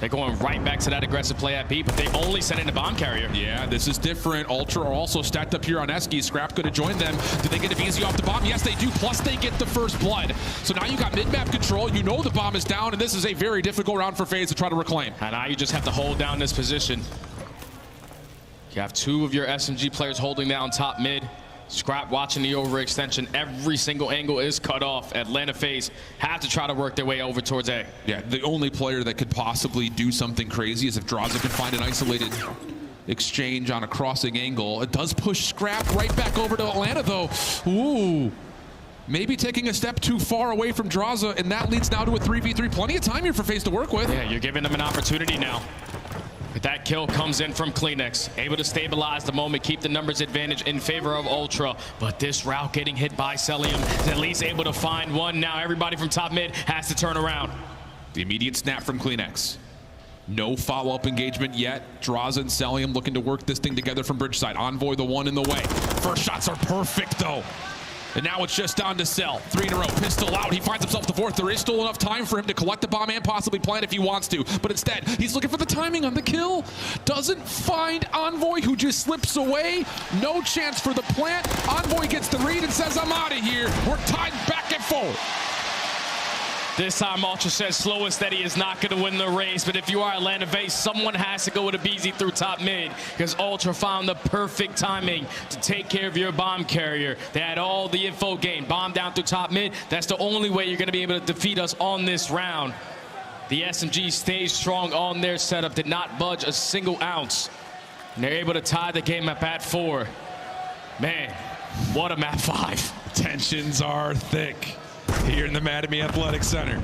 they're going right back to that aggressive play at B, but they only sent in the bomb carrier. Yeah, this is different. Ultra are also stacked up here on Eski. Scrap going to join them. Do they get Abizi off the bomb? Yes, they do. Plus, they get the first blood. So now you got mid-map control. You know the bomb is down, and this is a very difficult round for FaZe to try to reclaim. And now you just have to hold down this position. You have 2 of your SMG players holding down top mid. Scrap watching the overextension. Every single angle is cut off. Atlanta FaZe have to try to work their way over towards A. Yeah, the only player that could possibly do something crazy is if Draza can find an isolated exchange on a crossing angle. It does push Scrap right back over to Atlanta, though. Ooh. Maybe taking a step too far away from Draza, and that leads now to a 3v3. Plenty of time here for FaZe to work with. Yeah, you're giving them an opportunity now. That kill comes in from Kleenex, able to stabilize the moment, keep the numbers advantage in favor of Ultra. But this route getting hit by Cellium is at least able to find one. Now everybody from top mid has to turn around. The immediate snap from Kleenex. No follow-up engagement yet. Draza and Cellium looking to work this thing together from bridge side. Envoy the one in the way. First shots are perfect though. And now it's just down to Cell. 3 in a row, pistol out. He finds himself the 4th. There is still enough time for him to collect the bomb and possibly plant if he wants to. But instead, he's looking for the timing on the kill. Doesn't find Envoy, who just slips away. No chance for the plant. Envoy gets the read and says, I'm out of here. We're tied back and forth. This time, Ultra says slow and steady is not going to win the race, but if you are Atlanta FaZe, someone has to go with Abizi through top mid, because Ultra found the perfect timing to take care of your bomb carrier. They had all the info gained. Bomb down through top mid. That's the only way you're going to be able to defeat us on this round. The SMG stays strong on their setup, did not budge a single ounce. And they're able to tie the game up at 4. Man, what a map 5. Tensions are thick here in the Mattamy Athletic Center.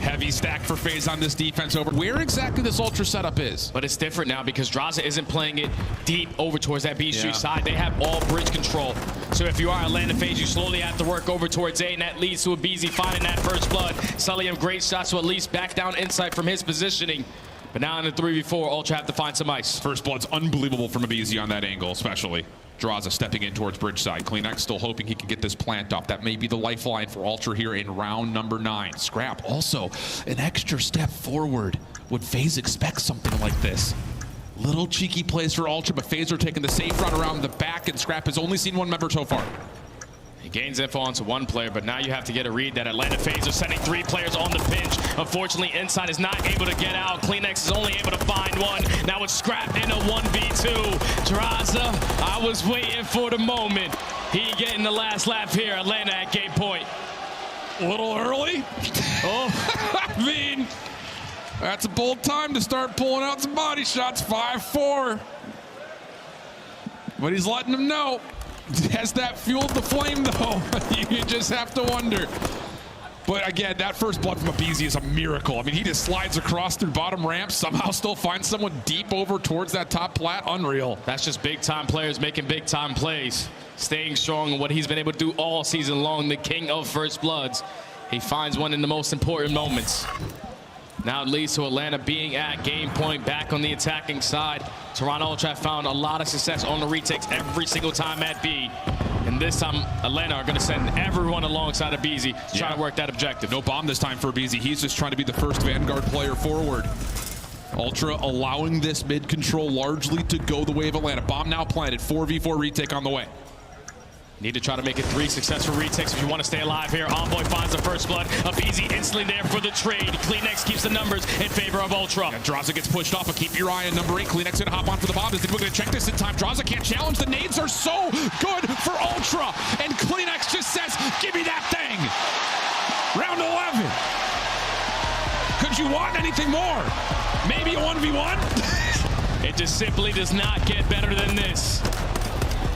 Heavy stack for FaZe on this defense over where exactly this Ultra setup is. But it's different now because Draza isn't playing it deep over towards that B Street side. They have all bridge control. So if you are Atlanta FaZe, you slowly have to work over towards A, and that leads to aBeZy finding that first blood. Sully have great shots to at least back down Insight from his positioning. But now in the 3v4, Ultra have to find some ice. First blood's unbelievable from aBeZy on that angle, especially. Drazah stepping in towards bridge side. CleanX still hoping he can get this plant off. That may be the lifeline for Ultra here in round number 9. Scrap also an extra step forward. Would FaZe expect something like this? Little cheeky plays for Ultra, but FaZe are taking the safe route around the back, and Scrap has only seen one member so far. He gains info onto one player, but now you have to get a read that Atlanta FaZe are sending 3 players on the pinch. Unfortunately, Inside is not able to get out. CleanX is only able to find one. Now it's Scrap in a 1v2. Drazah, I was waiting for the moment. He getting the last lap here. Atlanta at game point. A little early? Oh, I mean, that's a bold time to start pulling out some body shots. 5-4. But he's letting them know. Has that fueled the flame, though? You just have to wonder. But again, that first blood from aBeZy is a miracle. I mean, he just slides across through bottom ramp, somehow still finds someone deep over towards that top plat. Unreal. That's just big-time players making big-time plays. Staying strong in what he's been able to do all season long, the king of first bloods. He finds one in the most important moments. Now it leads to Atlanta being at game point, back on the attacking side. Toronto Ultra have found a lot of success on the retakes every single time at B. And this time, Atlanta are going to send everyone alongside aBeZy to try to work that objective. No bomb this time for aBeZy. He's just trying to be the first Vanguard player forward. Ultra allowing this mid control largely to go the way of Atlanta. Bomb now planted. 4v4 retake on the way. Need to try to make it 3 successful retakes if you want to stay alive here. Envoy finds the first blood. aBeZy instantly there for the trade. CleanX keeps the numbers in favor of Ultra. And Drazah gets pushed off, but keep your eye on number 8. CleanX gonna hop on for the bomb. Is he going to check this in time? Drazah can't challenge. The nades are so good for Ultra. And CleanX just says, give me that thing. Round 11. Could you want anything more? Maybe a 1v1? It just simply does not get better than this.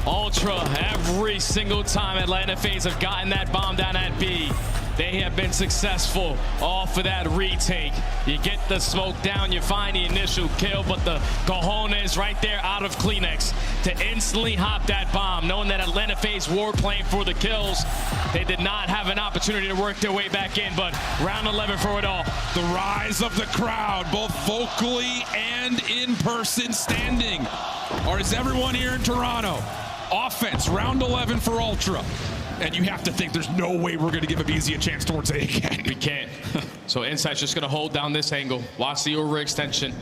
Ultra, every single time Atlanta FaZe have gotten that bomb down at B, they have been successful off of that retake. You get the smoke down, you find the initial kill, but the cojones right there out of CleanX to instantly hop that bomb, knowing that Atlanta FaZe were playing for the kills. They did not have an opportunity to work their way back in, but round 11 for it all. The rise of the crowd, both vocally and in person standing. Or is everyone here in Toronto? Offense, round 11 for Ultra. And you have to think there's no way we're going to give aBeZy a chance towards A again. We can't. So Insight's just going to hold down this angle. Watch the overextension.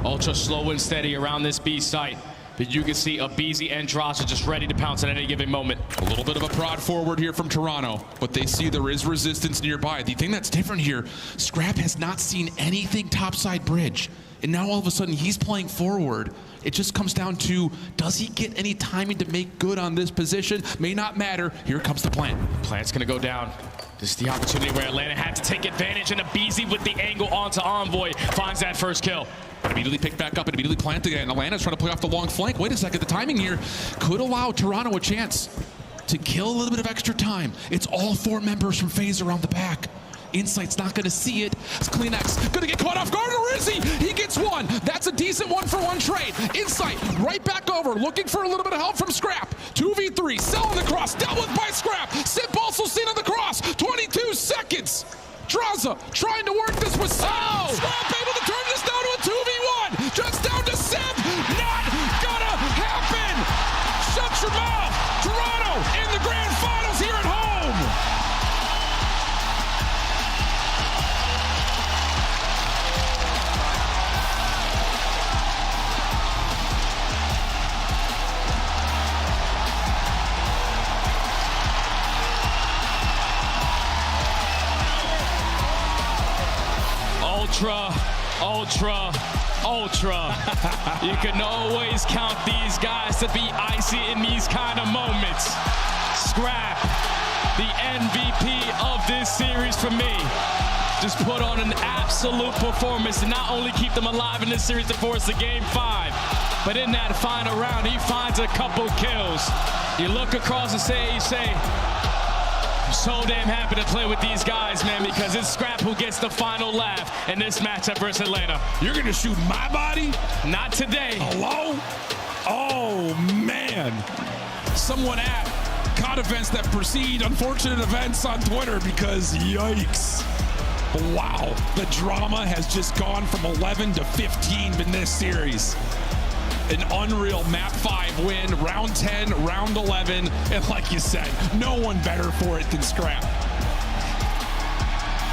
Ultra slow and steady around this B site. But you can see aBeZy and Drazah just ready to pounce at any given moment. A little bit of a prod forward here from Toronto, but they see there is resistance nearby. The thing that's different here, Scrap has not seen anything topside bridge. And now all of a sudden he's playing forward. It just comes down to, does he get any timing to make good on this position? May not matter. Here comes the plant. Plant's gonna go down. This is the opportunity where Atlanta had to take advantage, and aBeZy with the angle onto Envoy finds that first kill. But immediately pick back up and immediately plant again. Atlanta's trying to play off the long flank. Wait a second, the timing here could allow Toronto a chance to kill a little bit of extra time. It's all 4 members from FaZe around the back. Insight's not going to see it. CleanX going to get caught off guard, or is he? He gets one. That's a decent 1-for-1 trade. Insight right back over, looking for a little bit of help from Scrap. 2v3, selling the cross, dealt with by Scrap. Simp also seen on the cross. 22 seconds. Drazah trying to work this with Simp. Oh! Scrap able to turn this down to a 2v1. Just down to Simp. Not gonna happen. Shut your mouth. Toronto in the grand finals here at home. Ultra, Ultra, Ultra. You can always count these guys to be icy in these kind of moments. Scrap, the MVP of this series for me. Just put on an absolute performance to not only keep them alive in this series to force the game 5, but in that final round, he finds a couple kills. You look across and say, I'm so damn happy to play with these guys, man, because it's Scrap who gets the final laugh in this matchup versus Atlanta. You're going to shoot my body? Not today. Hello? Oh, man. Someone at COD events that precede unfortunate events on Twitter because yikes. Wow, the drama has just gone from 11 to 15 in this series. An unreal map 5 win, round 10, round 11, and like you said, no one better for it than Scrap.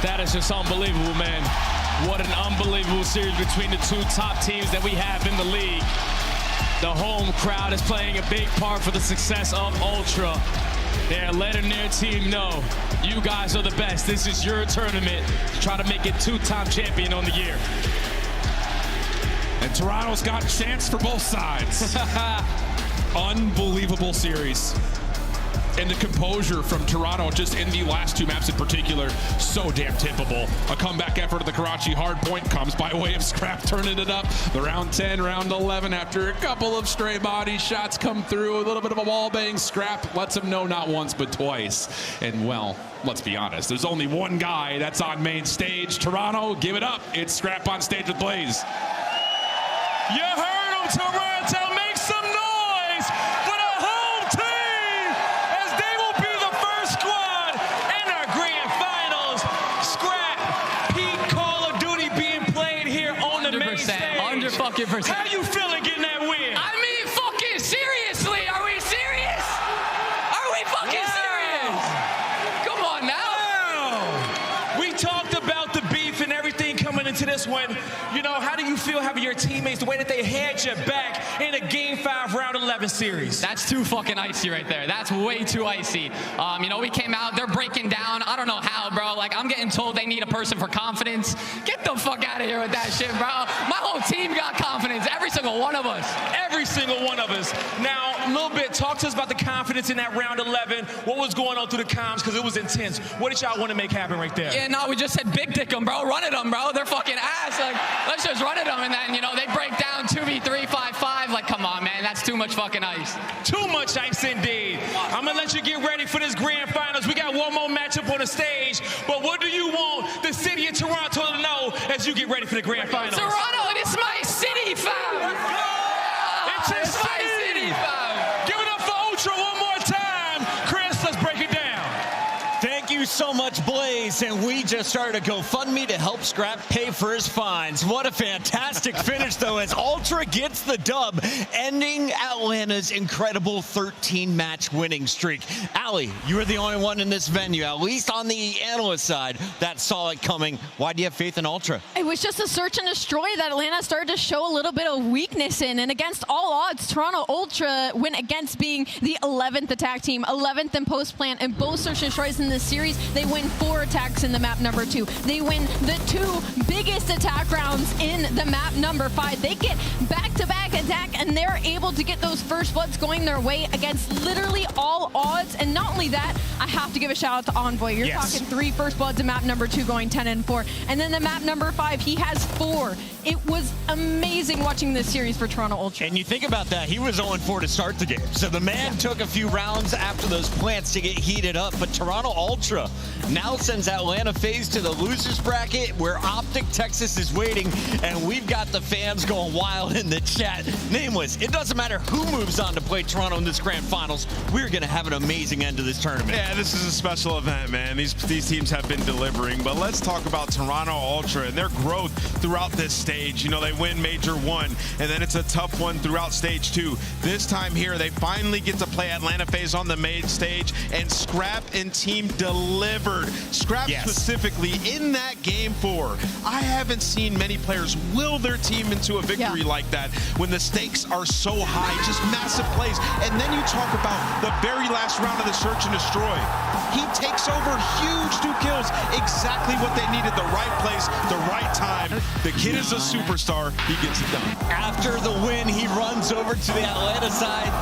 That is just unbelievable, man. What an unbelievable series between the two top teams that we have in the league. The home crowd is playing a big part for the success of Ultra. They're letting their team know, you guys are the best. This is your tournament. Try to make it two-time champion on the year. And Toronto's got a chance for both sides. Unbelievable series. And the composure from Toronto just in the last two maps in particular, so damn tippable. A comeback effort of the Karachi hard point comes by way of Scrap turning it up. The round 10, round 11, after a couple of stray body shots come through, a little bit of a wall bang, Scrap lets him know not once but twice. And well, let's be honest, there's only one guy that's on main stage. Toronto, give it up. It's Scrap on stage with Blaze. You heard him, Toronto. Make some noise for the home team as they will be the first squad in our grand finals. Scrap, peak Call of Duty being played here on the main stage. 100%. How you feeling getting that win? I mean, fucking seriously, are we serious? Are we fucking serious? Come on now. We talked about the beef and everything coming into this one. You know, how do you feel having your teammates, the way that they had your back in a Game 5 Round 11 series? That's too fucking icy right there. That's way too icy. You know, we came out, they're breaking down. I don't know how, bro. Like, I'm getting told they need a person for confidence. Get the fuck out of here with that shit, bro. My whole team got confidence. Every single one of us. Every single one of us. Now, a little bit, talk to us about the confidence in that Round 11. What was going on through the comms? Because it was intense. What did y'all want to make happen right there? Yeah, no, we just said big dick them, bro. Run at them, bro. They're fucking ass. Like, let's just run at them. And then, you know, they break down 2v3, 5-5. Like, come on, man. That's too much fucking ice. Too much ice indeed. I'm going to let you get ready for this grand finals. We got one more matchup on the stage. But what do you want the city of Toronto to know as you get ready for the grand finals? Toronto, it's my city, fam. It's your city, fam. Give it up for Ultra one more time. Chris, let's break it down. Thank you so much, Blaze. And we just started a GoFundMe to help Scrap pay for his fines. What a fantastic finish, though, as Ultra gets the dub, ending Atlanta's incredible 13-match winning streak. Allie, you were the only one in this venue, at least on the analyst side, that saw it coming. Why do you have faith in Ultra? It was just a search and destroy that Atlanta started to show a little bit of weakness in. And against all odds, Toronto Ultra went against being the 11th attack team, 11th in post plant, and both search and destroys in this series. They win 4 attacks in the map number 2. They win the 2 biggest attack rounds in the map number 5. They get back-to-back attack, and they're able to get those first bloods going their way against literally all odds. And not only that, I have to give a shout out to Envoy. You're talking 3 first bloods in map number 2 going 10-4. And then the map number 5, he has 4. It was amazing watching this series for Toronto Ultra. And you think about that, he was 0-4 to start the game. So the man took a few rounds after those plants to get heated up. But Toronto Ultra now sends Atlanta FaZe to the losers bracket where Optic Texas is waiting. And we've got the fans going wild in the chat. Nameless, it doesn't matter who moves on to play Toronto in this grand finals. We're going to have an amazing end to this tournament. Yeah, this is a special event, man. These teams have been delivering. But let's talk about Toronto Ultra and their growth throughout this stage. You know, they win Major 1, and then it's a tough one throughout stage 2. This time here, they finally get to play Atlanta FaZe on the main stage, and Scrap and team delivered. Scrap specifically in that game 4. I haven't seen many players will their team into a victory like that when the stakes are so high, just massive plays. And then you talk about the very last round of the search and destroy. He takes over huge 2 kills, exactly what they needed, the right place, the right time. The kid is a superstar. He gets it done. After the win, he runs over to the Atlanta side,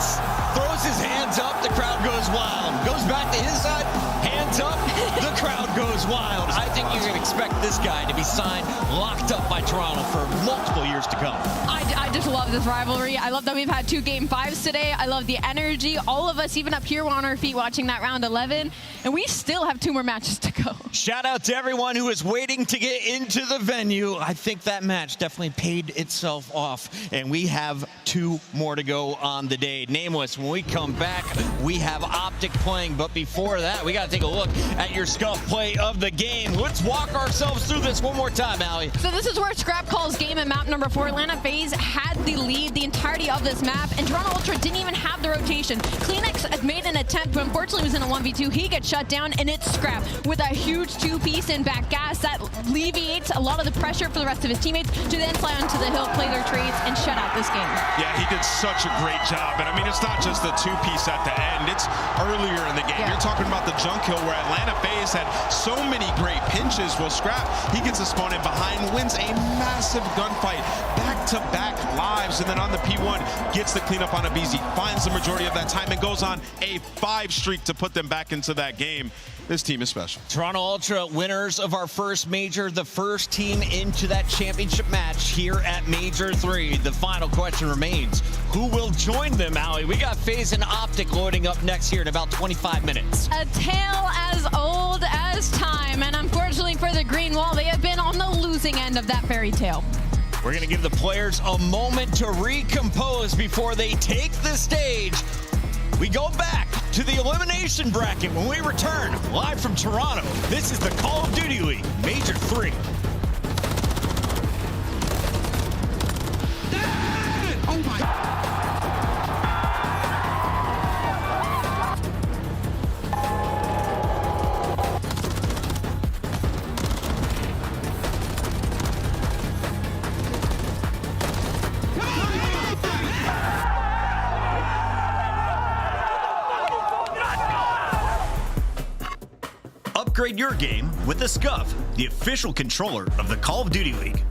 throws his hands up, the crowd goes wild. Goes back to his side, hands up, the crowd goes wild. I think you can expect this guy to be signed, locked up by Toronto for multiple years to come. I just love this rivalry. I love that we've had 2 Game 5s today. I love the energy. All of us, even up here, were on our feet watching that round 11, and we still have 2 more matches to go. Shout out to everyone who is waiting to get into the venue. I think that match definitely paid itself off, and we have 2 more to go on the day. Nameless, when we come back, we have Optic playing, but before that, we got to take a look at your Scuff play of the game. Let's walk ourselves through this one more time, Allie. So this is where Scrap calls game at map number 4. Atlanta FaZe had the lead the entirety of this map, and Toronto Ultra didn't even have the rotation. Kleenex had made an attempt, but unfortunately was in a 1v2. He gets shut down, and it's Scrap with a huge 2-piece in back gas that alleviates a lot of the pressure for the rest of his teammates to then fly onto the hill, play their trades, and shut out this game. Yeah, he did such a great job. And I mean, it's not just the 2-piece at the end. It's earlier in the game. Yeah. You're talking about the junk hill where Atlanta FaZe had so many great pinches. Well, Scrap, he gets a spawn in behind, wins a massive gunfight, back-to-back lives, and then on the P1, gets the cleanup on aBeZy, finds the majority of that time, and goes on a 5 streak to put them back into that game. This team is special. Toronto Ultra, winners of our first major, the first team into that championship match here at Major 3. The final question remains, who will join them, Allie? We got FaZe and Optic loading up next here in about 25 minutes. A tale as old as time, and unfortunately for the Green Wall, they have been on the losing end of that fairy tale. We're going to give the players a moment to recompose before they take the stage. We go back to the elimination bracket when we return live from Toronto. This is the Call of Duty League Major 3. Oh my. Upgrade your game with the Scuff, the official controller of the Call of Duty League.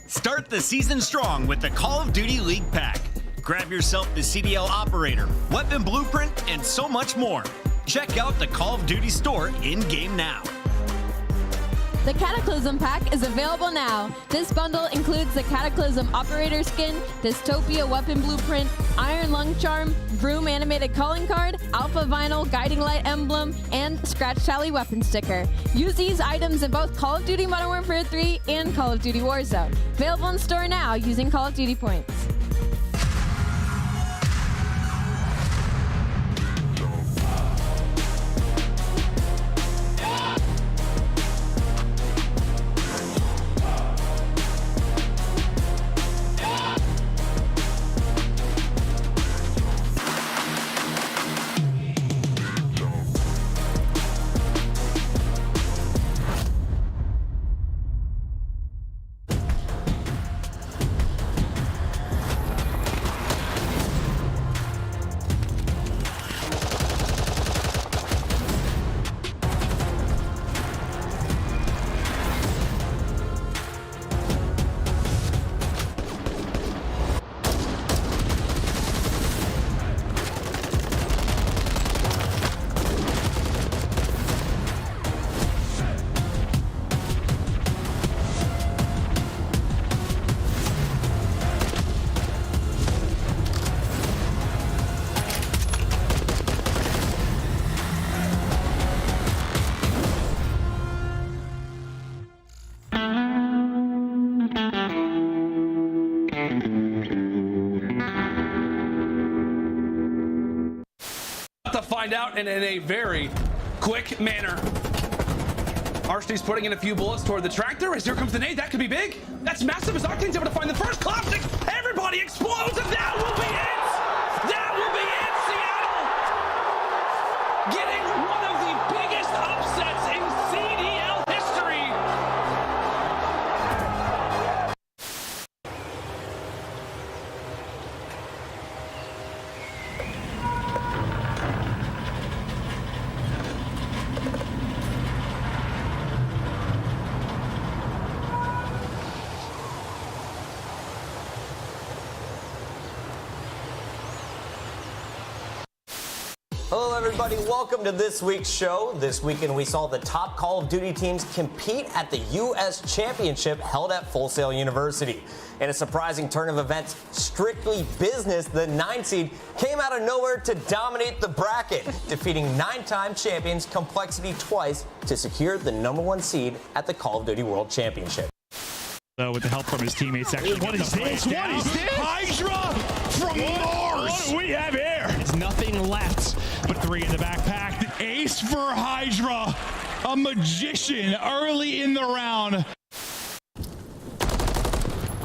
Start the season strong with the Call of Duty League Pack. Grab yourself the CDL Operator, Weapon Blueprint, and so much more. Check out the Call of Duty store in-game now. The Cataclysm Pack is available now. This bundle includes the Cataclysm Operator Skin, Dystopia Weapon Blueprint, Iron Lung Charm, Vroom Animated Calling Card, Alpha Vinyl Guiding Light Emblem, and Scratch Tally Weapon Sticker. Use these items in both Call of Duty Modern Warfare 3 and Call of Duty Warzone. Available in store now using Call of Duty points. To find out and in a very quick manner. Archie's putting in a few bullets toward the tractor as here comes the nade. That could be big. That's massive as Octane's able to find the first classic. Everybody explodes and that will be it. That will be it, Seattle. Getting one of the biggest upsets in CDL history. Hello, everybody. Welcome to this week's show. This weekend, we saw the top Call of Duty teams compete at the U.S. Championship held at Full Sail University. In a surprising turn of events, strictly business, the 9 seed came out of nowhere to dominate the bracket, defeating 9-time champions Complexity twice to secure the #1 seed at the Call of Duty World Championship. With the help from his teammates, actually. What is this? What is this? Hydra from Mars. What do we have here? There's nothing left but 3 in the backpack. The ace for Hydra, a magician early in the round.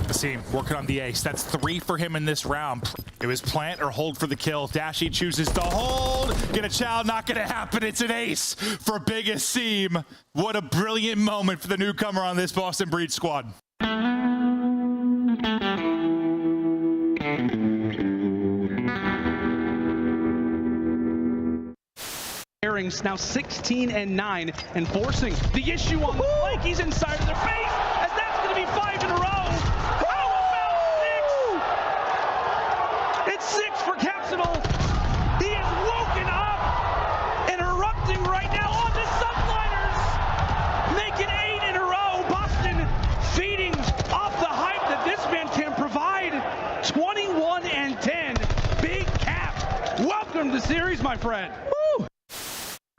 Asim working on the ace. That's 3 for him in this round. It was plant or hold for the kill. Dashy chooses to hold. Get a chow, not gonna happen. It's an ace for Big Asim. What a brilliant moment for the newcomer on this Boston Breed squad. Airings now 16-9 and forcing the issue on the flank. He's inside of their face as that's going to be 5 in a row. How about 6? It's 6 for Capsidal. He is woken up and erupting right now on the Subliners. Making 8 in a row. Boston feeding off the hype that this man can provide. 21-10. Big Cap. Welcome to the series, my friend.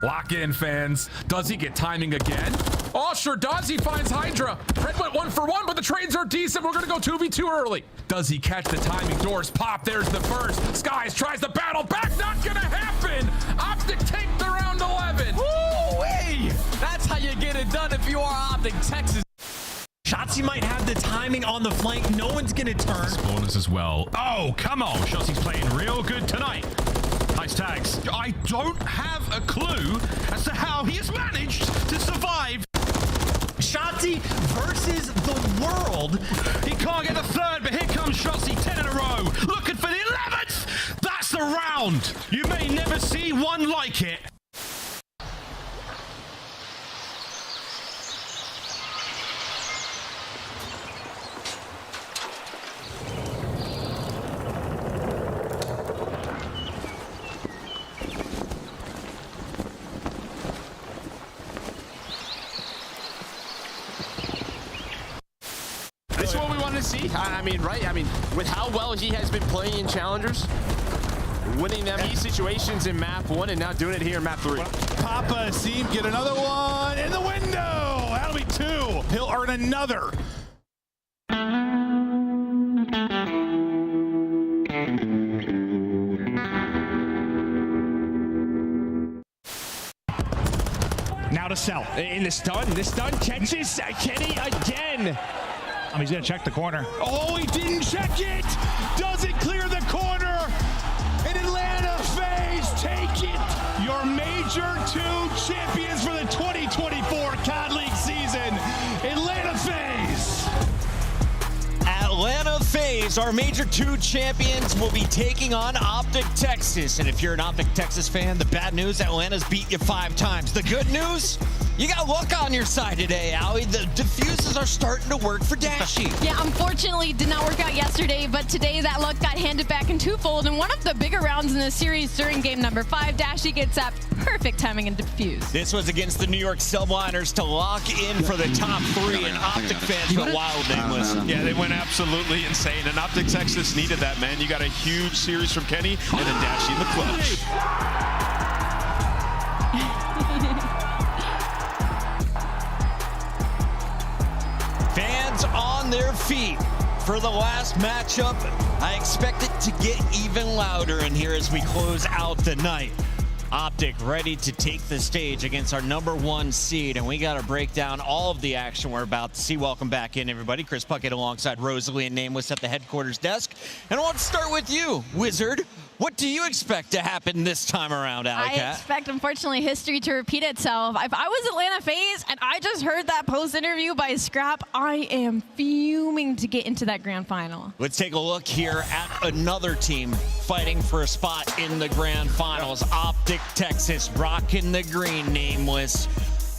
Lock in, fans. Does he get timing again? Oh, sure does. He finds Hydra. Red went 1 for 1, but the trades are decent. We're going to go 2v2 early. Does he catch the timing? Doors pop. There's the first. Skies tries to battle back. Not going to happen. Optic take the round 11. Woo-wee! That's how you get it done if you are Optic Texas. Shotzzy might have the timing on the flank. No one's going to turn. Spawners as well. Oh, come on. Shotzi's playing real good tonight. Nice tags. I don't have a clue as to how he has managed to survive. Shotzzy versus the world. He can't get the 3rd, but here comes Shotzzy, 10 in a row. Looking for the 11th. That's the round. You may never see one like it. This is what we wanted to see. I mean, right? I mean, with how well he has been playing in Challengers, winning them key situations in map 1 and now doing it here in map 3. Papa Asim get another one in the window. That'll be 2. He'll earn another. Now to Cell. In the stun. The stun catches Kenny again. He's going to check the corner. Oh, he didn't check it. Doesn't clear the corner. And Atlanta FaZe take it. Your Major 2 champions for the 2024 COD League season. Atlanta FaZe. Atlanta FaZe, our Major 2 champions, will be taking on Optic Texas. And if you're an Optic Texas fan, the bad news, Atlanta's beat you 5 times. The good news, you got luck on your side today, Allie. The diffuses are starting to work for Dashy. Yeah, unfortunately, did not work out yesterday, but today that luck got handed back in twofold. And one of the bigger rounds in the series during game number 5, Dashy gets that perfect timing and defuse. This was against the New York Subliners to lock in for the top 3, and Optic fans went wild nameless. Yeah, they went absolutely insane, and Optic Texas needed that, man. You got a huge series from Kenny, and then Dashy in the clutch. Fans on their feet for the last matchup. I expect it to get even louder in here as we close out the night. Optic ready to take the stage against our #1 seed, and we got to break down all of the action we're about to see. Welcome back in, everybody. Chris Puckett alongside Rosalie and Nameless at the headquarters desk. And I want to start with you, Wizard. What do you expect to happen this time around, Alley I expect, unfortunately, history to repeat itself. If I was Atlanta FaZe and I just heard that post-interview by Scrap, I am fuming to get into that grand final. Let's take a look here at another team fighting for a spot in the grand finals. Optic Texas rocking the green, Nameless.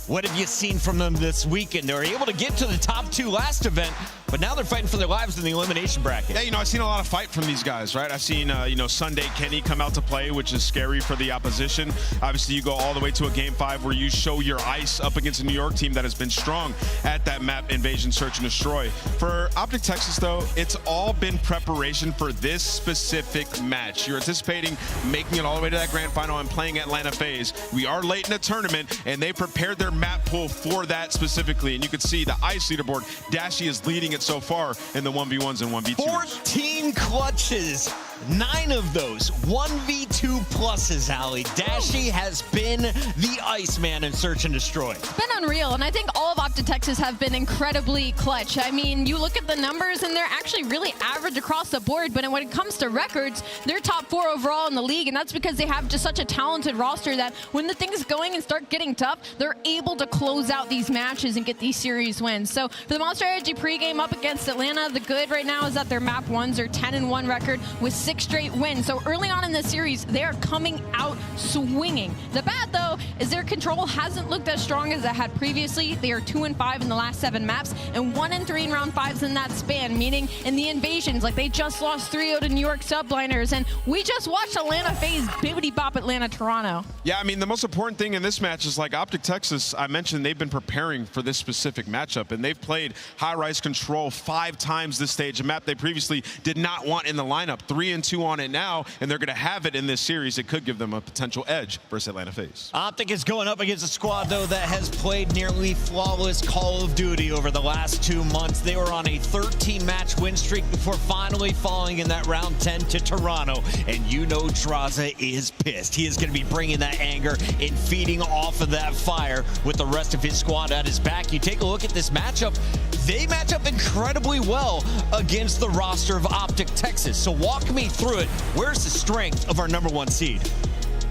What have you seen from them this weekend? They were able to get to the top 2 last event, but now they're fighting for their lives in the elimination bracket. Yeah, I've seen a lot of fight from these guys, right? I've seen, Sunday Kenny come out to play, which is scary for the opposition. Obviously, you go all the way to a Game 5 where you show your ice up against a New York team that has been strong at that map invasion, search, and destroy. For Optic Texas, though, it's all been preparation for this specific match. You're anticipating making it all the way to that grand final and playing Atlanta FaZe. We are late in the tournament, and they prepared their map pool for that specifically. And you can see the ice leaderboard. Dashy is leading it so far in the 1v1s and 1v2s. 14 clutches. 9 of those 1v2 pluses, Allie. Dashy has been the Iceman in Search and Destroy. It's been unreal, and I think all of Optic Texas have been incredibly clutch. I mean, you look at the numbers, and they're actually really average across the board, but when it comes to records, they're top 4 overall in the league, and that's because they have just such a talented roster that when the things going and start getting tough, they're able to close out these matches and get these series wins. So for the Monster Energy pregame up against Atlanta, the good right now is that their map ones are 10-1 record with 6 straight wins. So early on in the series, they are coming out swinging. The bad, though, is their control hasn't looked as strong as it had previously. They are 2-5 in the last 7 maps and 1-3 in round 5s in that span, meaning in the invasions, like they just lost 3-0 to New York Subliners, and we just watched Atlanta FaZe bibbity-bop Atlanta Toronto. Yeah, I mean, the most important thing in this match is like Optic Texas, I mentioned they've been preparing for this specific matchup, and they've played high-rise control 5 times this stage, a map they previously did not want in the lineup. 3-2 on it now, and they're going to have it in this series. It could give them a potential edge versus Atlanta FaZe. Optic is going up against a squad, though, that has played nearly flawless Call of Duty over the last 2 months. They were on a 13-match win streak before finally falling in that round 10 to Toronto, and Drazah is pissed. He is going to be bringing that anger and feeding off of that fire with the rest of his squad at his back. You take a look at this matchup, they match up incredibly well against the roster of Optic Texas. So walk me through it. Where's the strength of our #1 seed?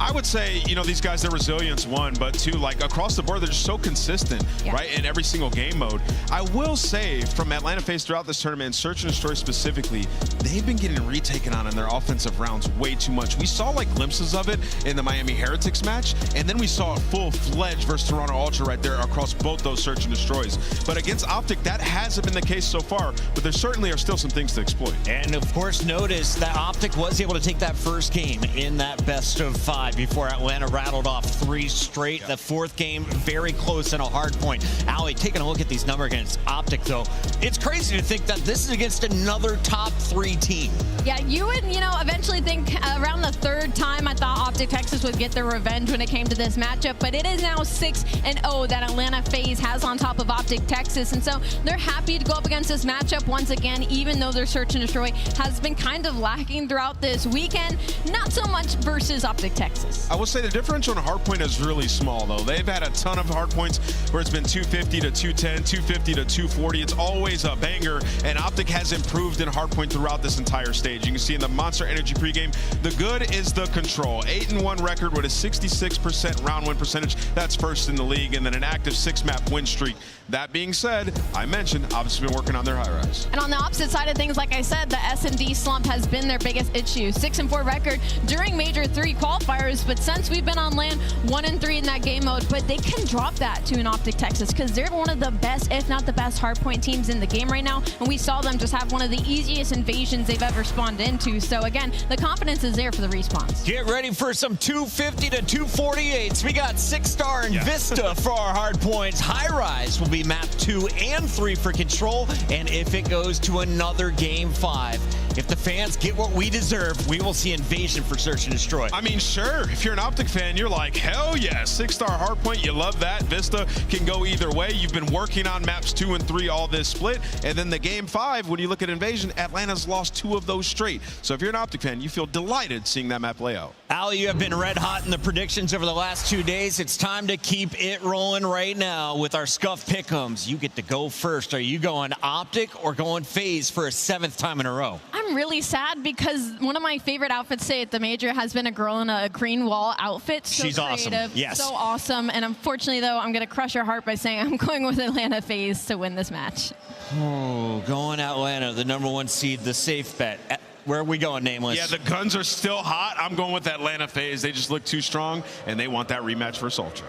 I would say, these guys, their resilience, 1, but 2, like across the board, they're just so consistent, right, in every single game mode. I will say from Atlanta FaZe throughout this tournament, and Search and Destroy specifically, they've been getting retaken on in their offensive rounds way too much. We saw like glimpses of it in the Miami Heretics match, and then we saw it full-fledged versus Toronto Ultra right there across both those Search and Destroys. But against Optic, that hasn't been the case so far, but there certainly are still some things to exploit. And of course, notice that Optic was able to take that first game in that best-of-5 before Atlanta rattled off 3 straight. The 4th game, very close and a hard point. Allie, taking a look at these numbers against Optic, though, it's crazy to think that this is against another top 3 team. Yeah, you would, eventually think around the 3rd time I thought Optic Texas would get their revenge when it came to this matchup, but it is now 6-0 that Atlanta FaZe has on top of Optic Texas, and so they're happy to go up against this matchup once again, even though their Search and Destroy has been kind of lacking throughout this weekend. Not so much versus Optic Texas. I will say the differential on hardpoint is really small, though. They've had a ton of hardpoints where it's been 250 to 210, 250 to 240. It's always a banger, and Optic has improved in hardpoint throughout this entire stage. You can see in the Monster Energy pregame, the good is the control. 8-1 record with a 66% round win percentage. That's first in the league, and then an active 6-map win streak. That being said, I mentioned, obviously been working on their high-rise. And on the opposite side of things, like I said, the S&D slump has been their biggest issue. 6-4 record during Major 3 qualifiers, but since we've been on LAN, 1-3 in that game mode, but they can drop that to an Optic Texas because they're one of the best, if not the best, hardpoint teams in the game right now, and we saw them just have one of the easiest invasions they've ever spawned into. So again, the confidence is there for the respawns. Get ready for some 250 to 248s. We got 6-star and Vista for our hard points. High Rise will be map 2 and 3 for control, and if it goes to another game 5, if the fans get what we deserve, we will see invasion for Search and Destroy. I mean, sure, if you're an Optic fan, you're like, hell yeah, 6-star hardpoint, you love that. Vista can go either way. You've been working on maps 2 and 3 all this split, and then the game 5, when you look at invasion, Atlanta's lost 2 of those straight. So if you're an Optic fan, you feel delighted seeing that map layout. Allie, you have been red hot in the predictions over the last 2 days. It's time to keep it rolling right now with our Scuff Pick'ems. You get to go first. Are you going Optic or going FaZe for a 7th time in a row? I'm really sad because one of my favorite outfits today at the Major has been a girl in a green wall outfit. So she's creative, awesome. Yes. So awesome. And unfortunately, though, I'm going to crush her heart by saying I'm going with Atlanta FaZe to win this match. Oh, going Atlanta, the #1 seed, the safe bet. Where are we going, Nameless? Yeah, the guns are still hot. I'm going with Atlanta FaZe. They just look too strong, and they want that rematch versus Ultra.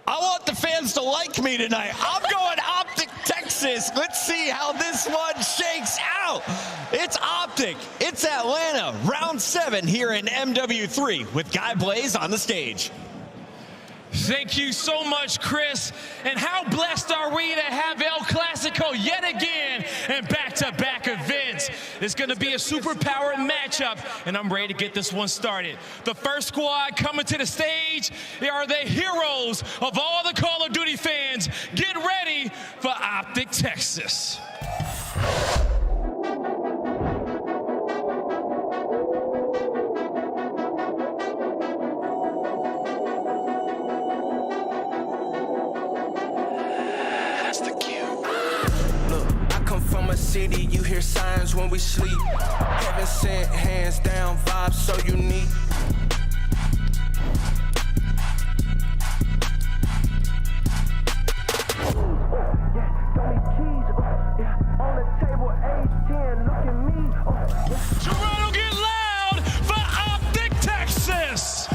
I want the fans to like me tonight. I'm going Optic Texas. Texas. Let's see how this one shakes out. It's Optic. It's Atlanta. Round 7 here in MW3 with Guy Blaze on the stage. Thank you so much, Chris. And how blessed are we to have El Clasico yet again and back-to-back events. It's going to be a super-powered matchup, and I'm ready to get this one started. The first squad coming to the stage, they are the heroes of all the Call of Duty fans. Get ready for Optic Texas. City, you hear signs when we sleep. Heaven sent, hands down, vibes so unique. Toronto, get loud for Optic Texas.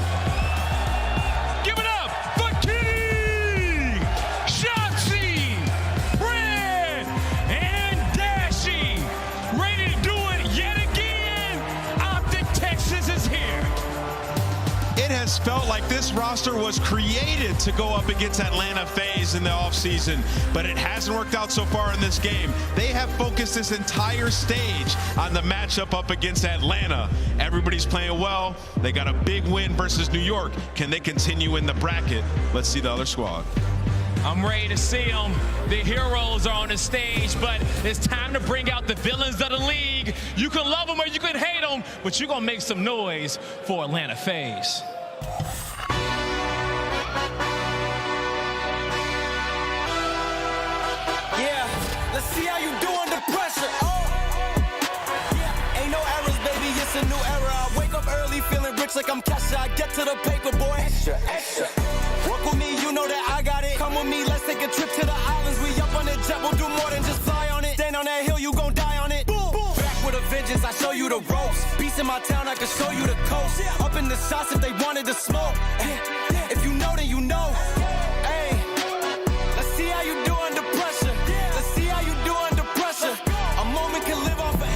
Give it up for King, Shotzi, Red, and Dashy. Ready to do it yet again. Optic Texas is here. It has felt like this roster was created to go up against Atlanta FaZe in the offseason, but it hasn't worked out so far in this game. They have focused this entire stage on the matchup up against Atlanta. Everybody's playing well. They got a big win versus New York. Can they continue in the bracket? Let's see the other squad. I'm ready to see them. The heroes are on the stage, but it's time to bring out the villains of the league. You can love them or you can hate them, but you're going to make some noise for Atlanta FaZe. Yeah, let's see how you do under pressure. Yeah, ain't no errors, baby, it's a new era. I wake up early feeling rich like I'm Kesha. I get to the paper, boy. Extra, extra. Work with me, you know that I got it. Come with me, let's take a trip to the islands. We up on the jet, we'll do more than just fly on it. Stand on that hill, you gon' die on it. Boom, boom. Back with a vengeance, I show you the ropes. Beast in my town, I can show you the coast. Up in the shots if they wanted to smoke. If you know, then you know. Hey, let's see how you do under pressure. Let's see how you do under pressure. A moment can live on forever.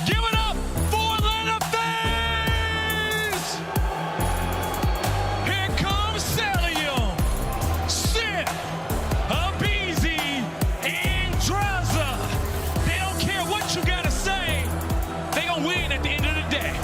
Give it up for Atlanta FaZe! Here comes Celium, Sith, Abizi, and Draza. They don't care what you gotta say. They gonna win at the end of the day.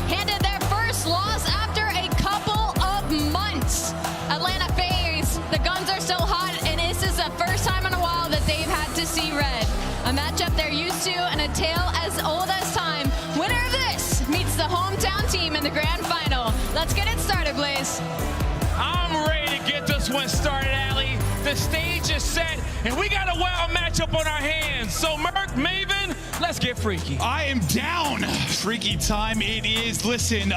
Handed their first loss after a couple of months. Atlanta FaZe, the guns are still hot, and this is the first time in a while that they've had to see red. A matchup they're used to and a tale as old as time. Winner of this meets the hometown team in the grand final. Let's get it started, Blaze. I'm ready to get this one started, Allie. The stage is set, and we got a wild matchup on our hands. So, Merc, Maven, let's get freaky. I am down. Freaky time it is. Listen,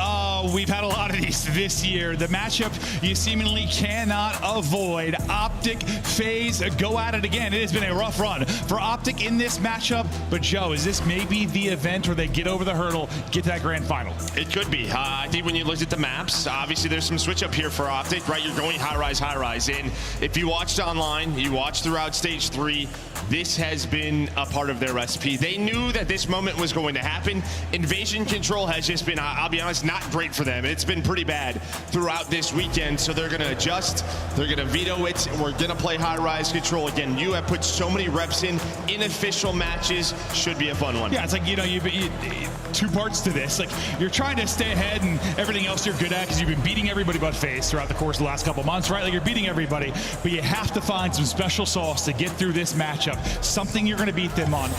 we've had a lot of these this year. The matchup you seemingly cannot avoid. Optic FaZe go at it again. It has been a rough run for Optic in this matchup. But Joe, is this maybe the event where they get over the hurdle, get to that grand final? It could be. I think when you look at the maps, obviously there's some switch up here for Optic, right? You're going high rise. And if you watched online, you watched throughout stage 3, this has been a part of their recipe. They knew that this moment was going to happen. Invasion control has just been, I'll be honest, not great for them. It's been pretty bad throughout this weekend, so they're going to adjust. They're going to veto it. We're going to play high-rise control. Again, you have put so many reps in official matches. Should be a fun one. Yeah, it's like, you know, you two parts to this. Like, you're trying to stay ahead and everything else you're good at because you've been beating everybody but FaZe throughout the course of the last couple months, right? Like, you're beating everybody, but you have to find some special sauce to get through this matchup. Something you're going to beat them on.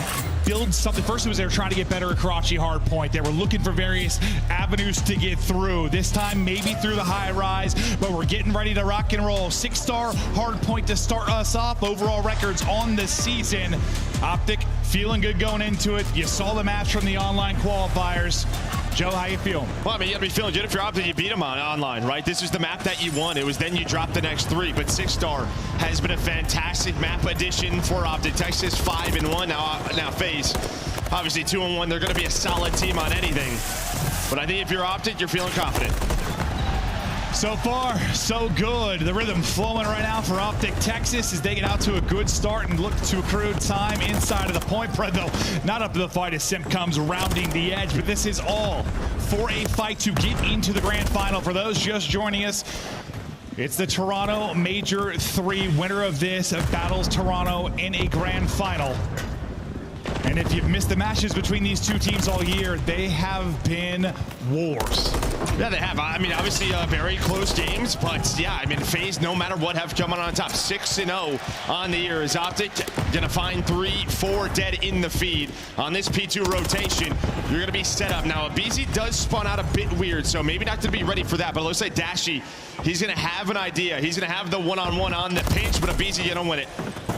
Build something. First, it was they were trying to get better at Karachi hard point. They were looking for various avenues to get through. This time, maybe through the high rise, but we're getting ready to rock and roll. 6-star hard point to start us off. Overall records on the season. Optic feeling good going into it. You saw the match from the online qualifiers. Joe, how you feeling? Well, I mean, you gotta be feeling good if you're Optic. You beat them online, right? This was the map that you won. It was then you dropped the next 3, but 6-star has been a fantastic map addition for Optic. Texas 5-1 now FaZe. Obviously 2-1. They're gonna be a solid team on anything. But I think if you're Optic, you're feeling confident. So far, so good. The rhythm flowing right now for Optic Texas as they get out to a good start and look to accrue time inside of the point spread, though. Not up to the fight as Simp comes rounding the edge, but this is all for a fight to get into the grand final. For those just joining us, it's the Toronto Major 3. Winner of this battles Toronto in a grand final. And if you've missed the matches between these two teams all year, they have been wars. Yeah, they have. I mean, obviously very close games, but yeah, I mean, FaZe, no matter what, have come on top. 6-0 on the year as Optic gonna find 3-4 dead in the feed. On this P2 rotation, you're gonna be set up. Now, aBeZy does spawn out a bit weird, so maybe not gonna be ready for that, but it looks like Dashy, he's gonna have an idea. He's gonna have the one-on-one on the pinch, but aBeZy, you don't win it.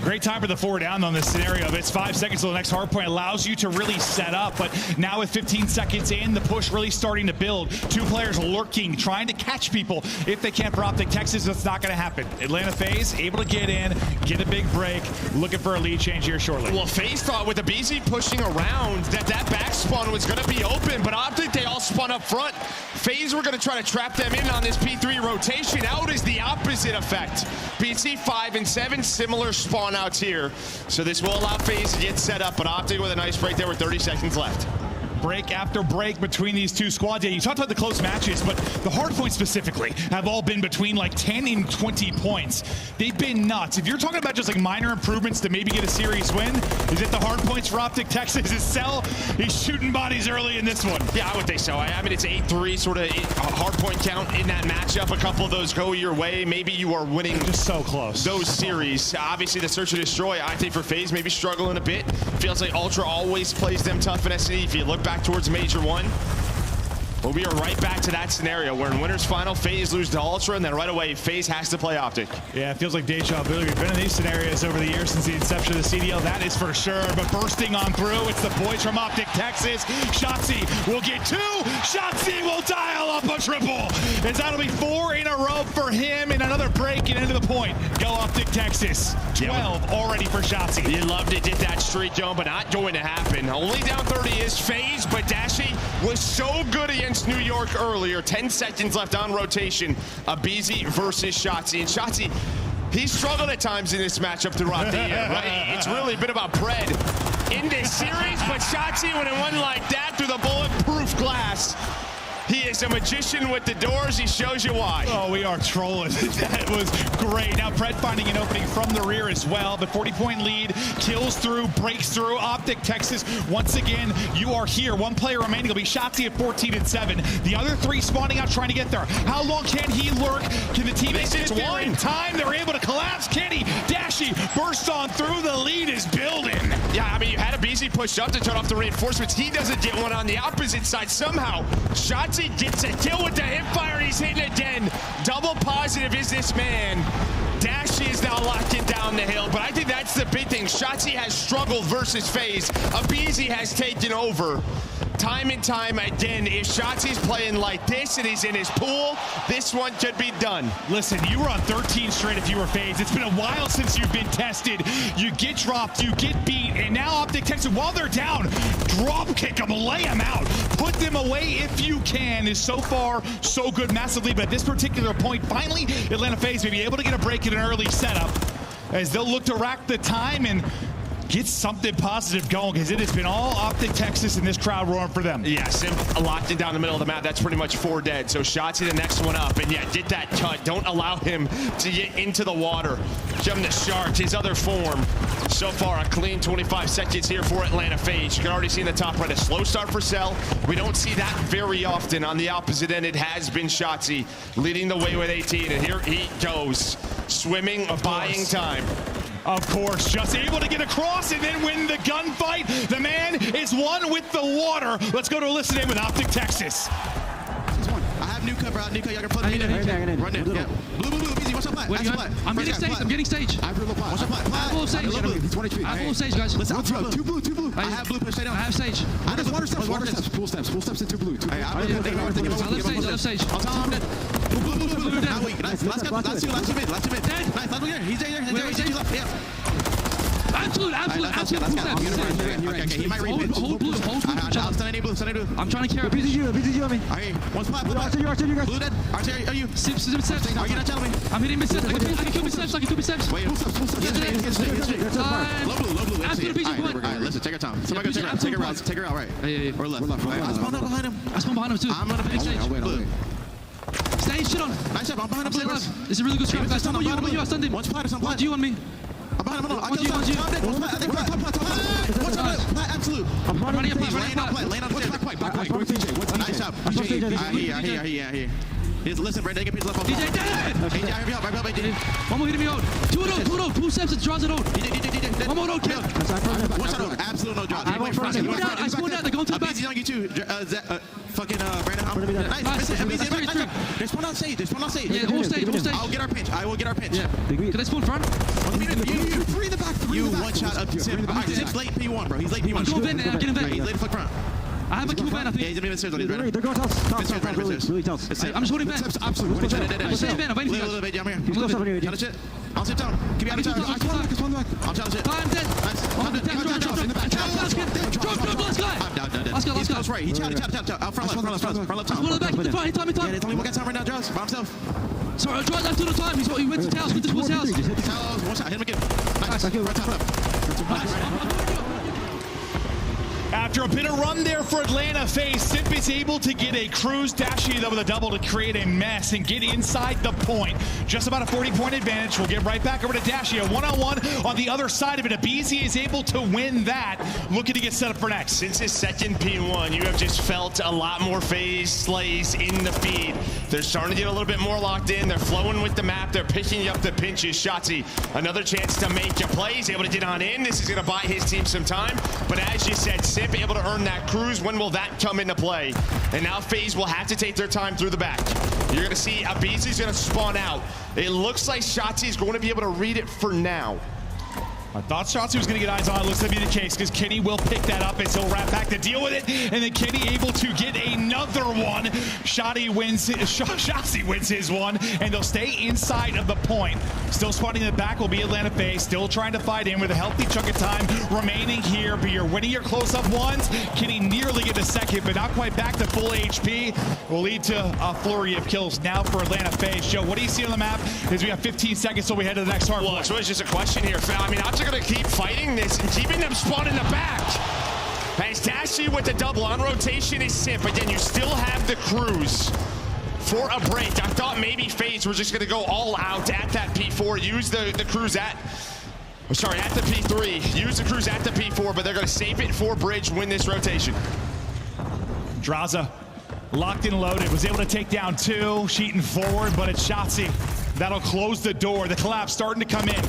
Great time for the 4 down on this scenario. It's 5 seconds till the next hard point, allows you to really set up. But now with 15 seconds in, the push really starting to build. 2 players lurking, trying to catch people. If they can't for Optic Texas, that's not going to happen. Atlanta FaZe able to get in, get a big break, looking for a lead change here shortly. Well, FaZe thought with aBeZy pushing around that back spawn was going to be open, but Optic, they all spun up front. FaZe were going to try to trap them in on this P3 rotation. Out is the opposite effect. BC 5 and 7, similar spawn outs here. So this will allow FaZe to get set up, but Optic with a nice break there with 30 seconds left. Break after break between these two squads. Yeah, you talked about the close matches, but the hard points specifically have all been between like 10 and 20 points. They've been nuts. If you're talking about just like minor improvements to maybe get a series win, is it the hard points for Optic Texas? Is Cell? He's shooting bodies early in this one. Yeah, I would think so. I mean, it's 8-3 sort of hard point count in that matchup. A couple of those go your way. Maybe you are winning. Just so close. Those series. Obviously, the search and destroy, I think for FaZe, maybe struggling a bit. Feels like Ultra always plays them tough in SNE. If you look back towards Major 1, well, we are right back to that scenario where in winners final, FaZe lose to Ultra, and then right away, FaZe has to play Optic. Yeah, it feels like deja vu. We've been in these scenarios over the years since the inception of the CDL, that is for sure. But bursting on through, it's the boys from Optic Texas. Shotzzy will get 2. Shotzzy will dial up a triple. As that'll be 4 in a row for him, and another break and into the point. Go Optic Texas. 12 already for Shotzzy. You'd love to get that streak going, but not going to happen. Only down 30 is FaZe, but Dashy was so good against New York earlier. 10 seconds left on rotation. aBeZy versus Shotzzy. And Shotzzy, he struggled at times in this matchup throughout the year, right? It's really been about bread in this series, but Shotzzy, when it went like that through the bulletproof glass, he is a magician with the doors. He shows you why. Oh, we are trolling. That was great. Now, Pred finding an opening from the rear as well. The 40-point lead, kills through, breaks through. Optic Texas, once again, you are here. 1 player remaining. It'll be Shotzzy at 14 and 7. The other 3 spawning out, trying to get there. How long can he lurk? Can the teammates get there in time? They're able to collapse. Can he? Dashy bursts on through. The lead is building. Yeah, I mean, you had aBeZy pushed up to turn off the reinforcements. He doesn't get one on the opposite side somehow. Shotzzy gets a kill with the hipfire. He's hitting again. Double positive is this man. Dashy is now locking down the hill, but I think that's the big thing. Shotzzy has struggled versus FaZe. aBeZy has taken over. Time and time again, if Shotzzy's playing like this and he's in his pool, this one could be done. Listen, you were on 13 straight if you were FaZe. It's been a while since you've been tested. You get dropped, you get beat, and now Optic Texas, while they're down, drop kick them, lay them out. Put them away if you can is so far so good massively, but at this particular point, finally, Atlanta FaZe may be able to get a break in an early setup as they'll look to rack the time and get something positive going, because it has been all Optic Texas and this crowd roaring for them. Yeah, Simp locked it down the middle of the map. That's pretty much 4 dead. So Shotzzy the next one up, and yeah, get that cut. Don't allow him to get into the water. Give him the Sharks, his other form. So far, a clean 25 seconds here for Atlanta FaZe. You can already see in the top right a slow start for Cell. We don't see that very often. On the opposite end, it has been Shotzzy leading the way with 18, and here he goes, swimming, buying time. Of course, just able to get across and then win the gunfight. The man is one with the water. Let's go to listen in with Optic Texas. I have new cover out. New cover. You're gonna put me in. Run in. Yeah. Blue. Easy. What's up, play? I'm getting stage. I'm getting stage. I have blue. What's up, play? I have blue stage. He's 23. I have blue stage, guys. Listen, two blue. I have blue. Push straight down. I have stage. I just water steps. Full steps into blue. I love stage. I'll tell him that. Blue down. Nice. Last two mid. Dead. Nice. Last one here. He's there. Yeah. Absolute. Okay, he might read mid. Hold blue. I'm stunning blue. I'm trying to carry. BZG on me. One spot. Blue dead. Archie, are you? Sips. Are you not telling me? I'm hitting mid steps. I can kill mid steps. Wait, who's Low blue. After the beach All right, listen, take your time. Somebody go take her out, right? Yeah. Or left. I spawned out behind him. I spawned behind him too. I'm gonna finish blue. Stay shit on. Nice job, I'm behind him. Blue. This is a really good scrap, guys. Stun you. I stunned him. One's platter, some What platter. do you on me? I'm behind him. I What killed do you? Tom. I think top. What's on that? Absolute. I'm running up. Lane on the stairs. Back. Nice job. I hear. Listen, Brandon, get left on. DJ dead! DJ, I hear me out. DJ. One more hitting me out. Two out. 2 steps and draws it out. DJ. One more out, kill. What's that? Absolute no drop. I spawned out. They're going to the back. Easy on you too. Fucking Brandon. Nice. They spawn on stage. Yeah, all stage. I'll get our pinch. I will get our pinch. Yeah. Can I spawn front? You three in the back. You one shot up to Tim. Tim's late P1, bro. He's late P1. I'm going Ben. I'm getting Ben. He's late fuck front. I have a Q Ben, I think. Yeah, he's in the stairs. They're going top. I'm just holding Ben. Absolutely. I'm saying Ben. I'm waiting for you. I'm here. Challenge it. I'll sit down. Give me out of time. I'll challenge it. I'm dead. Drop, let's go. Let's go. That's right. He chatted. Out front left. One of the back. Hit the front. Hit time. Yeah, there's only one guy time right now, Jaws. By himself. Sorry, Jaws, that's all the time. He went to Tails. Went to Tails. Tails. One shot. Hit him again. Nice. Right top left. After a bit of run there for Atlanta, FaZe, Simp is able to get a cruise, dashing though with a double to create a mess and get inside the point. Just about a 40-point advantage. We'll get right back over to Dashia. One-on-one on the other side of it. aBeZy is able to win that. Looking to get set up for next. Since his second P1, you have just felt a lot more FaZe slays in the feed. They're starting to get a little bit more locked in. They're flowing with the map. They're picking up the pinches. Shotzzy, another chance to make a play. He's able to get on in. This is going to buy his team some time. But as you said, Simp able to earn that cruise. When will that come into play? And now FaZe will have to take their time through the back. You're going to see aBeZy's going to spawn out. It looks like Shotzzy is going to be able to read it for now. I thought Shotzzy was going to get eyes on it. Looks to be the case because Kenny will pick that up as he'll wrap back to deal with it. And then Kenny able to get another one. Shotzzy wins his one, and they'll stay inside of the point. Still spawning in the back will be Atlanta FaZe. Still trying to fight in with a healthy chunk of time remaining here. But you're winning your close-up ones. Kenny nearly get a second, but not quite back to full HP. Will lead to a flurry of kills now for Atlanta FaZe. Joe, what do you see on the map as we have 15 seconds till we head to the next hard point? So it's just a question here, Phil. I mean, I'm going to keep fighting this and keeping them spawned in the back. As Dashie with the double on rotation is Simp. Again, you still have the cruise for a break. I thought maybe FaZe was just going to go all out at that P4, use the cruise at the P3, use the cruise at the P4, but they're going to save it for Bridge, win this rotation. Drazah locked and loaded, was able to take down 2, Sheeting forward, but it's Shotzzy. That'll close the door. The collapse starting to come in.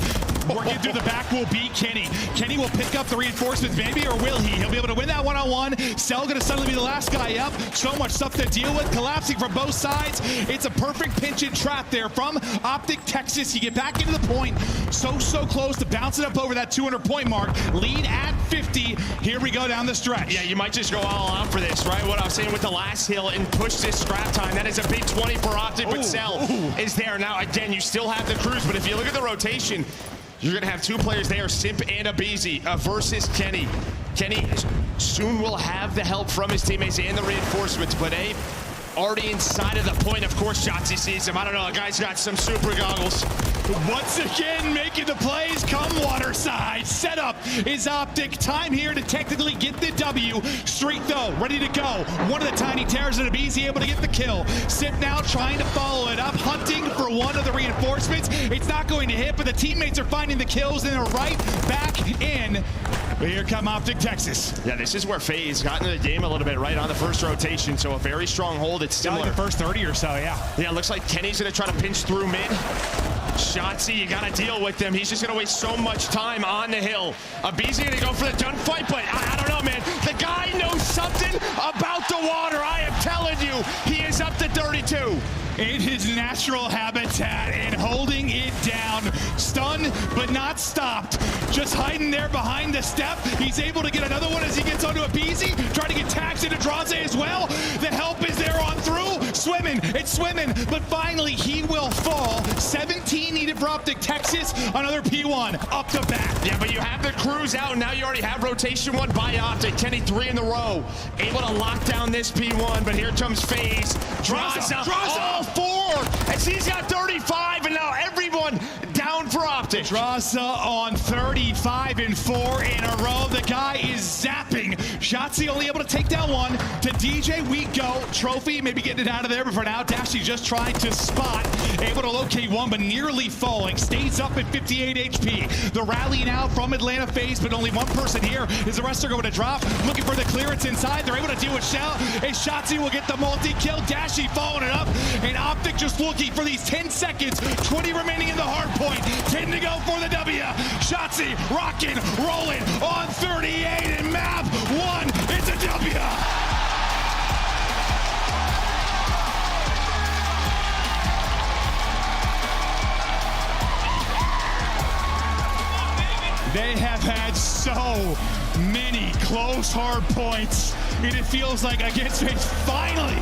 Working through the back will be Kenny. Kenny will pick up the reinforcements, maybe, or will he? He'll be able to win that one-on-one. Cell gonna suddenly be the last guy up. So much stuff to deal with. Collapsing from both sides. It's a perfect pinch and trap there from Optic Texas. You get back into the point. So close to bouncing up over that 200-point mark. Lead at 50. Here we go down the stretch. Yeah, you might just go all out for this, right? What I was saying with the last hill and push this scrap time. That is a big 20 for Optic, but Cell is there. Now, again, you still have the cruise, but if you look at the rotation, you're going to have 2 players there, Simp and aBeZy versus Kenny. Kenny soon will have the help from his teammates and the reinforcements, but Abe already inside of the point. Of course, Shotzzy sees him. I don't know, the guy's got some super goggles. Once again, making the plays, come water side. Setup is Optic. Time here to technically get the W. Streak, though, ready to go. One of the tiny tears and aBeZy able to get the kill. Simp now trying to follow it up, hunting for one of the reinforcements. It's not going to hit, but the teammates are finding the kills, and they're right back in. But here come Optic Texas. Yeah, this is where FaZe got into the game a little bit right on the first rotation, so a very strong hold. It's similar. Like the first 30 or so, yeah. Yeah, looks like Kenny's going to try to pinch through mid. Shotzzy, you got to deal with him. He's just going to waste so much time on the hill. aBeZy going to go for the gunfight, but I don't know, man. The guy knows something about the water. I am telling you, he is up to 32. In his natural habitat and holding it down. Stunned, but not stopped. Just hiding there behind the step. He's able to get another one as he gets onto aBeZy. Trying to get tagged into Drazah as well. The help is there on through. Swimming, it's swimming, but finally he will fall. 17 needed for Optic Texas. Another P1 up to bat. Yeah, but you have the cruise out. Now you already have rotation 1 by Optic. Kenny 3 in a row. Able to lock down this P1, but here comes FaZe. Drazah. All 4 as he's got 35, and now everyone down for Optic. Pedraza on 35 and 4 in a row. The guy is zapping. Shotzzy only able to take down one. To DJ, we go. Trophy, maybe getting it out of there, but for now, Dashy just trying to spot. Able to locate one, but nearly falling. Stays up at 58 HP. The rally now from Atlanta FaZe, but only one person here. Is the rest are going to drop. Looking for the clearance inside. They're able to deal with Shell. And Shotzzy will get the multi-kill. Dashy following it up. And Optic just looking for these 10 seconds. 20 remaining in the hard point. 10 to go for the W. Shotzzy rocking, rolling on 38 and map 1. It's a W. They have had so many close hard points, and it feels like against FaZe, finally,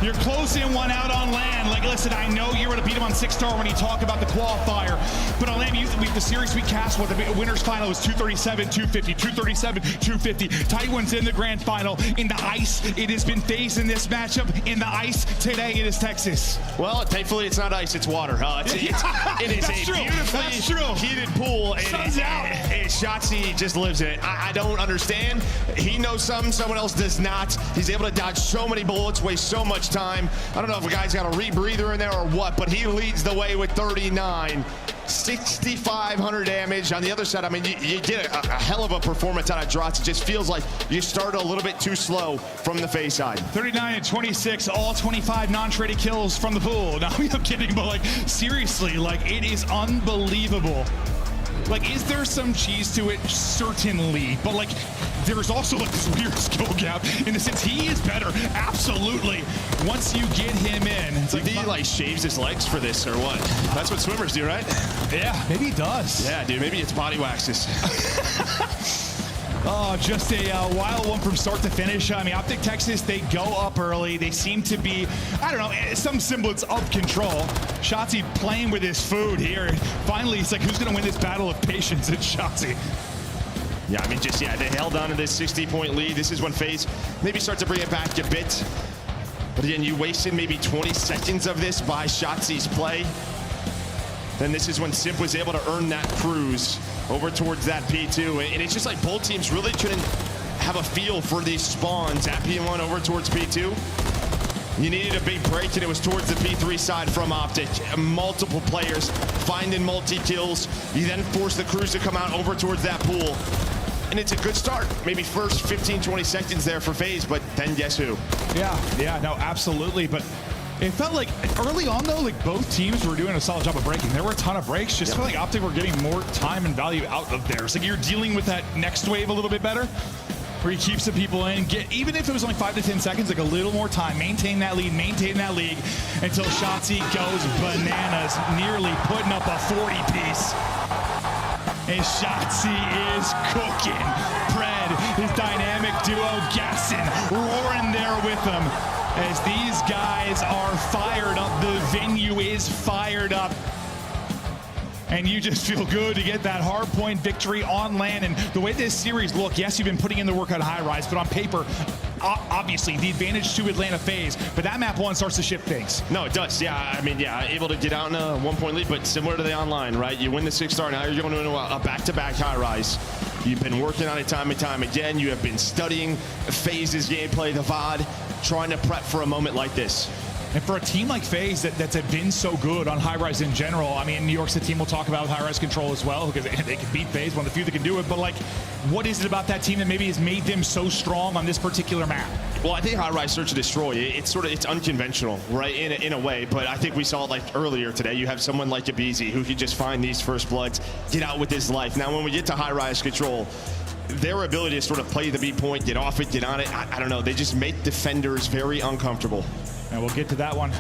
you're closing one out on land. Like, listen, I know you were to beat him on 6-star when you talk about the qualifier, but on land, the series we cast, what the winners final was 237, 250, 237, 250. Tight ones in the grand final. In the ice, it has been FaZe in this matchup. In the ice, today it is Texas. Well, thankfully it's not ice, it's water. It is a beautifully heated pool. Sun's out. And Shotzzy just lives in it. I don't understand. He knows something someone else does not. He's able to dodge so many bullets, waste so much time. I don't know if a guy's got a rebreather in there or what, but he leads the way with 39. 6,500 damage. On the other side, I mean, you get a hell of a performance out of Drots. It just feels like you start a little bit too slow from the FaZe side. 39 and 26, all 25 non-traded kills from the pool. Now, I'm kidding, but like, seriously, like, it is unbelievable. Like, is there some cheese to it? Certainly. But, like, there's also, like, this weird skill gap in the sense he is better. Absolutely. Once you get him in. It's like, he, like, shaves his legs for this or what? That's what swimmers do, right? Yeah, maybe he does. Yeah, dude, maybe it's body waxes. Oh, just a wild one from start to finish. I mean, Optic Texas, they go up early. They seem to be, I don't know, some semblance of control. Shotzzy playing with his food here. Finally, it's like, who's going to win this battle of patience? It's Shotzzy. Yeah, I mean, they held on to this 60-point lead. This is when FaZe maybe start to bring it back a bit. But again, you wasted maybe 20 seconds of this by Shotzzy's play. Then this is when Simp was able to earn that cruise over towards that P2. And it's just like both teams really couldn't have a feel for these spawns at P1 over towards P2. You needed a big break, and it was towards the P3 side from Optic. Multiple players finding multi-kills. You then force the crews to come out over towards that pool. And it's a good start. Maybe first 15, 20 seconds there for FaZe, but then guess who? Yeah, no, absolutely. But it felt like early on, though, like both teams were doing a solid job of breaking. There were a ton of breaks. Just felt like Optic were getting more time and value out of theirs. Like, you're dealing with that next wave a little bit better, where he keeps the people in, even if it was only 5 to 10 seconds, like a little more time, maintain that lead until Shotzzy goes bananas, nearly putting up a 40-piece. And Shotzzy is cooking. Pred, his dynamic duo, Gasson, roaring there with him. As these guys are fired up, the venue is fired up. And you just feel good to get that hard point victory on land. And the way this series look, yes, you've been putting in the work on High Rise, but on paper, obviously the advantage to Atlanta FaZe. But that map one starts to shift things. No, it does. Yeah, I mean, yeah, able to get out in a 1-point lead, but similar to the online, right? You win the 6-star, now you're going to a back-to-back High Rise. You've been working on it time and time again. You have been studying FaZe's gameplay, the VOD, trying to prep for a moment like this. And for a team like FaZe that's been so good on High Rise in general, I mean, New York City team will talk about High Rise Control as well, because they can beat FaZe, one of the few that can do it. But, like, what is it about that team that maybe has made them so strong on this particular map? Well, I think High Rise Search and Destroy, it's unconventional, right, in a way. But I think we saw it like earlier today. You have someone like Abizi who can just find these first bloods, get out with his life. Now, when we get to High Rise Control, their ability to sort of play the B point, get off it, get on it, I don't know. They just make defenders very uncomfortable. And we'll get to that one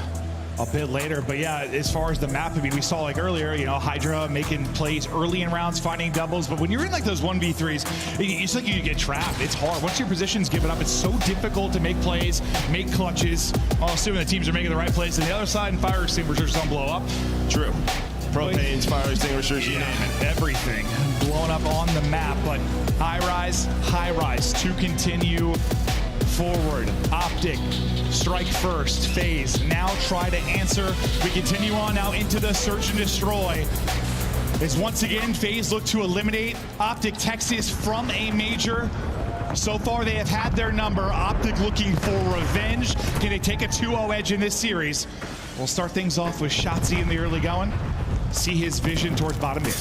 a bit later. But yeah, as far as the map, I mean, we saw like earlier, you know, Hydra making plays early in rounds, finding doubles. But when you're in like those 1v3s, it's like you get trapped. It's hard. Once your position's given up, it's so difficult to make plays, make clutches, while assuming the teams are making the right plays. And the other side, and fire extinguishers don't blow up. True. Propanes, fire extinguishers, yeah, everything blown up on the map. But High Rise to continue forward. Optic, strike first. FaZe now try to answer. We continue on now into the search and destroy. As once again, FaZe look to eliminate Optic Texas from a major. So far, they have had their number. Optic looking for revenge. Can they take a 2-0 edge in this series? We'll start things off with Shotzzy in the early going. See his vision towards bottom mid.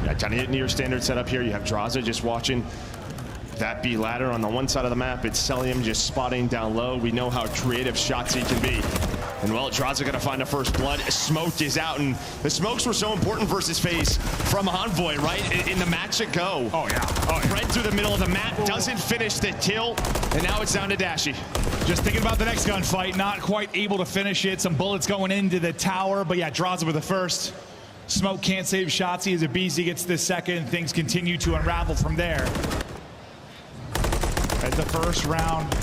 Yeah, kind of near standard setup here. You have Drazah just watching that B ladder on the one side of the map. It's Cellium just spotting down low. We know how creative Shotzzy can be. And well, Drazah gonna find a first blood. Smoke is out, and the smokes were so important versus FaZe from Envoy, right? In the match ago. Oh yeah. Right through the middle of the map, doesn't finish the kill, and now it's down to Dashy. Just thinking about the next gunfight, not quite able to finish it. Some bullets going into the tower, but yeah, Drazah with the first. Smoke can't save Shotzzy as aBeZy gets the second. Things continue to unravel from there. At the first round,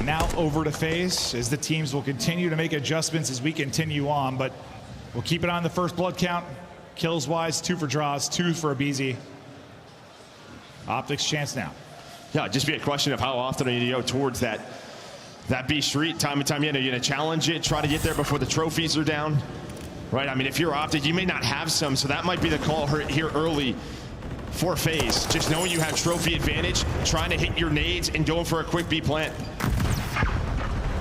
now over to FaZe, as the teams will continue to make adjustments as we continue on, but we'll keep it on the first blood count. Kills wise, 2 for Draws, 2 for aBeZy. Optic's chance now. Yeah, just be a question of how often are you go towards that B street time and time again. Are you gonna challenge it, try to get there before the trophies are down? Right, I mean, if you're Optic, you may not have some, so that might be the call here early for FaZe. Just knowing you have trophy advantage, trying to hit your nades and going for a quick B plant.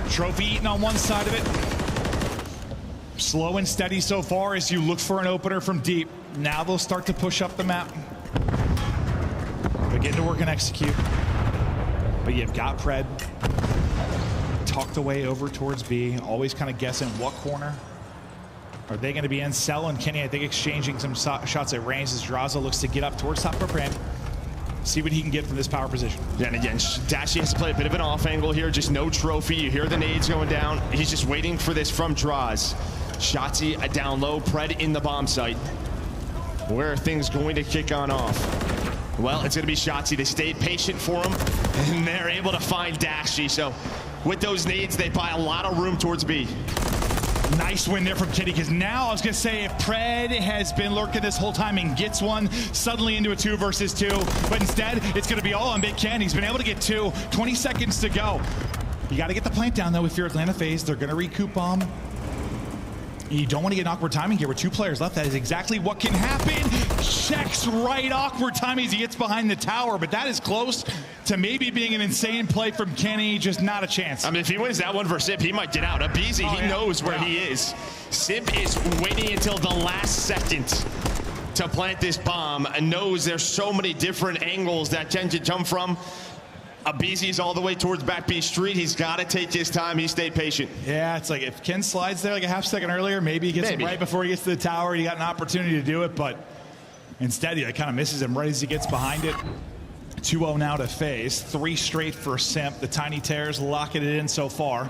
Trophy eaten on one side of it. Slow and steady so far as you look for an opener from deep. Now they'll start to push up the map. Begin to work and execute. But you've got Pred tucked away over towards B, always kind of guessing what corner. Are they going to be in? Cell and Kenny, I think, exchanging some shots at range as Drazah looks to get up towards top of ramp. See what he can get from this power position. Yeah, and again, Dashy has to play a bit of an off angle here. Just no trophy. You hear the nades going down. He's just waiting for this from Draws. Shotzzy down low. Pred in the bomb site. Where are things going to kick on off? Well, it's going to be Shotzzy. They stayed patient for him, and they're able to find Dashy. So with those nades, they buy a lot of room towards B. Nice win there from Kitty, because now I was going to say if Pred has been lurking this whole time and gets one, suddenly into a 2 versus 2, but instead it's going to be all on Big Ken. He's been able to get 2, 20 seconds to go. You got to get the plant down, though, if you're Atlanta FaZe. They're going to recoup bomb. You don't want to get awkward timing here with 2 players left. That is exactly what can happen. Checks right, awkward timing as he gets behind the tower, but that is close to maybe being an insane play from Kenny. Just not a chance. I mean, if he wins that one versus Simp, he might get out. aBeZy, he knows where he is. Simp is waiting until the last second to plant this bomb and knows there's so many different angles that Ken can come from. aBeZy's all the way towards back B street. He's got to take his time. He stayed patient. Yeah, it's like if Ken slides there like a half second earlier, maybe he gets it right before he gets to the tower. He got an opportunity to do it, but instead he kind of misses him right as he gets behind it. 2-0 now to FaZe. 3 straight for Simp. The Tiny Tears locking it in so far.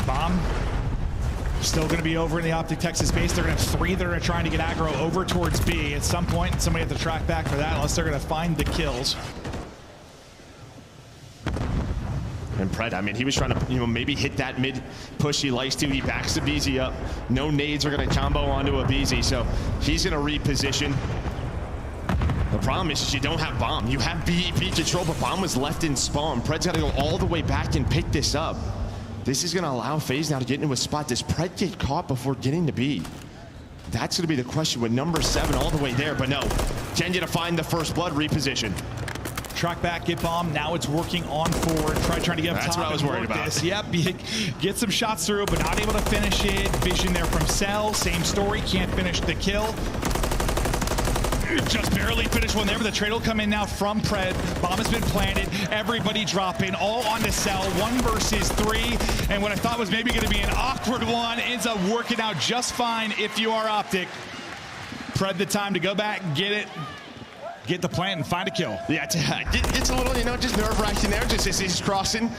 Bomb. Still going to be over in the Optic Texas base. They're going to have 3 that are trying to get aggro over towards B. At some point, somebody have to track back for that unless they're going to find the kills. And Pred, I mean, he was trying to, maybe hit that mid push he likes to. He backs aBeZy up. No nades are going to combo onto aBeZy, so he's going to reposition. The problem is you don't have bomb. You have BEP control, but bomb was left in spawn. Pred's got to go all the way back and pick this up. This is going to allow FaZe now to get into a spot. Does Pred get caught before getting to B? That's going to be the question with number 7 all the way there, but no. Kenny to find the first blood, reposition. Track back, get bomb. Now it's working on forward. Trying to get up top. That's what I was worried about. This. Yep, get some shots through, but not able to finish it. Vision there from Cell. Same story, can't finish the kill. Just barely finished one there, but the trade will come in now from Pred. Bomb has been planted. Everybody dropping, all on the Cell. 1 versus 3. And what I thought was maybe going to be an awkward one ends up working out just fine if you are Optic. Pred the time to go back, get it, get the plant, and find a kill. Yeah, it's a little, just nerve-wracking there, just as he's crossing.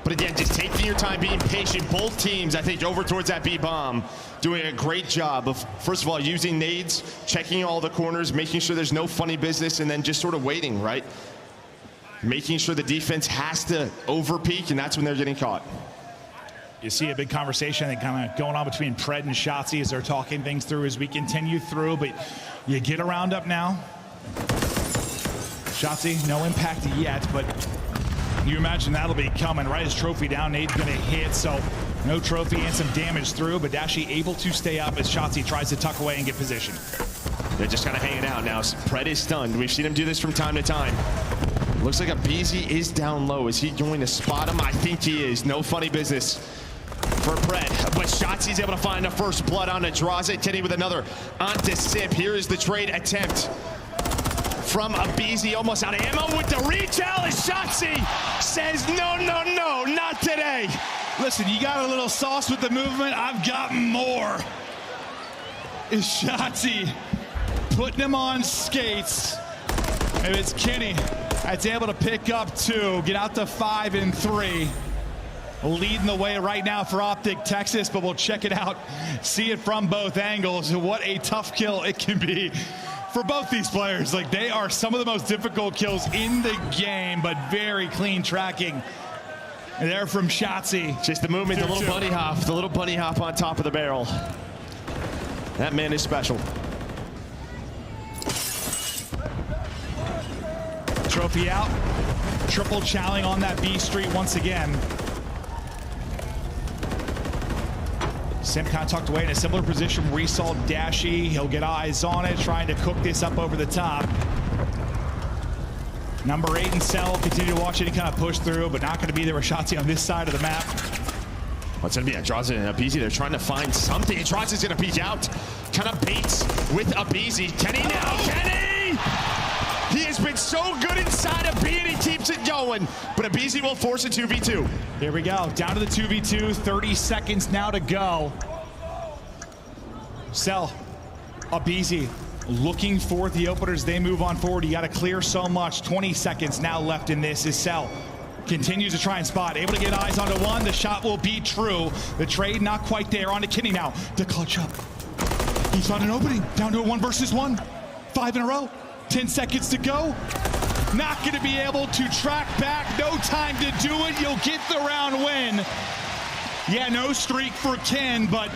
But again, just taking your time, being patient. Both teams, I think, over towards that B-bomb, doing a great job of, first of all, using nades, checking all the corners, making sure there's no funny business, and then just sort of waiting, right? Making sure the defense has to over-peak, and that's when they're getting caught. You see a big conversation that kind of going on between Pred and Shotzzy as they're talking things through as we continue through, but you get a round up now. Shotzzy, no impact yet, but you imagine that'll be coming right as trophy down. Nade's gonna hit, so no trophy and some damage through, but Dashy able to stay up as Shotzzy tries to tuck away and get position. They're just kind of hanging out now. Pred is stunned. We've seen him do this from time to time. Looks like aBeZy is down low. Is he going to spot him? I think he is. No funny business for Pred. But Shotzi's able to find the first blood on Droza. Kenny with another onto Sip. Here is the trade attempt from aBeZy. Almost out of ammo with the reach out. And Shotzi says, no, no, no, not today. Listen, you got a little sauce with the movement. I've got more. Is Shotzzy putting him on skates. And it's Kenny that's able to pick up 2, get out to 5 and 3. Leading the way right now for Optic Texas, but we'll check it out, see it from both angles. What a tough kill it can be for both these players. Like, they are some of the most difficult kills in the game, but very clean tracking. And there from Shotzzy. Just the movement, the little bunny hop on top of the barrel. That man is special. Trophy out. Triple challenge on that B Street once again. Sim kind of tucked away in a similar position where we saw Dashy. He'll get eyes on it, trying to cook this up over the top. Number 8 and Cell continue to watch it. He kind of push through, but not going to be there with Shotzzy on this side of the map. What's going to be a Droza and aBeZy? They're trying to find something. Droza's going to peek out. Kind of baits with aBeZy. Kenny now. Kenny! He has been so good inside of B and he keeps it going. But aBeZy will force a 2v2. Here we go. Down to the 2v2. 30 seconds now to go. Cell. aBeZy looking for the openers. They move on forward. You got to clear so much. 20 seconds now left in this. Is Cell continues to try and spot. Able to get eyes onto one. The shot will be true. The trade not quite there. On to Kenny now to clutch up. He's on an opening. Down to a 1 versus 1. 5 in a row. 10 seconds to go. Not going to be able to track back. No time to do it. You'll get the round win. Yeah, no streak for Ken, but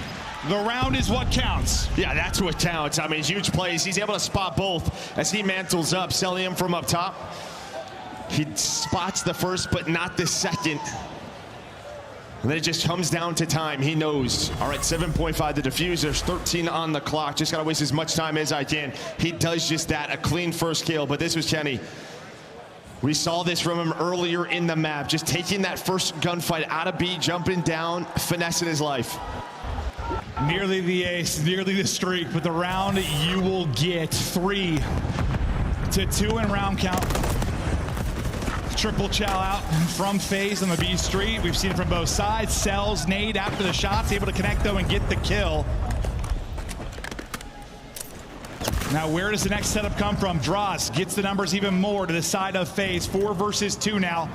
the round is what counts. Yeah, that's what counts. I mean, huge plays. He's able to spot both as he mantles up, selling him from up top. He spots the first, but not the second. And then it just comes down to time. He knows. All right, 7.5 to defuse. There's 13 on the clock. Just got to waste as much time as I can. He does just that. A clean first kill, but this was Kenny. We saw this from him earlier in the map. Just taking that first gunfight out of B, jumping down, finessing his life. Nearly the ace, nearly the streak, but the round you will get 3 to 2 in round count. Triple chow out from FaZe on the B Street. We've seen it from both sides. Sells Nade after the shots, able to connect though and get the kill. Now where does the next setup come from? Droz gets the numbers even more to the side of FaZe. 4 versus 2 now.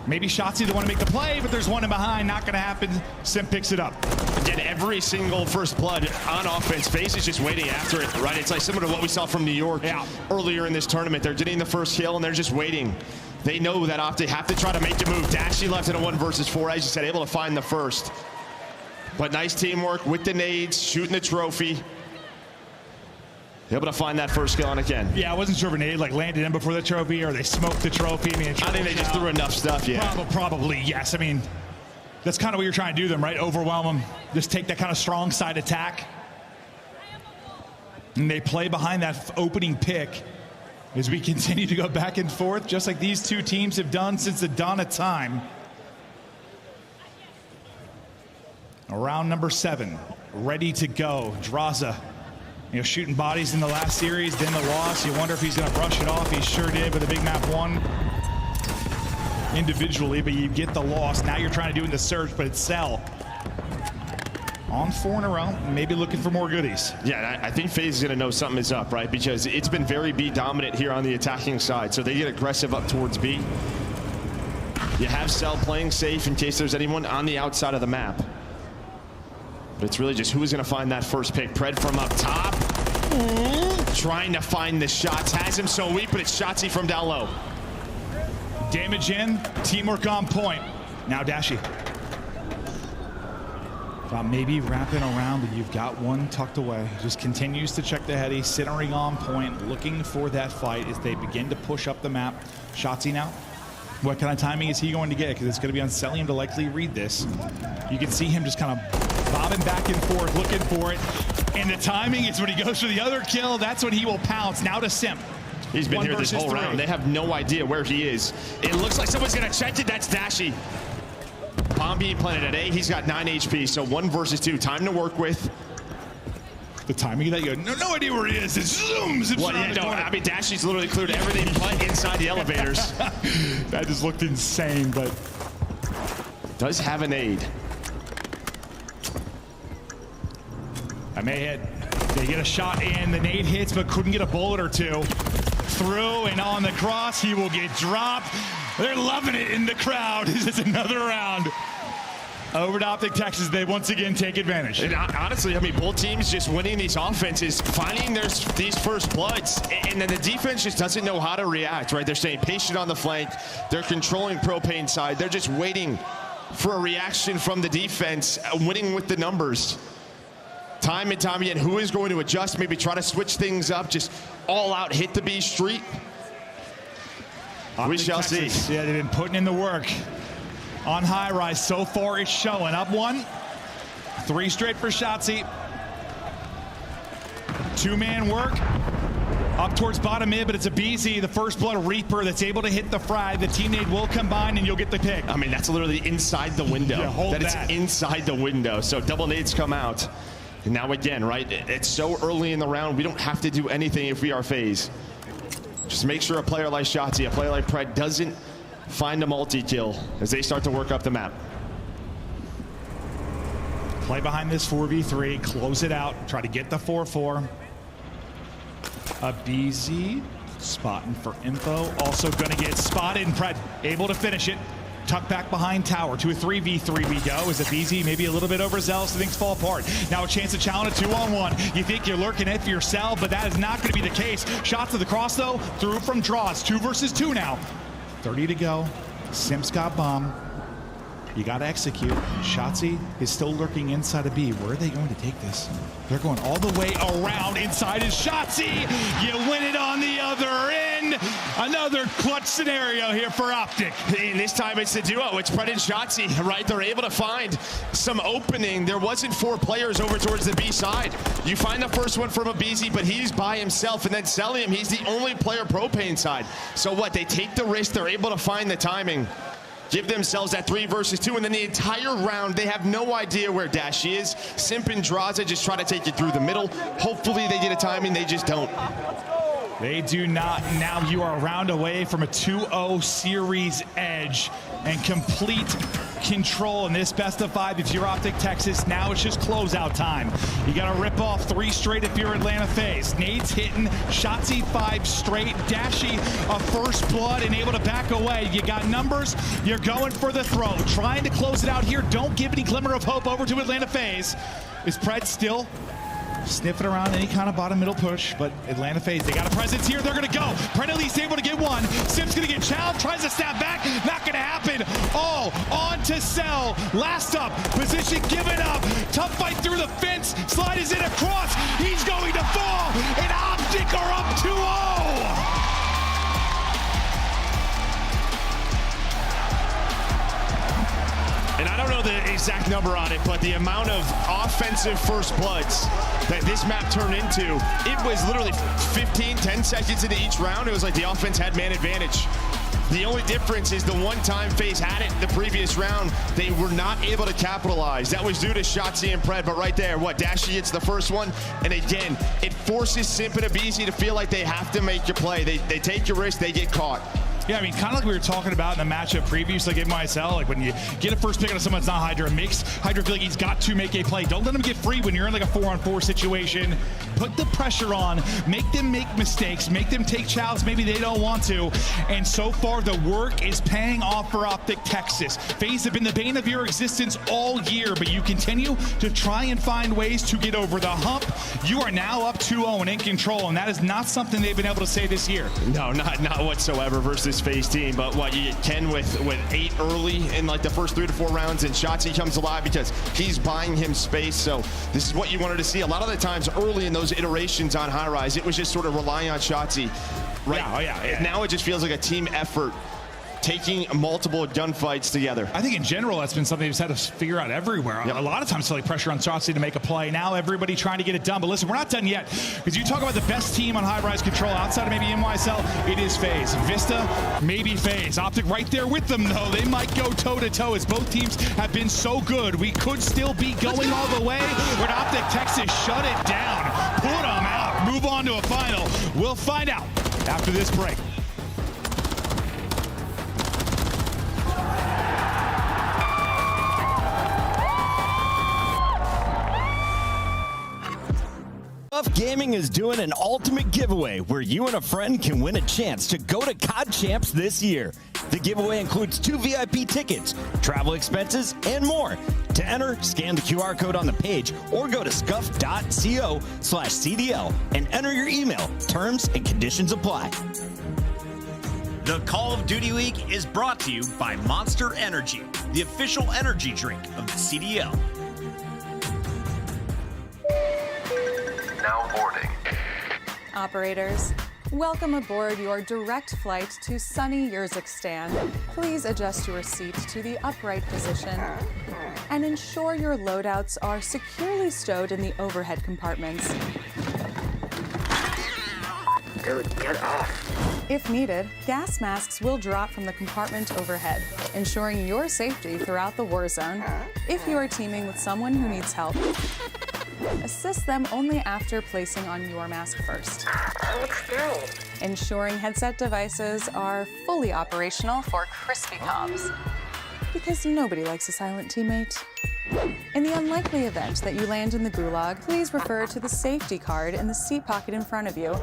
Maybe Shotzzy the one to make the play, but there's one in behind. Not going to happen. Sim picks it up. Again, every single first blood on offense. FaZe is just waiting after it, right? It's like similar to what we saw from New York earlier in this tournament. They're getting the first kill and they're just waiting. They know that Optic have to try to make a move. Dashy left in a 1 versus 4, as you said, able to find the first. But nice teamwork with the nades, shooting the trophy. Able to find that first kill on again. Yeah, I wasn't sure if a nade like landed in before the trophy or they smoked the trophy. I mean, I think they just threw enough stuff, yeah. Probably, yes. I mean, that's kind of what you're trying to do them, right? Overwhelm them. Just take that kind of strong side attack. And they play behind that opening pick as we continue to go back and forth, just like these two teams have done since the dawn of time. Round number 7, ready to go. Droza, shooting bodies in the last series, then the loss. You wonder if he's going to brush it off. He sure did with a big map 1 individually, but you get the loss. Now you're trying to do it in the search, but it's Cell. On 4 in a row, maybe looking for more goodies. Yeah, I think FaZe is going to know something is up, right? Because it's been very B dominant here on the attacking side. So they get aggressive up towards B. You have Cell playing safe in case there's anyone on the outside of the map. But it's really just who is going to find that first pick. Pred from up top. Trying to find the shots. Has him so weak, but it's Shotzzy from down low. Damage in, teamwork on point. Now Dashy. Maybe wrapping around, but you've got one tucked away. Just continues to check the heady, centering on point, looking for that fight as they begin to push up the map. Shotzzy now. What kind of timing is he going to get? Because it's going to be on Cellium to likely read this. You can see him just kind of bobbing back and forth, looking for it. And the timing is when he goes for the other kill, that's when he will pounce. Now to Simp. He's been here this whole round. They have no idea where he is. It looks like someone's going to check it. That's Dashy. Bomb being planted at A. He's got 9 HP, so 1 versus 2. Time to work with. The timing of that, you have no idea where he is. It zooms. Well, yeah, no, I mean, Dashy's literally cleared everything but inside the elevators. That just looked insane, but does have a nade. I may hit. They get a shot in. The nade hits, but couldn't get a bullet or two. Through and on the cross, he will get dropped. They're loving it in the crowd. This is another round. Over to Optic Texas, they once again take advantage. And honestly, I mean, both teams just winning these offenses, finding these first bloods, and then the defense just doesn't know how to react, right? They're staying patient on the flank. They're controlling Propane side. They're just waiting for a reaction from the defense, winning with the numbers. Time and time again, who is going to adjust, maybe try to switch things up, just all out hit the B street? We shall see. Yeah, they've been putting in the work. On high rise, so far it's showing. Up 1, 3 straight for Shotzzy. 2-man work. Up towards bottom mid, but it's a BZ, the first blood Reaper that's able to hit the frag. The team nade will combine and you'll get the pick. I mean, that's literally inside the window. Yeah, hold that. It's inside the window. So double nades come out. And now again, right, it's so early in the round, we don't have to do anything if we are phase. Just make sure a player like Shotzzy, a player like Pred doesn't find a multi-kill as they start to work up the map. Play behind this 4v3, close it out, try to get the 4-4. A BZ, spotting for info, also gonna get spotted, and Pred able to finish it. Tuck back behind tower. To a 3v3 we go. Is it BZ maybe a little bit overzealous? Things fall apart. Now a chance to challenge a 2-on-1. You think you're lurking it for yourself, but that is not going to be the case. Shots to the cross though. Through from draws. 2 versus 2 now. 30 to go. Simp's got bomb. You got to execute. Shotzzy is still lurking inside of B. Where are they going to take this? They're going all the way around. Inside is Shotzzy. You win it on the other end. Another clutch scenario here for Optic. And this time it's the duo. It's Pred and Shotzzy, right? They're able to find some opening. There wasn't 4 players over towards the B side. You find the first one from a BZ, but he's by himself. And then Cellium, he's the only player Propane side. So what? They take the risk. They're able to find the timing. Give themselves that 3 versus 2, and then the entire round, they have no idea where Dashy is. Simp and Draza just try to take it through the middle. Hopefully they get a timing, they just don't. They do not. Now you are a round away from a 2-0 series edge and complete control in this best of 5 if you're Optic Texas. Now it's just closeout time. You got to rip off 3 straight if you're Atlanta FaZe. Nade's hitting, Shotzzy 5 straight, Dashy a first blood and able to back away. You got numbers, you're going for the throw. Trying to close it out here. Don't give any glimmer of hope over to Atlanta FaZe. Is Pred still sniffing around any kind of bottom middle push, but Atlanta FaZe, they got a presence here. They're going to go. Pred at least able to get one. Simp's going to get challenged, tries to snap back. Not going to happen. Oh, on to Cell. Last up, position given up. Tough fight through the fence. Slide is in across. He's going to fall, and Optic are up 2-0. And I don't know the exact number on it, but the amount of offensive first bloods that this map turned into, it was literally 10 seconds into each round. It was like the offense had man advantage. The only difference is the one time FaZe had it the previous round, they were not able to capitalize. That was due to Shotzzy and Pred, but right there, Dashy hits the first one, and again, it forces Simp and BZ to feel like they have to make your play. They take your risk, they get caught. Yeah, I mean, kind of like we were talking about in the matchup previews, like in MySL, like when you get a first pick on someone that's not Hydra, it makes Hydra feel like he's got to make a play. Don't let him get free when you're in like a 4-on-4 situation. put the pressure on, make them make mistakes, make them take challenges maybe they don't want to. And so far, the work is paying off for Optic Texas. FaZe have been the bane of your existence all year, but you continue to try and find ways to get over the hump. You are now up 2-0 and in control, and that is not something they've been able to say this year. No, not whatsoever versus this FaZe team. But what, you get 10 with 8 early in like the first 3 to 4 rounds, and Shotzzy comes alive because he's buying him space. So this is what you wanted to see. A lot of the times early in those iterations on High Rise, it was just sort of relying on Shotzzy. Right? Yeah. Now it just feels like a team effort, taking multiple gunfights together. I think in general, that's been something we've had to figure out everywhere. A lot of times, like pressure on Shotzzy to make a play. Now everybody trying to get it done. But listen, we're not done yet, because you talk about the best team on High Rise Control outside of maybe NYSL, it is FaZe. Vista, maybe FaZe. Optic right there with them, though. They might go toe-to-toe as both teams have been so good. We could still be going all the way, but Optic Texas shut it down, put them out, move on to a final. We'll find out after this break. Scuf Gaming is doing an ultimate giveaway where you and a friend can win a chance to go to COD Champs this year. The giveaway includes 2 VIP tickets, travel expenses, and more. To enter, scan the QR code on the page or go to scuf.co/CDL and enter your email. Terms and conditions apply. The Call of Duty League is brought to you by Monster Energy, the official energy drink of the CDL. Now boarding. Operators, welcome aboard your direct flight to sunny Urzikstan. Please adjust your seat to the upright position and ensure your loadouts are securely stowed in the overhead compartments. Dude, get off. If needed, gas masks will drop from the compartment overhead, ensuring your safety throughout the war zone. If you are teaming with someone who needs help, assist them only after placing on your mask first. Ensuring headset devices are fully operational for crispy comms. Because nobody likes a silent teammate. In the unlikely event that you land in the gulag, please refer to the safety card in the seat pocket in front of you.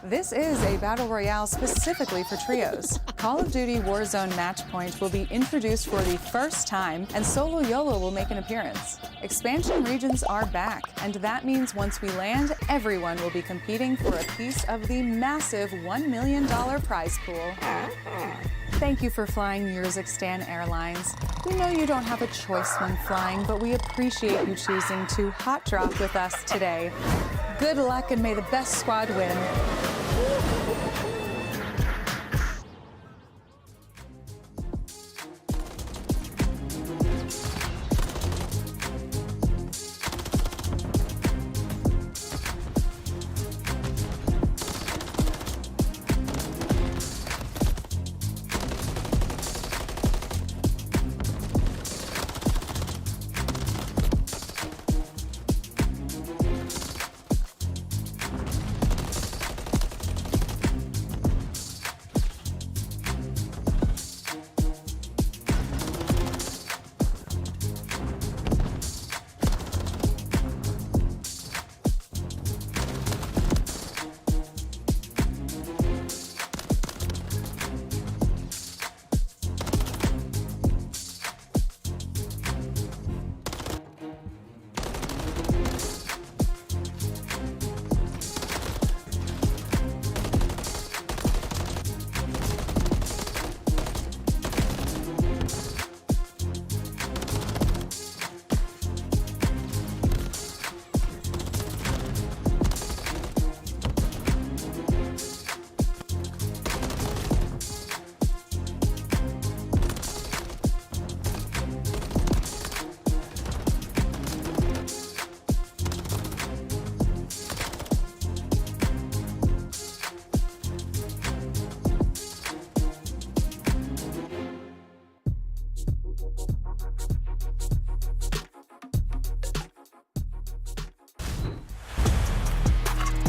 This is a battle royale specifically for trios. Call of Duty Warzone Matchpoint will be introduced for the first time, and Solo YOLO will make an appearance. Expansion regions are back, and that means once we land, everyone will be competing for a piece of the massive $1 million prize pool. Thank you for flying Urzikstan Airlines. We know you don't have a choice when flying, but we appreciate you choosing to hot drop with us today. Good luck and may the best squad win.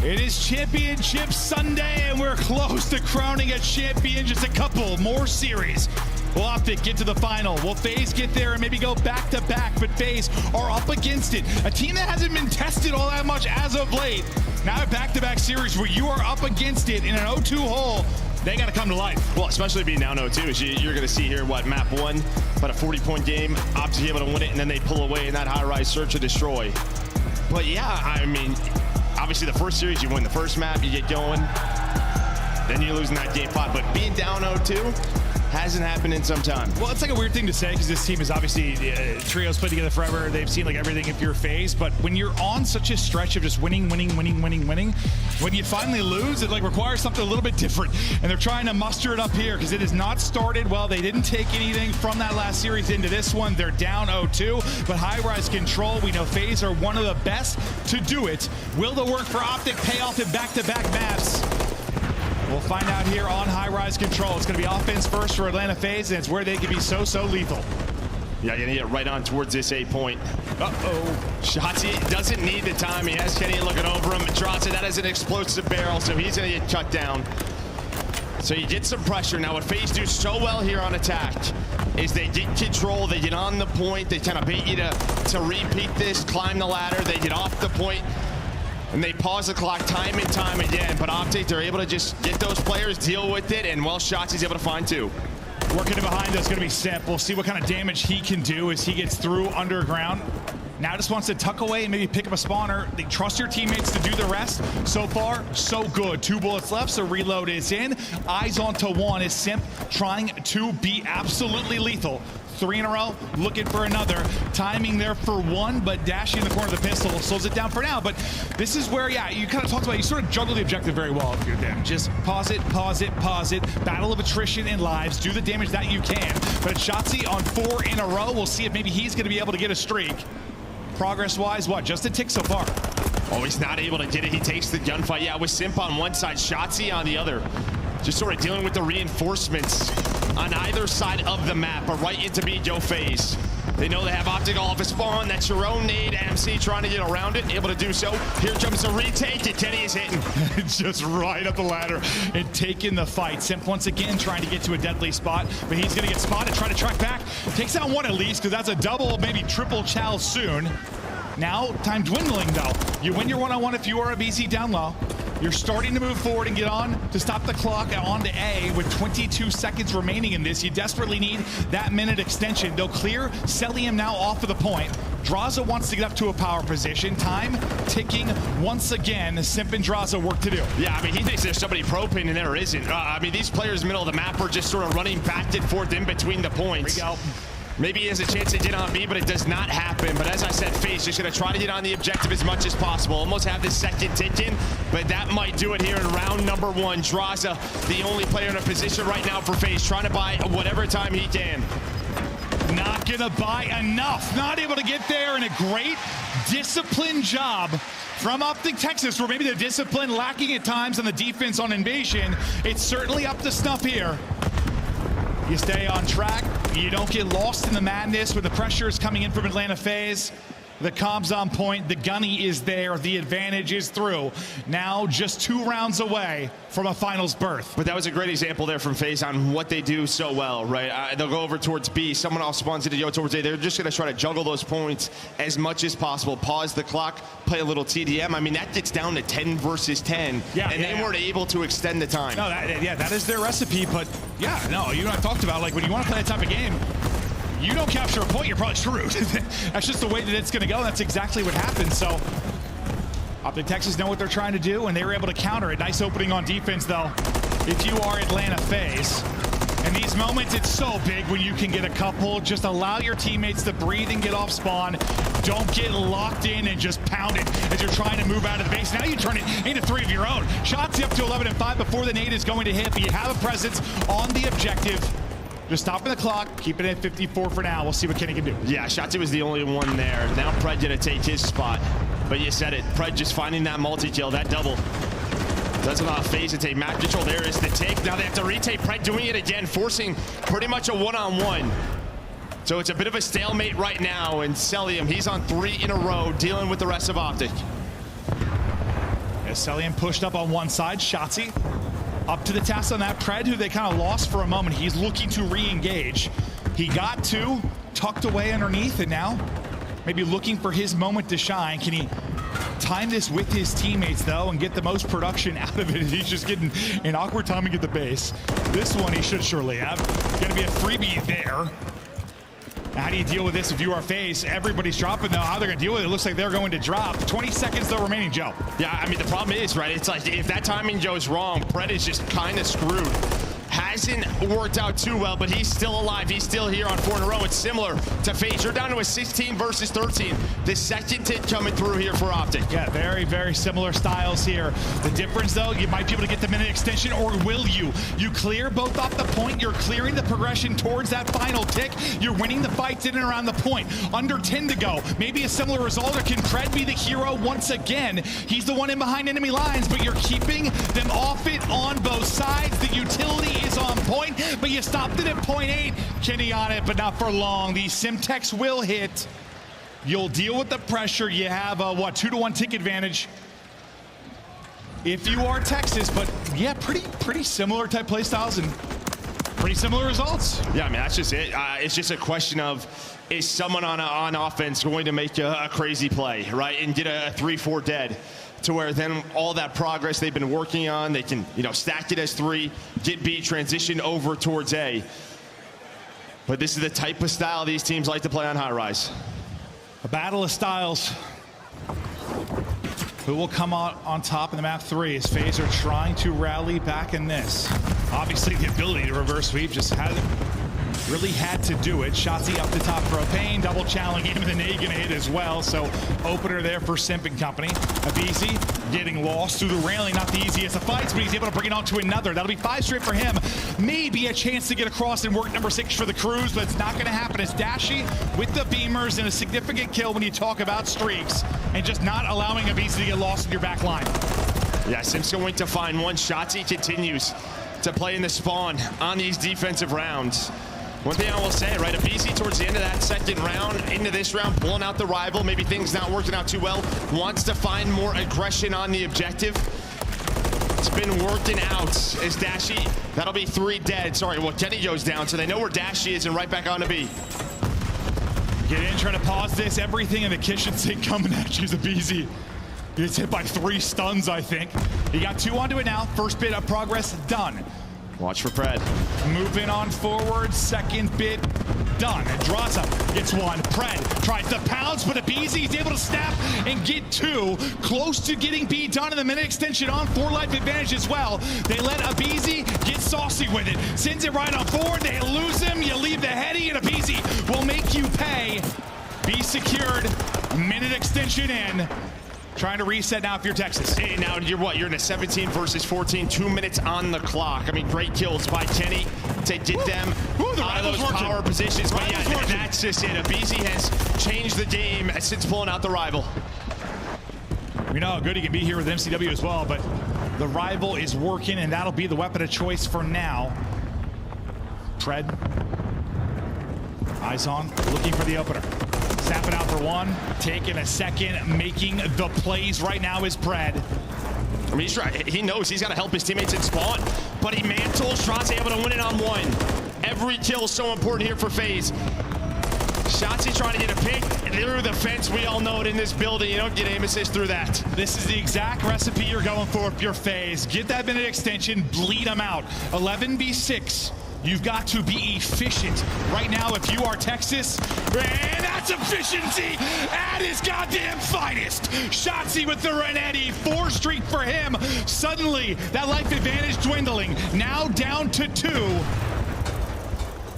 It is Championship Sunday, and we're close to crowning a champion. Just a couple more series. Will Optic get to the final? Will FaZe get there and maybe go back-to-back? But FaZe are up against it. A team that hasn't been tested all that much as of late. Now a back-to-back series where you are up against it in an 0-2 hole. They got to come to life. Well, especially being down 0-2. You're going to see here, map 1, about a 40-point game. Optic able to win it, and then they pull away in that high-rise search and destroy. But yeah, I mean, obviously the first series, you win the first map, you get going. Then you're losing that game 5. But being down 0-2 hasn't happened in some time. Well, it's like a weird thing to say because this team is obviously trios played together forever. They've seen like everything if you're FaZe, but when you're on such a stretch of just winning, when you finally lose, it like requires something a little bit different. And they're trying to muster it up here because it has not started well. They didn't take anything from that last series into this one. They're down 0-2, but high-rise control, we know FaZe are one of the best to do it. Will the work for Optic pay off in back-to-back maps? We'll find out here on high-rise control. It's going to be offense first for Atlanta FaZe, and it's where they can be so lethal. Yeah, you're going to get right on towards this A point. Uh-oh. Shotzzy doesn't need the time. He has Kenny looking over him. Drops it. That is an explosive barrel, so he's going to get cut down. So you get some pressure. Now, what FaZe do so well here on attack is they get control. They get on the point. They kind of bait you to repeat this, climb the ladder. They get off the point. And they pause the clock time and time again. But Optic, they're able to just get those players, deal with it, and well, Shotzzy's able to find 2. Working it behind us is going to be Simp. We'll see what kind of damage he can do as he gets through underground. Now just wants to tuck away and maybe pick up a spawner. They trust your teammates to do the rest. So far, so good. 2 bullets left, so reload is in. Eyes onto 1 is Simp trying to be absolutely lethal. 3 in a row, looking for another. Timing there for 1, but dashing in the corner of the pistol slows it down for now. But this is where, yeah, you kind of talked about, you sort of juggle the objective very well if you're them. Just pause it, pause it, pause it. Battle of attrition and lives. Do the damage that you can. But Shotzzy on 4 in a row. We'll see if maybe he's going to be able to get a streak. Progress-wise, what? Just a tick so far. Oh, he's not able to get it. He takes the gunfight. Yeah, with Simp on one side, Shotzzy on the other. Just sort of dealing with the reinforcements on either side of the map, but right into Joe FaZe. They know they have Optic off a spawn. That's your own nade. MC trying to get around it, able to do so. Here comes the retake, and Kenny is hitting. Just right up the ladder and taking the fight. Simp once again trying to get to a deadly spot, but he's going to get spotted, try to track back. Takes out 1 at least, because that's a double, maybe triple chow soon. Now, time dwindling though. You win your one-on-one if you are a BC down low. You're starting to move forward and get on to stop the clock on to A with 22 seconds remaining in this. You desperately need that minute extension. They'll clear Cellium now off of the point. Drazah wants to get up to a power position. Time ticking once again. Simp and Drazah work to do. Yeah, I mean, he thinks there's somebody proping and there isn't. I mean, these players middle of the map are just sort of running back and forth in between the points. Here we go. Maybe he has a chance to get on B, but it does not happen. But as I said, FaZe just going to try to get on the objective as much as possible. Almost have this second ticking, but that might do it here in round number 1. Drazah, the only player in a position right now for FaZe, trying to buy whatever time he can. Not going to buy enough. Not able to get there, and a great disciplined job from Optic Texas, where maybe the discipline lacking at times on the defense on Invasion. It's certainly up to snuff here. You stay on track. You don't get lost in the madness when the pressure is coming in from Atlanta FaZe. The comms on point. The gunny is there. The advantage is through. Now just 2 rounds away from a finals berth. But that was a great example there from FaZe on what they do so well, right? They'll go over towards B. Someone else spawns into go towards A. They're just going to try to juggle those points as much as possible. Pause the clock, play a little TDM. I mean, that gets down to 10 versus 10. Yeah, and they weren't able to extend the time. No, that is their recipe. But yeah, no, you and I talked about, like, when you want to play that type of game, you don't capture a point, you're probably screwed. That's just the way that it's going to go. That's exactly what happened. So Optic Texas know what they're trying to do, and they were able to counter it. Nice opening on defense, though, if you are Atlanta FaZe. In these moments, it's so big when you can get a couple. Just allow your teammates to breathe and get off spawn. Don't get locked in and just pound it as you're trying to move out of the base. Now you turn it into 3 of your own. Shots up to 11 and 5 before the nade is going to hit, but you have a presence on the objective. Just stopping the clock, keeping it at 54 for now. We'll see what Kenny can do. Yeah, Shotzzy was the only one there. Now Pred gonna take his spot. But you said it, Pred just finding that multi-kill, that double. Doesn't allow FaZe to take map control. There is the take. Now they have to retake. Pred doing it again, forcing pretty much a one-on-one. So it's a bit of a stalemate right now. And Cellium, he's on 3 in a row, dealing with the rest of Optic. Cellian pushed up on one side. Shotzzy up to the task on that. Pred, who they kind of lost for a moment. He's looking to re-engage. He got two, tucked away underneath, and now maybe looking for his moment to shine. Can he time this with his teammates, though, and get the most production out of it? He's just getting an awkward timing at the base. This one he should surely have. Going to be a freebie there. How do you deal with this if you are FaZe? Everybody's dropping, though. How they're going to deal with it? It looks like they're going to drop. 20 seconds, though, remaining, Joe. Yeah, I mean, the problem is, right, it's like if that timing goes wrong, Pred is just kind of screwed. Hasn't worked out too well, but he's still alive. He's still here on 4 in a row. It's similar to FaZe. You're down to a 16 versus 13. The second hit coming through here for Optic. Yeah, very, very similar styles here. The difference, though, you might be able to get the minute extension, or will you? You clear both off the point. You're clearing the progression towards that final tick. You're winning the fights in and around the point. Under 10 to go. Maybe a similar result, or can Pred be the hero once again? He's the one in behind enemy lines, but you're keeping them off it on both sides. The utility is on point, but you stopped it at 0.8. Kenny on it, but not for long. The Simtex will hit. You'll deal with the pressure. You have a, 2-to-1 tick advantage if you are Texas, but yeah, pretty similar type play styles and pretty similar results. Yeah, I mean, that's just it. It's just a question of, is someone on offense going to make a crazy play, right, and get a 3-4 dead, to where then all that progress they've been working on, they can, stack it as 3, get B, transition over towards A. But this is the type of style these teams like to play on high rise. A battle of styles. Who will come out on top in the map 3 as FaZe are trying to rally back in this. Obviously, the ability to reverse sweep just hasn't really had to do it. Shotzzy up the top, Propane, double challenge him, and the nade gonna hit as well. So opener there for Simp and company. aBeZy getting lost through the railing, not the easiest of fights, but he's able to bring it on to another. That'll be 5 straight for him. Maybe a chance to get across and work number 6 for the Crews, but it's not gonna happen. It's Dashy with the beamers and a significant kill when you talk about streaks, and just not allowing aBeZy to get lost in your back line. Yeah, Simp's going to find one. Shotzzy continues to play in the spawn on these defensive rounds. One thing I will say, right, aBeZy towards the end of that second round, into this round, pulling out the rival, maybe things not working out too well, wants to find more aggression on the objective. It's been working out as Dashy, that'll be 3 dead. Sorry, well, Kenny goes down, so they know where Dashy is, and right back on to B. Get in, trying to pause this. Everything in the kitchen sink coming at you is aBeZy. Gets hit by 3 stuns, I think. He got 2 onto it now. First bit of progress done. Watch for Pred. Moving on forward, second bit done. Andraza gets 1. Pred tries to pounce, but aBeZy is able to snap and get 2. Close to getting B done in the minute extension on 4 life advantage as well. They let aBeZy get saucy with it. Sends it right on forward. They lose him. You leave the heady, and aBeZy will make you pay. B secured. Minute extension in. Trying to reset now if you're Texas. Hey, now you're what? You're in a 17 versus 14, 2 minutes on the clock. I mean, great kills by Kenny to get them out of those power positions. But yeah, that's just it. aBeZy has changed the game since pulling out the rival. We know how good he can be here with MCW as well, but the rival is working, and that'll be the weapon of choice for now. Pred. Eyes on, looking for the opener. Snapping out for 1, taking a second, making the plays right now is Pred. I mean, he's right. He knows he's got to help his teammates in spawn, but he mantles, Shotzzy able to win it on 1. Every kill is so important here for FaZe. Shotzzy trying to get a pick through the fence. We all know it in this building. You don't get aim assist through that. This is the exact recipe you're going for if you're FaZe. Get that minute extension, bleed them out. 11v6. You've got to be efficient. Right now, if you are Texas, and that's efficiency at his goddamn finest. Shotzzy with the Renetti, 4 streak for him. Suddenly, that life advantage dwindling. Now down to 2.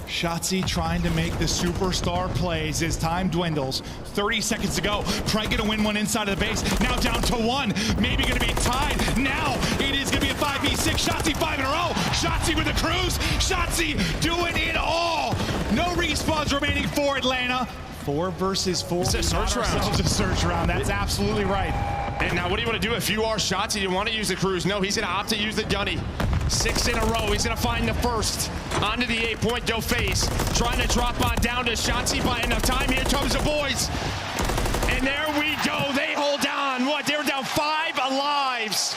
Shotzzy trying to make the superstar plays as time dwindles. 30 seconds to go. Pred gonna win one inside of the base. Now down to 1. Maybe gonna be tied. Now it is gonna be a 5v6. Shotzzy 5 in a row. Shotzzy with the Crews. Shotzzy doing it all. No respawns remaining for Atlanta. 4 versus 4. It's a search round. It's a search round. That's absolutely right. And now what do you want to do if you are Shotzzy? You want to use the Crews? No, he's gonna opt to use the Gunny. 6 in a row. He's going to find the first. Onto the 8-point go FaZe. Trying to drop on down to Shotzzy by enough time. Here comes the boys. And there we go. They hold on. What? They were down 5 lives.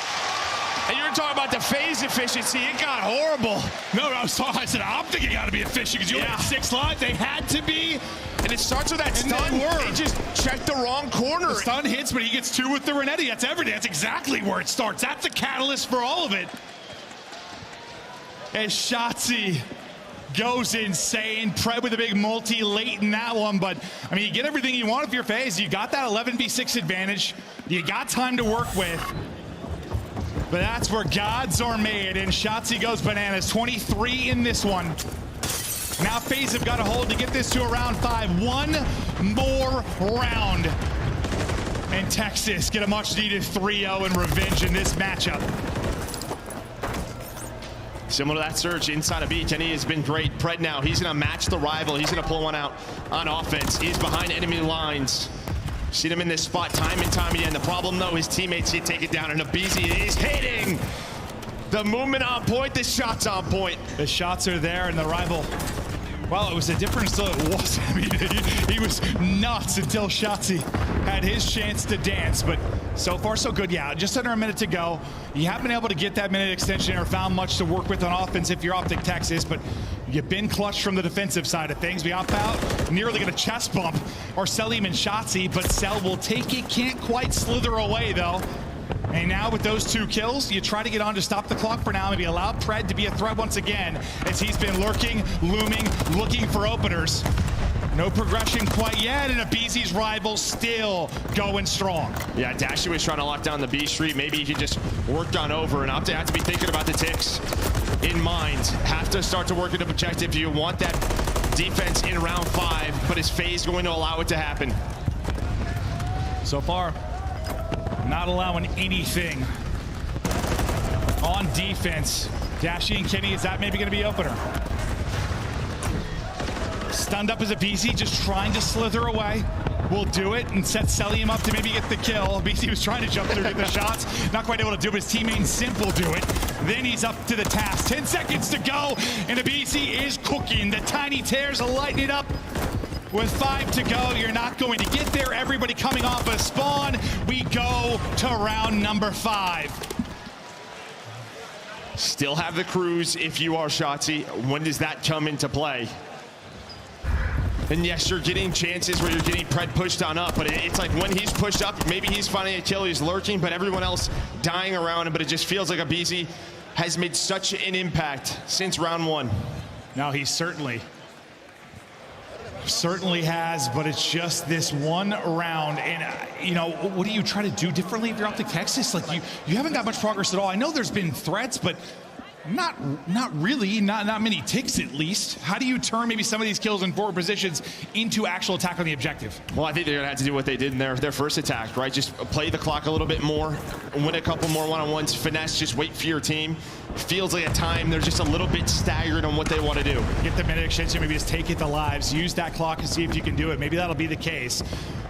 And you were talking about the phase efficiency. It got horrible. No, I said Optic got to be efficient because you only had 6 lives. They had to be. And it starts with that stun. They just checked the wrong corner. The stun hits, but he gets 2 with the Renetti. That's everything. That's exactly where it starts. That's the catalyst for all of it. And Shotzzy goes insane. Pred with a big multi late in that one, but I mean, you get everything you want if you're FaZe. You got that 11v6 advantage. You got time to work with. But that's where gods are made, and Shotzzy goes bananas. 23 in this one. Now FaZe have got a hold to get this to a round 5. One more round. And Texas get a much needed 3-0 and revenge in this matchup. Similar to that surge inside of B, Kenny has been great. Pred now, he's gonna match the rival. He's gonna pull one out on offense. He's behind enemy lines. Seen him in this spot time and time again. The problem though, his teammates can take it down, and aBeZy is hitting. The movement on point, the shots on point. The shots are there, and the rival, well, it was a difference till it wasn't. I mean, he was nuts until Shotzzy had his chance to dance, but so far so good. Yeah, just under a minute to go. You haven't been able to get that minute extension or found much to work with on offense if you're Optic Texas, but you've been clutched from the defensive side of things. We opt out, nearly gonna chest bump Arcelium and Shotzzy, but Cell will take it, can't quite slither away though. And now with those 2 kills, you try to get on to stop the clock for now, maybe allow Pred to be a threat once again, as he's been lurking, looming, looking for openers. No progression quite yet, and aBeZy's rival still going strong. Yeah, Dashy was trying to lock down the B Street. Maybe he could just work on over, and Optic have to be thinking about the ticks in mind. Have to start to work at objective. You want that defense in round 5, but is FaZe going to allow it to happen? So far, not allowing anything on defense. Dashy and Kenny, is that maybe going to be opener? Stunned up as aBeZy, just trying to slither away. Will do it and set Cellium up to maybe get the kill. aBeZy was trying to jump through, get the shots. Not quite able to do it, but his teammate Simple do it. Then he's up to the task. 10 seconds to go, and aBeZy is cooking. The tiny tears are lighting it up. With 5 to go, you're not going to get there. Everybody coming off a spawn. We go to round number 5. Still have the cruise if you are Shotzzy. When does that come into play? And yes, you're getting chances where you're getting Pred pushed on up, but it's like when he's pushed up, maybe he's finding a kill, he's lurking, but everyone else dying around him. But it just feels like aBeZy has made such an impact since round 1. Now he certainly has, but it's just this one round. And you know, what do you try to do differently if you're Optic Texas? Like you haven't got much progress at all. I know there's been threats, but not really, not many ticks at least. How do you turn maybe some of these kills in forward positions into actual attack on the objective? Well, I think they're gonna have to do what they did in their first attack, right? Just play the clock a little bit more, win a couple more one-on-ones, finesse, just wait for your team. Feels like a time they're just a little bit staggered on what they want to do. Get the minute extension, maybe just take it to lives, use that clock and see if you can do it. Maybe that'll be the case.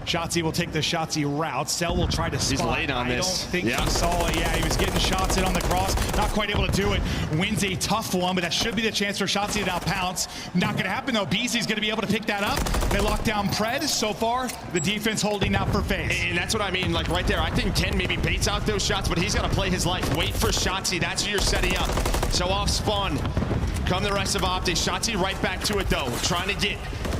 Shotzzy will take the Shotzzy route. Cell will try to spot. He's late on this. I don't think he saw it. Yeah, he was getting shots in on the cross. Not quite able to do it. Wins a tough one, but that should be the chance for Shotzzy to now pounce. Not going to happen, though. aBeZy's going to be able to pick that up. They lock down Pred. So far, the defense holding out for FaZe. And that's what I mean, like right there. I think Ken maybe baits out those shots, but he's got to play his life. Wait for Shotzzy. That's what you're setting up. So off spawn, come the rest of Optic. Shotzzy right back to it, though. Trying to get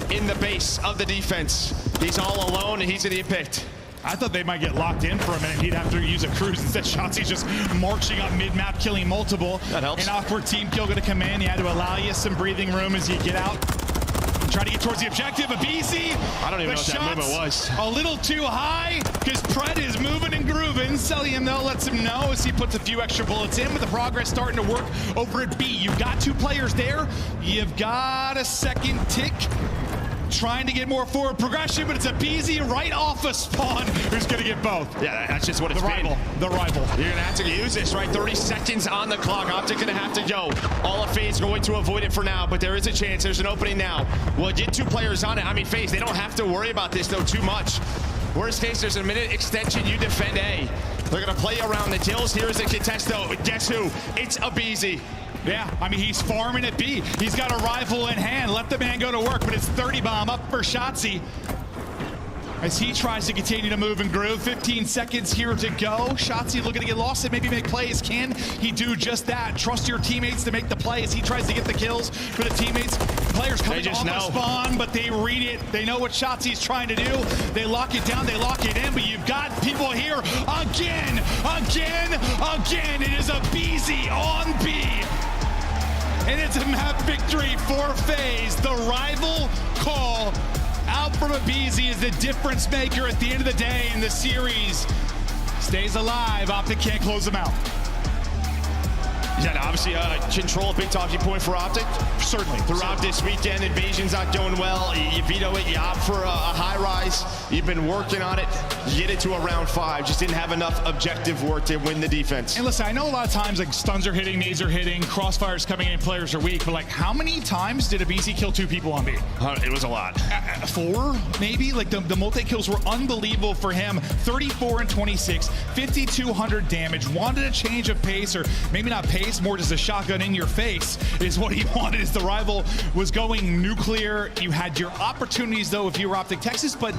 in the base of the defense. He's all alone, and he's going to get picked. I thought they might get locked in for a minute. He'd have to use a cruise. Instead, Shotzzy's just marching up mid-map, killing multiple. That helps. An awkward team kill going to come in. You had to allow you some breathing room as you get out. Try to get towards the objective. aBeZy. I don't even know what that movement was. A little too high because Pred is moving and grooving. Cellium, though, lets him know as he puts a few extra bullets in, with the progress starting to work over at B. You've got 2 players there. You've got a second tick. Trying to get more forward progression, but it's aBeZy right off a spawn who's going to get both. Yeah, that's just what it's been. The rival. You're going to have to use this, right? 30 seconds on the clock. Optic going to have to go. All of FaZe going to avoid it for now, but there is a chance. There's an opening now. We'll get 2 players on it. I mean, FaZe, they don't have to worry about this, though, too much. Worst case, there's a minute extension. You defend A. They're going to play around the kills. Here's the contest, though. Guess who? It's aBeZy. Yeah, I mean, he's farming at B. He's got a rifle in hand. Let the man go to work, but it's 30 bomb up for Shotzzy. as he tries to continue to move and groove. 15 seconds here to go. Shotzzy looking to get lost and maybe make plays. Can he do just that? Trust your teammates to make the play as he tries to get the kills for the teammates. Players coming off the spawn, but they read it. They know what Shotzzy's trying to do. They lock it down, they lock it in, but you've got people here again. It is a BZ on B. And it's a map victory for FaZe. The rival call out from a BZ is the difference maker at the end of the day, and the series stays alive. Optic can't close them out. Yeah, obviously, control a big talking point for Optic. Certainly. Throughout this weekend, Invasion's not going well. You veto it, you opt for a high rise. You've been working on it. You get it to a round 5. Just didn't have enough objective work to win the defense. And listen, I know a lot of times like stuns are hitting, nades are hitting, crossfires coming in, players are weak, but like how many times did a BZ kill 2 people on B? It was a lot. 4, maybe? Like the multi-kills were unbelievable for him. 34 and 26, 5,200 damage. Wanted a change of pace, or maybe not pace, more just a shotgun in your face is what he wanted, as the rival was going nuclear. You had your opportunities though if you were Optic Texas, but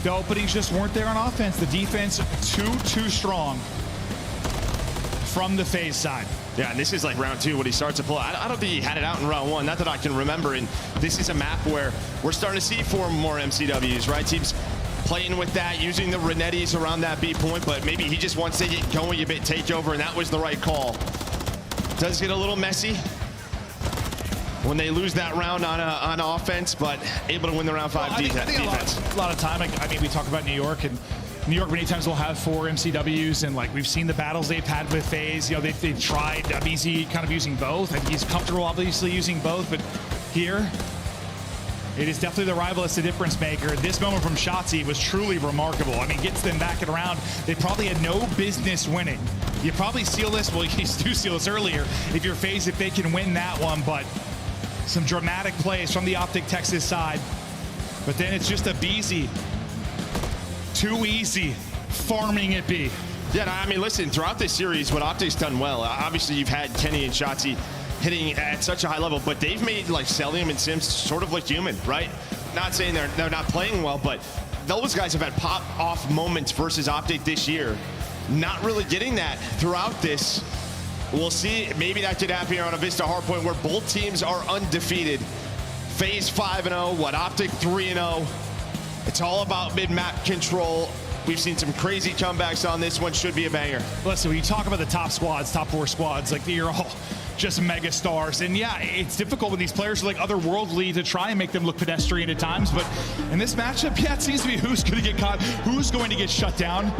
the openings just weren't there on offense. The defense too strong from the FaZe side. Yeah, and this is like round 2 when he starts to pull. I don't think he had it out in round 1, not that I can remember. And this is a map where we're starting to see 4 more MCWs, right? Teams playing with that, using the Renettis around that B point, but maybe he just wants to get going a bit, take over, and that was the right call. Does get a little messy when they lose that round on offense, but able to win the round 5 defense. A lot of time, I mean, we talk about New York, and New York many times will have 4 MCWs, and like we've seen the battles they've had with FaZe. You know, they've tried BZ kind of using both, and he's comfortable obviously using both, but here, it is definitely the rival that's the difference maker. This moment from Shotzzy was truly remarkable. I mean, gets them back and around. They probably had no business winning. You probably seal this, well, you do seal this earlier if you're FaZe, if they can win that one, but some dramatic plays from the Optic Texas side. But then it's just a BZ. Too easy, farming it B. Yeah, I mean, listen, throughout this series, what Optic's done well, obviously you've had Kenny and Shotzzy hitting at such a high level, but they've made like Cellium and Sims sort of look human, right? Not saying they're not playing well, but those guys have had pop-off moments versus Optic this year. Not really getting that throughout this. We'll see, maybe that could happen here on a Vista Hardpoint where both teams are undefeated. FaZe 5-0, what, Optic 3-0. It's all about mid-map control. We've seen some crazy comebacks on this one, should be a banger. Listen, when you talk about the top squads, top 4 squads, like you're all just mega stars. And yeah, it's difficult when these players are like otherworldly to try and make them look pedestrian at times. But in this matchup, yeah, it seems to be who's going to get caught, who's going to get shut down.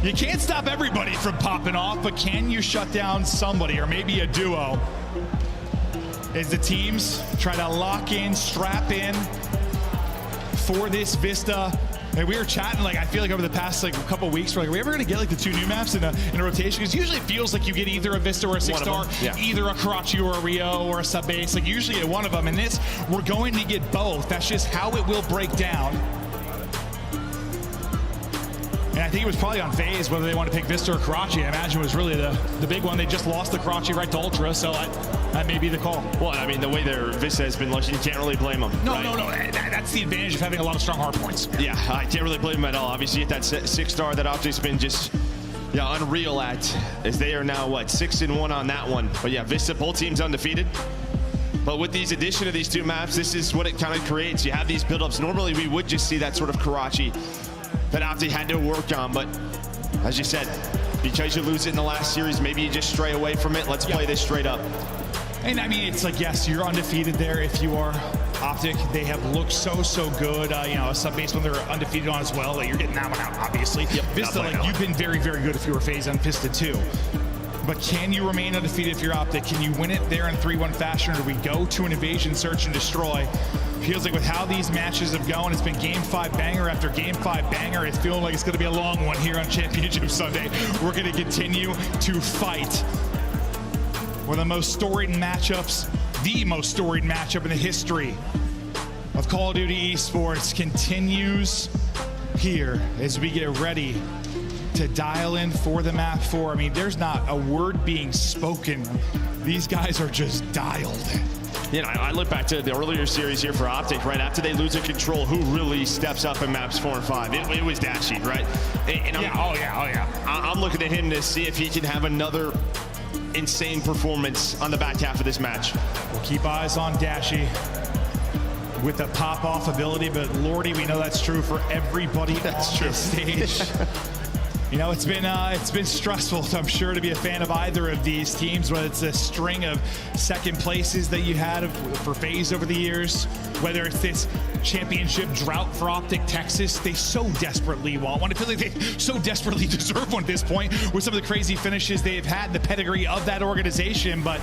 You can't stop everybody from popping off, but can you shut down somebody, or maybe a duo? As the teams try to lock in, strap in for this Vista. And we were chatting, like, I feel like over the past like a couple weeks, we're like, are we ever gonna get like the 2 new maps in a rotation? Because usually it feels like you get either a Vista or a 6-star, either a Karachi or a Rio or a sub base, like usually at one of them. And this, we're going to get both. That's just how it will break down. And I think it was probably on FaZe whether they want to pick Vista or Karachi. I imagine it was really the big one. They just lost the Karachi right to Ultra, so that may be the call. Well, I mean, the way their Vista has been looking, you can't really blame them. No, right? no. That's the advantage of having a lot of strong hard points. Yeah, I can't really blame them at all. Obviously, you get that 6-star that Optic's been just unreal at, as they are now, what, 6-1 on that one. But yeah, Vista, both teams undefeated. But with these addition of these 2 maps, this is what it kind of creates. You have these build-ups. Normally, we would just see that sort of Karachi that Optic had to work on, but as you said, because you lose it in the last series, maybe you just stray away from it. Let's play this straight up. And I mean, it's like, yes, you're undefeated there if you are Optic. They have looked so good. A sub base when they're undefeated on as well. Like, you're getting that one out, obviously. Yep, Vista, like, you've been very good if you were FaZe on Pista too. But can you remain undefeated if you're Optic? Can you win it there in 3-1 fashion, or do we go to an invasion, search, and destroy? Feels like with how these matches have gone, it's been game 5 banger after game 5 banger. It's feeling like it's going to be a long one here on Championship Sunday. We're going to continue to fight. One of the most storied matchups, the most storied matchup in the history of Call of Duty Esports continues here as we get ready to dial in for the map 4. I mean, there's not a word being spoken. These guys are just dialed. You know, I look back to the earlier series here for Optic, right? After they lose a control, who really steps up in maps 4 and 5? It was Dashy, right? And I'm looking at him to see if he can have another insane performance on the back half of this match. We'll keep eyes on Dashy with the pop-off ability, but Lordy, we know that's true for everybody on this stage. You know, it's been stressful, I'm sure, to be a fan of either of these teams, whether it's a string of second places that you had for FaZe over the years, whether it's this championship drought for Optic Texas. They so desperately want one. I feel like they so desperately deserve one at this point with some of the crazy finishes they've had in the pedigree of that organization. But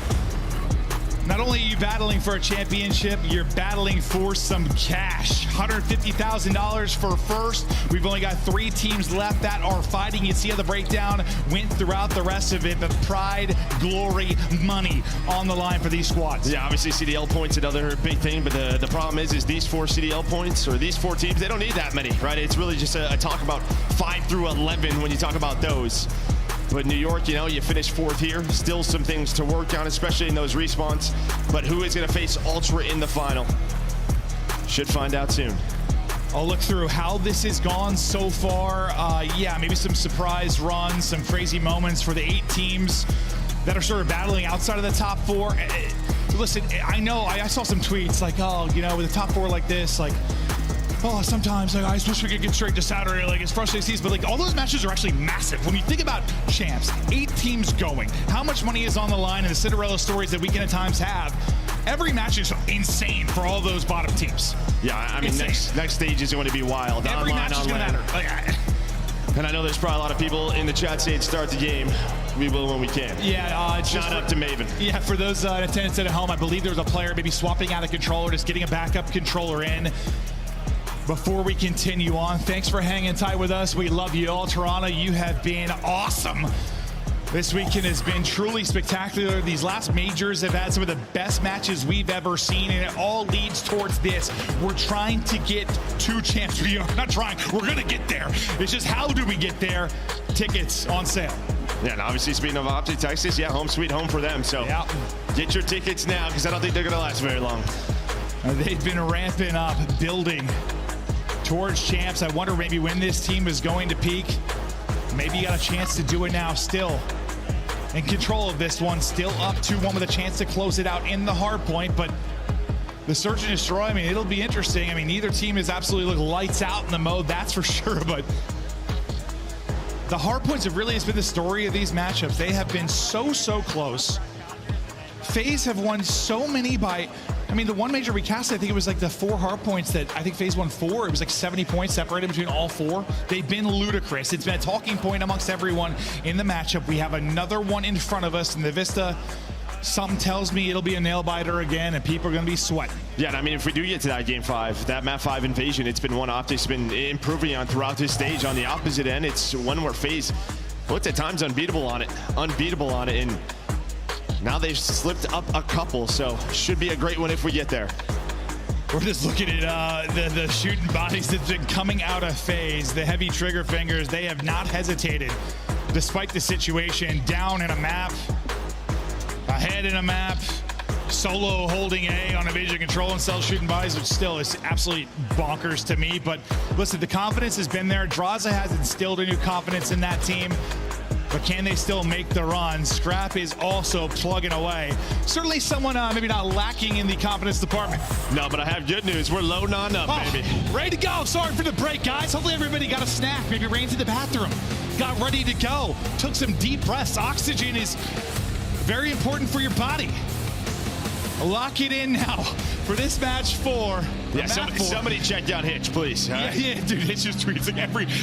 not only are you battling for a championship, you're battling for some cash. $150,000 for first. We've only got 3 teams left that are fighting. You see how the breakdown went throughout the rest of it, but pride, glory, money on the line for these squads. Yeah, obviously CDL points another big thing, but the problem is these 4 CDL points, or these 4 teams, they don't need that many, right? It's really just a talk about 5 through 11 when you talk about those. But New York, you know, you finished 4th here. Still some things to work on, especially in those respawns. But who is going to face Ultra in the final? Should find out soon. I'll look through how this has gone so far. Yeah, maybe some surprise runs, some crazy moments for the 8 teams that are sort of battling outside of the top 4. Listen, I know, I saw some tweets like, oh, you know, with the top 4 like this, like, oh, sometimes like, I just wish we could get straight to Saturday. Like, it's frustrating, but like all those matches are actually massive. When you think about champs, 8 teams going, how much money is on the line, and the Cinderella stories that Weekend at Times have, every match is insane for all those bottom teams. Yeah, I mean, next stage is going to be wild. Every match is going to matter. And I know there's probably a lot of people in the chat saying start the game. We will when we can. Yeah, it's not up to Maven. Yeah, for those in attendance at home, I believe there was a player maybe swapping out a controller, just getting a backup controller in. Before we continue on, thanks for hanging tight with us. We love you all. Toronto, you have been awesome. This weekend has been truly spectacular. These last majors have had some of the best matches we've ever seen, and it all leads towards this. We're trying to get 2 champs. We are not trying. We're going to get there. It's just how do we get there? Tickets on sale. Yeah, and obviously, speaking of Optic Texas, yeah, home sweet home for them. So get your tickets now, because I don't think they're going to last very long. They've been ramping up, building towards champs. I wonder maybe when this team is going to peak. Maybe you got a chance to do it now. Still in control of this one, still up 2-1 with a chance to close it out in the hard point. But the Search and Destroy, I mean, it'll be interesting. I mean, neither team is absolutely look lights out in the mode, that's for sure. But the hard points have really been the story of these matchups. They have been so close. FaZe have won so many by, I mean, the one major we cast, I think it was like the 4 hard points that I think FaZe won 4. It was like 70 points separated between all 4. They've been ludicrous. It's been a talking point amongst everyone in the matchup. We have another one in front of us in the Vista. Something tells me it'll be a nail biter again, and people are going to be sweating. Yeah, and I mean, if we do get to that game 5, that map 5 invasion, it's been one Optic's been improving on throughout this stage. On the opposite end, it's one where FaZe, well, it's at times unbeatable on it, and now they've slipped up a couple, so should be a great one if we get there. We're just looking at the shooting bodies that's been coming out of FaZe. The heavy trigger fingers, they have not hesitated despite the situation. Down in a map, ahead in a map, solo holding A on Evasion Control and Cell shooting bodies, which still is absolutely bonkers to me. But listen, the confidence has been there. Draza has instilled a new confidence in that team. But can they still make the run? Scrap is also plugging away. Certainly someone maybe not lacking in the confidence department. No, but I have good news. We're loading on up, baby. Ready to go. Sorry for the break, guys. Hopefully everybody got a snack. Maybe ran to the bathroom. Got ready to go. Took some deep breaths. Oxygen is very important for your body. Lock it in now for this match 4. Yeah, somebody check down Hitch, please. Yeah, dude, Hitch just tweets like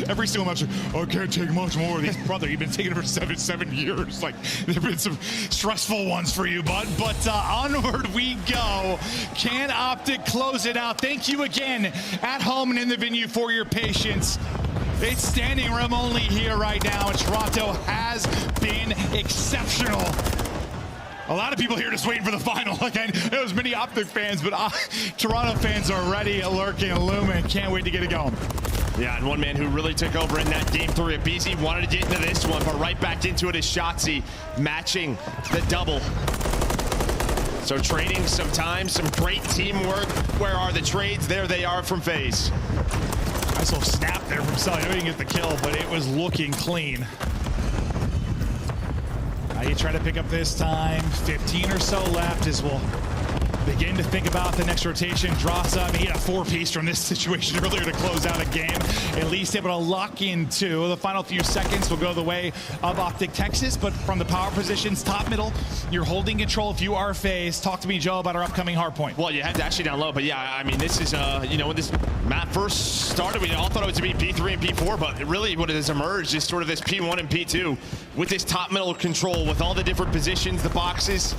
every single match. I can't take much more of these. Brother, you've been taking it for seven years. Like, there've been some stressful ones for you, bud. But onward we go. Can Optic close it out? Thank you again at home and in the venue for your patience. It's standing room only here right now, and Toronto has been exceptional. A lot of people here just waiting for the final. Like, I know there's many Optic fans, but Toronto fans are ready, lurking, illumined. Can't wait to get it going. Yeah, and one man who really took over in that game 3 of BC wanted to get into this one, but right back into it is Shotzzy, matching the double. So trading some time, some great teamwork. Where are the trades? There they are from FaZe. Nice little snap there from Sully. I know he didn't get the kill, but it was looking clean. Now you try to pick up this time. 15 or so left as we'll begin to think about the next rotation. Drazah, I mean, he had a 4-piece from this situation earlier to close out a game. At least able to lock in 2. The final few seconds will go the way of Optic Texas, but from the power positions, top, middle, you're holding control if you are FaZe. Talk to me, Joe, about our upcoming hard point. Well, you had Dashy down low, but yeah, I mean, this is, you know, when this map first started, we all thought it was to be P3 and P4, but really what has emerged is sort of this P1 and P2 with this top middle control, with all the different positions, the boxes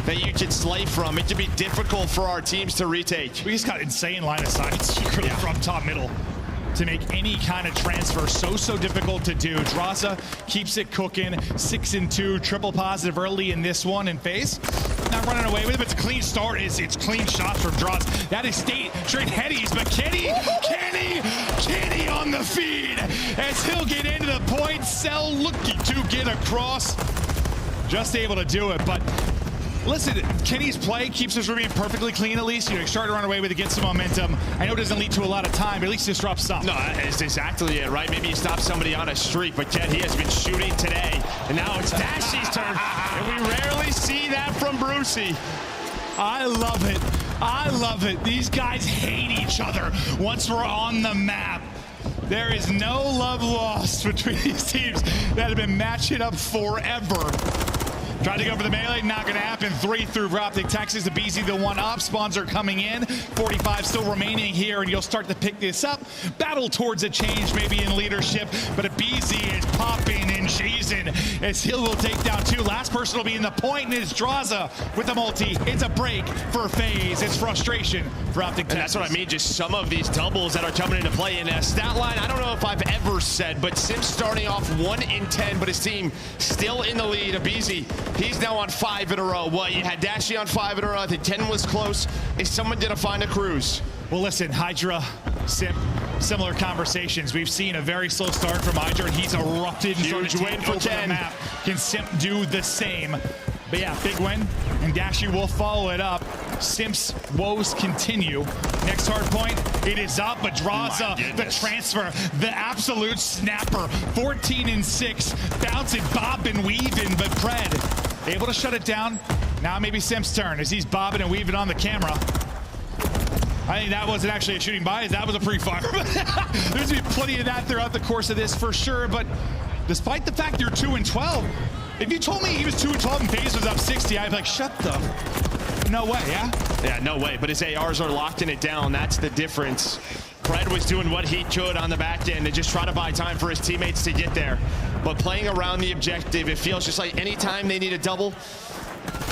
that you can slay from. It can be difficult for our teams to retake. We just got insane line of sight secretly from top middle to make any kind of transfer so difficult to do. Drazah keeps it cooking. 6-2, triple positive early in this one in FaZe. Not running away with it, but it's a clean start. It's clean shots from Drazah. That is straight headies, but Kenny on the feed as he'll get into the point. Cell looking to get across. Just able to do it, but listen, Kenny's play keeps us remaining perfectly clean at least. You know, start to run away with it, get some momentum. I know it doesn't lead to a lot of time, but at least disrupts some. No, that's exactly it, right? Maybe you stop somebody on a streak, but yet he has been shooting today. And now it's Dashy's turn, and we rarely see that from Brucey. I love it. I love it. These guys hate each other once we're on the map. There is no love lost between these teams that have been matching up forever. Tried to go for the melee, not gonna happen. 3 through Optic Texas. The BZ the one up. Spawns are coming in. 45 still remaining here, and you'll start to pick this up. Battle towards a change, maybe in leadership, but a BZ is popping and cheesing as Hill will take down 2. Last person will be in the point, and it's Drazah with the multi. It's a break for FaZe. It's frustration for Optic Texas. And that's what I mean, just some of these doubles that are coming into play. In a stat line, I don't know if I've ever said, but Sims starting off 1 in 10, but his team still in the lead. A BZ, he's now on 5 in a row. Well, you had Dashy on 5 in a row. I think 10 was close. Is someone gonna find a cruise? Well, listen, Hydra, Simp, similar conversations. We've seen a very slow start from Hydra, and he's erupted and started to win take for over the Ken. map. Can Simp do the same? But yeah, big win, and Dashy will follow it up. Simp's woes continue. Next hard point, it is up, but Drazah, the transfer, the absolute snapper. 14-6, bouncing, bobbing, weaving, but Pred able to shut it down. Now maybe Simp's turn as he's bobbing and weaving on the camera. I think that wasn't actually a shooting bias, that was a pre-fire. There's gonna be plenty of that throughout the course of this for sure, but despite the fact you're 2-12, if you told me he was 2-12 and FaZe was up 60, I'd be like, shut the... No way, yeah? Yeah, no way, but his ARs are locking it down. That's the difference. Pred was doing what he could on the back end to just try to buy time for his teammates to get there. But playing around the objective, it feels just like anytime they need a double,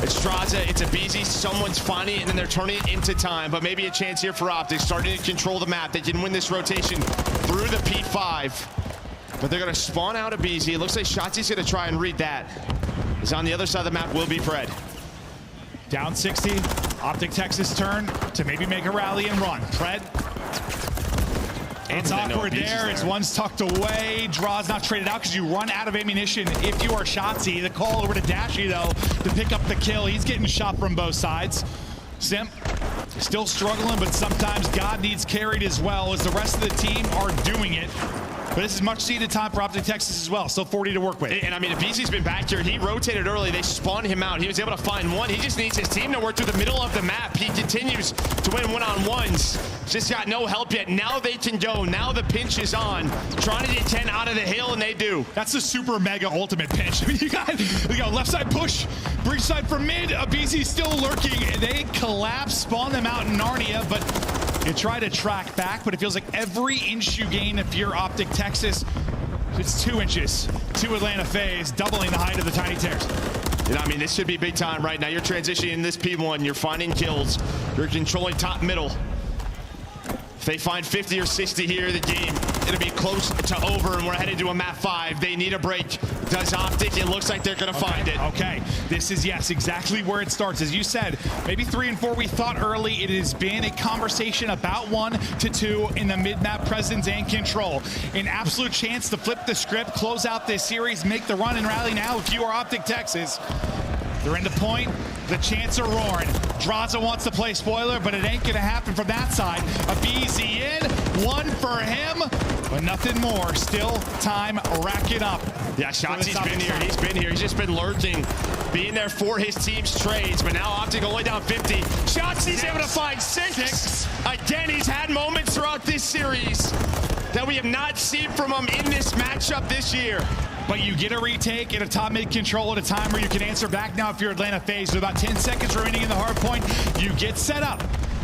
it's Drazah, it's a BZ, someone's finding it, and then they're turning it into time. But maybe a chance here for Optic, starting to control the map. They can win this rotation through the P5. But they're going to spawn out a BZ. It looks like Shotzi's going to try and read that. Is on the other side of the map will be Pred. Down 60, Optic Texas turn to maybe make a rally and run. Pred. It's awkward there. It's one's tucked away. Draw's not traded out because you run out of ammunition if you are Shotzi. The call over to Dashy, though, to pick up the kill. He's getting shot from both sides. Simp still struggling, but sometimes God needs carried as well as the rest of the team are doing it. But this is much needed time for Optic Texas as well. Still 40 to work with. And I mean, if BZ's been back here, he rotated early. They spawned him out. He was able to find one. He just needs his team to work through the middle of the map. He continues to win one-on-ones. Just got no help yet. Now they can go. Now the pinch is on. Trying to get 10 out of the hill, and they do. That's a super mega ultimate pinch. I mean, you got left side push, breach side from mid. A BZ still lurking. They collapse, spawn them out in Narnia, but you try to track back, but it feels like every inch you gain if you're Optic Texas, it's 2 inches to Atlanta FaZe, doubling the height of the Tiny Terrors. You know, I mean, this should be big time right now. You're transitioning in this P1. You're finding kills. You're controlling top middle. If they find 50 or 60 here, the game, it'll be close to over, and we're headed to a map 5. They need a break. Does Optic? It looks like they're going to find it. Okay, this is, yes, exactly where it starts. As you said, maybe 3 and 4 we thought early. It has been a conversation about 1 to 2 in the mid-map presence and control. An absolute chance to flip the script, close out this series, make the run and rally now if you are Optic Texas. They're into point. The chants are roaring. Draza wants to play spoiler, but it ain't going to happen from that side. aBeZy in. One for him, but nothing more. Still time racking up. Yeah, Shotzi's been here. He's been here. He's just been lurking, being there for his team's trades, but now Optic only down 50. Shotzi's able to find six. Again, he's had moments throughout this series that we have not seen from him in this matchup this year. But you get a retake and a top mid control at a time where you can answer back now if you're Atlanta FaZe. With about 10 seconds remaining in the hard point, you get set up.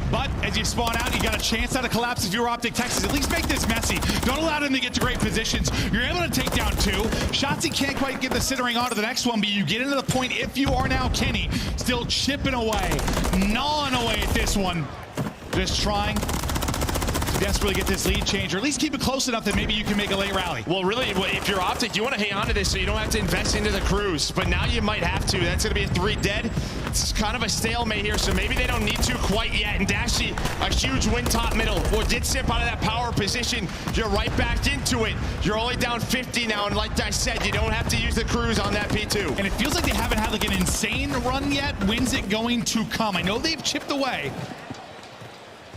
But as you spawn out, you got a chance at a collapse if you're Optic Texas. At least make this messy. Don't allow them to get to great positions. You're able to take down 2. Shotzzy can't quite get the centering onto the next one, but you get into the point if you are now Kenny. Still chipping away, gnawing away at this one. Just trying to desperately get this lead change, or at least keep it close enough that maybe you can make a late rally. Well, really, if you're Optic, you want to hang on to this so you don't have to invest into the Cruise. But now you might have to. That's going to be a 3 dead. It's kind of a stalemate here, so maybe they don't need to quite yet. And Dashy, a huge win top middle. Or did sip out of that power position. You're right back into it. You're only down 50 now, and like I said, you don't have to use the Cruise on that P2. And it feels like they haven't had like an insane run yet. When's it going to come? I know they've chipped away.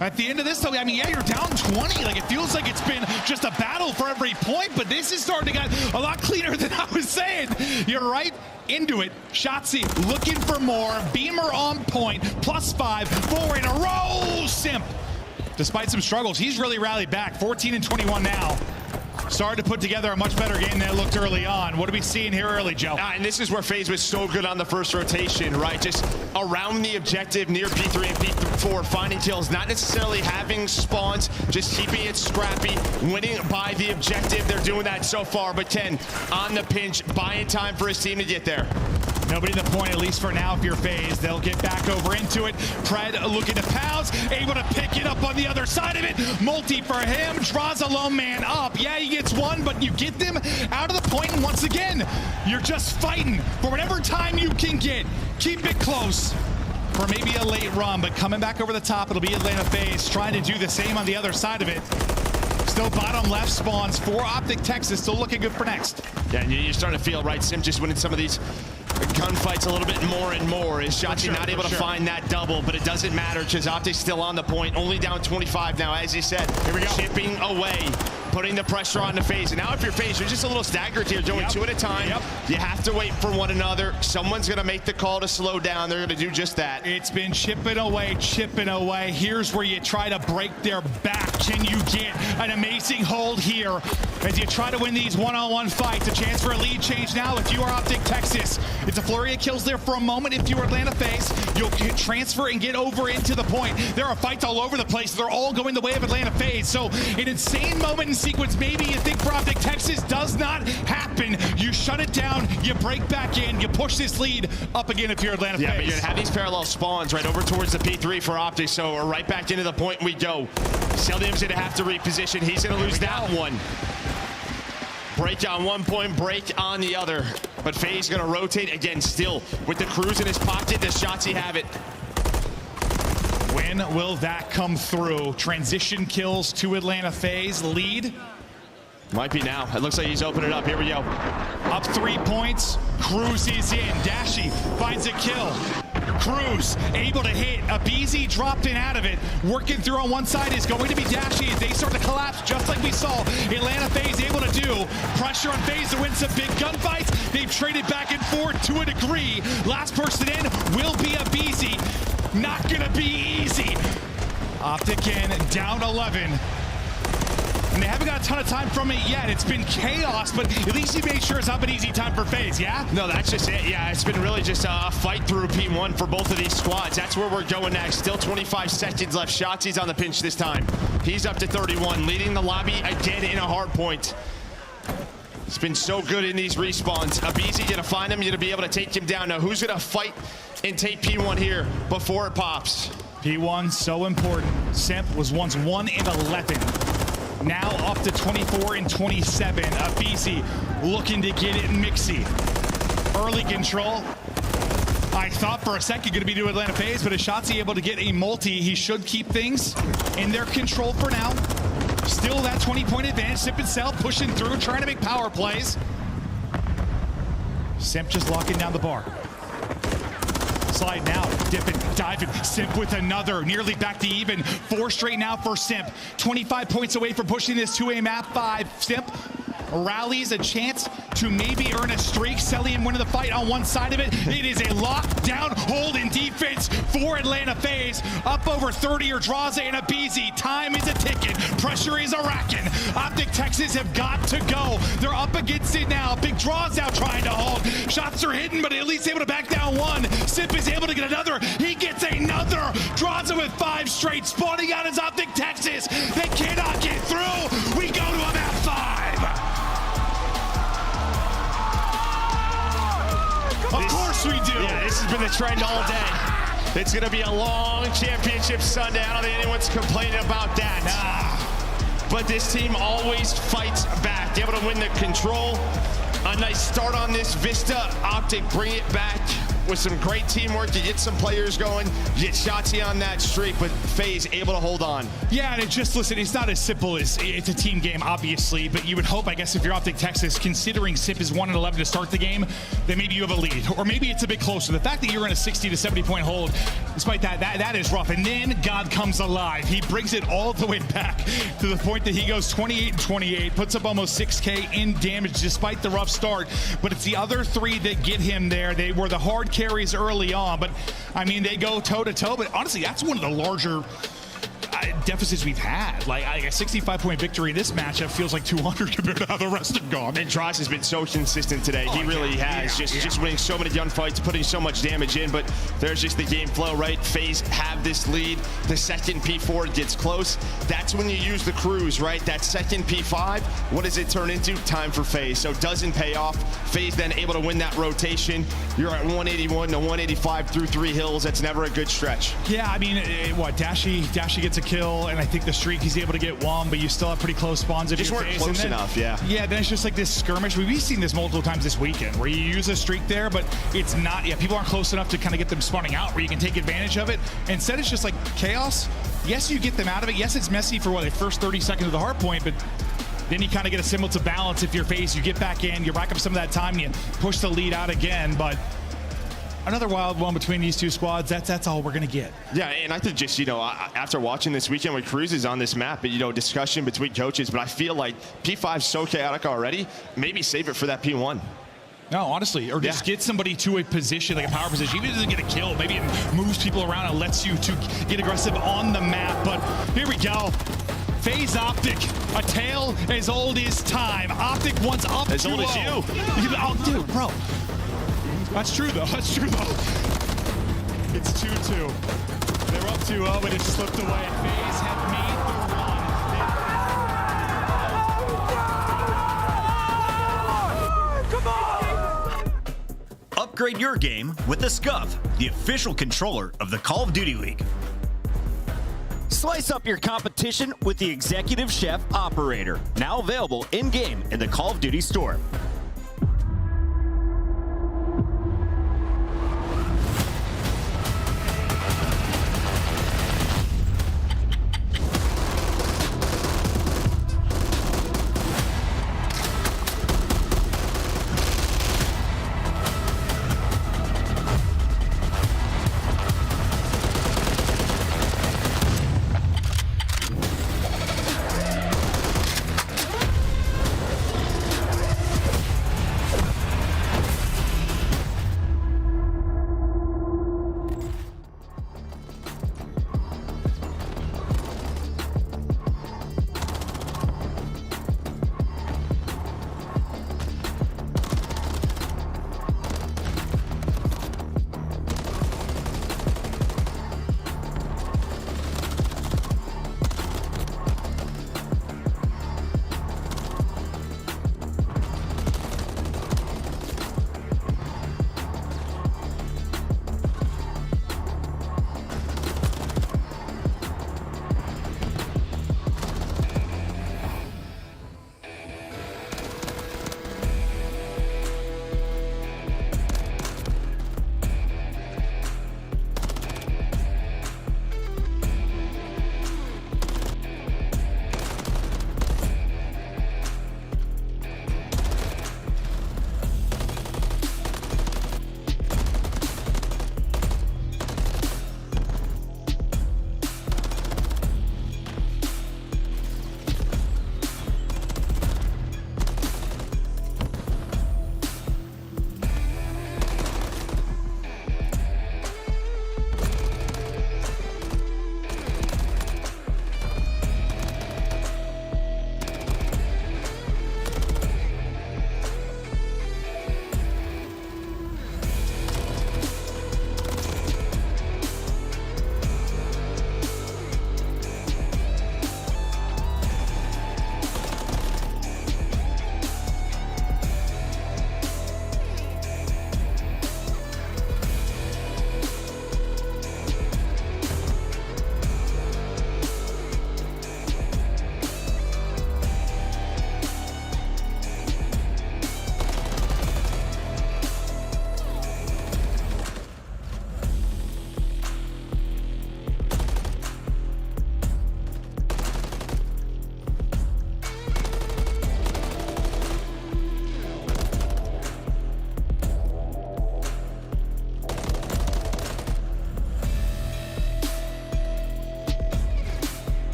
At the end of this, though, I mean, yeah, you're down 20. Like, it feels like it's been just a battle for every point, but this is starting to get a lot cleaner than I was saying. You're right into it. Shotzzy looking for more. Beamer on point. +5, 4 in a row. Simp, despite some struggles, he's really rallied back. 14 and 21 now. Started to put together a much better game than it looked early on. What are we seeing here early, Joe? And this is where FaZe was so good on the first rotation, right? Just around the objective near P3 and P4, finding kills, not necessarily having spawns, just keeping it scrappy, winning by the objective. They're doing that so far, but Ken on the pinch, buying time for his team to get there. Nobody in the point, at least for now, if you're FaZe. They'll get back over into it. Pred looking to pounce, able to pick it up on the other side of it. Multi for him, draws a lone man up. Yeah, he gets one, but you get them out of the point, and once again, you're just fighting for whatever time you can get. Keep it close for maybe a late run, but coming back over the top, it'll be Atlanta FaZe trying to do the same on the other side of it. Still bottom left spawns for Optic Texas, still looking good for next. Yeah, and you're starting to feel, right, Sim just winning some of these gunfights a little bit more and more. Is Shotzzy not able to find that double, but it doesn't matter because Optic's still on the point, only down 25 now, as he said. Here we go. Chipping away, putting the pressure on the FaZe. And now if you're FaZe, you're just a little staggered here, doing 2 at a time. You have to wait for one another. Someone's going to make the call to slow down. They're going to do just that. It's been chipping away, chipping away. Here's where you try to break their back. Can you get an amazing hold here as you try to win these one-on-one fights? A chance for a lead change now if you are Optic Texas. It's a flurry of kills there for a moment. If you're Atlanta FaZe, you'll transfer and get over into the point. There are fights all over the place. They're all going the way of Atlanta FaZe. So an insane moment in sequence, maybe you think for Optic Texas, does not happen. You shut it down, you break back in, you push this lead up again if you're Atlanta FaZe. Yeah, but you're going to have these parallel spawns right over towards the P3 for Optic, so we're right back into the point we go. Seldim's going to have to reposition. He's going to lose that one. Break on one point, break on the other. But FaZe going to rotate again, still with the Cruise in his pocket. Does Shotzzy have it? When will that come through? Transition kills to Atlanta FaZe. Lead. Might be now. It looks like he's opened it up. Here we go. Up 3 points. Cruise is in. Dashy finds a kill. Cruise able to hit. aBeZy dropped in out of it. Working through on one side is going to be Dashy as they start to collapse, just like we saw Atlanta FaZe able to do. Pressure on FaZe to win some big gunfights. They've traded back and forth to a degree. Last person in will be aBeZy. Not gonna be easy. Optic in, down 11. And they haven't got a ton of time from it yet. It's been chaos, but at least he made sure it's not an easy time for FaZe, yeah? No, that's just it. Yeah, it's been really just a fight through P1 for both of these squads. That's where we're going next. Still 25 seconds left. Shotzi's on the pinch this time. He's up to 31, leading the lobby again in a hard point. It's been so good in these respawns. aBeZy gonna find him, you're gonna be able to take him down. Now, who's gonna fight and take P1 here before it pops? P1, so important. Simp was once 1 and 11. Now up to 24 and 27. aBeZy looking to get it mixy. Early control. I thought for a second going to be to Atlanta FaZe, but is Shotzzy able to get a multi? He should keep things in their control for now. Still that 20-point advantage. Simp and Cell pushing through, trying to make power plays. Simp just locking down the bar. sliding out, dipping, diving. Simp with another, nearly back to even. 4 straight now for Simp. 25 points away from pushing this to a map 5. Simp rallies a chance to maybe earn a streak. Cellium winning the fight on one side of it. It is a lockdown hold in defense for Atlanta FaZe. Up over 30 are Draza and Abizi. Time is a ticking. Pressure is a racking. Optic Texas have got to go. They're up against it now. Big Draws out trying to hold. Shots are hidden, but at least able to back down one. Simp is able to get another. He gets another. Draza with 5 straight. Spawning out is Optic Texas. They cannot get through. We go to a map 5. Of course we do. Yeah, this has been the trend all day. It's going to be a long championship Sunday. I don't think anyone's complaining about that. Nah. But this team always fights back. They're able to win the control. A nice start on this Vista. Optic bring it back with some great teamwork to get some players going. Get Shotzi on that streak, but FaZe able to hold on. Yeah, and listen, it's not as simple as it's a team game, obviously, but you would hope, I guess, if you're Optic Texas, considering Simp is 1-11 to start the game, then maybe you have a lead, or maybe it's a bit closer. The fact that you're in a 60 to 70 point hold, despite that is rough. And then God comes alive. He brings it all the way back to the point that he goes 28-28, puts up almost 6K in damage despite the rough start. But it's the other 3 that get him there. They were the hard carries early on, but I mean, they go toe-to-toe. But honestly, that's one of the larger deficits we've had. Like a 65-point victory in this matchup feels like 200 compared to how the rest have gone. And Droz has been so consistent today. He really has. Just winning so many gunfights, putting so much damage in, but there's just the game flow, right? FaZe have this lead. The second P4 gets close. That's when you use the cruise, right? That second P5, what does it turn into? Time for FaZe. So it doesn't pay off. FaZe then able to win that rotation. You're at 181 to 185 through 3 hills. That's never a good stretch. Yeah, I mean, Dashi gets a kill, and I think the streak he's able to get one, but you still have pretty close spawns. Just weren't close enough, yeah. Yeah, then it's just like this skirmish. We've seen this multiple times this weekend where you use a streak there, but it's not, people aren't close enough to kind of get them spawning out where you can take advantage of it. Instead, it's just like chaos. Yes, you get them out of it. Yes, it's messy for the first 30 seconds of the hard point, but then you kind of get a symbol to balance if you're FaZe. You get back in, you rack up some of that time, and you push the lead out again, but another wild one between these two squads. That's all we're going to get. Yeah, and I think just, after watching this weekend with Cruises on this map, discussion between coaches, but I feel like P5's so chaotic already, maybe save it for that P1. No, honestly, or just get somebody to a position, like a power position. Even if it doesn't get a kill, maybe it moves people around and lets you to get aggressive on the map. But here we go. FaZe Optic, a tale as old as time. Optic wants up as old as you. Oh, dude, bro. That's true, though. It's 2-2. They're up 2-0, but it slipped away. FaZe have made the run. Come on! Upgrade your game with the Scuf, the official controller of the Call of Duty League. Slice up your competition with the Executive Chef Operator, now available in-game in the Call of Duty store.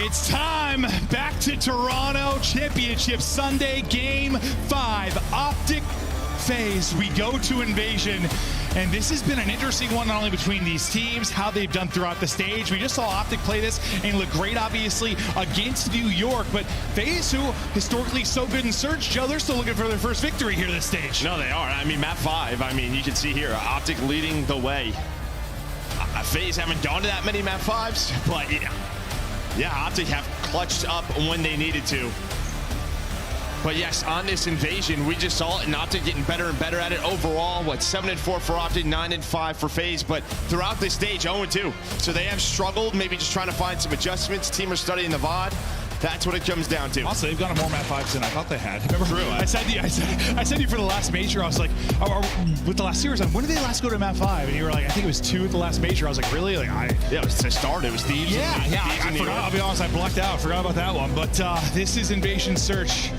It's time. Back to Toronto. Championship Sunday, Game 5. Optic FaZe. We go to Invasion. And this has been an interesting one, not only between these teams, how they've done throughout the stage. We just saw Optic play this and look great, obviously, against New York. But FaZe, who historically so good in Surge, Joe, they're still looking for their first victory here this stage. No, they are. I mean, map 5, I mean, you can see here, Optic leading the way. FaZe haven't gone to that many map 5s, but yeah, Optic have clutched up when they needed to. But yes, on this Invasion, we just saw it, and Optic getting better and better at it overall. What, 7-4 for Optic, 9-5 for FaZe, but throughout this stage, 0-2. So they have struggled, maybe just trying to find some adjustments. Team are studying the VOD. That's what it comes down to. Also, they've gone to more map 5s than I thought they had. Remember, True. I said to you for the last major, I was like, with the last series, when did they last go to map 5? And you were like, I think it was 2 at the last major. I was like, really? Like, yeah, it was to start. It was Thieves. Yeah, I forgot. I'll be honest, I blacked out. Forgot about that one. But this is Invasion Search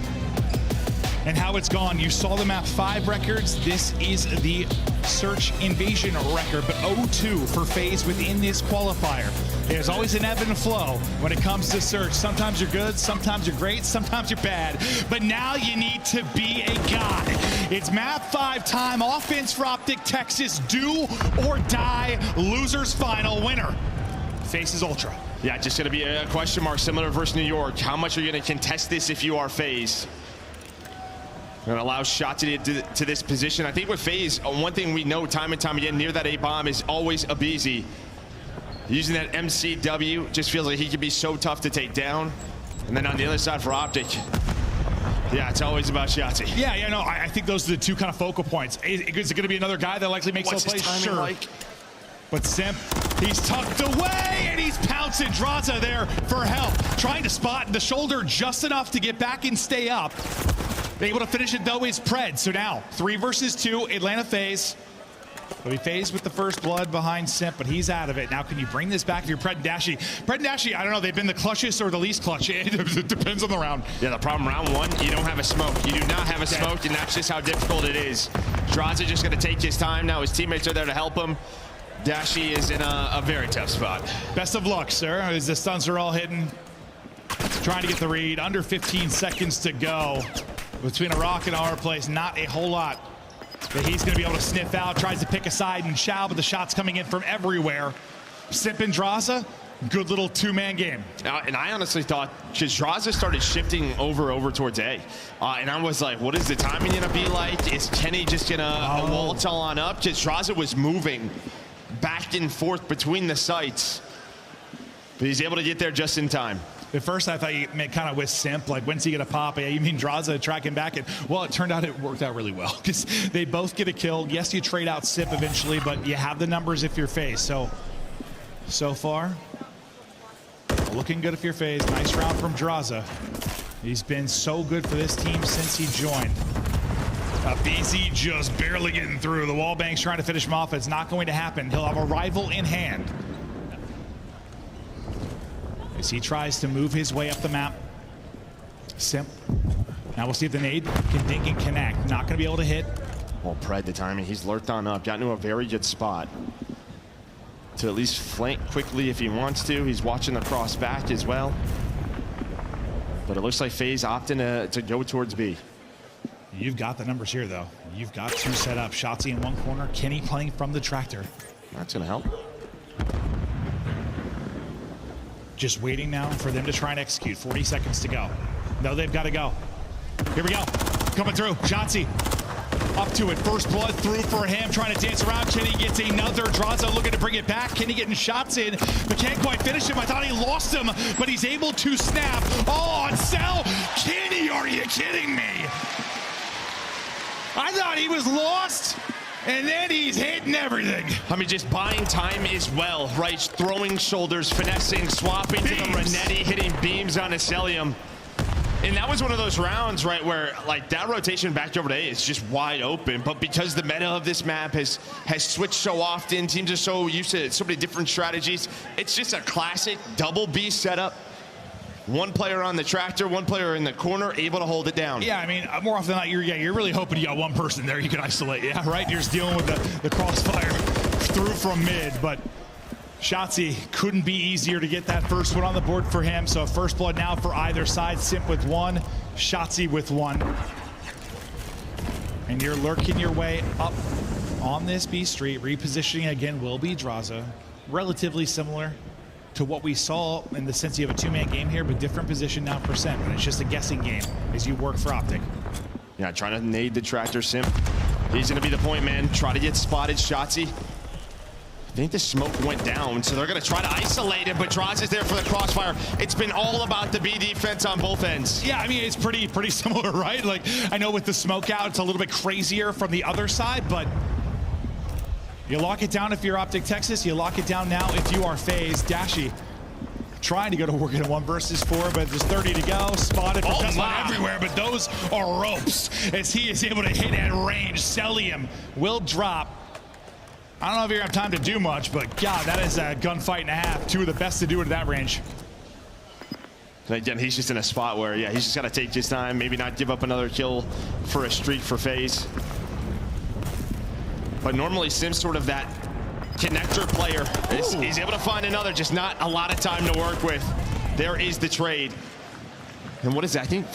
and how it's gone. You saw the map 5 records. This is the Search Invasion record, but 0-2 for FaZe within this qualifier. There's always an ebb and flow when it comes to Search. Sometimes you're good, sometimes you're great, sometimes you're bad. But now you need to be a god. It's map 5 time. Offense for Optic Texas. Do or die. Losers final. Winner faces Ultra. Yeah, just going to be a question mark similar versus New York. How much are you going to contest this if you are FaZe? Going to allow Shotzzy to this position. I think with FaZe, one thing we know time and time again near that A-bomb is always aBeZy. Using that MCW just feels like he can be so tough to take down. And then on the other side for Optic, yeah, it's always about Shotzzy. Yeah, no, I think those are the two kind of focal points. Is it going to be another guy that likely makes those plays? Sure. Like? But Simp, he's tucked away and he's pouncing. Draza there for help. Trying to spot the shoulder just enough to get back and stay up. Able to finish it though is Pred. So now 3 versus 2, Atlanta FaZe. But he FaZe with the first blood behind Simp, but he's out of it. Now can you bring this back if you're Pred and Dashy? Pred and Dashy, I don't know, they've been the clutchest or the least clutch. It depends on the round. Yeah, the problem round 1, you don't have a smoke. You do not have a smoke, and that's just how difficult it is. Draza just gonna take his time now. His teammates are there to help him. Dashy is in a very tough spot. Best of luck, sir, as the stunts are all hitting. Trying to get the read, under 15 seconds to go. Between a rock and our place, not a whole lot that he's going to be able to sniff out. Tries to pick a side and Shao, but the shots coming in from everywhere. Simp and Draza, good little 2-man game. And I honestly thought, because Draza started shifting over towards A, and I was like, what is the timing going to be like? Is Kenny just going to waltz all on up? Because Draza was moving back and forth between the sites, but he's able to get there just in time. At first, I thought you meant kind of with Simp, like, when's he going to pop? You mean Draza tracking back? And, well, it turned out it worked out really well because they both get a kill. Yes, you trade out Simp eventually, but you have the numbers if you're FaZe. So far, looking good if you're FaZe. Nice round from Draza. He's been so good for this team since he joined. aBeZy just barely getting through. The wallbang's trying to finish him off. It's not going to happen. He'll have a rival in hand as he tries to move his way up the map. Simp. Now we'll see if the nade can dink and connect. Not going to be able to hit. Well, Pred, the timing, he's lurked on up. Got into a very good spot to at least flank quickly if he wants to. He's watching the cross back as well. But it looks like FaZe opting to go towards B. You've got the numbers here, though. You've got 2 set up. Shotzzy in one corner. Kenny playing from the tractor. That's going to help. Just waiting now for them to try and execute. 40 seconds to go. No, they've got to go. Here we go. Coming through. Shotzzy up to it. First blood through for him. Trying to dance around. Kenny gets another. Draza looking to bring it back. Kenny getting shots in, but can't quite finish him. I thought he lost him, but he's able to snap. Oh, on Cell. Kenny, are you kidding me? I thought he was lost. And then he's hitting everything. I mean, just buying time as well, right? Throwing shoulders, finessing, swapping beams to the Renetti, hitting beams on Acelium. And that was one of those rounds, right, where like that rotation back over to A is just wide open. But because the meta of this map has switched so often, teams are so used to so many different strategies, it's just a classic double B setup. One player on the tractor, one player in the corner, able to hold it down. Yeah, I mean, more often than not, you're really hoping you got one person there you can isolate. Yeah, right? You're just dealing with the crossfire through from mid, but Shotzzy couldn't be easier to get that first one on the board for him. So first blood now for either side. Simp with 1, Shotzzy with 1. And you're lurking your way up on this B Street. Repositioning again will be Drazah. Relatively similar to what we saw in the sense you have a 2-man game here, but different position now for Simp. And it's just a guessing game as you work for Optic. Yeah, trying to nade the tractor. Simp. He's going to be the point man. Try to get spotted. Shotzzy. I think the smoke went down, so they're going to try to isolate it, but Drazah is there for the crossfire. It's been all about the B defense on both ends. Yeah, I mean, it's pretty similar, right? Like, I know with the smoke out, it's a little bit crazier from the other side, but you lock it down if you're Optic Texas. You lock it down now if you are FaZe. Dashy trying to go to work in a 1 versus 4, but there's 30 to go. Spotted for Tesla everywhere, but those are ropes as he is able to hit at range. Cellium will drop. I don't know if you're gonna have time to do much, but God, that is a gunfight and a half. 2 of the best to do it at that range. And again, he's just in a spot where, yeah, he's just got to take his time, maybe not give up another kill for a streak for FaZe. But normally Sim's sort of that connector player. He's able to find another, just not a lot of time to work with. There is the trade. And what is that? I think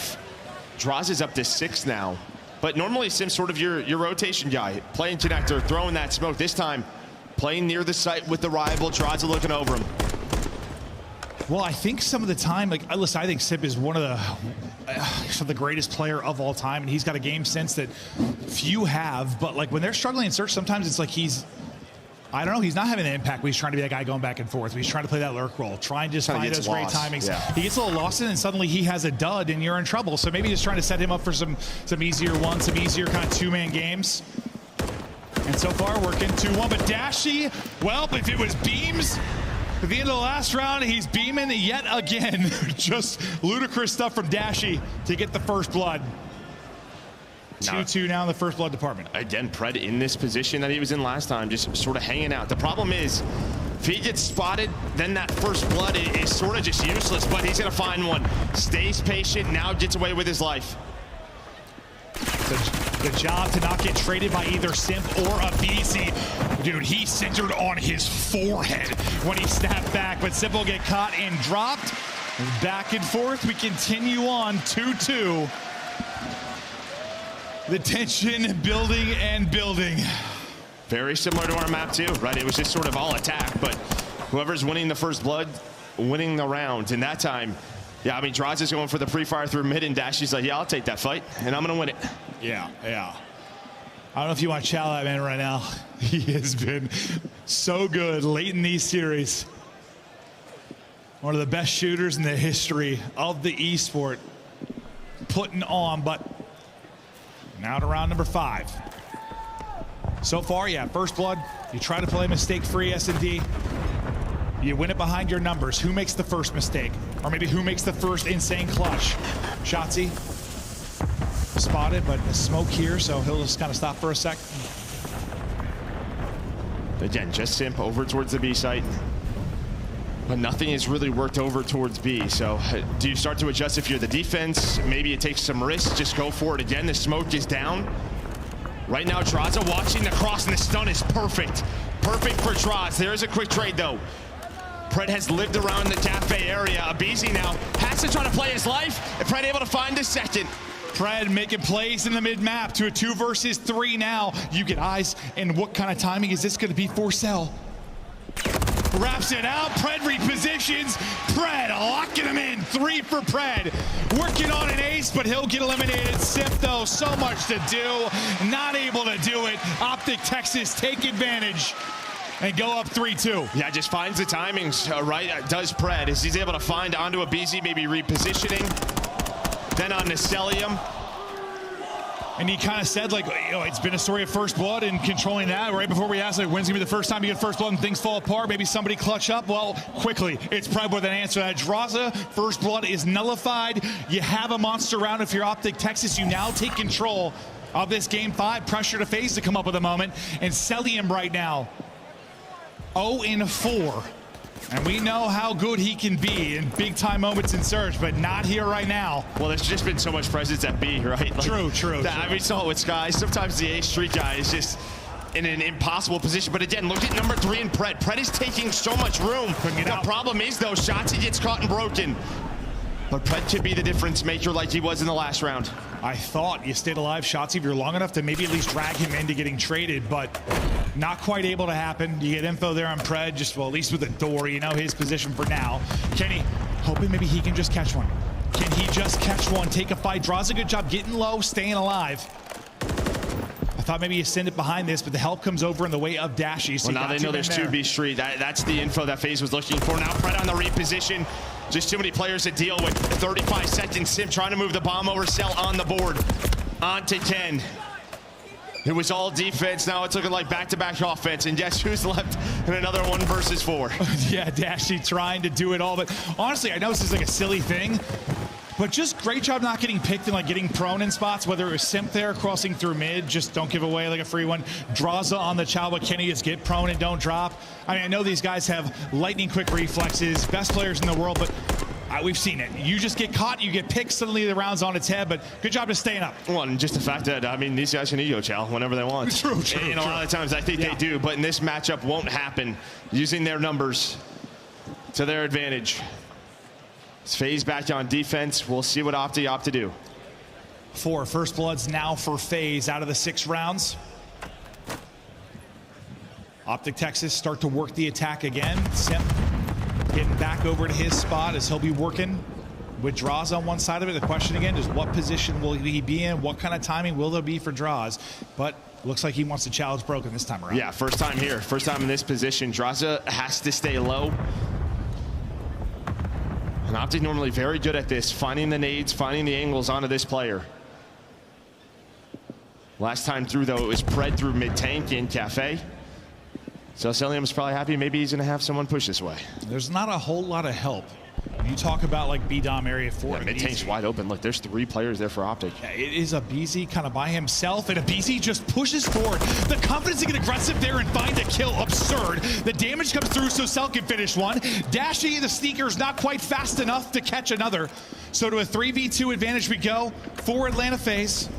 Drazah's up to 6 now. But normally Sim's sort of your rotation guy, playing connector, throwing that smoke. This time, playing near the site with the rival. Drazah looking over him. Well, I think some of the time, like, listen, I think Simp is one of the greatest player of all time, and he's got a game sense that few have. But like when they're struggling in search, sometimes it's like I don't know, he's not having the impact, but he's trying to be that guy going back and forth. He's trying to play that lurk role, trying to just find those great timings. Yeah. He gets a little lost in, and suddenly he has a dud, and you're in trouble. So maybe just trying to set him up for some easier ones, some easier kind of 2-man games. And so far, working 2-1. But Dashy, well, if it was beams, at the end of the last round, he's beaming yet again. Just ludicrous stuff from Dashy to get the first blood. 2-2 now in the first blood department. Again, Pred in this position that he was in last time, just sort of hanging out. The problem is, if he gets spotted, then that first blood is sort of just useless, but he's going to find one. Stays patient, now gets away with his life. The job to not get traded by either Simp or a BZ. Dude, he centered on his forehead when he snapped back, but Simp will get caught and dropped. Back and forth, we continue on 2-2. The tension building and building. Very similar to our map too, right? It was just sort of all attack, but whoever's winning the first blood, winning the round. And that time, yeah, I mean, Drazah's going for the pre-fire through mid, and Dashy's like, yeah, I'll take that fight, and I'm going to win it. Yeah. I don't know if you want to chow that man right now. He has been so good late in these series. One of the best shooters in the history of the esport. Putting on, but now to round number 5. So far, yeah, first blood. You try to play mistake-free S&D. You win it behind your numbers. Who makes the first mistake? Or maybe who makes the first insane clutch? Shotzzy. Spotted, but a smoke here, so he'll just kind of stop for a sec. Again, just Simp over towards the B site. But nothing has really worked over towards B. So do you start to adjust if you're the defense? Maybe it takes some risks. Just go for it again. The smoke is down. Right now, Drazah watching the cross, and the stun is perfect. Perfect for Draz. There's a quick trade, though. Pred has lived around the cafe area. aBeZy now has to try to play his life. And Pred able to find a second. Pred making plays in the mid-map to a 2 versus 3 now. You get eyes, and what kind of timing is this going to be for Cell? Wraps it out, Pred repositions. Pred locking him in, 3 for Pred. Working on an ace, but he'll get eliminated. Simp, though, so much to do. Not able to do it. Optic Texas take advantage and go up 3-2. Yeah, just finds the timings right. Does Pred as he's able to find onto aBeZy, maybe repositioning. Then on to Cellium. And he kind of said, like, you know, it's been a story of first blood and controlling that. Right before we asked, like, when's going to be the first time you get first blood and things fall apart? Maybe somebody clutch up. Well, quickly, it's Pred with an answer. That Drazah, first blood is nullified. You have a monster round if you're Optic Texas. You now take control of this game 5. Pressure to FaZe to come up with a moment. And Cellium right now, 0-4. And we know how good he can be in big-time moments in Surge, but not here right now. Well, there's just been so much presence at B, right? Like, true. I mean, we saw it with Sky. Sometimes the A Street guy is just in an impossible position. But again, look at number 3 in Pred. Pred is taking so much room. The problem is, though, Shotzzy gets caught and broken. But Pred could be the difference maker like he was in the last round. I thought you stayed alive, Shotzzy, if you're long enough to maybe at least drag him into getting traded, but not quite able to happen. You get info there on Pred, just, well, at least with the door, you know his position for now. Kenny, hoping maybe he can just catch one. Can he just catch one, take a fight? Draws a good job getting low, staying alive. I thought maybe you send it behind this, but the help comes over in the way of Dashy. So well, now they know there's 2B Street. That's the info that FaZe was looking for. Now Pred on the reposition. Just too many players to deal with. 35 seconds. Sim trying to move the bomb over. Cell on the board. On to Ken. It was all defense. Now it's looking like back-to-back offense. And guess who's left in another 1 versus 4? Yeah, Dashy trying to do it all. But honestly, I know this is like a silly thing, but just great job not getting picked and like getting prone in spots, whether it was Simp there crossing through mid, just don't give away like a free one. Draza on the Chow, but Kenny is get prone and don't drop. I mean, I know these guys have lightning quick reflexes, best players in the world, but we've seen it. You just get caught, you get picked, suddenly the round's on its head, but good job just staying up. Well, and just the fact that, I mean, these guys can ego chow whenever they want. True. And a lot of times I think they do, but in this matchup won't happen using their numbers to their advantage. It's FaZe back on defense. We'll see what Opti opt to do. 4 first bloods now for FaZe out of the 6 rounds. Optic Texas start to work the attack again. Simp getting back over to his spot as he'll be working with Draws on one side of it. The question again is what position will he be in? What kind of timing will there be for Draws? But looks like he wants to challenge Broken this time around. Yeah, first time here. First time in this position. Draza has to stay low. And Optic normally very good at this, finding the nades, finding the angles onto this player. Last time through, though, it was Pred through mid-tank in Cafe. So Cellium's probably happy. Maybe he's going to have someone push this way. There's not a whole lot of help. When you talk about like B-Dom area 4. Yeah, mid-tank's wide open. Look, there's 3 players there for Optic. Yeah, it is aBeZy kind of by himself, and aBeZy just pushes forward. The confidence to get aggressive there and find a kill, absurd. The damage comes through so Cell can finish one. Dashy, the sneaker's not quite fast enough to catch another. So to a 3v2 advantage we go for Atlanta FaZe.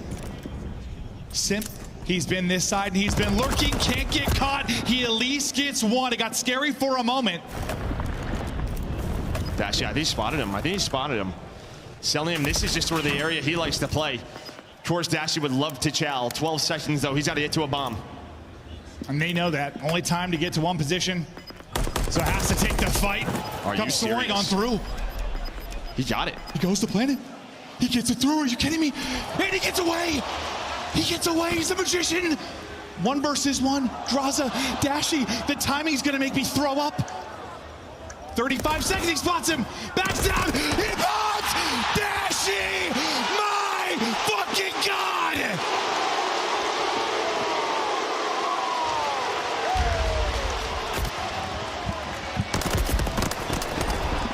Simp, he's been this side and he's been lurking, can't get caught. He at least gets one. It got scary for a moment. Dashy, I think he spotted him. Cellium, this is just where the area he likes to play. Of course, Dashy would love to chow. 12 seconds, though. He's got to get to a bomb. And they know that. Only time to get to one position. So has to take the fight. Comes soaring on through. He got it. He goes to planet. He gets it through. Are you kidding me? And he gets away. He gets away. He's a magician. 1 versus 1. Draza, Dashy. The timing's going to make me throw up. 35 seconds, he spots him, backs down, he bombs! Dashy! My fucking God!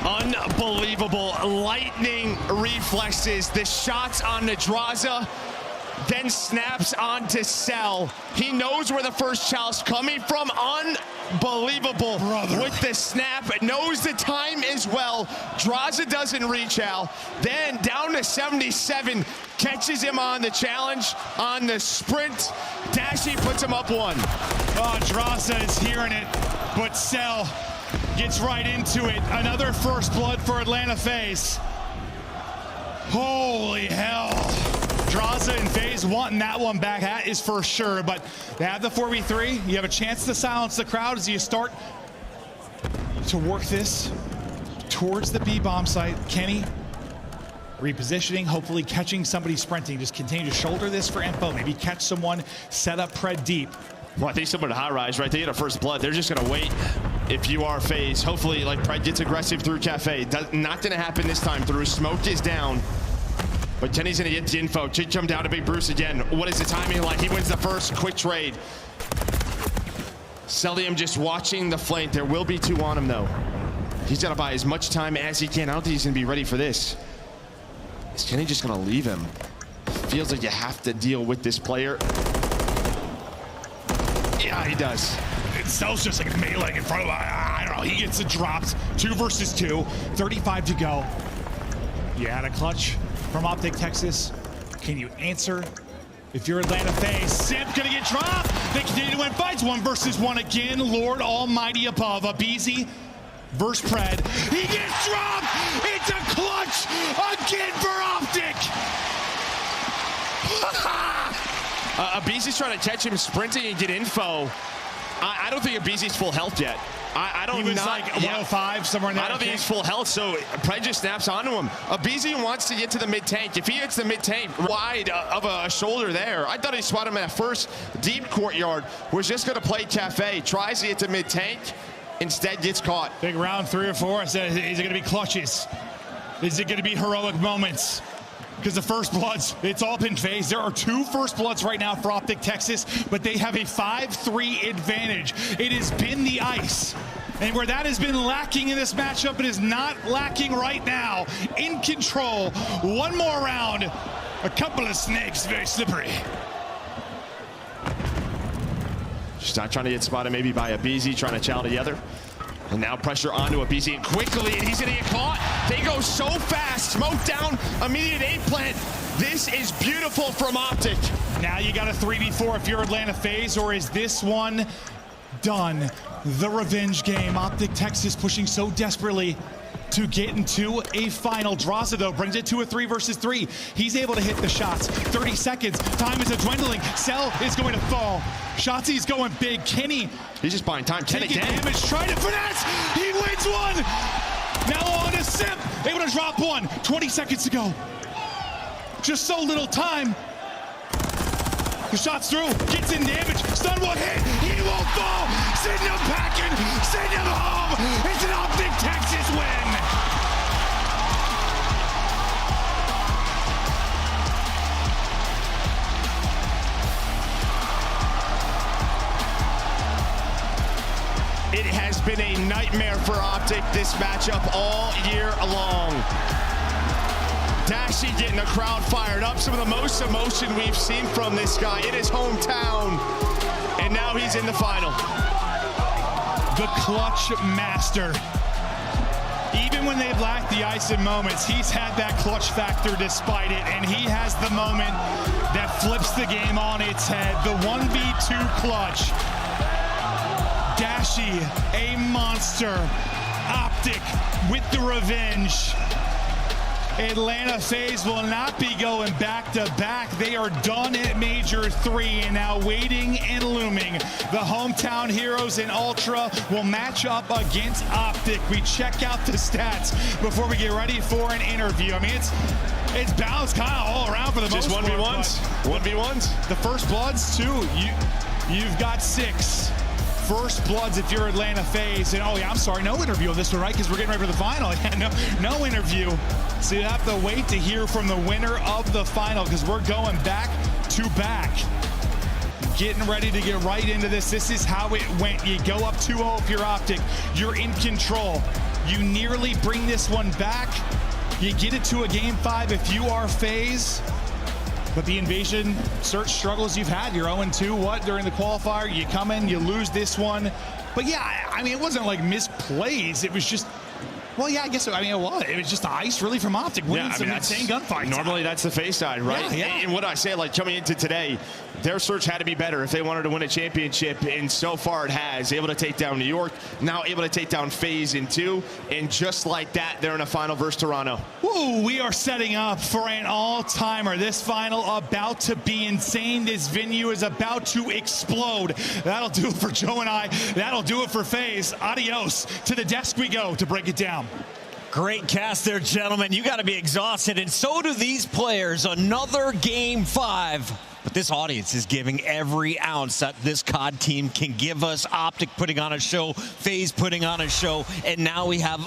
Unbelievable lightning reflexes. The shots on Draza, then snaps onto Cell. He knows where the first chow's coming from. Unbelievable. With the snap, knows the time as well. Draza doesn't reach out. Then down to 77, catches him on the challenge, on the sprint. Dashy puts him up 1. Oh, Draza is hearing it, but Cell gets right into it. Another first blood for Atlanta FaZe. Holy hell. Draza and FaZe wanting that one back, that is for sure, but they have the 4v3. You have a chance to silence the crowd as you start to work this towards the B-bomb site. Kenny repositioning, hopefully catching somebody sprinting. Just continue to shoulder this for info, maybe catch someone, set up Pred deep. Well, I think someone high rise, right? They get a first blood. They're just going to wait if you are FaZe. Hopefully, like, Pred gets aggressive through Cafe. Not going to happen this time through. Smoke is down. But Kenny's going to get the info. Should come down to Big Bruce again. What is the timing like? He wins the first quick trade. Cellium just watching the flank. There will be 2 on him, though. He's got to buy as much time as he can. I don't think he's going to be ready for this. Is Kenny just going to leave him? Feels like you have to deal with this player. Yeah, he does. Cell's just like melee in front of him. I don't know. He gets it dropped. 2 versus 2. 35 to go. You had a clutch from Optic Texas. Can you answer If you're Atlanta FaZe, Simp gonna get dropped. They continue to win fights. 1 versus 1 again. Lord Almighty above. aBeZy versus Pred. He gets dropped. It's a clutch again for Optic. aBeZy's trying to catch him sprinting and get info. I don't think aBeZy's full health yet. I don't. He was like 105 somewhere in there. I don't think he's full health, so Pred just snaps onto him. aBeZy wants to get to the mid tank. If he hits the mid tank wide of a shoulder there, I thought he swatted him at first. Deep courtyard was just going to play cafe. Tries to get to mid tank, instead gets caught. Big round 3 or 4. I said, is it going to be clutches? Is it going to be heroic moments? Because the first bloods, it's all been FaZe. There are 2 first bloods right now for Optic Texas, but they have a 5-3 advantage. It has been the ice. And where that has been lacking in this matchup, it is not lacking right now. In control. 1 more round. A couple of snakes, very slippery. Just not trying to get spotted maybe by aBeZy, trying to chow together. And now pressure onto aBeZy and quickly, and he's gonna get caught. They go so fast, smoke down, immediate 8 plant. This is beautiful from Optic. Now you got a 3v4 if you're Atlanta FaZe, or is this one done? The revenge game. Optic Texas pushing so desperately to get into a final. Drazah, though, brings it to a 3 versus 3. He's able to hit the shots. 30 seconds. Time is dwindling. Cell is going to fall. Shotzi's going big. Kenny. He's just buying time. 10 taking again. damage. Trying to finesse. He wins one. Now on to Simp. Able to drop one. 20 seconds to go. Just so little time. The shot's through. Gets in damage. Stun will hit. He won't fall. Send him packing. Send him home. It's an Optic Texas win. It has been a nightmare for Optic, this matchup all year long. Dashy getting the crowd fired up. Some of the most emotion we've seen from this guy in his hometown. And now he's in the final. The clutch master. Even when they've lacked the ice in moments, he's had that clutch factor despite it, and he has the moment that flips the game on its head. The 1v2 clutch. Dashy, a monster. Optic with the revenge. Atlanta FaZe will not be going back-to-back. They are done at Major 3, and now waiting and looming. The hometown heroes in Ultra will match up against Optic. We check out the stats before we get ready for an interview. I mean, it's balanced kind of all around for the most part. Just 1v1s? 1v1s? The first bloods, too. You've got 6. First bloods if you're Atlanta FaZe. And oh yeah, I'm sorry, no interview on this one, right? Because we're getting ready for the final. Yeah, no interview. So you have to wait to hear from the winner of the final, because we're going back to back. Getting ready to get right into this. This is how it went. You go up 2-0 if you're Optic. You're in control. You nearly bring this one back. You get it to a game 5 if you are FaZe. But the Invasion search struggles you've had. You're 0-2, during the qualifier? You come in, you lose this one. But yeah, I mean, it wasn't like misplays. It was just, well, yeah, I guess, I mean, it was. It was just the ice really from Optic winning some insane gunfights. Normally that's the FaZe side, right? Yeah. And what I say, like coming into today, their search had to be better if they wanted to win a championship, and so far it has. Able to take down New York, now able to take down FaZe in 2, and just like that, they're in a final versus Toronto. Woo, we are setting up for an all-timer. This final about to be insane. This venue is about to explode. That'll do it for Joe and I. That'll do it for FaZe. Adios. To the desk we go to break it down. Great cast there, gentlemen. You got to be exhausted, and so do these players. Another game 5. But this audience is giving every ounce that this COD team can give us. Optic putting on a show, FaZe putting on a show, and now we have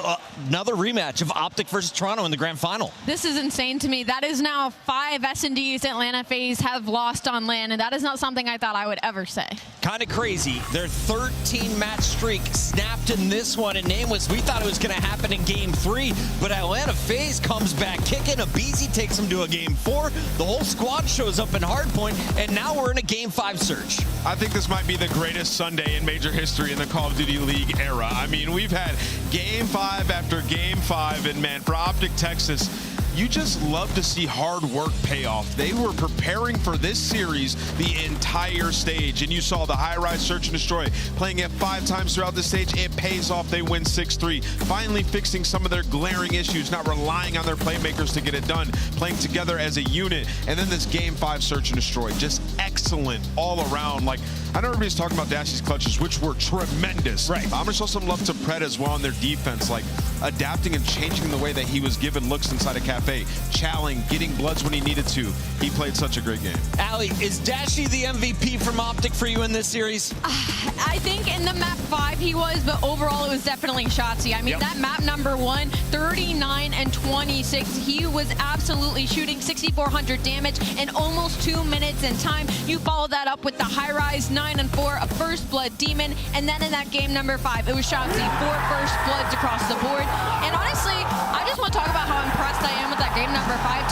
another rematch of Optic versus Toronto in the grand final. This is insane to me. That is now 5 S&Ds Atlanta FaZe have lost on LAN, and that is not something I thought I would ever say. Kind of crazy. Their 13-match streak snapped in this one, and name was, we thought it was going to happen in game 3, but Atlanta FaZe comes back kicking. aBeZy takes them to a game 4. The whole squad shows up in hardpoint, and now we're in a game 5 search. I think this might be the greatest Sunday in Major history in the Call of Duty League era. I mean, we've had game 5 after game 5, and man, for Optic Texas, you just love to see hard work pay off. They were preparing for this series the entire stage, and you saw the high-rise search and destroy playing it 5 times throughout the stage. It pays off. They win 6-3, finally fixing some of their glaring issues, not relying on their playmakers to get it done, playing together as a unit. And then this game 5 search and destroy, just excellent all around. Like, I know everybody's talking about Dashy's clutches, which were tremendous. Right. I'm gonna show some love to Pred as well in their defense, like adapting and changing the way that he was given looks inside a cafe, challenging, getting bloods when he needed to. He played such a great game. Allie, is Dashy the MVP from Optic for you in this series? I think in the map 5 he was, but overall it was definitely Shotzzy. I mean, that map number 1, 39 and 26. He was absolutely shooting 6,400 damage in almost 2 minutes in time. You follow that up with the high-rise 9 and 4, a first blood demon, and then in that game number 5, it was Shotzzy, 4 first bloods across the board. And honestly, I just want to talk about how impressed I am with that game number 5.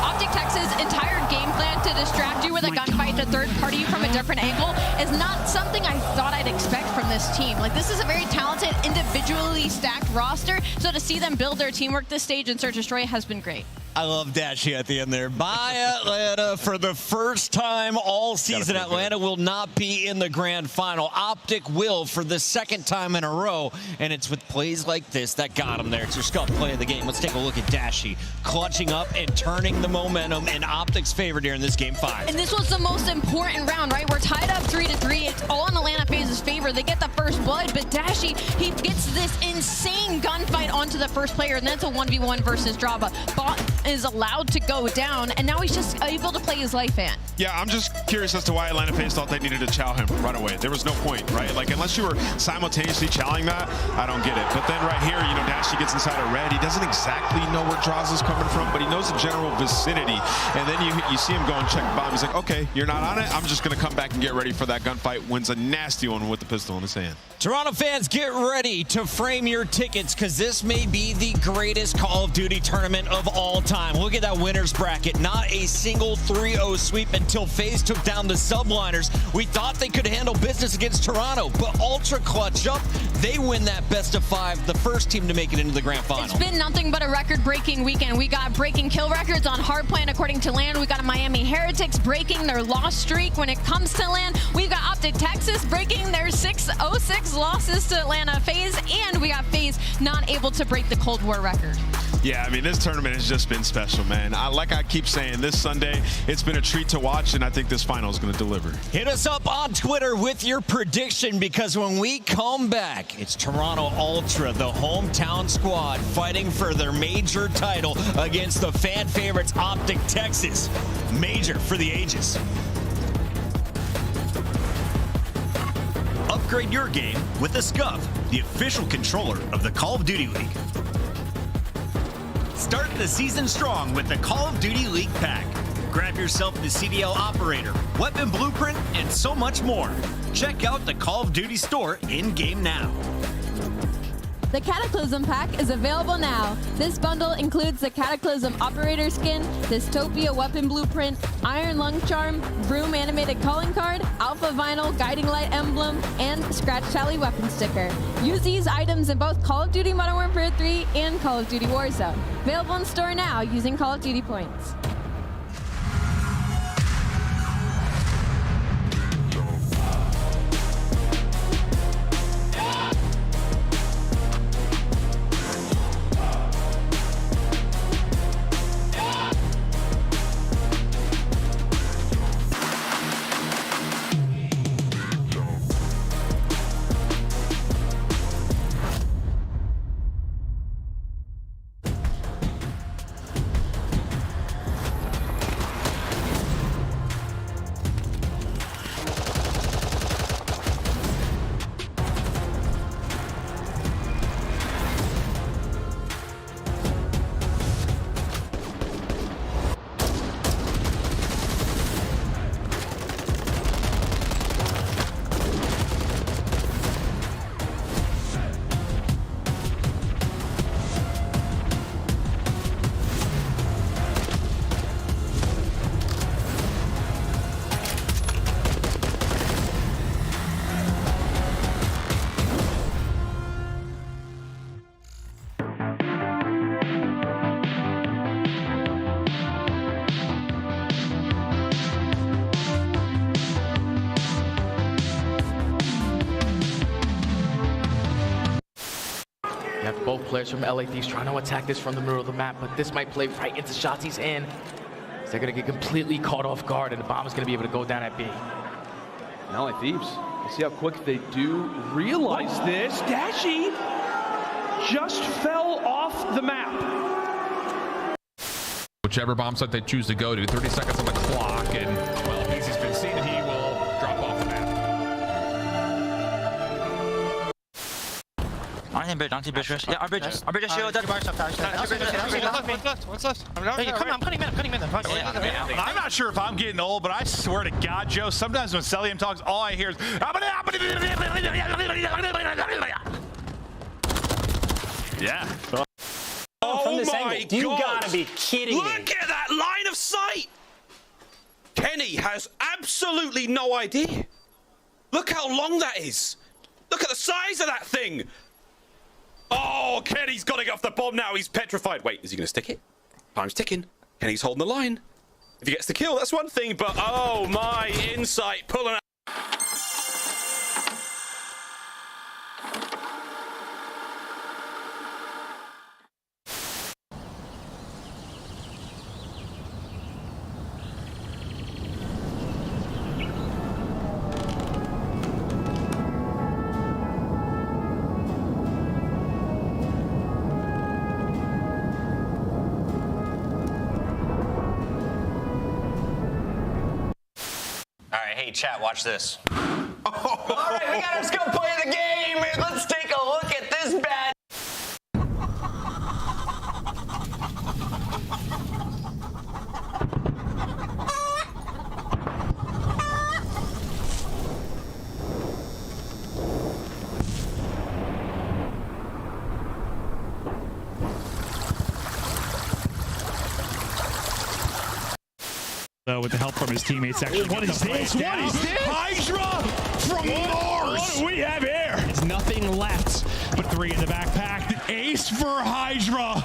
Optic Texas' entire game plan to distract you with a gunfight to third party from a different angle is not something I thought I'd expect from this team. Like, this is a very talented, individually stacked roster, so to see them build their teamwork this stage in Search and Destroy has been great. I love Dashy at the end there. By Atlanta for the first time all season. Atlanta will not be in the grand final. Optic will for the second time in a row, and it's with plays like this that got him there. It's your scuff play of the game. Let's take a look at Dashy clutching up and turning the momentum in Optic's favor here in this game 5. And this was the most important round, right? We're tied up 3-3. It's all in Atlanta FaZe's favor. They get the first blood, but Dashy, he gets this insane gunfight onto the first player, and that's a 1v1 versus Draba. Bot is allowed to go down, and now he's just able to play his life in. Yeah, I'm just curious as to why Atlanta FaZe thought they needed to chow him right away. There was no point, right? Like, unless you were simultaneously chowing that, I don't get it. But then right here, you know, Dashy gets inside a red. He doesn't exactly know where Draws is coming from, but he knows the general vicinity. And then you see him go and check bomb. He's like, okay, you're not on it. I'm just going to come back and get ready for that gunfight. Wins a nasty one with the pistol in his hand. Toronto fans, get ready to frame your tickets, because this may be the greatest Call of Duty tournament of all time. Look at that winner's bracket. Not a single 3-0 sweep until FaZe took down the subliners. We thought they could handle business against Toronto, but Ultra clutch up. They win that best of 5, the first team to make it into the grand final. It's been nothing but a record-breaking weekend. We got breaking kill records on Hardpoint according to LAN. We got a Miami Heretics breaking their loss streak when it comes to LAN. We've got Optic Texas breaking their 6-0-6 losses to Atlanta FaZe, and we got FaZe not able to break the Cold War record. Yeah, I mean, this tournament has just been special, man. Like I keep saying, this Sunday, it's been a treat to watch, and I think this final is going to deliver. Hit us up on Twitter with your prediction, because when we come back, it's Toronto Ultra, the hometown squad, fighting for their major title against the fan favorites Optic Texas. Major for the ages. Upgrade your game with the Scuf, the official controller of the Call of Duty League. Start the season strong with the Call of Duty League Pack. Grab yourself the CDL Operator, Weapon Blueprint, and so much more. Check out the Call of Duty store in-game now. The Cataclysm Pack is available now. This bundle includes the Cataclysm Operator Skin, Dystopia Weapon Blueprint, Iron Lung Charm, Vroom Animated Calling Card, Alpha Vinyl Guiding Light Emblem, and Scratch Tally Weapon Sticker. Use these items in both Call of Duty Modern Warfare 3 and Call of Duty Warzone. Available in store now using Call of Duty points. players from LA Thieves trying to attack this from the middle of the map, but this might play right into Shotzzy's hand. They're going to get completely caught off guard, and the bomb is going to be able to go down at B. LA Thieves, let's see how quick they do realize this. Dashy just fell off the map. Whichever bomb site they choose to go to, 30 seconds on the clock, and well, if Easy's been seen, he will drop off the map. On bridge, yeah, our bridge is shielded. What's left? I'm cutting in. I'm not sure if I'm getting old, but I swear to God, Joe, sometimes when Celium talks, all I hear is yeah. Oh my God! You gotta be kidding me! Look at that line of sight. Kenny has absolutely no idea. Look how long that is. Look at the size of that thing. Oh, Kenny's got to get off the bomb now. He's petrified. Wait, is he going to stick it? Time's ticking. Kenny's holding the line. If he gets the kill, that's one thing, but oh my, insight pulling out. Hey, chat, watch this. All right, we gotta just go play the game. Let's take a look at this bad. With the help from his teammates, actually. What is this? What is this? Hydra from Mars. What do we have here? It's nothing left but 3 in the backpack. The ace for Hydra,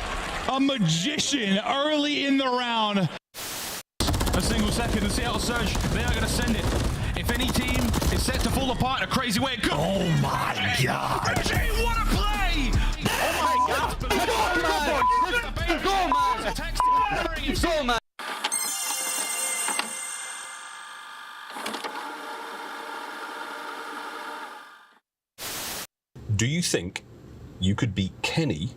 a magician early in the round. A single second, the Seattle Surge, they are going to send it. If any team is set to fall apart in a crazy way, good. Oh my God. Ricochet, what a play! Oh my God. Go, man. Do you think you could beat Kenny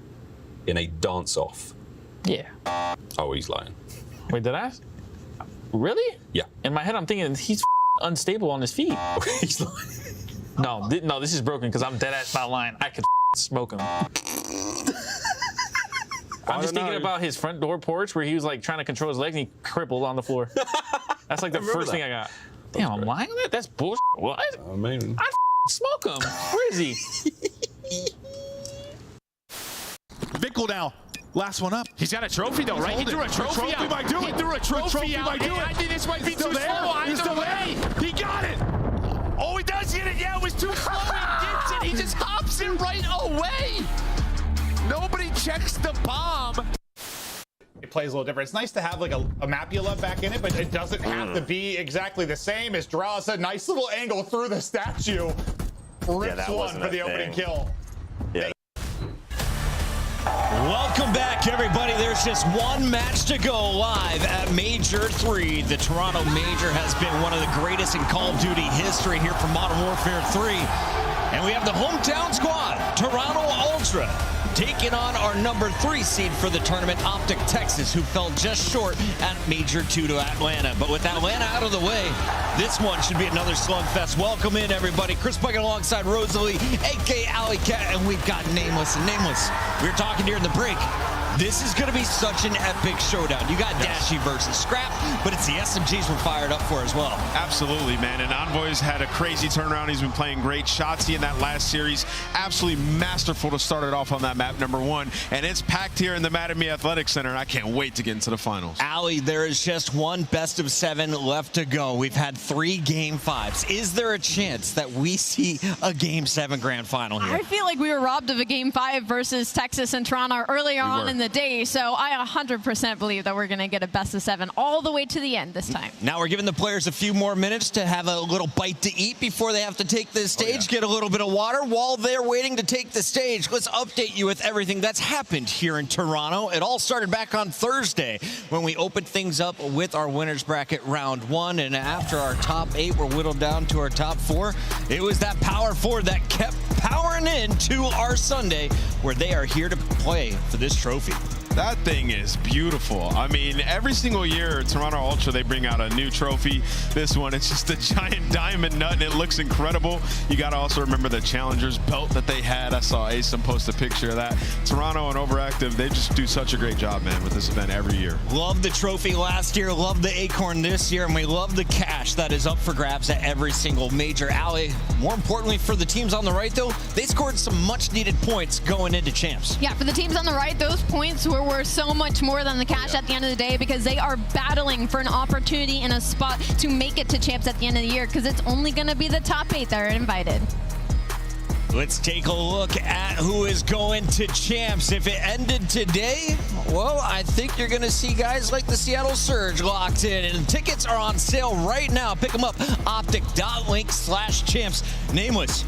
in a dance-off? Yeah. Oh, he's lying. Wait, did I? Really? Yeah. In my head, I'm thinking he's unstable on his feet. He's lying. No, this is broken because I'm dead ass not lying. I could smoke him. I'm just thinking about his front door porch where he was like trying to control his legs and he crippled on the floor. That's like the first thing I got. Damn, I'm lying on that? That's bullshit. What? I mean, I'd smoke him. Where is he? Bickle now. Last one up. He's got a trophy though, right? He threw a trophy out. Might do it. He threw a trophy out. Might do it. I think this might be too slow. He's still there. He got it. Oh, he does get it. Yeah, it was too slow. He gets it. He just hops in right away. Nobody checks the bomb. It plays a little different. It's nice to have like a map you love back in it, but it doesn't have to be exactly the same. As Doral said, nice little angle through the statue. Rips one for the opening kill. Yeah. Welcome back, everybody. There's just one match to go live at Major 3. The Toronto Major has been one of the greatest in Call of Duty history here for Modern Warfare 3. And we have the hometown squad, Toronto Ultra, taking on our number 3 seed for the tournament, Optic Texas, who fell just short at Major 2 to Atlanta. But with Atlanta out of the way, this one should be another slugfest. Welcome in, everybody. Chris Bucket alongside Rosalie, a.k.a. Alley Cat, and we've got Nameless and Nameless. We were talking during the break. This is going to be such an epic showdown. You got Dashy versus Scrap, but it's the SMGs we're fired up for as well. Absolutely, man. And Envoy's had a crazy turnaround. He's been playing great. Shotzzy in that last series, absolutely masterful to start it off on that map, number 1. And it's packed here in the Mad at Me Athletic Center, and I can't wait to get into the finals. Allie, there is just one best of 7 left to go. We've had 3 Game 5s. Is there a chance that we see a Game 7 grand final here? I feel like we were robbed of a Game 5 versus Texas and Toronto earlier on in the day. So I 100% believe that we're going to get a best of 7 all the way to the end this time. Now we're giving the players a few more minutes to have a little bite to eat before they have to take the stage, get a little bit of water while they're waiting to take the stage. Let's update you with everything that's happened here in Toronto. It all started back on Thursday when we opened things up with our winners bracket round 1, and after our top 8 were whittled down to our top 4, it was that power 4 that kept powering into our Sunday, where they are here to play for this trophy. That thing is beautiful. I mean, every single year, Toronto Ultra, they bring out a new trophy. This one, it's just a giant diamond nut, and it looks incredible. You got to also remember the Challengers belt that they had. I saw Asim post a picture of that. Toronto and Overactive, they just do such a great job, man, with this event every year. Love the trophy last year, love the acorn this year, and we love the cash that is up for grabs at every single major alley. More importantly for the teams on the right, though, they scored some much-needed points going into champs. Yeah, for the teams on the right, those points were worth so much more than the cash at the end of the day, because they are battling for an opportunity and a spot to make it to champs at the end of the year, because it's only going to be the top 8 that are invited. Let's take a look at who is going to champs. If it ended today, well, I think you're going to see guys like the Seattle Surge locked in, and tickets are on sale right now. Pick them up, optic.link/champs. Nameless,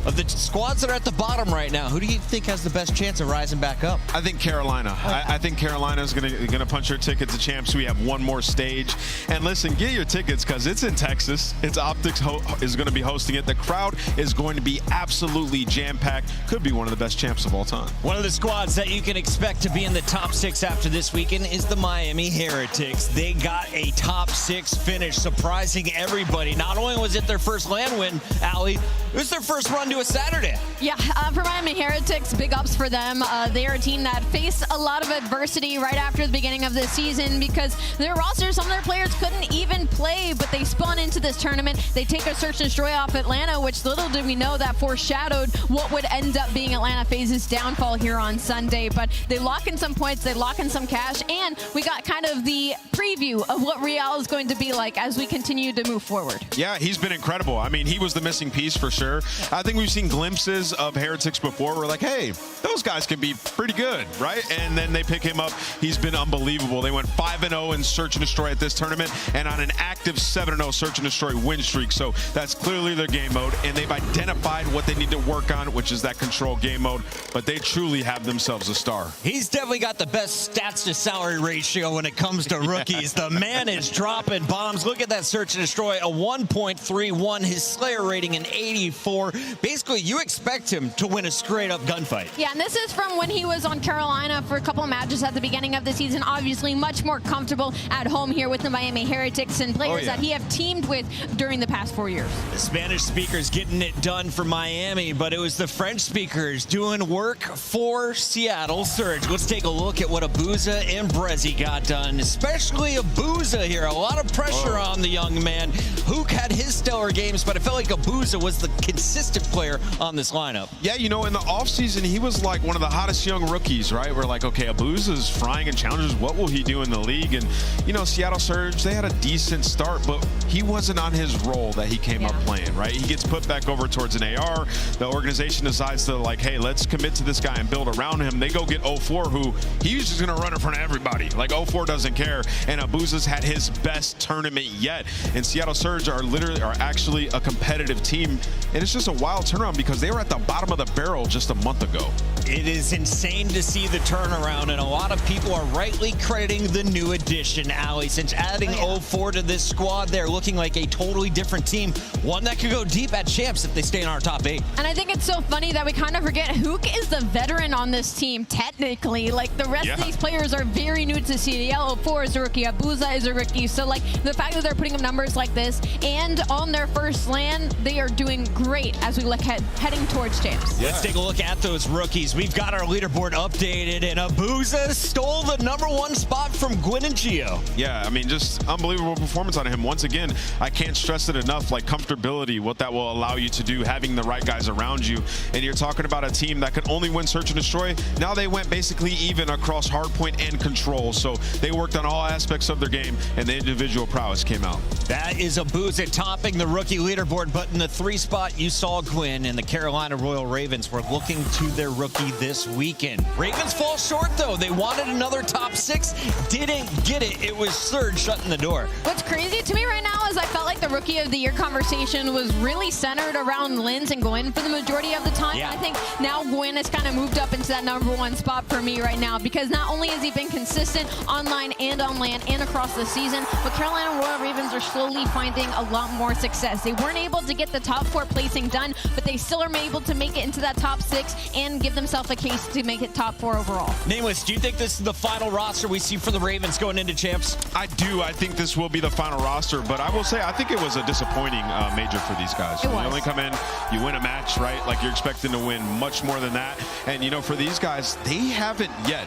of the squads that are at the bottom right now, who do you think has the best chance of rising back up? I think Carolina. I think Carolina's gonna punch their ticket to champs. We have one more stage. And listen, get your tickets because it's in Texas. It's Optics is going to be hosting it. The crowd is going to be absolutely jam-packed. Could be one of the best champs of all time. One of the squads that you can expect to be in the top 6 after this weekend is the Miami Heretics. They got a top 6 finish, surprising everybody. Not only was it their first LAN win, Allie, it was their first run to a Saturday. Yeah, for Miami Heretics, big ups for them. They're a team that faced a lot of adversity right after the beginning of the season, because their roster, some of their players couldn't even play, but they spun into this tournament. They take a search and destroy off Atlanta, which little did we know that foreshadowed what would end up being Atlanta FaZe's downfall here on Sunday. But they lock in some points, they lock in some cash, and we got kind of the preview of what Real is going to be like as we continue to move forward. Yeah, he's been incredible. I mean, he was the missing piece for sure. I think we've seen glimpses of Heretics before. We're like, hey, those guys can be pretty good, right? And then they pick him up. He's been unbelievable. They went 5-0 in Search and Destroy at this tournament, and on an active 7-0 Search and Destroy win streak. So that's clearly their game mode, and they've identified what they need to work on, which is that control game mode. But they truly have themselves a star. He's definitely got the best stats to salary ratio when it comes to rookies. The man is dropping bombs. Look at that Search and Destroy, a 1.31. His Slayer rating an 84. Basically, you expect him to win a straight-up gunfight. Yeah, and this is from when he was on Carolina for a couple of matches at the beginning of the season. Obviously, much more comfortable at home here with the Miami Heretics and players that he have teamed with during the past 4 years. The Spanish speakers getting it done for Miami, but it was the French speakers doing work for Seattle Surge. Let's take a look at what Abuza and Brezzy got done, especially Abuza here. A lot of pressure on the young man. Hook had his stellar games, but I felt like Abuza was the consistent player on this lineup. Yeah, you know, in the offseason, he was like one of the hottest young rookies, right? We're like, okay, Abuza's frying in challenges. What will he do in the league? And, you know, Seattle Surge, they had a decent start, but he wasn't on his role that he came up playing, right? He gets put back over towards an AR. The organization decides to, like, hey, let's commit to this guy and build around him. They go get 04, who he's just going to run in front of everybody. Like, 04 doesn't care. And Abuza's had his best tournament yet. And Seattle Surge are actually a competitive team. And it's just a wild turnaround because they were at the bottom of the barrel just a month ago. It is insane to see the turnaround, and a lot of people are rightly crediting the new addition, Allie. Since adding 04 to this squad, they're looking like a totally different team, one that could go deep at champs if they stay in our top 8. And I think it's so funny that we kind of forget Hook is the veteran on this team, technically. Like, the rest of these players are very new to CDL. 04 is a rookie, Abuza is a rookie. So, like, the fact that they're putting up numbers like this and on their first LAN, they are doing great as we look heading towards champs. Let's take a look at those rookies. We've got our leaderboard updated, and Abuza stole the #1 spot from Gwyn and Gio. Yeah, I mean, just unbelievable performance on him. Once again, I can't stress it enough, like comfortability, what that will allow you to do, having the right guys around you. And you're talking about a team that could only win Search and Destroy. Now they went basically even across hardpoint and control. So they worked on all aspects of their game, and the individual prowess came out. That is Abuza topping the rookie leaderboard, but in the 3 spot, you saw Gwyn, and the Carolina Royal Ravens were looking to their rookie Rookie this weekend. Ravens fall short, though. They wanted another top 6, didn't get it. It was Surge shutting the door. What's crazy to me right now is I felt like the Rookie of the Year conversation was really centered around Linz and Gwyn for the majority of the time. Yeah. I think now Gwyn has kind of moved up into that #1 spot for me right now, because not only has he been consistent online and on land and across the season, but Carolina Royal Ravens are slowly finding a lot more success. They weren't able to get the top 4 placing done, but they still are able to make it into that top 6 and give themselves a case to make it top 4 overall. Nameless, do you think this is the final roster we see for the Ravens going into champs? I do. I think this will be the final roster, but I will say I think it was a disappointing major for these guys. You only come in, you win a match, right? Like, you're expecting to win much more than that. And, you know, for these guys, they haven't yet,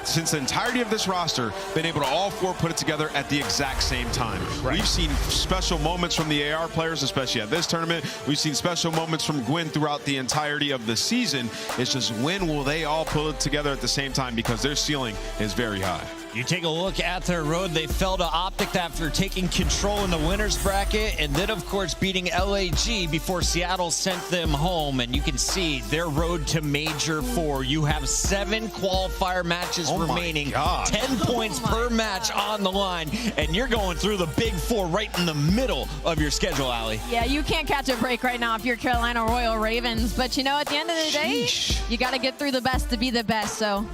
since the entirety of this roster, been able to all 4 put it together at the exact same time. Right. We've seen special moments from the AR players, especially at this tournament. We've seen special moments from Gwyn throughout the entirety of the season. It's just, when will they all pull it together at the same time, because their ceiling is very high. You take a look at their road. They fell to Optic after taking control in the winners bracket, and then, of course, beating LAG before Seattle sent them home. And you can see their road to Major 4. You have 7 qualifier matches remaining, 10 points per match on the line, and you're going through the Big 4 right in the middle of your schedule, Allie. Yeah, you can't catch a break right now if you're Carolina Royal Ravens. But, you know, at the end of the day, you got to get through the best to be the best. So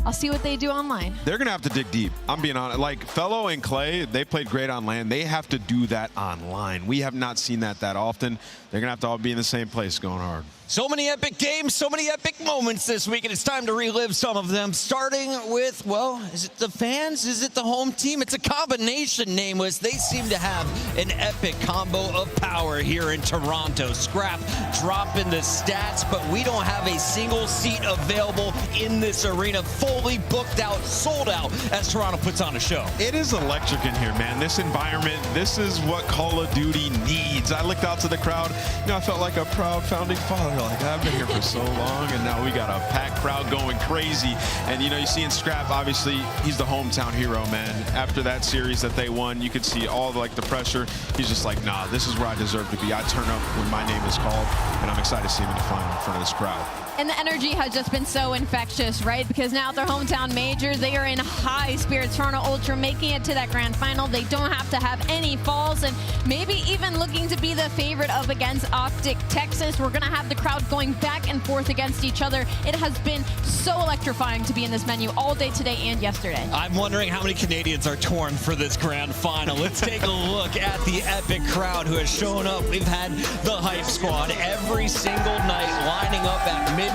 I'll see what they do online. They're going to have to dig deep. I'm being honest. Like, Fellow and Clay, they played great on land. They have to do that online. We have not seen that often. They're going to have to all be in the same place going hard. So many epic games, so many epic moments this week, and it's time to relive some of them, starting with, well, is it the fans? Is it the home team? It's a combination, Nameless. They seem to have an epic combo of power here in Toronto. Scrap dropping the stats, but we don't have a single seat available in this arena, fully booked out, sold out, as Toronto puts on a show. It is electric in here, man. This environment, this is what Call of Duty needs. I looked out to the crowd. You know, I felt like a proud founding father. Like, I've been here for so long, and now we got a packed crowd going crazy. And, you know, you see in Scrap, obviously, he's the hometown hero, man. After that series that they won, you could see all, like, the pressure. He's just like, nah, this is where I deserve to be. I turn up when my name is called, and I'm excited to see him in the final in front of this crowd. And the energy has just been so infectious, right? Because now at their hometown major, they are in high spirits. Toronto Ultra making it to that grand final. They don't have to have any falls, and maybe even looking to be the favorite up against Optic Texas. We're going to have the crowd going back and forth against each other. It has been so electrifying to be in this menu all day today and yesterday. I'm wondering how many Canadians are torn for this grand final. Let's take a look at the epic crowd who has shown up. We've had the Hype Squad every single night lining up at midnight,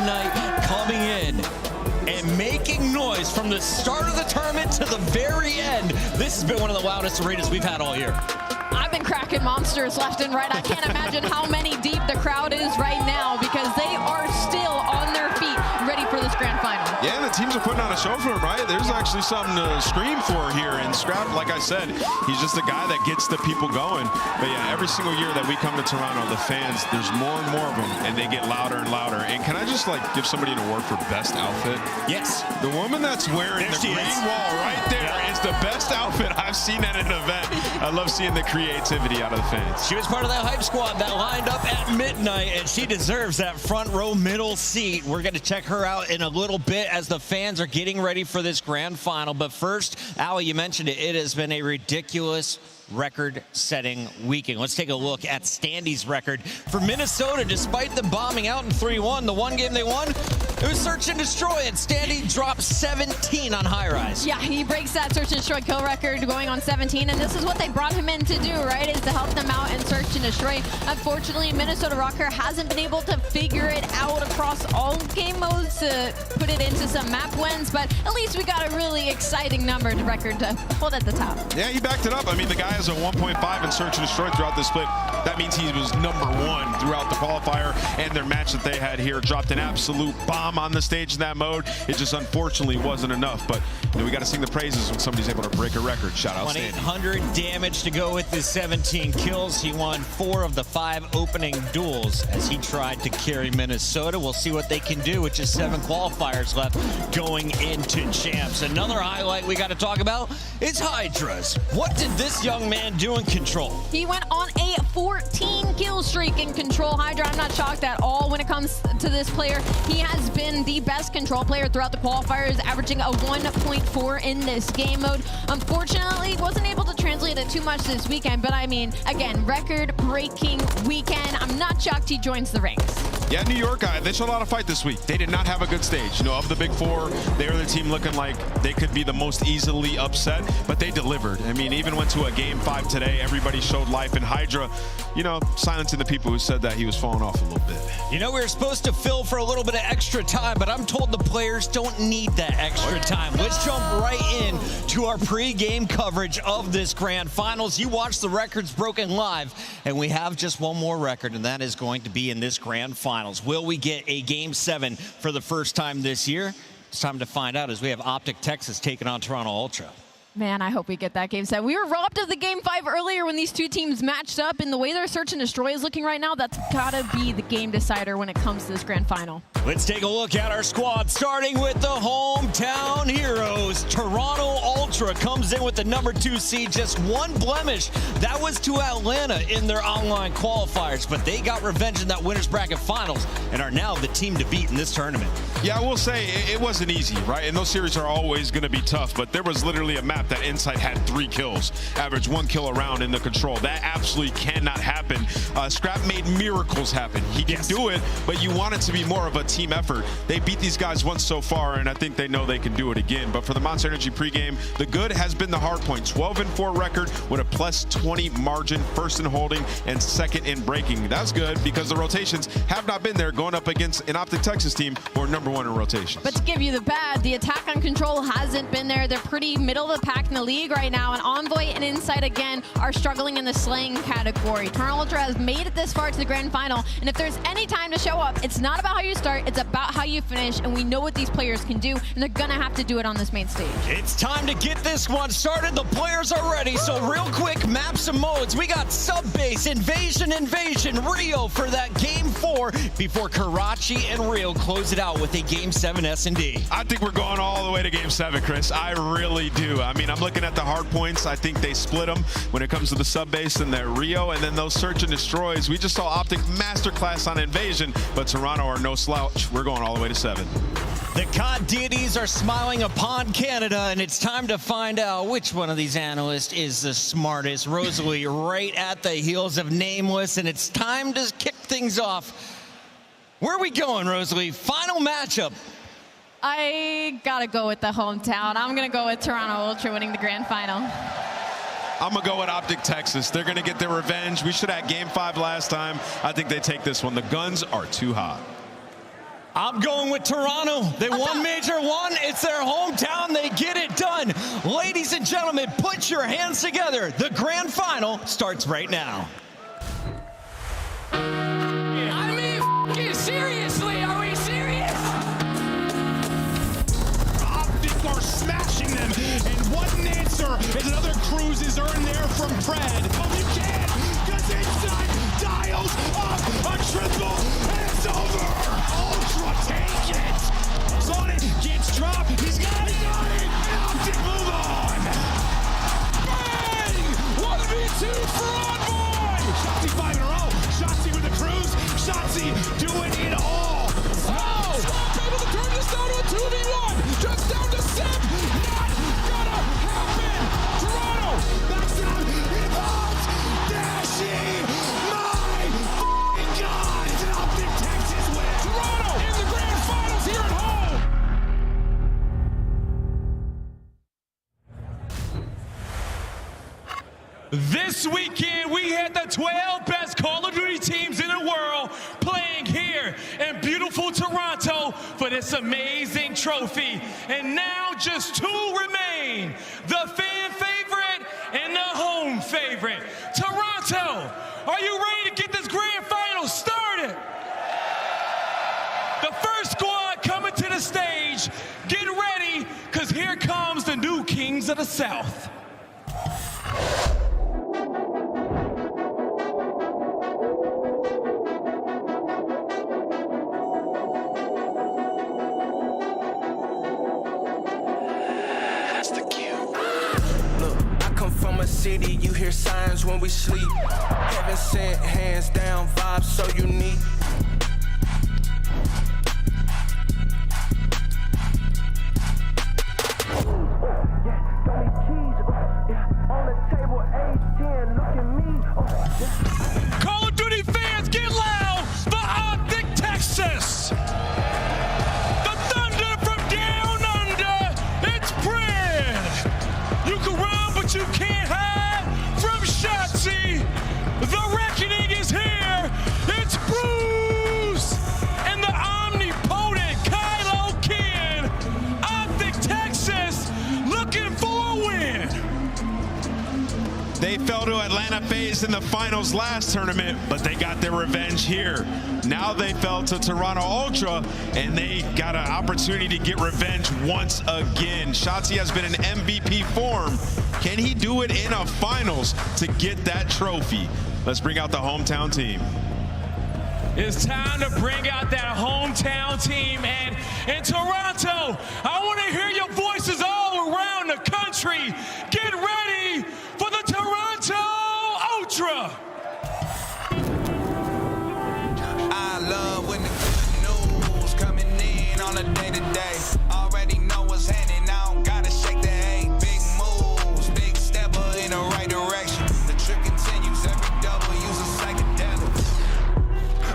coming in and making noise from the start of the tournament to the very end. This has been one of the loudest arenas we've had all year. I've been cracking monsters left and right. I can't imagine how many deep the crowd is right now, because they are still on their feet, ready for this grand final. Yeah, and the teams are putting on a show for him, right? There's actually something to scream for here. And Scrap, like I said, he's just a guy that gets the people going. But yeah, every single year that we come to Toronto, the fans, there's more and more of them, and they get louder and louder. And can I just, like, give somebody an award for best outfit? Yes. The woman that's wearing the green wall right there is the best outfit I've seen at an event. I love seeing the creativity out of the fans. She was part of that Hype Squad that lined up at midnight, and she deserves that front row middle seat. We're going to check her out in a little bit as the fans are getting ready for this grand final. But first, Allie, you mentioned it. It has been a ridiculous record-setting weekend. Let's take a look at Standy's record for Minnesota. Despite them bombing out in 3-1, the one game they won, it was Search and Destroy, and Standy dropped 17 on High Rise. Yeah, he breaks that Search and Destroy kill record going on 17, and this is what they brought him in to do, right, is to help them out in Search and Destroy. Unfortunately, Minnesota Rocker hasn't been able to figure it out across all game modes to put it into some map wins, but at least we got a really exciting numbered record to hold at the top. Yeah, he backed it up. I mean, the guy has a 1.5 in Search and Destroy throughout the split. That means he was #1 throughout the qualifier, and their match that they had here dropped an absolute bomb on the stage in that mode. It just unfortunately wasn't enough, but you know, we got to sing the praises when somebody's able to break a record. Shout out Standy. 1,800 damage to go with his 17 kills. He won 4 of the 5 opening duels as he tried to carry Minnesota. We'll see what they can do with just 7 qualifiers left going into champs. Another highlight we got to talk about is Hydras. What did this young man do in Control? He went on a 14 kill streak in Control. Hydra, I'm not shocked at all when it comes to this player. He has been been the best control player throughout the qualifiers, averaging a 1.4 in this game mode. Unfortunately, wasn't able to translate it too much this weekend, but I mean, again, record-breaking weekend. I'm not shocked he joins the ranks. Yeah, New York, they showed a lot of fight this week. They did not have a good stage. You know, of the big four, they were the team looking like they could be the most easily upset, but they delivered. I mean, even went to a game 5 today. Everybody showed life. And Hydra, you know, silencing the people who said that he was falling off a little bit. You know, we were supposed to fill for a little bit of extra time, but I'm told the players don't need that extra time. Let's jump right in to our pre-game coverage of this grand finals. You watched the records broken live, and we have just one more record, and that is going to be in this grand finals. Will we get a Game 7 for the first time this year? It's time to find out as we have Optic Texas taking on Toronto Ultra. Man, I hope we get that Game 7. We were robbed of the Game 5 earlier when these two teams matched up, and the way their search and destroy is looking right now, that's gotta be the game decider when it comes to this grand final. Let's take a look at our squad, starting with the hometown heroes. Toronto Ultra comes in with the number 2 seed, just one blemish. That was to Atlanta in their online qualifiers, but they got revenge in that winner's bracket finals and are now the team to beat in this tournament. Yeah, I will say it wasn't easy, right? And those series are always going to be tough, but there was literally a map that Insight had 3 kills, average 1 kill a round in the control. That absolutely cannot happen. Scrap made miracles happen. He can do it, but you want it to be more of a team effort. They beat these guys once so far, and I think they know they can do it again. But for the Monster Energy pregame, the good has been the hard point. 12-4 record with a +20 margin, first in holding and second in breaking. That's good because the rotations have not been there going up against an Optic Texas team who are number 1 in rotations. But to give you the bad, the attack on control hasn't been there. They're pretty middle of the pack in the league right now, and Envoy and Insight again are struggling in the slaying category. Toronto Ultra has made it this far to the grand final, and if there's any time to show up, it's not about how you start, it's about how you finish, and we know what these players can do, and they're gonna have to do it on this main stage. It's time to get this one started. The players are ready, so real quick, maps and modes. We got Subbase, Invasion, Rio for that Game 4 before Karachi and Rio close it out with a Game 7 S&D. I think we're going all the way to Game 7, Chris. I really do. I mean, I'm looking at the hard points. I think they split them when it comes to the Subbase and their Rio, and then those search and destroys. We just saw Optic masterclass on Invasion, but Toronto are no slouch. We're going all the way to 7. The COD deities are smiling upon Canada, and it's time to find out which one of these analysts is the smartest. Rosalie right at the heels of Nameless, and it's time to kick things off. Where are we going, Rosalie? Final matchup. I gotta go with the hometown. I'm gonna go with Toronto Ultra winning the grand final. I'm going to go with Optic Texas. They're going to get their revenge. We should have Game 5 last time. I think they take this one. The guns are too hot. I'm going with Toronto. They won Major 1. It's their hometown. They get it done. Ladies and gentlemen, put your hands together. The grand final starts right now. I mean, seriously, are we serious? Optic are smashing them, and what an answer as another cruise is earned there from Pred. Oh, you can, because Insight dials up a triple, and it's over. Ultra take it. Sonic gets dropped. He's got it. And Optic move on. Bang! 1v2 for Envoy. Shotzzy 5 in a row. Shotzzy with the cruise. Shotzzy doing it all. Oh! Swap able to turn this down to a 2v1. Just down to Sim. Not gonna happen. Toronto knocks it out. It pops. Dashi. My f***ing God. It's an Optic Texas win. Toronto in the grand finals here at home. This weekend, we had the 12 best Call of Duty teams in the world playing here in beautiful Toronto for this amazing trophy. And now just 2 remain, the fan favorite and the home favorite. Toronto, are you ready to get this grand final started? The first squad coming to the stage, get ready, because here comes the new Kings of the South. City, you hear signs when we sleep. Heaven sent, hands down, vibes so unique. to Atlanta FaZe in the finals last tournament, but they got their revenge here. Now they fell to Toronto Ultra, and they got an opportunity to get revenge once again. Shotzzy has been in MVP form. Can he do it in a finals to get that trophy? Let's bring out the hometown team. It's time to bring out that hometown team. And in Toronto, I want to hear your voices all around the country. Get ready for the Toronto Ultra. I love when the good news coming in on a day-to-day. Already know what's happening, I don't gotta shake the hay. Big moves, big stepper in the right direction. The trip continues, every double use a psychedelic.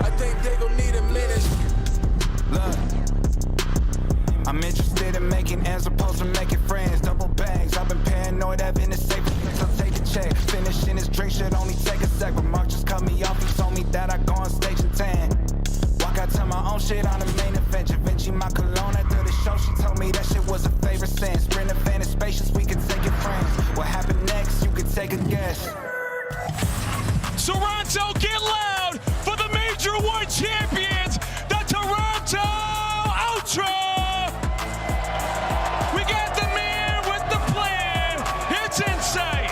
I think they gon' need a minute. Look, I'm interested in making ends opposed to making friends. Double bags, I've been paranoid, having the safest things, I'll take a check. Finishing this drink should only take a sec. But Mark just cut me off, he told me that I go on stage and tan. Walk out to my own shit on the main event. Vinci my cologne after the show, she told me that shit was a favorite sin. Sprint event is spacious, we can take it friends. What happened next, you can take a guess. Toronto, get loud for the Major 1 champions, the Toronto Ultra. We got the man with the plan. It's insight.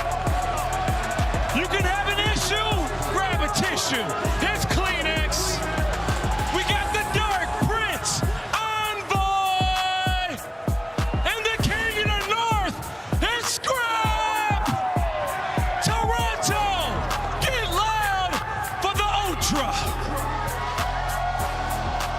You can have an issue, grab a tissue. It's Kleenex. We got the Dark Prince, Envoy, and the King of the North. It's Scrap. Toronto, get loud for the Ultra.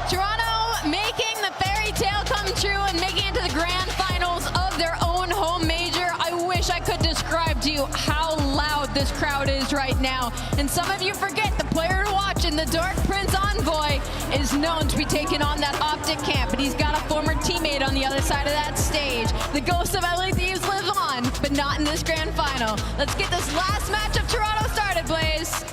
Toronto making the fairy tale come true and making it to the grand finals of their own home major. I wish I could describe to you how loud this crowd is right now. And some of you forget the player to watch in the Dark Prince Envoy is known to be taking on that Optic camp, but he's got a former teammate on the other side of that stage. The ghost of LA Thieves lives on, but not in this grand final. Let's get this last match of Toronto started, Blaze.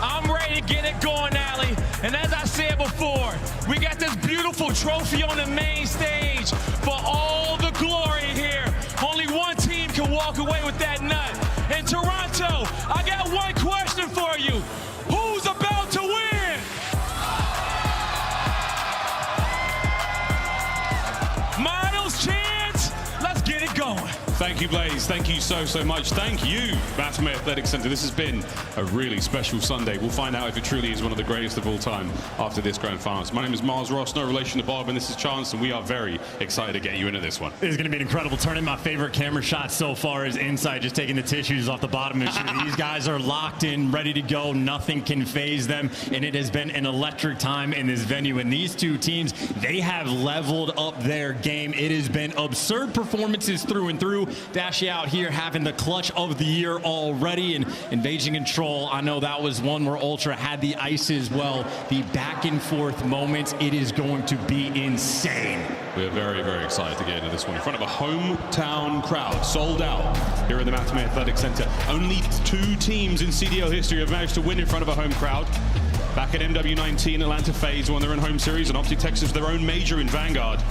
I'm ready to get it going, Allie. And as I said before, we got this beautiful trophy on the main stage for all the glory here. Only one team can walk away with that nut. In Toronto, I got one question for you. Who's about to win? Miles Chance, let's get it going. Thank you, Blaze. Thank you so much. Thank you, Batman Athletic Center. This has been a really special Sunday. We'll find out if it truly is one of the greatest of all time after this grand finals. My name is Miles Ross, no relation to Bob, and this is Chance, and we are very excited to get you into this one. This is going to be an incredible tournament. My favorite camera shot so far is inside, just taking the tissues off the bottom and shooting. These guys are locked in, ready to go. Nothing can phase them, and it has been an electric time in this venue. And these two teams, they have leveled up their game. It has been absurd performances through and through. Dashy out here having the clutch of the year already, and Invasion Control, I know that was one where Ultra had the ice as well. The back and forth moments, it is going to be insane. We're very excited to get into this one in front of a hometown crowd, sold out here at the Mattamy Athletic Center. Only two teams in CDL history have managed to win in front of a home crowd. Back at MW19, Atlanta FaZe won their own home series, and Optic Texas their own major in Vanguard.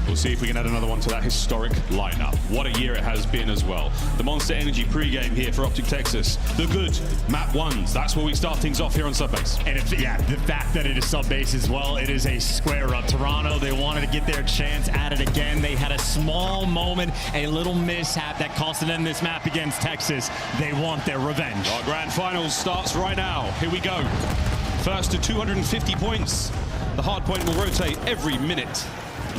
We'll see if we can add another one to that historic lineup. What a year it has been as well. The Monster Energy pregame here for Optic Texas. The good map ones. That's where we start things off here on Subbase. And the fact that it is Subbase as well, it is a square up. Toronto, they wanted to get their chance at it again. They had a small moment, a little mishap that costed them this map against Texas. They want their revenge. Our grand finals starts right now. Here we go. First to 250 points. The hard point will rotate every minute.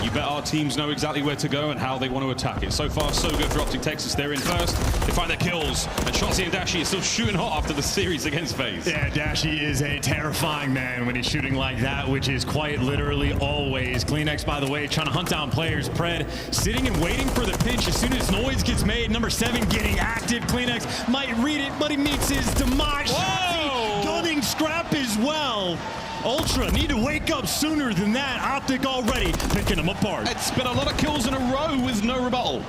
You bet our teams know exactly where to go and how they want to attack it. So far, so good for Optic Texas. They're in first. They find their kills. And Shotzzy and Dashy is still shooting hot after the series against FaZe. Yeah, Dashy is a terrifying man when he's shooting like that, which is quite literally always. Kleenex, by the way, trying to hunt down players. Pred sitting and waiting for the pinch. As soon as noise gets made, number 7 getting active. Kleenex might read it, but he meets his demise. Shotzzy gunning Scrap as well. Ultra need to wake up sooner than that. Optic already picking them apart. It's been a lot of kills in a row with no rebuttal.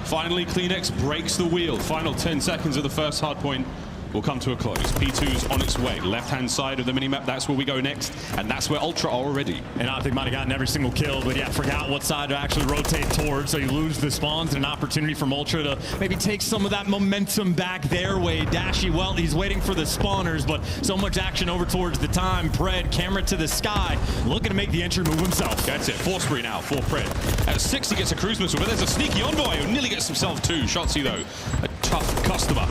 Finally, Kleenex breaks the wheel. Final 10 seconds of the first hard point. will come to a close. P2's on its way. Left-hand side of the minimap, that's where we go next, and that's where Ultra are already. And Optic might have gotten every single kill, but yeah, forgot what side to actually rotate towards, so you lose the spawns and an opportunity from Ultra to maybe take some of that momentum back their way. Dashy, well, he's waiting for the spawners, but so much action over towards the time. Pred, camera to the sky, looking to make the entry move himself. That's it, 4 spree now for Pred. At 6, he gets a cruise missile, but there's a sneaky Envoy who nearly gets himself 2. Shotzzy, though, a tough customer.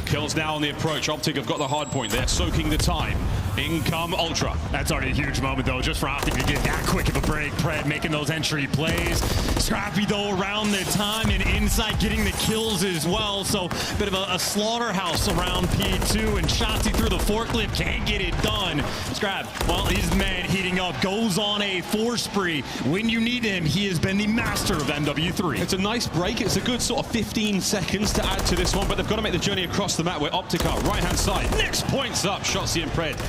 Kills now on the approach. Optic have got the hard point. They're soaking the time. In come Ultra. That's already a huge moment, though, just for Optic to get that quick of a break. Pred making those entry plays. Scrappy, though, around the time and inside getting the kills as well. So, bit of a slaughterhouse around P2, and Shotzzy through the forklift can't get it done. Scrap, well, his man heating up, goes on a 4 spree. When you need him, he has been the master of MW3. It's a nice break. It's a good sort of 15 seconds to add to this one, but they've got to make the journey across the map where Optic are. Right-hand side. Next points up. Shotzzy and Pred.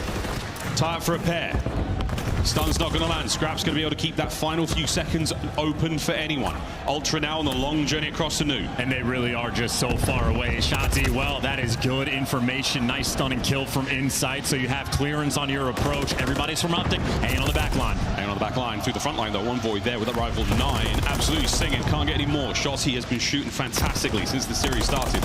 Tie up for a pair. Stun's not going to land. Scrap's going to be able to keep that final few seconds open for anyone. Ultra now on the long journey across the new. And they really are just so far away. Shotzzy, well, that is good information. Nice stunning kill from inside, so you have clearance on your approach. Everybody's from Optic, hanging on the back line. Hanging on the back line through the front line, though. Envoy there with a rifle 9. Absolutely singing. Can't get any more. Shotzzy has been shooting fantastically since the series started.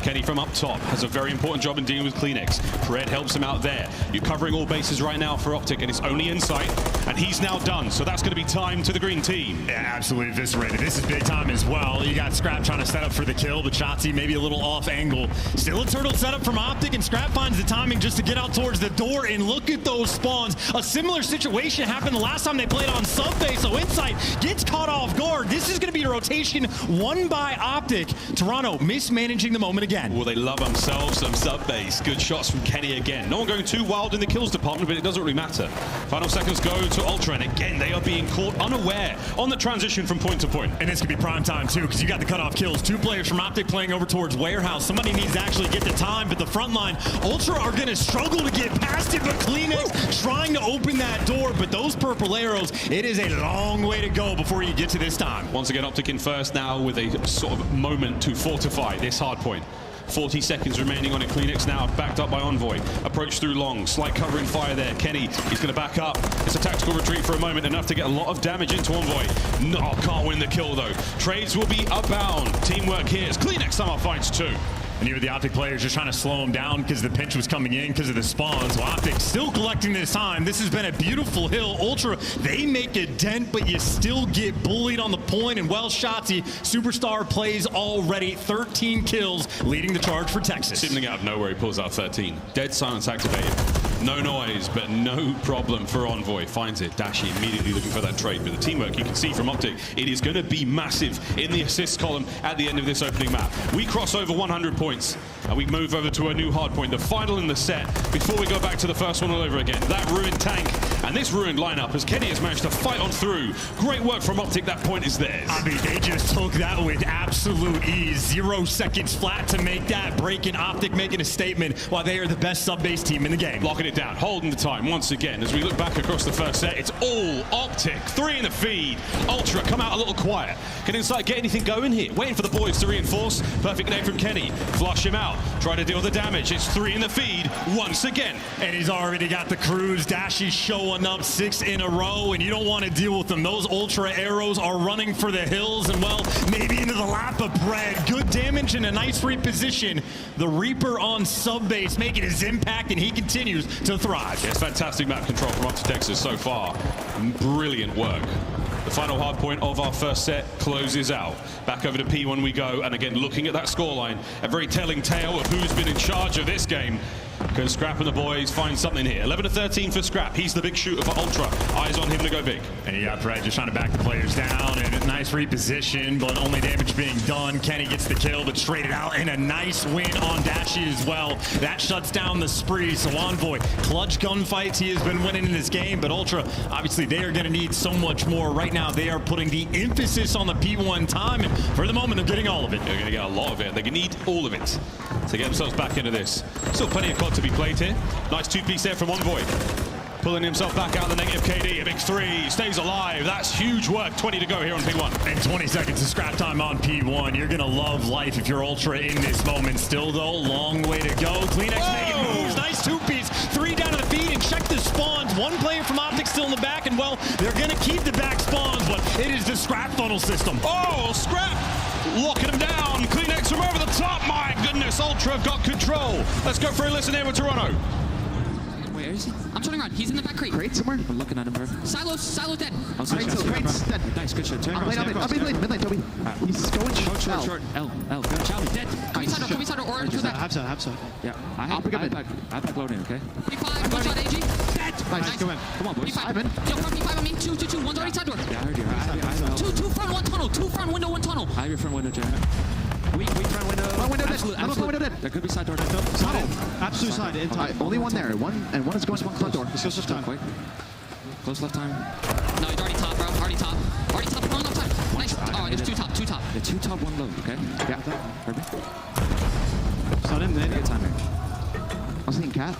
Kenny from up top has a very important job in dealing with Kleenex. Pred helps him out there. You're covering all bases right now for Optic, and it's only inside, and he's now done. So that's going to be time to the green team. Yeah, absolutely eviscerated. This is big time as well. You got Scrap trying to set up for the kill, but Shotzzy maybe a little off angle. Still a turtle setup from Optic, and Scrap finds the timing just to get out towards the door, and look at those spawns. A similar situation happened the last time they played on subbase, so Insight gets caught off guard. This is going to be a rotation won by Optic. Toronto mismanaging the moment again. Well, they love themselves some sub-base. Good shots from Kenny again. No one going too wild in the kills department, but it doesn't really matter. Final seconds go to Ultra, and again, they are being caught unaware on the transition from point to point. And this could be prime time, too, because you got the cutoff kills. 2 players from Optic playing over towards Warehouse. Somebody needs to actually get the time, but the front line, Ultra are going to struggle to get past it, but Kleenex trying to open that door, but those purple arrows, it is a long way to go before you get to this time. Once again, Optic in first now with a sort of moment to fortify this hard point. 40 seconds remaining on it. Kleenex now backed up by Envoy. Approach through long. Slight covering fire there. Kenny, he's going to back up. It's a tactical retreat for a moment, enough to get a lot of damage into Envoy. No, can't win the kill though. Trades will be abound. Teamwork here as Kleenex somehow finds 2. And you were the Optic players just trying to slow him down because the pinch was coming in because of the spawns. Well, Optic still collecting this time. This has been a beautiful hill. Ultra, they make a dent, but you still get bullied on the point. And well, Shotzzy, superstar plays already. 13 kills, leading the charge for Texas. Sibling out of nowhere, he pulls out 13. Dead silence activated. No noise, but no problem for Envoy. Finds it. Dashy immediately looking for that trade. But the teamwork you can see from Optic, it is going to be massive in the assist column at the end of this opening map. We cross over 100 points. And we move over to a new hard point, the final in the set, before we go back to the first one all over again. That ruined tank and this ruined lineup as Kenny has managed to fight on through. Great work from Optic. That point is theirs. I mean, they just took that with absolute ease. 0 seconds flat to make that break, in Optic making a statement while they are the best sub-base team in the game. Locking it down, holding the time once again. As we look back across the first set, it's all Optic. 3 in the feed. Ultra come out a little quiet. Can Insight get anything going here? Waiting for the boys to reinforce. Perfect nade from Kenny. Flush him out. Try to deal the damage. It's 3 in the feed once again. And he's already got the cruise. Dashy showing up 6 in a row, and you don't want to deal with them. Those Ultra arrows are running for the hills, and well, maybe into the lap of Pred. Good damage and a nice reposition. The Reaper on sub-base making his impact, and he continues to thrive. Yes, fantastic map control from Optic Texas so far. Brilliant work. The final hard point of our first set closes out. Back over to P1 we go, and again, looking at that scoreline, a very telling tale of who's been in charge of this game. Can Scrap and the boys find something here? 11-13 for Scrap. He's the big shooter for Ultra. Eyes on him to go big. And you got Pred just trying to back the players down, and a nice reposition, but only damage being done. Kenny gets the kill, but straight it out, and a nice win on Dashy as well. That shuts down the spree. So Envoy, clutch gunfights he has been winning in this game, but Ultra, obviously they are going to need so much more. Right now they are putting the emphasis on the P1 time, and for the moment they're getting all of it. They're going to get a lot of it. They need all of it to get themselves back into this. Still plenty of COD to be played here. Nice 2-piece there from Envoy. pulling himself back out of the negative. KD, a big 3, stays alive. That's huge work. 20 to go here on P1. And 20 seconds of scrap time on P1. You're going to love life if you're Ultra in this moment. Still, though, long way to go. CleanX making moves. Nice 2-piece. 3 down to the feed, and check the spawns. 1 player from Optic still in the back, and, well, they're going to keep the back spawns, but it is the scrap funnel system. Oh, scrap! Locking him down. CleanX from over the top. My goodness, Ultra have got control. Let's go for a listen here with Toronto. Where is he? I'm turning around. He's in the back crate. Crate somewhere? I'm looking at him, bro. Silo dead. I'm sorry. Crate's dead. Nice, good shot. Turn around. Mid lane, Toby. He's going short. L. Chow is dead. Come inside or to that. Have some. Yeah. I back loading, okay? 45, one shot, AG. Dead. Nice. Come on, boys. 45. Yo, front 45 on me. 2. One's already side door. Yeah, I heard you. 2 front, 1 tunnel. 2 front window, 1 tunnel. I have your front window, Jack. Weak front window. Front window dead. Absolute. Window dead. There could be side door dead. Tunnel. Absolute side. In time. Only one there. One is going to front door. Close left time. Close left time. No, he's already top, bro. Already top. Wrong left time. Nice. Oh, it's 2 top. Yeah, 2 top, 1 low, okay? Yeah. Heard me? Start him then. Good time here. I was thinking cat.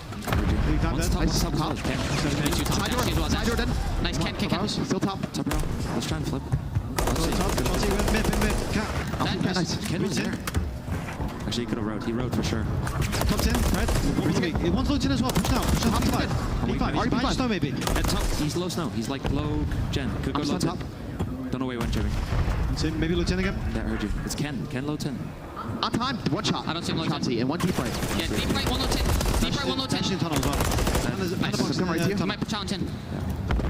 One's top, Nice. top. Side door dead. Nice, Ken. Still top. Top, bro. Let's try and flip. Mid. Cat. Nice. Ken was there. Actually, he could have rode. He rode for sure. Comes in, right? One's looked in as well. Push down. Half side. P5. Already behind snow, maybe. At top, he's low snow. He's like low gen. Could go low 10. Don't know where he went, Jimmy. Maybe low 10 again. That heard you. It's Ken. Ken low 10. On time. 1 shot. I don't see him low 10. And 1 deep right. Yeah, deep right, 1 low 10. Deep right, 1 low 10. Flashing tunnel as well. Nice. Come right to you. He might put down 10. Yeah.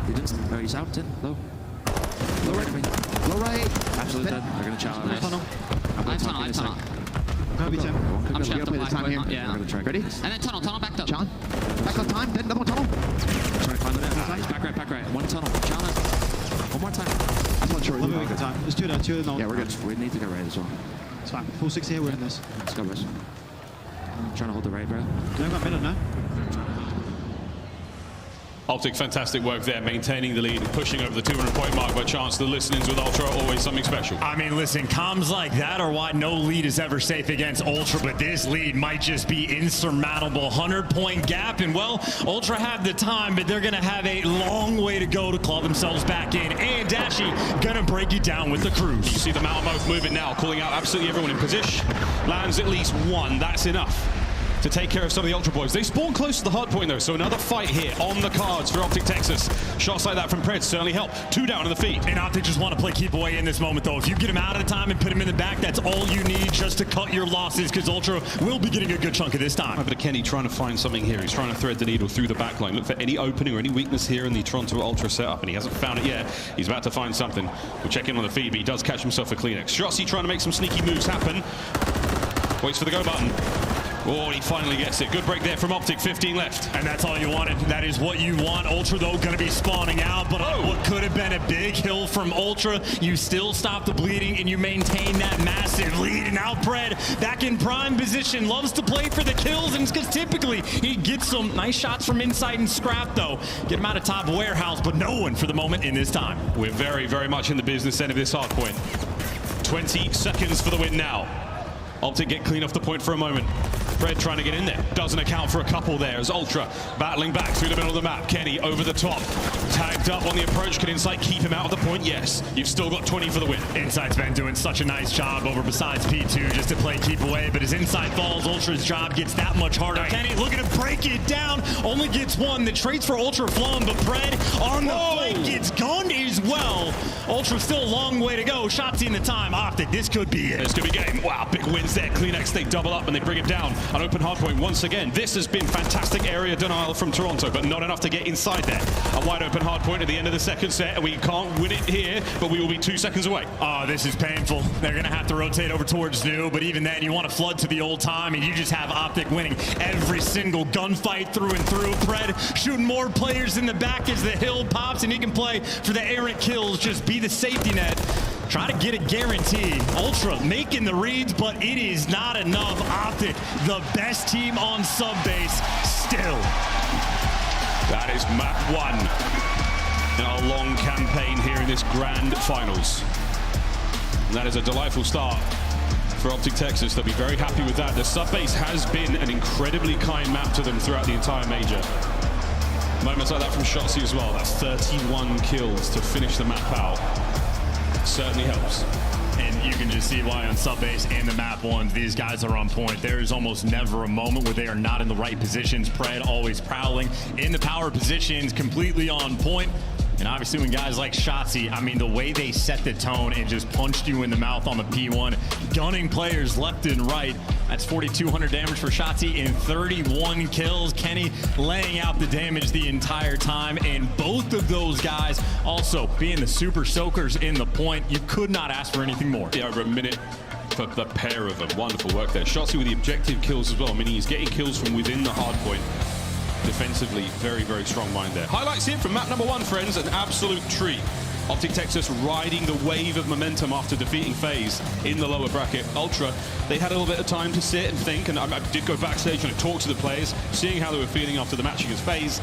He didn't. Oh, he's out 10. Low. Low right. Low right. Absolutely dead. They're going to chow. Nice. Tunnel. I have tunnel. Gonna be 10. I'm gonna play the time here. Yeah. Ready? And then tunnel backed up. John. Back on time. Then another one tunnel. Trying to climb it in. He's back right. 1 tunnel. John. 1 more time. I'm not sure. Let me make the time. There's 2 there. No. Yeah, we're good. We need to get right as well. It's fine. Full 60 here. We're in this. Let's go, boys. Trying to hold the right, bro. They got middle now. Optic, fantastic work there, maintaining the lead, pushing over the 200-point mark, but chance the listenings with Ultra are always something special. I mean, listen, comms like that are why no lead is ever safe against Ultra, but this lead might just be insurmountable. 100-point gap, and well, Ultra have the time, but they're going to have a long way to go to claw themselves back in, and Dashy going to break it down with the cruise. You see the Malmouth moving now, calling out absolutely everyone in position. Lands at least 1, that's enough to take care of some of the Ultra boys. They spawn close to the hard point though, so another fight here on the cards for Optic Texas. Shots like that from Pred certainly help. 2 down in the feed. And Optic just want to play keep away in this moment though. If you get him out of the time and put him in the back, that's all you need just to cut your losses, because Ultra will be getting a good chunk of this time. Over to Kenny trying to find something here. He's trying to thread the needle through the back line. Look for any opening or any weakness here in the Toronto Ultra setup, and he hasn't found it yet. He's about to find something. We'll check in on the feed, but he does catch himself a CleanX. Shotzi trying to make some sneaky moves happen. Waits for the go button. Oh, he finally gets it. Good break there from Optic, 15 left. And that's all you wanted. That is what you want. Ultra, though, going to be spawning out, but on what could have been a big hill from Ultra, you still stop the bleeding, and you maintain that massive lead. And now Pred, back in prime position, loves to play for the kills, and it's because typically he gets some nice shots from inside and scrap, though. Get him out of top warehouse, but no one for the moment in this time. We're very, very much in the business end of this hard point. 20 seconds for the win now. Optic get clean off the point for a moment. Pred trying to get in there. Doesn't account for a couple there as Ultra battling back through the middle of the map. Kenny over the top. Tagged up on the approach. Can Insight keep him out of the point? Yes. You've still got 20 for the win. Insight's been doing such a nice job over besides P2 just to play keep away, but as Insight falls, Ultra's job gets that much harder. Kenny looking to break it down. Only gets 1. The traits for Ultra flowing, but Pred on the flank gets gunned as well. Ultra still a long way to go. Shotzi in the time. Optic, this could be it. This could be game. Wow, big wins there. CleanX, they double up and they bring it down. An open hardpoint once again. This has been fantastic area denial from Toronto, but not enough to get inside there. A wide open hardpoint at the end of the second set, and we can't win it here, but we will be 2 seconds away. Oh, this is painful. They're going to have to rotate over towards New, but even then, you want to flood to the old time, and you just have Optic winning every single gunfight through and through. Pred shooting more players in the back as the hill pops, and he can play for the errant kills, just be the safety net. Try to get a guarantee. Ultra making the reads, but it is not enough. Optic, the best team on subbase, still. That is map 1 in our long campaign here in this grand finals. And that is a delightful start for Optic Texas. They'll be very happy with that. The subbase has been an incredibly kind map to them throughout the entire major. Moments like that from Shotzzy as well. That's 31 kills to finish the map out. Certainly helps. And you can just see why on sub base and the map ones, these guys are on point. There is almost never a moment where they are not in the right positions. Pred always prowling in the power positions, completely on point. And obviously when guys like Shotzzy, I mean, the way they set the tone and just punched you in the mouth on the P1, gunning players left and right. That's 4,200 damage for Shotzzy and 31 kills. Kenny laying out the damage the entire time. And both of those guys also being the super soakers in the point. You could not ask for anything more. Yeah, over a minute for the pair of them. Wonderful work there. Shotzzy with the objective kills as well, meaning he's getting kills from within the hard point. Defensively, very, very strong mind there. Highlights here from map number 1, friends, an absolute treat. Optic Texas riding the wave of momentum after defeating FaZe in the lower bracket. Ultra, they had a little bit of time to sit and think, and I did go backstage and talk to the players, seeing how they were feeling after the match against FaZe.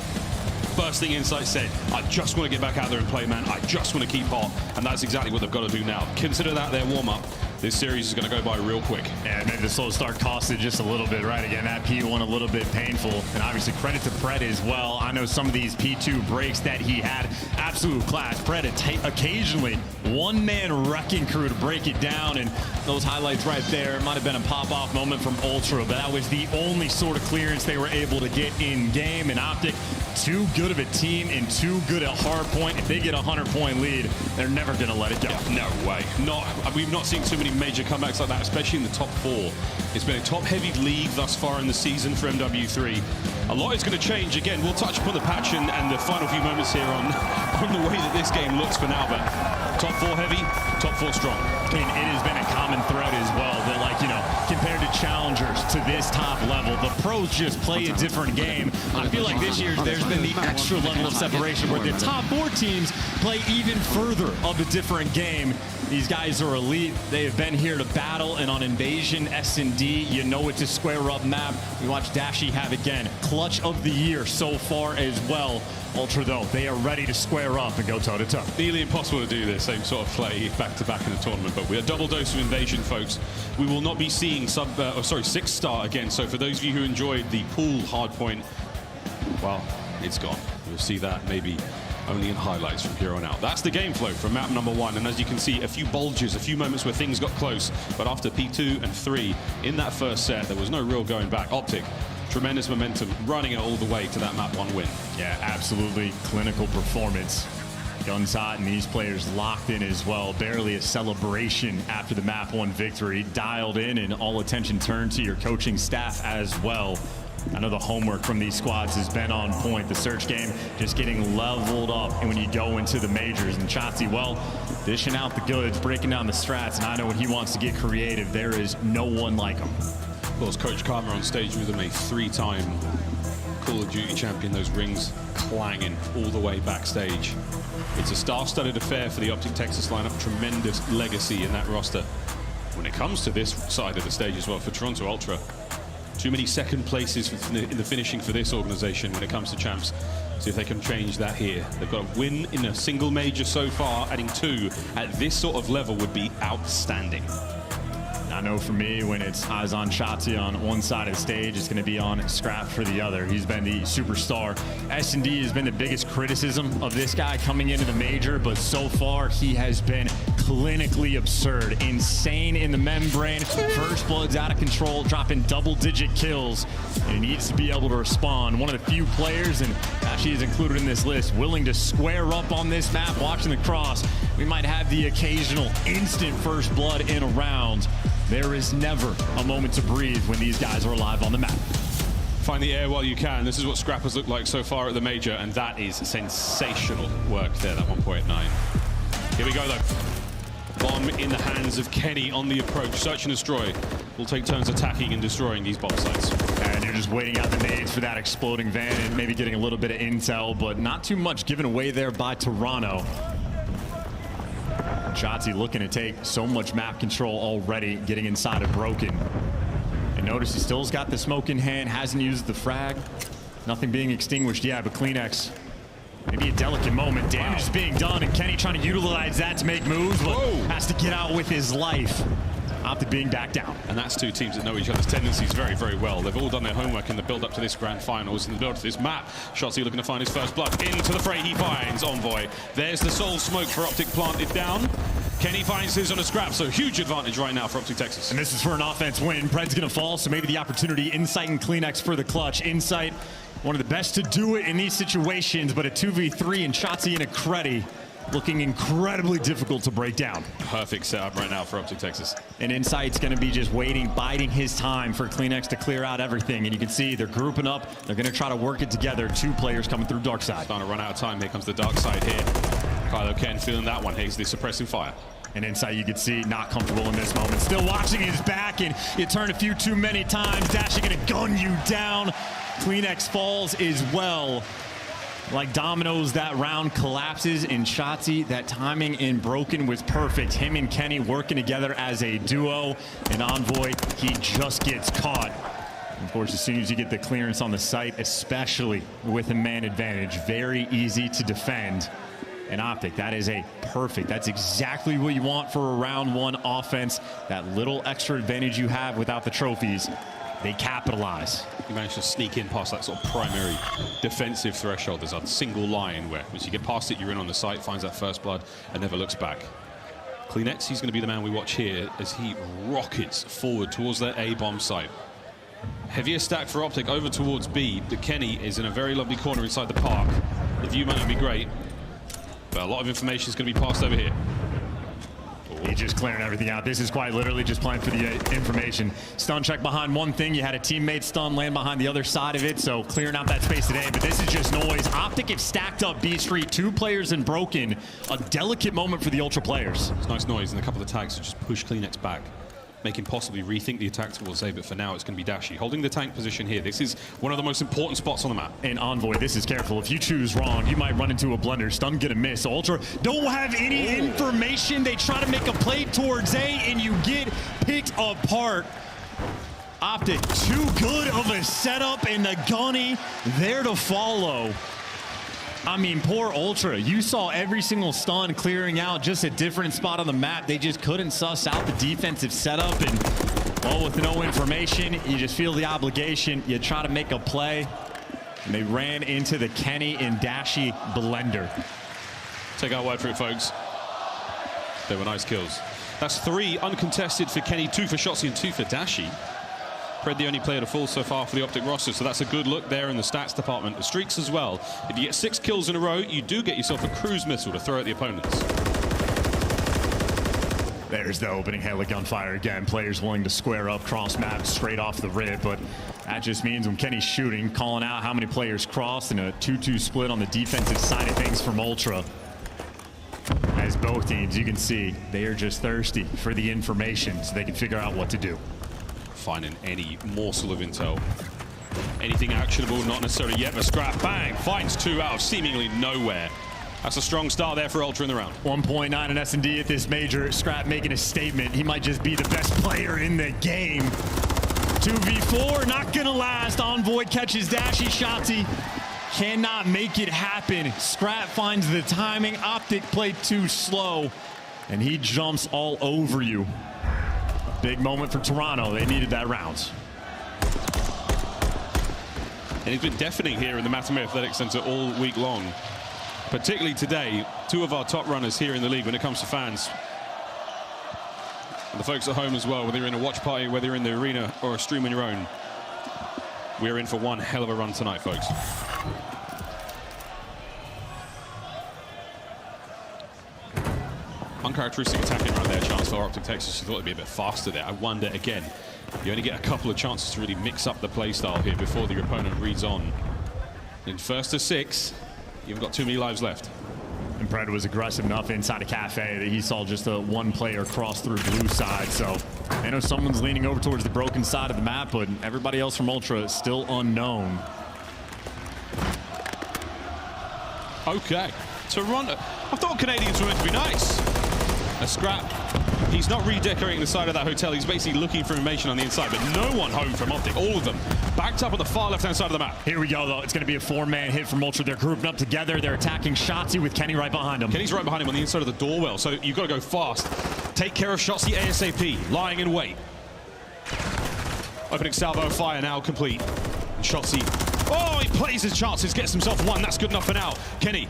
First thing Insight said, I just want to get back out there and play, man. I just want to keep hot, and that's exactly what they've got to do now. Consider that their warm-up. This series is going to go by real quick. Yeah, maybe the slow start costed just a little bit, right? Again, that P1 a little bit painful. And obviously credit to Pred as well. I know some of these P2 breaks that he had, absolute class. Pred occasionally one-man wrecking crew to break it down. And those highlights right there, it might have been a pop-off moment from Ultra, but that was the only sort of clearance they were able to get in game. And Optic, too good of a team and too good at hard point. If they get a 100-point lead, they're never going to let it go. Yeah, no way. We've not seen too many major comebacks like that, especially in the top 4. It's been a top-heavy league thus far in the season for MW3. A lot is going to change. Again, we'll touch upon the patch and the final few moments here on the way that this game looks for now, but top 4 heavy, top 4 strong. And it has been a common thread as well that, like, you know, compared to challengers to this top level, the pros just play a different game. I feel like this year there's been the extra level of separation where the top 4 teams play even further of a different game. These guys are elite. They have been here to battle, and on Invasion, S&D, you know it's a square-up map. We watched Dashy have, again, clutch of the year so far as well. Ultra, though, they are ready to square up and go toe-to-toe. Nearly impossible to do this same sort of play back-to-back in a tournament, but we're a double dose of Invasion, folks. We will not be seeing 6-star again, so for those of you who enjoyed the pool hardpoint, well, it's gone. You'll see that maybe only in highlights from here on out. That's the game flow from map number 1, and as you can see, a few bulges, a few moments where things got close, but after P2 and 3 in that first set, there was no real going back. Optic, tremendous momentum, running it all the way to that map 1 win. Yeah, absolutely clinical performance. Guns hot, and these players locked in as well. Barely a celebration after the map 1 victory. Dialed in, and all attention turned to your coaching staff as well. I know the homework from these squads has been on point. The search game just getting leveled up, and when you go into the majors, and Shotzzy, well, dishing out the goods, breaking down the strats, and I know when he wants to get creative, there is no one like him. Of course, Coach Karma on stage with him, a 3-time Call of Duty champion, those rings clanging all the way backstage. It's a star-studded affair for the Optic Texas lineup, tremendous legacy in that roster. When it comes to this side of the stage as well, for Toronto Ultra, too many second places in the finishing for this organization when it comes to champs. See if they can change that here. They've got a win in a single major so far. Adding 2 at this sort of level would be outstanding. I know for me, when it's eyes on Shotzzy on one side of the stage, it's going to be on Scrap for the other. He's been the superstar. S&D has been the biggest criticism of this guy coming into the major, but so far he has been clinically absurd. Insane in the membrane. First Blood's out of control, dropping double-digit kills, and he needs to be able to respond. One of the few players, and she is included in this list, willing to square up on this map, watching the cross. We might have the occasional instant First Blood in a round. There is never a moment to breathe when these guys are alive on the map. Find the air while you can. This is what Scrap has looked like so far at the major, and that is sensational work there, that 1.9. Here we go, though. Bomb in the hands of Kenny on the approach. Search and destroy. We'll take turns attacking and destroying these bomb sites. And you're just waiting out the nades for that exploding van and maybe getting a little bit of intel, but not too much given away there by Toronto. Shotzzy looking to take so much map control already, getting inside of Broken. And notice he still's got the smoke in hand, hasn't used the frag. Nothing being extinguished, yeah, but CleanX. Maybe a delicate moment. Damage is being done, and Kenny trying to utilize that to make moves, but has to get out with his life. Optic being back down. And that's two teams that know each other's tendencies very, very well. They've all done their homework in the build-up to this grand finals, in the build-up to this map. Shotzzy looking to find his first blood. Into the fray he finds Envoy. There's the Soul Smoke for Optic planted down. Kenny finds his on a scrap, so huge advantage right now for Optic Texas. And this is for an offense win. Pred's going to fall, so maybe the opportunity. Insight and CleanX for the clutch. Insight, one of the best to do it in these situations, but a 2v3 and Shotzzy and Accredi looking incredibly difficult to break down. Perfect setup right now for Optic Texas. And Insight's going to be just waiting, biding his time for CleanX to clear out everything. And you can see they're grouping up. They're going to try to work it together. Two players coming through dark side. Starting to run out of time. Here comes the dark side here. Kylo Ken feeling that one. He's the suppressing fire. And Insight, you can see, not comfortable in this moment. Still watching his back, and you turn a few too many times. Dashy going to gun you down. CleanX falls as well. Like dominoes, that round collapses, and Shotzzy, that timing in Broken was perfect. Him and Kenny working together as a duo. And Envoy, he just gets caught. Of course, as soon as you get the clearance on the site, especially with a man advantage, very easy to defend. And Optic, that is a perfect, that's exactly what you want for a round one offense. That little extra advantage you have without the trophies, they capitalize. You managed to sneak in past that sort of primary defensive threshold. There's a single line where once you get past it, you're in on the site, finds that first blood, and never looks back. CleanX, he's going to be the man we watch here as he rockets forward towards that A-bomb site. Heavier stack for Optic over towards B. The Kenny is in a very lovely corner inside the park. The view might not be great, but a lot of information is going to be passed over here. He's just clearing everything out. This is quite literally just playing for the information. Stun check behind one thing. You had a teammate stun land behind the other side of it, so clearing out that space today. But this is just noise. Optic have stacked up B Street, two players and Broken. A delicate moment for the Ultra players. It's nice noise, and a couple of tags to just push CleanX back, make him possibly rethink the attack towards A, but for now it's going to be Dashy holding the tank position here. This is one of the most important spots on the map. And Envoy, this is careful. If you choose wrong, you might run into a blender. Stun gonna miss. Ultra don't have any information. They try to make a play towards A, and you get picked apart. Optic, too good of a setup, and the Gunny there to follow. I mean, poor Ultra. You saw every single stun clearing out, just a different spot on the map. They just couldn't suss out the defensive setup, and well, with no information, you just feel the obligation. You try to make a play, and they ran into the Kenny and Dashy blender. Take our word for it, folks. They were nice kills. That's 3 uncontested for Kenny, 2 for Shotzzy, and 2 for Dashy. Pred the only player to fall so far for the Optic roster, so that's a good look there in the stats department. The streaks as well. If you get 6 kills in a row, you do get yourself a cruise missile to throw at the opponents. There's the opening hail of gunfire again. Players willing to square up, cross map straight off the rip, but that just means when Kenny's shooting, calling out how many players crossed, and a 2-2 split on the defensive side of things from Ultra. As both teams, you can see, they are just thirsty for the information so they can figure out what to do. Finding any morsel of intel. Anything actionable, not necessarily yet, but Scrap, bang, finds 2 out of seemingly nowhere. That's a strong start there for Ultra in the round. 1.9 in S&D at this major. Scrap making a statement. He might just be the best player in the game. 2v4, not gonna last. Envoy catches Dashy. Shotzzy cannot make it happen. Scrap finds the timing. Optic played too slow, and he jumps all over you. Big moment for Toronto. They needed that round. And he's been deafening here in the Matamea Athletic Center all week long. Particularly today, 2 of our top runners here in the league when it comes to fans. And the folks at home as well, whether you're in a watch party, whether you're in the arena or a stream on your own. We're in for one hell of a run tonight, folks. Uncharacteristic attacking right there, chance for Optic Texas. You thought it'd be a bit faster there. I wonder again. You only get a couple of chances to really mix up the play style here before your opponent reads on. In first to 6, you've got too many lives left. And Pred was aggressive enough inside a cafe that he saw just a 1 player cross through blue side. So I know someone's leaning over towards the Broken side of the map, but everybody else from Ultra is still unknown. Okay, Toronto. I thought Canadians were meant to be nice. A Scrap. He's not redecorating the side of that hotel. He's basically looking for information on the inside, but no one home from Optic. All of them backed up on the far left-hand side of the map. Here we go, though. It's going to be a 4-man hit from Ultra. They're grouping up together. They're attacking Shotzzy with Kenny right behind him. Kenny's right behind him on the inside of the doorwell, so you've got to go fast. take care of Shotzzy ASAP, lying in wait. Opening salvo fire now complete. And Shotzzy, oh, he plays his chances, gets himself one. That's good enough for now. Kenny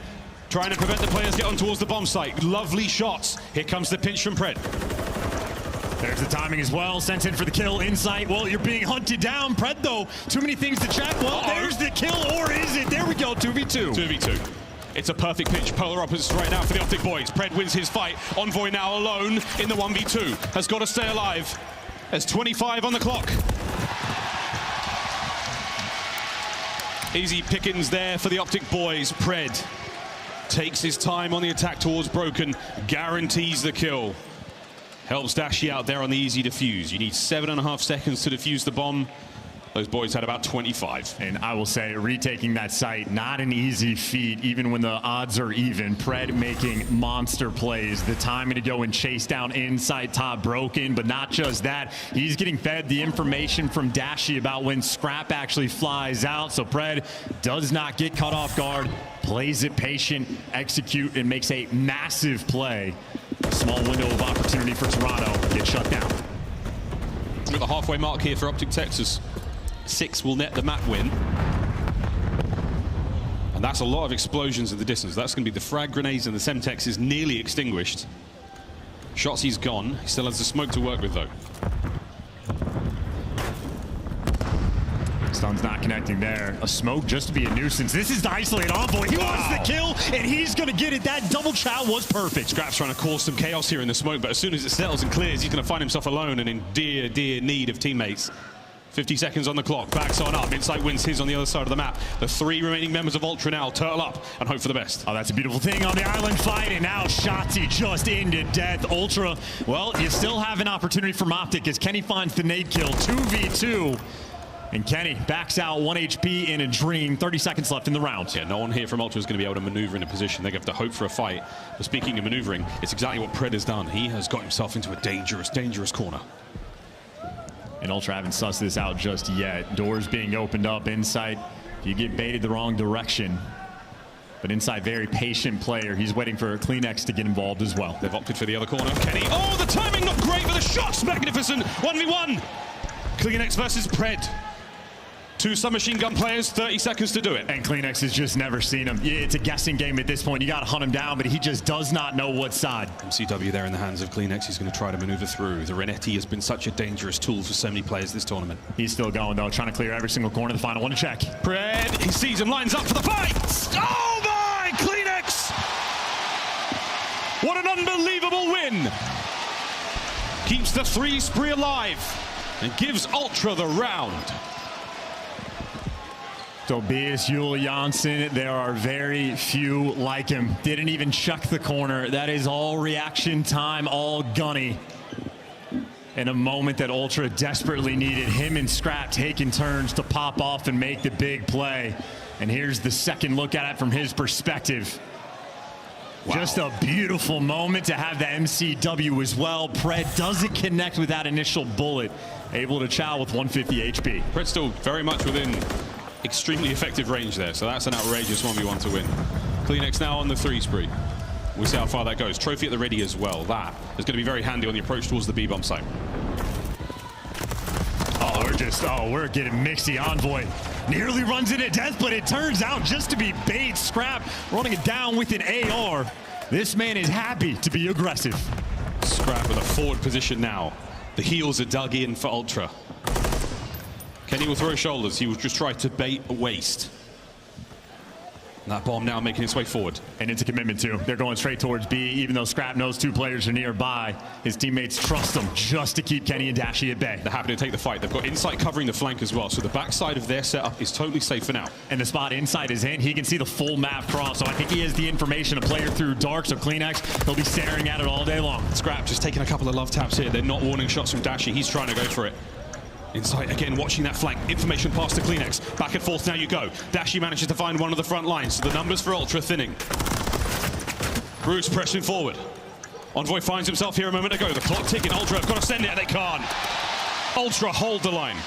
trying to prevent the players getting towards the bomb site. Lovely shots. Here comes the pinch from Pred. There's the timing as well. Sent in for the kill. Insight. Well, you're being hunted down. Pred, though, too many things to check. Well, there's the kill, or is it? There we go. 2v2. 2v2. It's a perfect pitch. Polar opposites right now for the Optic boys. Pred wins his fight. Envoy now alone in the 1v2. Has got to stay alive. There's 25 on the clock. Easy pickings there for the Optic boys. Pred takes his time on the attack towards Broken. Guarantees the kill. Helps Dashy out there on the easy defuse. You need 7.5 seconds to defuse the bomb. Those boys had about 25. And I will say, retaking that site, not an easy feat, even when the odds are even. Pred making monster plays. The timing to go and chase down inside top Broken, but not just that. He's getting fed the information from Dashy about when Scrap actually flies out. So Pred does not get caught off guard, plays it patient, execute, and makes a massive play. A small window of opportunity for Toronto gets shut down. We're at the halfway mark here for Optic Texas. 6 will net the map win. And that's a lot of explosions in the distance. That's going to be the frag grenades, and the Semtex is nearly extinguished. Shotzi's gone. He still has the smoke to work with, though. Stun's not connecting there. A smoke just to be a nuisance. This is the isolated Envoy. He wants the kill, and he's going to get it. That double chow was perfect. Scrap's trying to cause some chaos here in the smoke, but as soon as it settles and clears, he's going to find himself alone and in dear, dear need of teammates. 50 seconds on the clock. Backs on up. Insight wins his on the other side of the map. The 3 remaining members of Ultra now turtle up and hope for the best. Oh, that's a beautiful thing on the island fight. And now Shotzzy just into death. Ultra, well, you still have an opportunity from Optic as Kenny finds the nade kill. 2v2. And Kenny backs out 1 HP in a dream. 30 seconds left in the round. Yeah, no one here from Ultra is going to be able to maneuver in a position. They have to hope for a fight. But speaking of maneuvering, it's exactly what Pred has done. He has got himself into a dangerous, dangerous corner. And Ultra haven't sussed this out just yet. Doors being opened up. Insight, if you get baited the wrong direction. But Insight, very patient player. He's waiting for CleanX to get involved as well. They've opted for the other corner. Kenny, oh, the timing not great, but the shot's magnificent. 1v1. CleanX versus Pred. 2 submachine gun players, 30 seconds to do it. And CleanX has just never seen him. Yeah, it's a guessing game at this point. You got to hunt him down, but he just does not know what side. MCW there in the hands of CleanX. He's going to try to maneuver through. The Renetti has been such a dangerous tool for so many players this tournament. He's still going, though, trying to clear every single corner. The final one to check. Pred, he sees him, lines up for the fight. Oh, my! CleanX! What an unbelievable win. Keeps the 3 spree alive and gives Ultra the round. Tobias Yule Janssen, there are very few like him. Didn't even check the corner. That is all reaction time, all gunny. In a moment that Ultra desperately needed, him and Scrap taking turns to pop off and make the big play. And here's the second look at it from his perspective. Wow. Just a beautiful moment to have the MCW as well. Pred doesn't connect with that initial bullet. Able to chow with 150 HP. Pred still very much within extremely effective range there, so that's an outrageous 1v1 to win. CleanX now on the 3 spree. We'll see how far that goes. Trophy at the ready as well. That is going to be very handy on the approach towards the B-bomb site. Oh, we're getting mixy. Envoy nearly runs into death, but it turns out just to be bait. Scrap running it down with an AR. This man is happy to be aggressive. Scrap with a forward position now. The heels are dug in for Ultra. Kenny will throw shoulders. He will just try to bait a waist. And that bomb now making its way forward. And it's a commitment too. They're going straight towards B, even though Scrap knows 2 players are nearby. His teammates trust him just to keep Kenny and Dashy at bay. They're happy to take the fight. They've got Insight covering the flank as well, so the backside of their setup is totally safe for now. And the spot Insight is in, he can see the full map cross, so I think he has the information to play through dark, so CleanX, he'll be staring at it all day long. Scrap just taking a couple of love taps here. They're not warning shots from Dashy. He's trying to go for it. Insight again watching that flank. Information pass to CleanX. Back and forth now you go. Dashy manages to find one of the front lines, so the numbers for Ultra thinning. Bruce pressing forward. Envoy finds himself here a moment ago. The clock ticking. Ultra have got to send it and they can't. Ultra hold the line.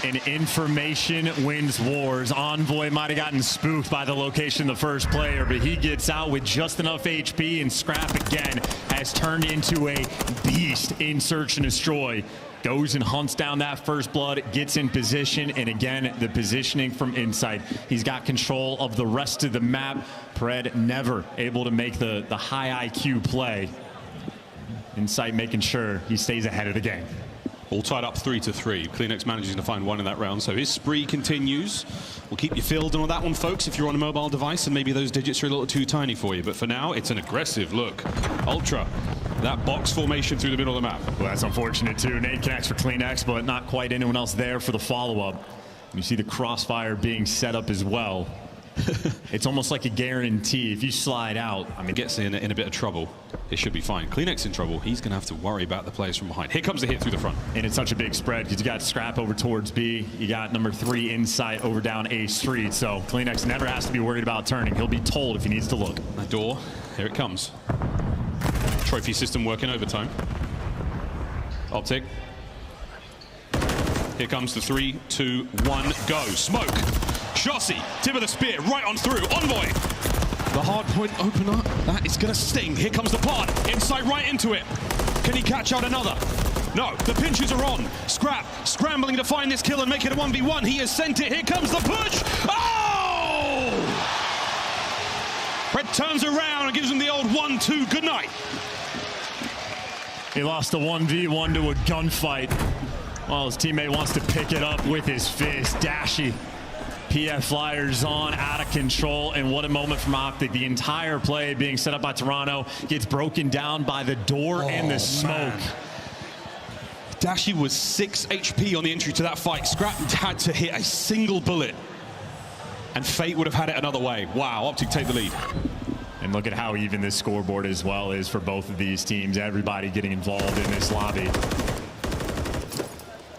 And information wins wars. Envoy might have gotten spooked by the location of the first player, but he gets out with just enough HP, and Scrap again has turned into a beast in Search and Destroy. Goes and hunts down that first blood, gets in position, and again, the positioning from Insight. He's got control of the rest of the map. Pred never able to make the high IQ play. Insight making sure he stays ahead of the game. All tied up 3-3. CleanX managing to find one in that round, so his spree continues. We'll keep you filled in on that one, folks, if you're on a mobile device and maybe those digits are a little too tiny for you. But for now, it's an aggressive look. Ultra, that box formation through the middle of the map. Well, that's unfortunate too. Nade connects for CleanX, but not quite anyone else there for the follow-up. You see the crossfire being set up as well. It's almost like a guarantee. If you slide out, I mean, gets in a bit of trouble. It should be fine. CleanX in trouble. He's going to have to worry about the players from behind. Here comes the hit through the front. And it's such a big spread because you got Scrap over towards B. You got number 3 Insight over down A Street. So CleanX never has to be worried about turning. He'll be told if he needs to look. That door, here it comes. Trophy system working overtime. Optic. Here comes the 3, 2, 1, go. Smoke. Shotzzy, tip of the spear, right on through. Envoy. The hard point opener. That is going to sting. Here comes the pod. Insight right into it. Can he catch out another? No, the pinches are on. Scrap scrambling to find this kill and make it a 1v1. He has sent it. Here comes the push. Oh! Pred turns around and gives him the old 1-2. Good night. He lost a 1v1 to a gunfight. Well, his teammate wants to pick it up with his fist. Dashy. PF Flyers on, out of control, and what a moment from Optic. The entire play being set up by Toronto gets broken down by the door and the smoke. Man. Dashy was 6 HP on the entry to that fight. Scrap had to hit a single bullet, and Fate would have had it another way. Wow, Optic take the lead. And look at how even this scoreboard as well is for both of these teams. Everybody getting involved in this lobby.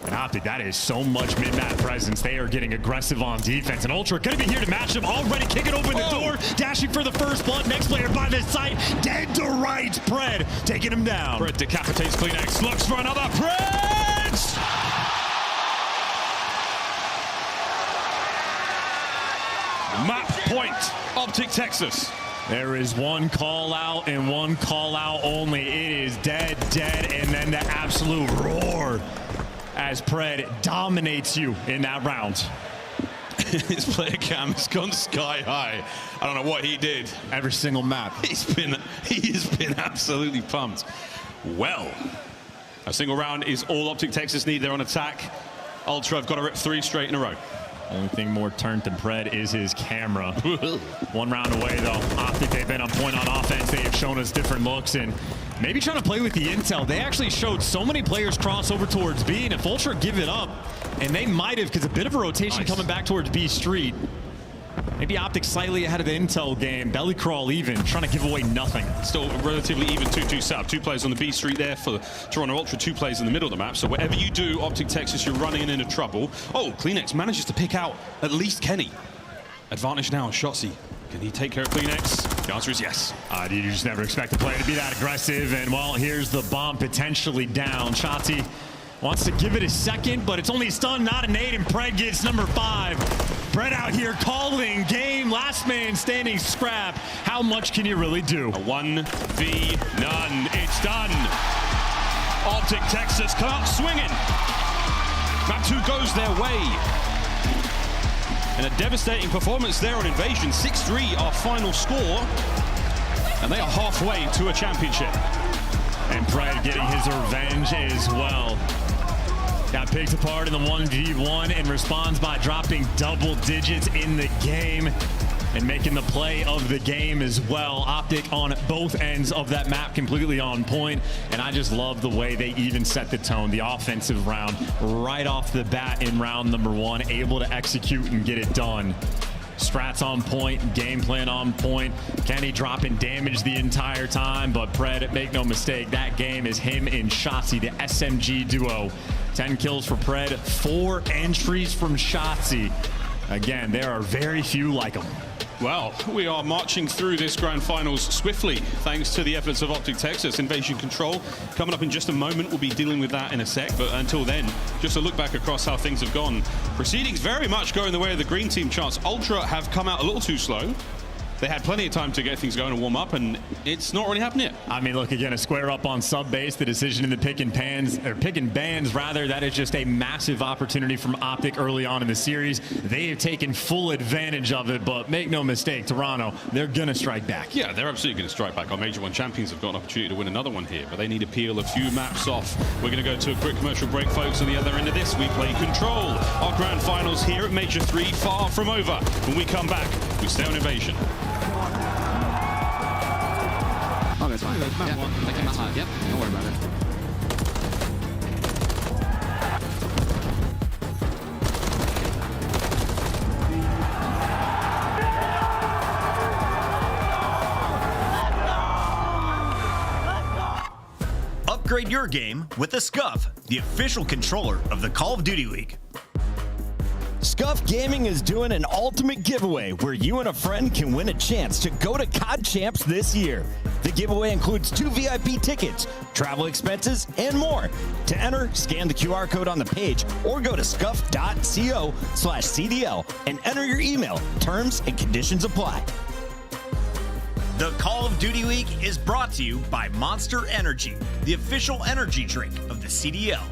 And Optic, that is so much mid-map presence. They are getting aggressive on defense. And Ultra going to be here to match them. Already kicking open the door. Dashing for the first blood. Next player by the site. Dead to rights. Pred taking him down. Pred decapitates CleanX. Looks for another. Pred! Map point. Optic Texas. There is one call out and one call out only. It is dead, and then the absolute roar as Pred dominates you in that round. His player cam has gone sky high. I don't know what he did. Every single map. He has been absolutely pumped. Well, a single round is all Optic Texas need. They're on attack. Ultra have got to rip 3 straight in a row. Only thing more turned than Pred is his camera. One round away, though. Optic, they've been on point on offense. They have shown us different looks and maybe trying to play with the intel. They actually showed so many players cross over towards B, and if Ultra give it up, and they might have, because a bit of a rotation coming back towards B Street. Maybe Optic slightly ahead of the intel game. Belly crawl even, trying to give away nothing. Still relatively even 2-2 setup. 2 players on the B Street there for Toronto Ultra, 2 players in the middle of the map. So whatever you do, Optic Texas, you're running into trouble. Oh, CleanX manages to pick out at least Kenny. Advantage now on Shotzzy. Can he take care of CleanX? The answer is yes. You just never expect a player to be that aggressive. And well, here's the bomb potentially down. Shotzzy wants to give it a second, but it's only a stun, not a nade, and Pred gets number 5. Pred out here calling game, last man standing. Scrap. How much can you really do? A 1v none. It's done. Optic Texas come out swinging. Map 2 goes their way. And a devastating performance there on Invasion. 6-3 our final score. And they are halfway to a championship. And Pred getting his revenge as well. Got picked apart in the 1v1 and responds by dropping double digits in the game and making the play of the game as well. Optic on both ends of that map completely on point, and I just love the way they even set the tone. The offensive round right off the bat in round number 1, able to execute and get it done. Strats on point, game plan on point. Kenny dropping damage the entire time, but Pred, make no mistake, that game is him and Shotzzy, the SMG duo. 10 kills for Pred, 4 entries from Shotzzy. Again, there are very few like him. Well, we are marching through this grand finals swiftly, thanks to the efforts of Optic Texas. Invasion Control coming up in just a moment. We'll be dealing with that in a sec, but until then, just a look back across how things have gone. Proceedings very much going the way of the green team. Chance Ultra have come out a little too slow. They had plenty of time to get things going and warm up, and it's not really happened yet. I mean, look, again, a square up on sub base. The decision in the pick and bans, rather, that is just a massive opportunity from Optic early on in the series. They have taken full advantage of it, but make no mistake, Toronto, they're going to strike back. Yeah, they're absolutely going to strike back. Our Major 1 champions have got an opportunity to win another one here, but they need to peel a few maps off. We're going to go to a quick commercial break, folks. On the other end of this, we play Control. Our grand finals here at Major 3, far from over. When we come back, we stay on Invasion. Oh, that's fine. Yeah, they came out hot. Yep, don't worry about it. Upgrade your game with the SCUF, the official controller of the Call of Duty League. SCUF Gaming is doing an ultimate giveaway where you and a friend can win a chance to go to COD Champs this year. The giveaway includes 2 VIP tickets, travel expenses, and more. To enter, scan the QR code on the page or go to scuf.co/CDL and enter your email. Terms and conditions apply. The Call of Duty League is brought to you by Monster Energy, the official energy drink of the CDL.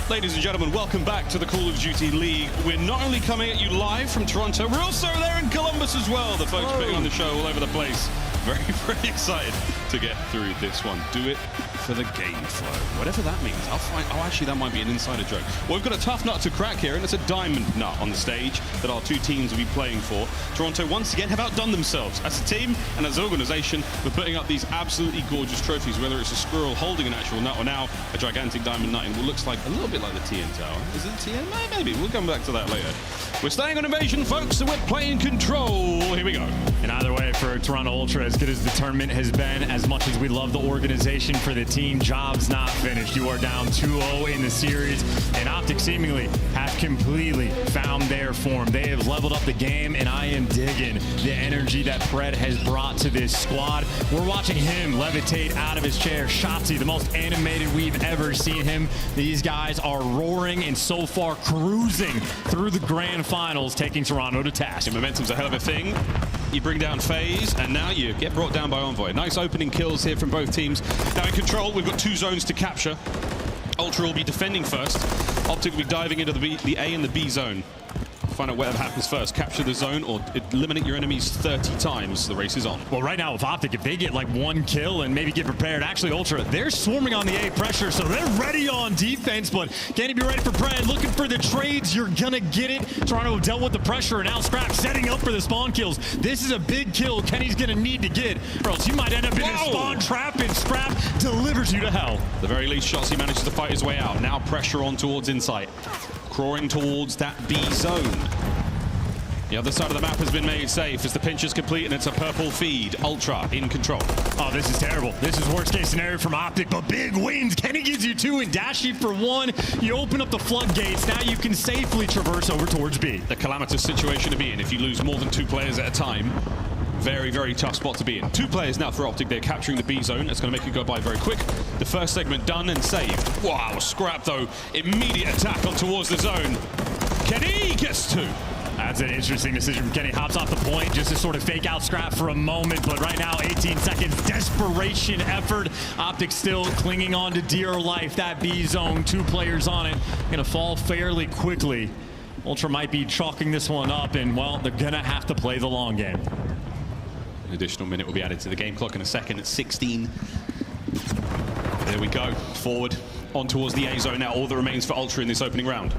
Ladies and gentlemen, welcome back to the Call of Duty League. We're not only coming at you live from Toronto, we're also there in Columbus as well. The folks putting on the show all over the place. very, very excited to get through this one. Do it for the game flow, whatever that means. I'll find. Oh, actually, that might be an insider joke. Well, we've got a tough nut to crack here, and it's a diamond nut on the stage that our two teams will be playing for. Toronto once again have outdone themselves as a team and as an organization for putting up these absolutely gorgeous trophies, whether it's a squirrel holding an actual nut or now a gigantic diamond nut in what looks like a little bit like the TN Tower. Is it the TN? Maybe. We'll come back to that later. We're staying on Invasion, folks, so we're playing Control. Here we go. And either way, for Toronto Ultra, as good as the tournament has been, as much as we love the organization for the team, job's not finished. You are down 2-0 in the series, and Optic seemingly have completely found their form. They have leveled up the game, and I am digging the energy that Pred has brought to this squad. We're watching him levitate out of his chair. Shotzzy, the most animated we've ever seen him. These guys are roaring and so far cruising through the grand finals, taking Toronto to task. And momentum's a hell of a thing. You bring down FaZe, and now you get brought down by Envoy. Nice opening kills here from both teams. Now in Control, we've got two zones to capture. Ultra will be defending first. Optic will be diving into the A and the B zone. Find out whatever happens first. Capture the zone or eliminate your enemies 30 times. The race is on. Well, right now with Optic, if they get like one kill and maybe get prepared, actually Ultra, they're swarming on the A pressure, so they're ready on defense, but can he be ready for Pred? Looking for the trades, you're gonna get it. Toronto dealt with the pressure, and now Scrap setting up for the spawn kills. This is a big kill Kenny's gonna need to get, or else you might end up in a spawn trap, and Scrap delivers you to hell. At the very least, Shotzzy manages to fight his way out. Now pressure on towards Insight. Crawling towards that B zone. The other side of the map has been made safe as the pinch is complete and it's a purple feed. Ultra in Control. Oh, this is terrible. This is worst case scenario from Optic, but big wins. Kenny gives you 2 and Dashy for 1. You open up the floodgates. Now you can safely traverse over towards B. The calamitous situation to be in if you lose more than 2 players at a time. Very, very tough spot to be in. 2 players now for Optic. They're capturing the B zone. It's going to make it go by very quick. The first segment done and saved. Wow, Scrap though. Immediate attack on towards the zone. Kenny gets 2. That's an interesting decision from Kenny. Hops off the point just to sort of fake out Scrap for a moment, but right now 18 seconds, desperation effort. Optic still clinging on to dear life. That B zone, 2 players on it, gonna fall fairly quickly. Ultra might be chalking this one up, and well, they're gonna have to play the long game. An additional minute will be added to the game clock in a second at 16. There we go, forward on towards the A zone now. All that remains for Ultra in this opening round.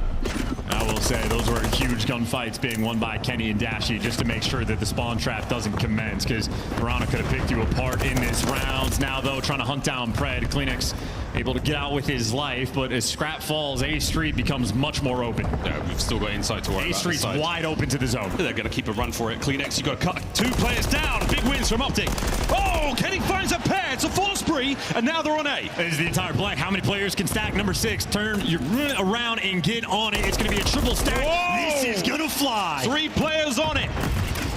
I will say those were huge gunfights being won by Kenny and Dashy just to make sure that the spawn trap doesn't commence, because Toronto could have picked you apart in this round. Now though, trying to hunt down Pred. Kleenex able to get out with his life, but as Scrap falls, A Street becomes much more open. Yeah, we've still got Insight to worry about. A Street's wide open to the zone. They're going to keep a run for it. Kleenex, you've got to cut 2 players down. Big wins from Optic. Oh, Kenny finds a pair. It's a full spree, and now they're on A. This is the entire blank. How many players can stack number 6? Turn your around and get on it. It's going to be a triple stack. Whoa! This is going to fly. 3 players on it.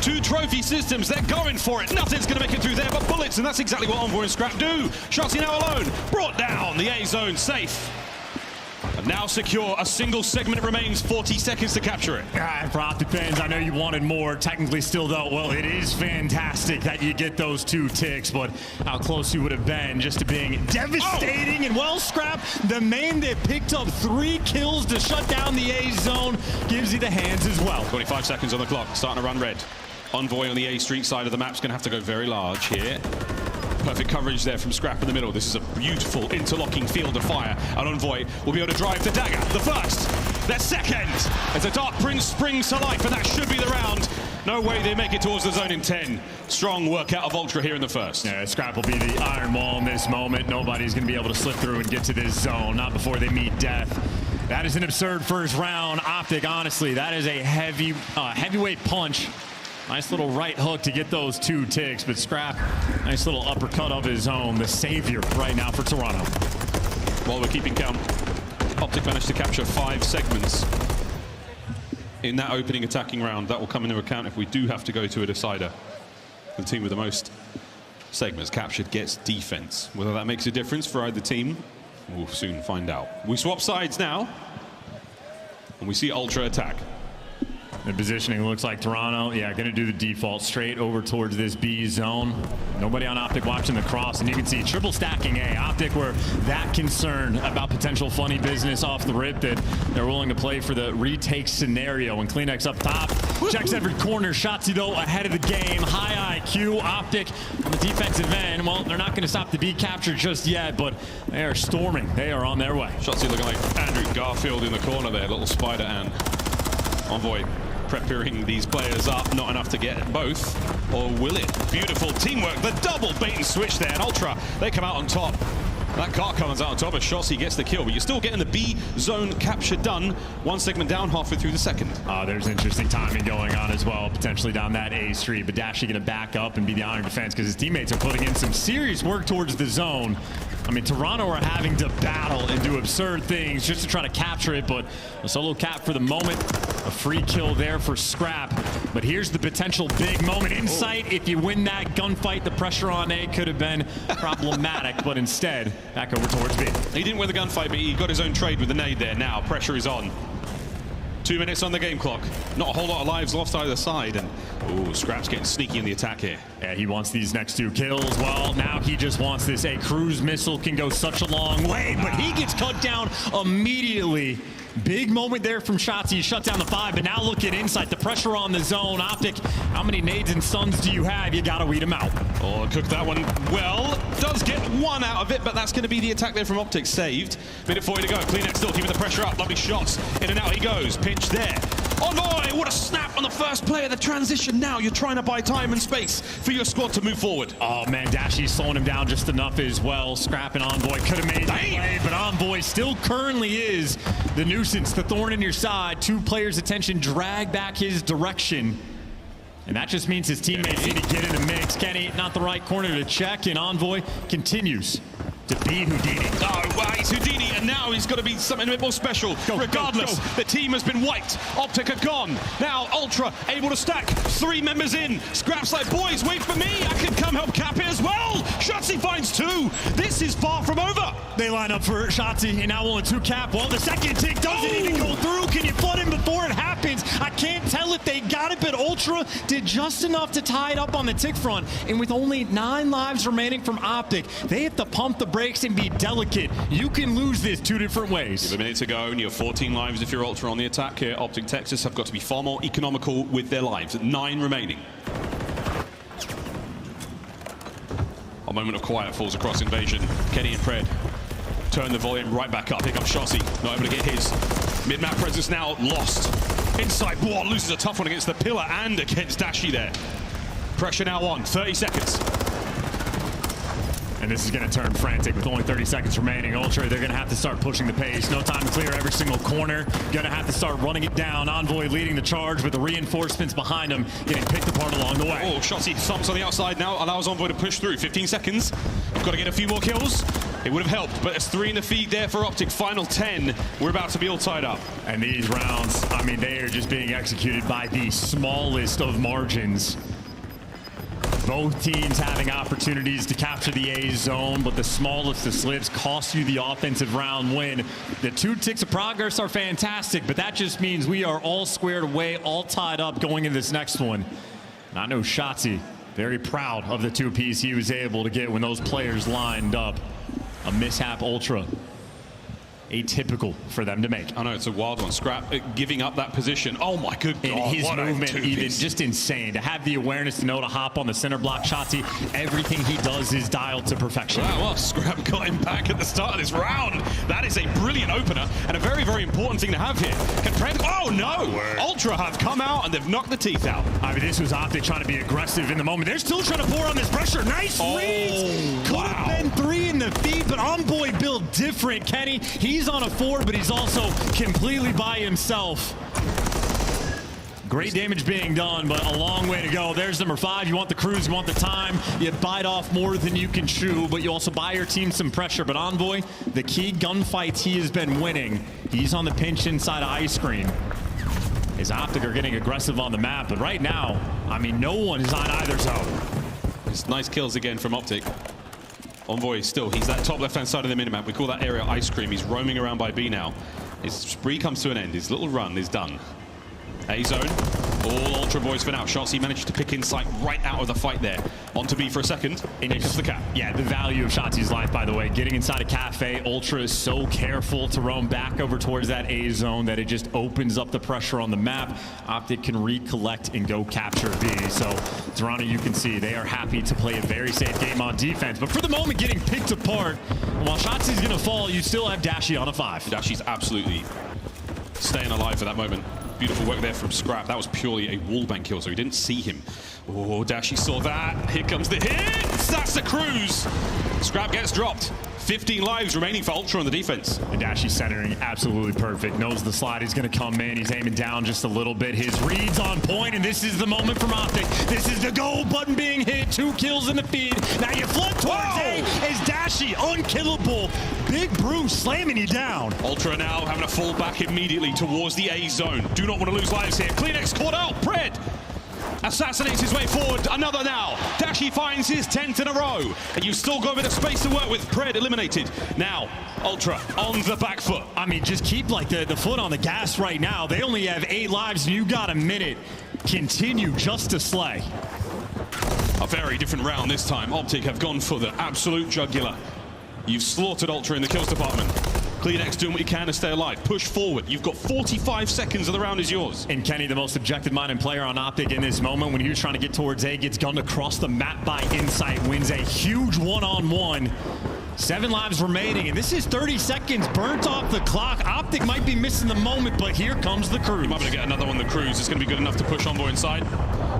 2 trophy systems, they're going for it. Nothing's going to make it through there but bullets, and that's exactly what Envoy and Scrap do. Shotzzy now alone, brought down. The A zone safe. And now secure. A single segment remains. 40 seconds to capture it. For Optic fans, I know you wanted more. Technically still though, well, it is fantastic that you get those 2 ticks, but how close you would have been just to being devastating. And well, Scrap, the man that picked up 3 kills to shut down the A zone, gives you the hands as well. 25 seconds on the clock, starting to run red. Envoy on the A Street side of the map's going to have to go very large here. Perfect coverage there from Scrap in the middle. This is a beautiful interlocking field of fire. And Envoy will be able to drive the dagger. The first, the second. As a Dark Prince springs to life, and that should be the round. No way they make it towards the zone in 10. Strong work out of Ultra here in the first. Yeah, Scrap will be the iron wall in this moment. Nobody's going to be able to slip through and get to this zone, not before they meet death. That is an absurd first round. Optic, honestly, that is a heavyweight punch. Nice little right hook to get those 2 ticks, but Scrap, nice little uppercut of his own. The savior right now for Toronto. While we're keeping count, Optic managed to capture 5 segments in that opening attacking round. That will come into account if we do have to go to a decider. The team with the most segments captured gets defense. Whether that makes a difference for either team, we'll soon find out. We swap sides now, and we see Ultra attack. The positioning looks like Toronto, yeah, going to do the default straight over towards this B zone. Nobody on Optic watching the cross, and you can see triple stacking A. Optic were that concerned about potential funny business off the rip that they're willing to play for the retake scenario. And Kleenex up top, checks every corner. Shotzzy, though, ahead of the game. High IQ. Optic on the defensive end. Well, they're not going to stop the B capture just yet, but they are storming. They are on their way. Shotzzy looking like Andrew Garfield in the corner there, little spider and Envoy preparing these players up, not enough to get both, or will it? Beautiful teamwork, the double bait and switch there, and Ultra, they come out on top. That car comes out on top as Shotzzy gets the kill, but you're still getting the B zone capture done. One segment down, halfway through the second. There's interesting timing going on as well, potentially down that A street, but Dashy going to back up and be the honor defense because his teammates are putting in some serious work towards the zone. I mean, Toronto are having to battle and do absurd things just to try to capture it, but a solo cap for the moment. A free kill there for Scrap. But here's the potential big moment. Insight, if you win that gunfight, the pressure on A could have been problematic, but instead, back over towards B. He didn't win the gunfight, but he got his own trade with the nade there. Now, pressure is on. 2 minutes on the game clock. Not a whole lot of lives lost either side. And ooh, Scrap's getting sneaky in the attack here. Yeah, he wants these next 2 kills. Well, now he just wants this. A cruise missile can go such a long way, but he gets cut down immediately. Big moment there from Shotzzy. He shut down the 5, but now look at Insight. The pressure on the zone. Optic, how many nades and stuns do you have? You got to weed them out. Oh, cook that one well. Does get 1 out of it, but that's going to be the attack there from Optic. Saved. Minute 40 to go. Kleenex still keeping the pressure up. Lovely shots. In and out he goes. Pinch there. Oh boy, what a snap on the first play of the transition. Now you're trying to buy time and space for your squad to move forward. Oh man, Dashy's slowing him down just enough as well. Scrap and Envoy could have made the play, but Envoy still currently is the nuisance, the thorn in your side. 2 players' attention drag back his direction. And that just means his teammates need to get in the mix. Kenny, not the right corner to check, and Envoy continues to be Houdini. Oh, wow, he's Houdini, and now he's got to be something a bit more special. Regardless, the team has been wiped. Optic are gone. Now Ultra able to stack 3 members in. Scrap's like, boys, wait for me. I can come help cap it as well. Shotzzy finds 2. This is far from over. They line up for Shotzzy, and now only 2 cap. Well, the second tick doesn't even go through. Can you flood him before it happens? I can't tell if they got it, but Ultra did just enough to tie it up on the tick front. And with only 9 lives remaining from Optic, they have to pump the brakes and be delicate. You can lose this 2 different ways. Give a minute to go, and you have 14 lives if you're Ultra on the attack here. Optic Texas have got to be far more economical with their lives. 9 remaining. A moment of quiet falls across Invasion. Kenny and Pred turn the volume right back up. Here comes Shotzzy, not able to get his. Mid-map presence now lost. Inside, Boar loses a tough one against the pillar and against Dashy there. Pressure now on, 30 seconds. And this is going to turn frantic with only 30 seconds remaining. Ultra, they're going to have to start pushing the pace. No time to clear every single corner. Going to have to start running it down. Envoy leading the charge with the reinforcements behind him, getting picked apart along the way. Oh, Shotzzy thumps on the outside now, allows Envoy to push through. 15 seconds. We've got to get a few more kills. It would have helped, but it's 3 in the feed there for Optic. Final 10. We're about to be all tied up. And these rounds, I mean, they are just being executed by the smallest of margins. Both teams having opportunities to capture the A zone, but the smallest of slips cost you the offensive round win. The 2 ticks of progress are fantastic, but that just means we are all squared away, all tied up going into this next one. And I know Shotzzy, very proud of the 2-piece he was able to get when those players lined up. A mishap Ultra. Atypical for them to make. I know, it's a wild one. Scrap giving up that position. Oh my good God. And his movement even just insane. To have the awareness to know to hop on the center block. Shotzzy, everything he does is dialed to perfection. Wow, well, Scrap got him back at the start of this round. That is a brilliant opener and a very, very important thing to have here. Can Pred... Oh no! Ultra have come out and they've knocked the teeth out. I mean, this was Optic trying to be aggressive in the moment. They're still trying to pour on this pressure. Nice reads! Could have been 3 in the feed, but Envoy built different, Kenny. He's on a 4, but he's also completely by himself. Great damage being done, but a long way to go. There's number 5. You want the cruise, you want the time. You bite off more than you can chew, but you also buy your team some pressure. But Envoy, the key gunfights he has been winning, he's on the pinch inside of Ice Cream. His Optic are getting aggressive on the map, but right now, I mean, no one is on either zone. It's nice kills again from Optic. Envoy still, he's that top left-hand side of the minimap. We call that area Ice Cream. He's roaming around by B now. His spree comes to an end. His little run is done. A-zone. All Ultra boys for now. Shotzzy managed to pick Insight right out of the fight there. On to B for a second. In comes the cap. Yeah, the value of Shotzi's life, by the way. Getting inside a cafe, Ultra is so careful to roam back over towards that A zone that it just opens up the pressure on the map. Optic can recollect and go capture B. So Toronto, you can see they are happy to play a very safe game on defense. But for the moment, getting picked apart. While Shotzi's going to fall, you still have Dashy on a 5. Dashy's absolutely staying alive for that moment. Beautiful work there from Scrap. That was purely a wallbang kill, so he didn't see him. Oh, Dashy saw that. Here comes the hits. That's the cruise. Scrap gets dropped. 15 lives remaining for Ultra on the defense. And Dashy centering absolutely perfect. Knows the slide is going to come in. He's aiming down just a little bit. His read's on point, and this is the moment from Optic. This is the go button being hit. 2 kills in the feed. Now you flip towards A as Dashy unkillable. Big Bruce slamming you down. Ultra now having to fall back immediately towards the A zone. Do not want to lose lives here. CleanX caught out. Pred assassinates his way forward. Another now. Dashy finds his 10th in a row. And you've still got a bit of space to work with. Pred eliminated. Now, Ultra on the back foot. I mean, just keep like the foot on the gas right now. They only have 8 lives and you got a minute. Continue just to slay. A very different round this time. Optic have gone for the absolute jugular. You've slaughtered Ultra in the kills department. CleanX doing what you can to stay alive. Push forward. You've got 45 seconds of the round is yours. And Kenny, the most objective-minded player on Optic in this moment, when he was trying to get towards A, gets gunned across the map by Insight, wins a huge one-on-one. 7 lives remaining, and this is 30 seconds burnt off the clock. Optic might be missing the moment, but here comes the cruise. You might be able to get another one. The cruise is going to be good enough to push Envoy inside.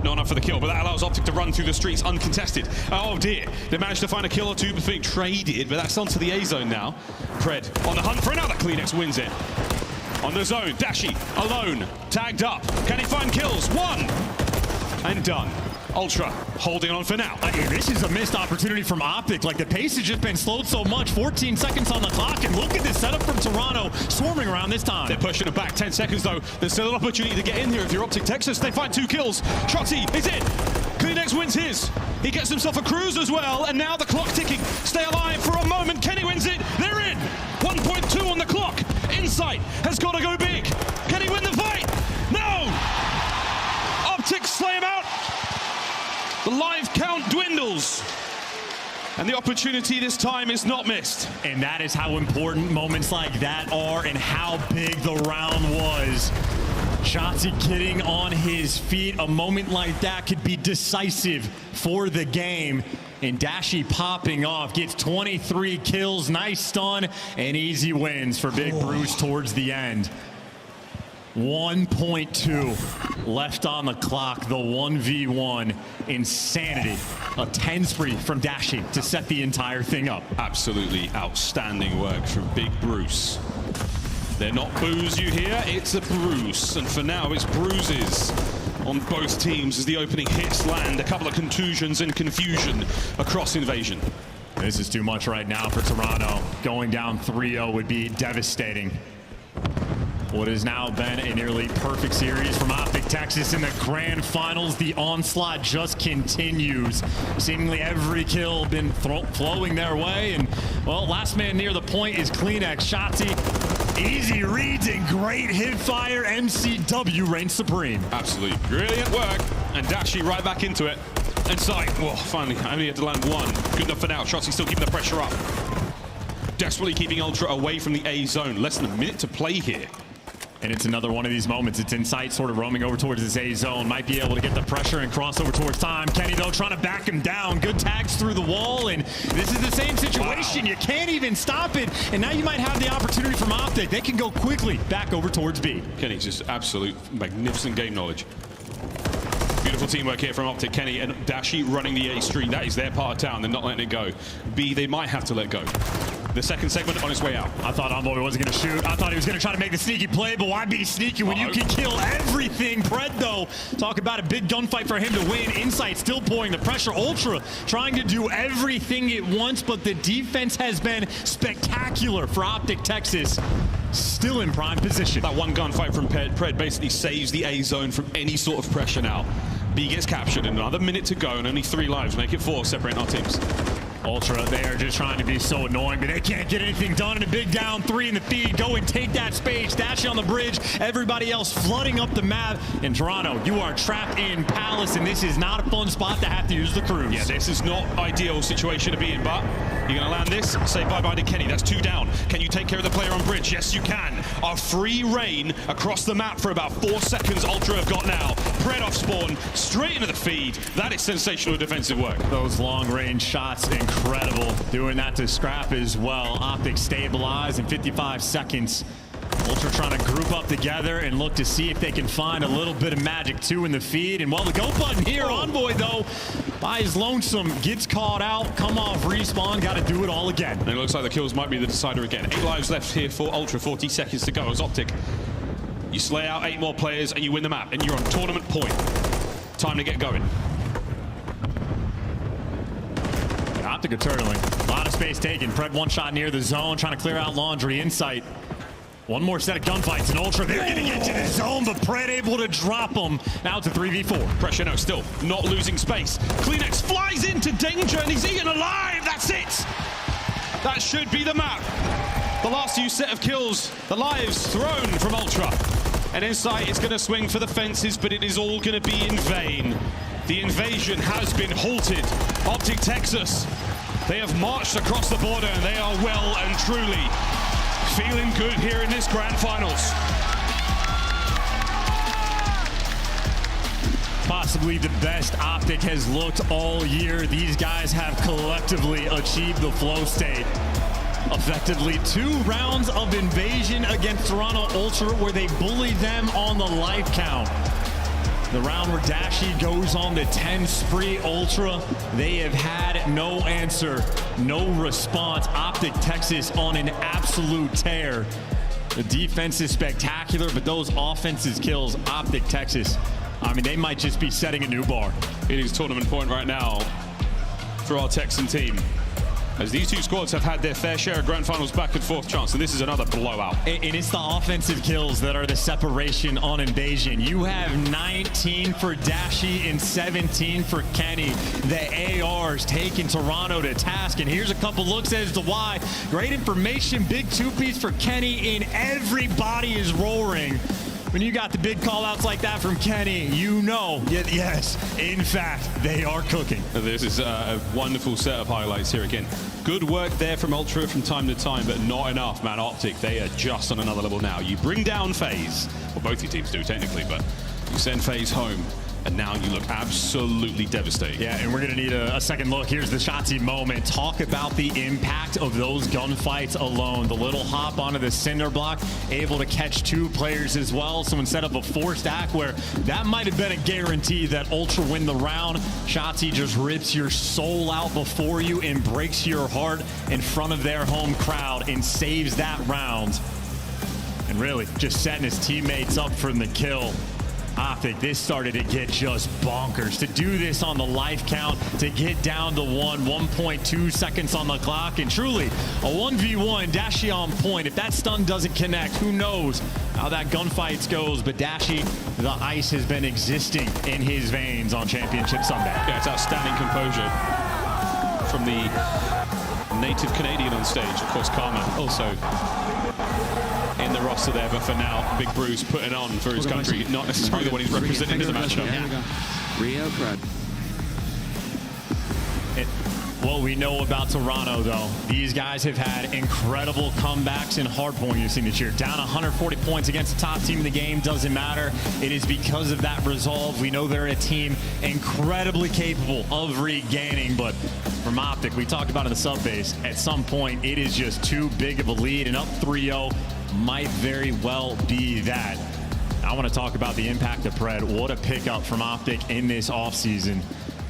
Not enough for the kill, but that allows Optic to run through the streets uncontested. Oh dear, they managed to find a kill or two before being traded, but that's onto the A zone now. Pred on the hunt for another. CleanX wins it. On the zone, Dashy alone, tagged up. Can he find kills? 1 and done. Ultra holding on for now. This is a missed opportunity from Optic. Like, the pace has just been slowed so much. 14 seconds on the clock, and look at this setup from Toronto, swarming around this time. They're pushing it back. 10 seconds though. There's still an opportunity to get in here if you're Optic Texas. They find 2 kills. Shotzzy is in. CleanX wins his. He gets himself a cruise as well, and now the clock ticking. Stay alive for a moment. Kenny wins it. They're in. 1.2 on the clock. Insight has got to go big. Can he win the fight? No! Optic slay him out. The live count dwindles. And the opportunity this time is not missed. And that is how important moments like that are and how big the round was. Shotzzy getting on his feet. A moment like that could be decisive for the game. And Dashy popping off, gets 23 kills, nice stun, and easy wins for Big Bruce towards the end. 1.2 left on the clock, the 1v1. Insanity. A 10 spree from Dashy to set the entire thing up. Absolutely outstanding work from Big Bruce. They're not boos you here, it's a Bruce. And for now, it's bruises on both teams as the opening hits land. A couple of contusions and confusion across Invasion. This is too much right now for Toronto. Going down 3-0 would be devastating. What has now been a nearly perfect series from Optic Texas in the grand finals. The onslaught just continues. Seemingly every kill been flowing their way. And, well, last man near the point is CleanX. Shotzzy, easy reads and great hit fire. MCW reigns supreme. Absolutely brilliant work. And Dashy right back into it. Inside. Well, finally, I only had to land 1. Good enough for now. Shotzzy still keeping the pressure up. Desperately keeping Ultra away from the A zone. Less than a minute to play here. And it's another one of these moments. It's Insight sort of roaming over towards this A zone. Might be able to get the pressure and cross over towards time. Kenny, though, trying to back him down. Good tags through the wall. And this is the same situation. Wow. You can't even stop it. And now you might have the opportunity from Optic. They can go quickly back over towards B. Kenny's just absolute magnificent game knowledge. Beautiful teamwork here from Optic. Kenny and Dashy running the A street. That is their part of town. They're not letting it go. B, they might have to let go. The second segment on its way out. I thought Envoy wasn't going to shoot. I thought he was going to try to make the sneaky play, but why be sneaky when you can kill everything? Pred, though, talk about a big gunfight for him to win. Insight still pouring the pressure. Ultra trying to do everything at once, but the defense has been spectacular for Optic Texas. Still in prime position. That one gunfight from Pred basically saves the A zone from any sort of pressure now. B gets captured, and another minute to go, and only 3 lives make it 4, separating our teams. Ultra, they are just trying to be so annoying, but they can't get anything done in a big down 3 in the feed. Go and take that space. Dashie on the bridge. Everybody else flooding up the map. In Toronto, you are trapped in Palace, and this is not a fun spot to have to use the cruise. Yeah, this is not ideal situation to be in, but you're going to land this. Say bye-bye to Kenny. That's 2 down. Can you take care of the player on bridge? Yes, you can. A free reign across the map for about 4 seconds. Ultra have got now. Pred off spawn, straight into the feed. That is sensational defensive work. Those long-range shots, incredible. Doing that to Scrap as well. Optic stabilized in 55 seconds. Ultra trying to group up together and look to see if they can find a little bit of magic too in the feed. And while the go button here, Envoy though, by his lonesome, gets caught out, come off respawn, got to do it all again. And it looks like the kills might be the decider again. 8 lives left here for Ultra, 40 seconds to go as Optic. You slay out 8 more players and you win the map, and you're on tournament point. Time to get going. Optic turtling. A lot of space taken. Pred 1 shot near the zone, trying to clear out Laundry. Insight. 1 more set of gunfights, and Ultra, they're going to get to the zone, but Pred able to drop them. Now it's a 3v4. Pressure, no, still not losing space. CleanX flies into danger, and he's eaten alive. That's it. That should be the map. The last few set of kills, the lives thrown from Ultra. And Insight is going to swing for the fences, but it is all going to be in vain. The invasion has been halted. Optic Texas, they have marched across the border, and they are well and truly feeling good here in this grand finals. Possibly the best Optic has looked all year. These guys have collectively achieved the flow state. Effectively 2 rounds of invasion against Toronto Ultra where they bullied them on the life count. The round where Dashie goes on the 10 spree Ultra, they have had no answer, no response. Optic Texas on an absolute tear. The defense is spectacular, but those offensive kills, Optic Texas, I mean, they might just be setting a new bar. It is tournament point right now for our Texan team, as these 2 squads have had their fair share of grand finals back and forth chance, and this is another blowout. And it's the offensive kills that are the separation on invasion. You have 19 for Dashie and 17 for Kenny. The ARs taking Toronto to task, and here's a couple looks as to why. Great information, big 2-piece for Kenny, and everybody is roaring. When you got the big call-outs like that from Kenny, you know, yes, in fact, they are cooking. This is a wonderful set of highlights here again. Good work there from Ultra from time to time, but not enough, man. Optic, they are just on another level now. You bring down FaZe, well, both your teams do technically, but you send FaZe home, and now you look absolutely devastating. Yeah, and we're going to need a second look. Here's the Shotzzy moment. Talk about the impact of those gunfights alone. The little hop onto the cinder block, able to catch 2 players as well. So instead of a 4-stack where that might have been a guarantee that Ultra win the round, Shotzzy just rips your soul out before you and breaks your heart in front of their home crowd and saves that round. And really, just setting his teammates up for the kill. Optic, this started to get just bonkers. To do this on the life count, to get down to 1.2 seconds on the clock, and truly a 1v1, Dashie on point. If that stun doesn't connect, who knows how that gunfight goes, but Dashie, the ice has been existing in his veins on Championship Sunday. Yeah, it's outstanding composure from the native Canadian on stage, of course, Karma also in the roster there, but for now, Big Bruce putting on for his country, not necessarily the one he's representing in the matchup. Rio Pred. What we know about Toronto, though, these guys have had incredible comebacks in hardpoint you've seen this year. Down 140 points against the top team in the game, doesn't matter. It is because of that resolve. We know they're a team incredibly capable of regaining, but from Optic, we talked about in the sub base, at some point, it is just too big of a lead, and up 3-0 might very well be that. I want to talk about the impact of Pred. What a pickup from Optic in this offseason.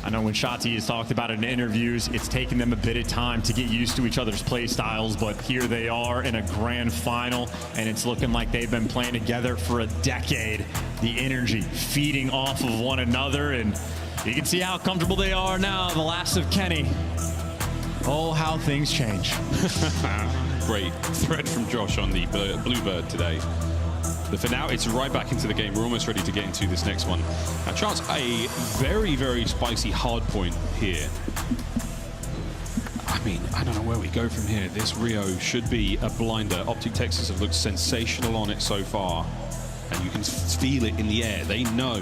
I know when Shotzzy has talked about it in interviews, it's taken them a bit of time to get used to each other's play styles, but here they are in a grand final, and it's looking like they've been playing together for a decade. The energy feeding off of one another, and you can see how comfortable they are now. The last of Kenny. Oh, how things change. Great thread from Josh on the Bluebird today. But for now, it's right back into the game. We're almost ready to get into this next one. Now, Chance, a very, very spicy hard point here. I mean, I don't know where we go from here. This Rio should be a blinder. Optic Texas have looked sensational on it so far. And you can feel it in the air. They know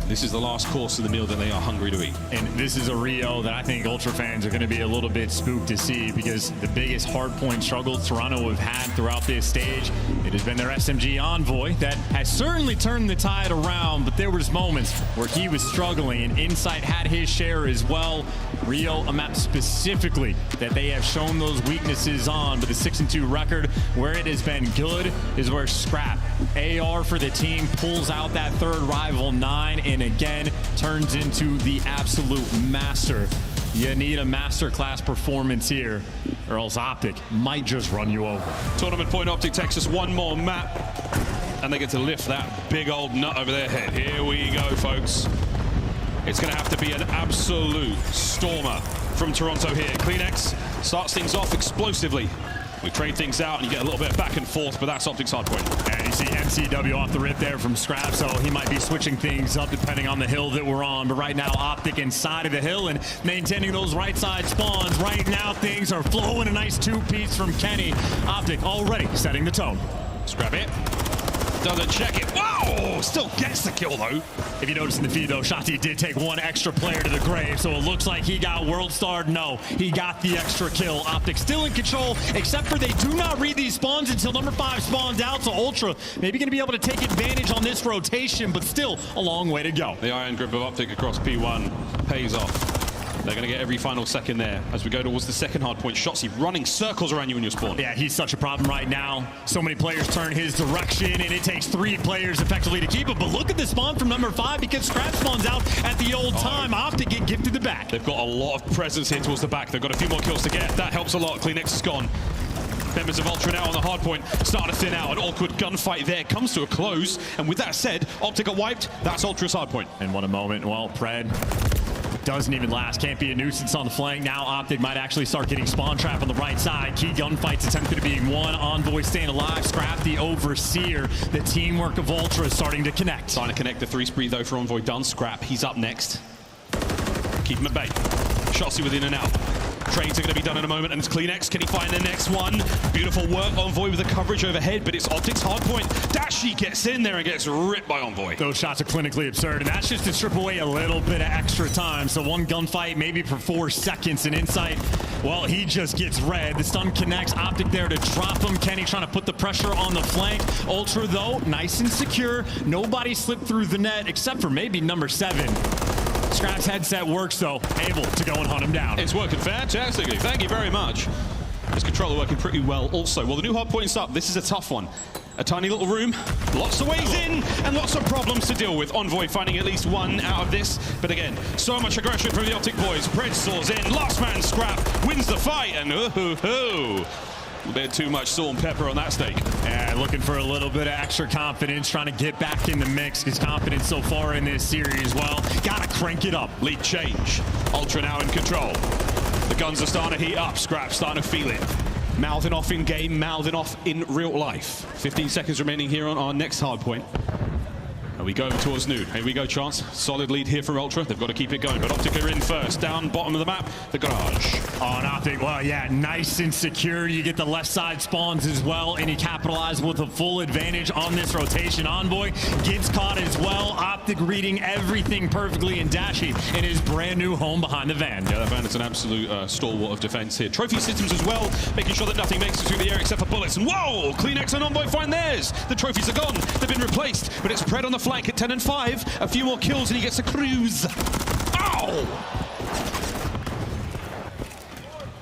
this is the last course of the meal that they are hungry to eat. And this is a Rio that I think Ultra fans are going to be a little bit spooked to see, because the biggest hardpoint struggle Toronto have had throughout this stage, it has been their SMG Envoy that has certainly turned the tide around, but there was moments where he was struggling, and Insight had his share as well. Rio, a map specifically that they have shown those weaknesses on, but the 6-2 record, where it has been good is where Scrap, AR for the team, pulls out that third rival 9 and again turns into the absolute master. You need a masterclass performance here, or else Optic might just run you over. Tournament point, Optic Texas, one more map, and they get to lift that big old nut over their head. Here we go, folks. It's going to have to be an absolute stormer from Toronto here. CleanX starts things off explosively. We trade things out and you get a little bit of back and forth, but that's Optic's hard point. And you see MCW off the rip there from Scrap, so he might be switching things up depending on the hill that we're on. But right now, Optic inside of the hill and maintaining those right side spawns. Right now, things are flowing. A nice two-piece from Kenny. Optic already setting the tone. Scrap it. Doesn't check it. Wow! Still gets the kill, though. If you notice in the feed, though, Shotzi did take one extra player to the grave, so it looks like he got world starred. No, he got the extra kill. Optic still in control, except for they do not read these spawns until number 5 spawns out, so Ultra maybe going to be able to take advantage on this rotation, but still a long way to go. The iron grip of Optic across P1 pays off. They're going to get every final second there as we go towards the second hard point. Shotzi running circles around you in your spawn. Yeah, he's such a problem right now. So many players turn his direction, and it takes 3 players effectively to keep him. But look at the spawn from number 5, because Scrap spawns out at the old time. Optic get gifted the back. They've got a lot of presence here towards the back. They've got a few more kills to get. That helps a lot. CleanX is gone. Members of Ultra now on the hard point, start to thin out. An awkward gunfight there comes to a close. And with that said, Optic are wiped. That's Ultra's hard point. And what a moment. Well, Pred doesn't even last. Can't be a nuisance on the flank. Now Optic might actually start getting spawn trap on the right side. Key gunfights attempted to be won. Envoy staying alive. Scrap the overseer. The teamwork of Ultra is starting to connect. Starting to connect the 3 spree though for Envoy done. Scrap, he's up next. Keep him at bay. Shotzi with in and out. Trades are going to be done in a moment, and it's CleanX. Can he find the next one? Beautiful work, Envoy with the coverage overhead, but it's Optic's hard point. Dashi gets in there and gets ripped by Envoy. Those shots are clinically absurd, and that's just to strip away a little bit of extra time. So one gunfight, maybe for 4 seconds, and Insight, well, he just gets red. The stun connects. Optic there to drop him. Kenny trying to put the pressure on the flank. Ultra, though, nice and secure. Nobody slipped through the net, except for maybe number 7. Scrap's headset works, though, able to go and hunt him down. It's working fantastically. Thank you very much. His controller working pretty well also. Well, the new hard point's up. This is a tough one. A tiny little room, lots of ways in, and lots of problems to deal with. Envoy finding at least one out of this. But again, so much aggression from the Optic boys. Pred soars in, last man Scrap wins the fight, and a bit too much salt and pepper on that steak. Yeah, looking for a little bit of extra confidence, trying to get back in the mix. His confidence so far in this series, well, gotta crank it up. Lead change. Ultra now in control. The guns are starting to heat up. Scrap starting to feel it. Mouthing off in game, mouthing off in real life. 15 seconds remaining here on our next hard point. And we go towards noon. Here we go, Chance. Solid lead here from Ultra. They've got to keep it going. But Optic are in first. Down bottom of the map, the garage. On Optic, well, yeah, nice and secure. You get the left side spawns as well, and he capitalized with a full advantage on this rotation. Envoy gets caught as well. Optic reading everything perfectly, and Dashi in his brand new home behind the van. Yeah, that van is an absolute stalwart of defense here. Trophy systems as well, making sure that nothing makes it through the air except for bullets. And whoa! CleanX and Envoy find theirs. The trophies are gone. They've been replaced, but it's Pred on the flank at 10 and 5. A few more kills and he gets a cruise. Ow!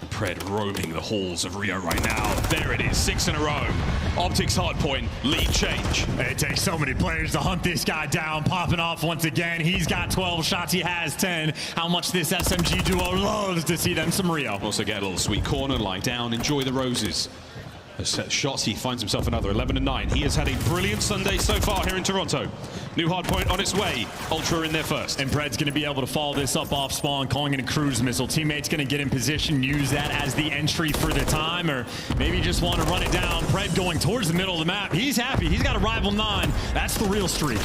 Pred roaming the halls of Rio right now. There it is, 6 in a row. Optic's hard point, lead change. It takes so many players to hunt this guy down. Popping off once again. He's got 12 shots, he has 10. How much this SMG duo loves to see them some Rio. Also get a little sweet corner, lie down, enjoy the roses. Shots, he finds himself another 11 and 9. He has had a brilliant Sunday so far here in Toronto. New hard point on its way. Ultra in there first. And Pred's going to be able to follow this up off spawn, calling it a cruise missile. Teammates going to get in position, use that as the entry for the time, or maybe just want to run it down. Pred going towards the middle of the map. He's happy. He's got a rival 9. That's the real streak.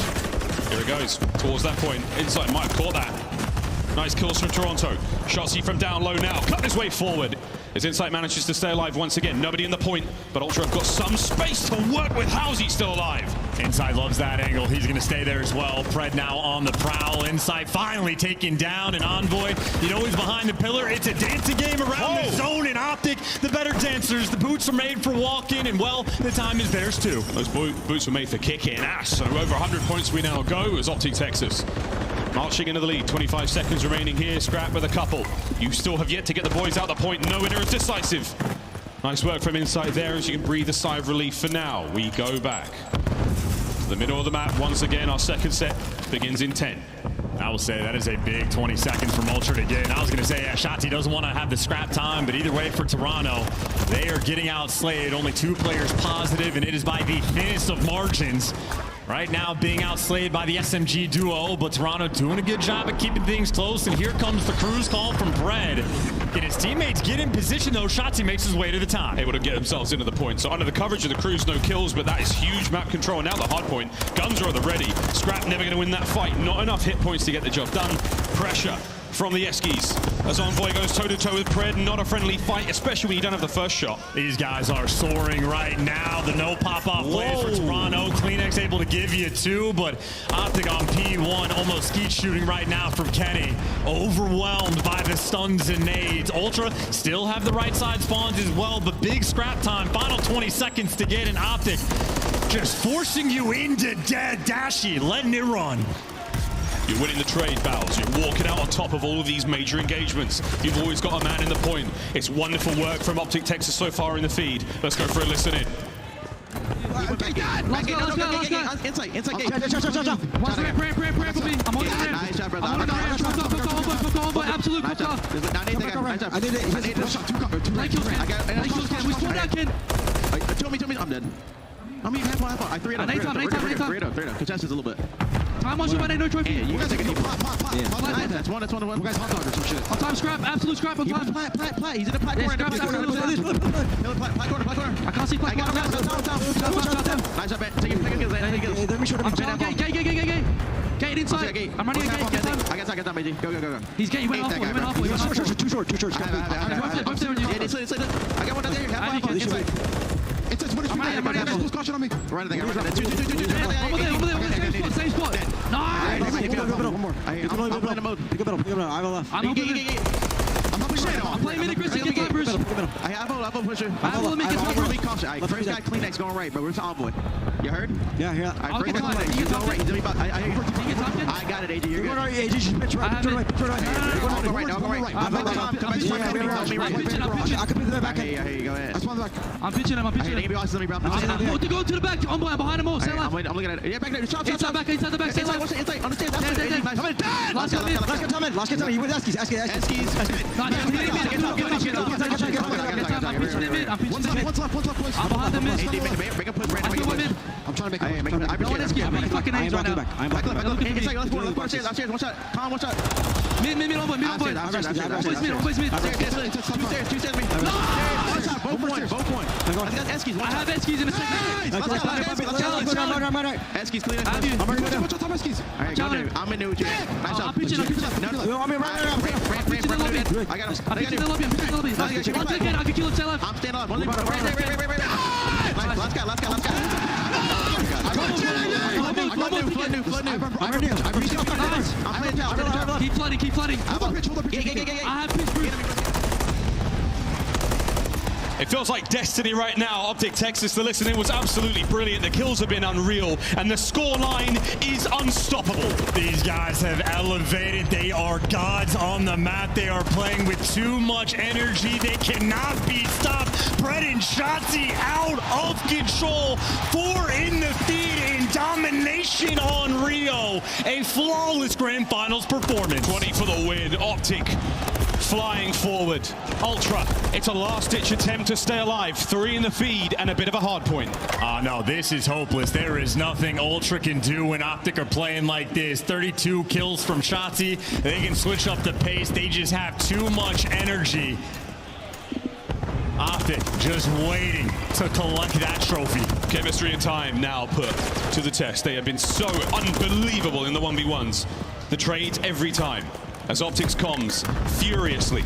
Here it goes, towards that point. Insight might have caught that. Nice kills from Toronto. Shotzzy from down low now, cutting his way forward. As Insight manages to stay alive once again. Nobody in the point, but Ultra have got some space to work with. How's he still alive? Insight loves that angle. He's going to stay there as well. Pred now on the prowl. Insight finally taken down. And Envoy, you know he's behind the pillar. It's a dancing game around the zone. And Optic, the better dancers. The boots are made for walking, and well, the time is theirs too. Those boots were made for kicking ass. So over 100 points we now go as Optic Texas marching into the lead. 25 seconds remaining here. Scrap with a couple. You still have yet to get the boys out the point. No winner is decisive. Nice work from Insight there as you can breathe a sigh of relief for now. We go back to the middle of the map once again. Our second set begins in 10. I will say that is a big 20 seconds from Ultra to get. And I was going to say, yeah, Shotzzy doesn't want to have the scrap time, but either way for Toronto, they are getting outslayed. Only 2 players positive, and it is by the thinnest of margins. Right now being outslayed by the SMG duo, but Toronto doing a good job at keeping things close. And here comes the cruise call from Pred. Can his teammates get in position though? Shotzzy makes his way to the top. Able to get themselves into the point. So under the coverage of the cruise, no kills, but that is huge map control. And now the hard point. Guns are at the ready. Scrap never going to win that fight. Not enough hit points to get the job done. Pressure from the Eskies as Envoy goes toe-to-toe with Pred. Not a friendly fight, especially when you don't have the first shot. These guys are soaring right now. The no pop-off plays for Toronto. Kleenex able to give you 2, but Optic on P1, almost skeet shooting right now from Kenny. Overwhelmed by the stuns and nades. Ultra still have the right side spawns as well, but big scrap time. Final 20 seconds to get an Optic. Just forcing you into dead Dashy, letting it run. You're winning the trade battles. You're walking out on top of all of these major engagements. You've always got a man in the point. It's wonderful work from Optic Texas so far in the feed. Let's go for a listen in. Okay, God. Let's go. Insight. Jump. One ramp for me. I'm on the ramp. Nice job, brother. I'm on the ramp. Fuck on, absolute fuck off. I need it. We spawned out, Ken. Tell me. I'm dead. I mean, half. I 3-0. Contest is a little bit. Time on you, my name, no trophy. You guys take a pop. That's one. You guys hot dog or some shit. On time, scrap, absolute scrap on time. Plat. He's in the plat corner. Plat corner. I can't see plat corner. Nice job, man. Take it. Let me show Gate. Gate inside. I'm running a gate. Get time. I got time, AJ. Go. He's gate. He went off. Too short. Both there on you. I got one down there. Half inside. I'm running. Caution on me. Right there. Over there. Same spot. Nice. One more. I'm playing the mode. Pick up middle. I have a left. I'm playing mid aggressive. Get time, Bruce. I have a pusher. I have a limit. Get time. First guy, Kleenex going right, but where's Envoy? You heard? Yeah. First guy, Kleenex. He's going right. He's going right. I got it, AJ. You're good. AJ, just pitch right. Turn right. I'll go right. I can be the back end. Hey, go ahead. I'm pitching him. Let me grab. Go to the back. I'm behind him all. Stay left. I'm looking at it. Yeah, back there. Stop. Inside the back. Stay left. Inside. Understand. Last guy, Tommy. You with Eskies. I'm behind the mid. I'm trying to make a I'm fucking AIDS right now. I'm back left. Inside, let's go. Upstairs. One shot. Come on, one shot. Mid. Always mid. Two stairs. Both point. I got Eskies. I have Eskies in a second. Eskies clear. I have you. Alright, go there. I'm in there with you. Nice job. I'm pitching. I'm in right. I got him. I'm pitching the lobby. I'll take it. I can kill him. Stay left. I'm standing up. Right. Last guy. Keep flooding. I have pitch, Bruce. It feels like destiny right now. Optic Texas, the listening was absolutely brilliant. The kills have been unreal, and the score line is unstoppable. These guys have elevated. They are gods on the map. They are playing with too much energy. They cannot be stopped. Pred and Shotzzy out of control. 4 in the feed in domination on Rio. A flawless grand finals performance. 20 for the win. Optic flying forward. Ultra, it's a last-ditch attempt to stay alive. 3 in the feed and a bit of a hard point. No, this is hopeless. There is nothing Ultra can do when Optic are playing like this. 32 kills from Shotzzy. They can switch up the pace. They just have too much energy. Optic just waiting to collect that trophy. Chemistry and time now put to the test. They have been so unbelievable in the 1v1s. The trades every time. as Optics comms furiously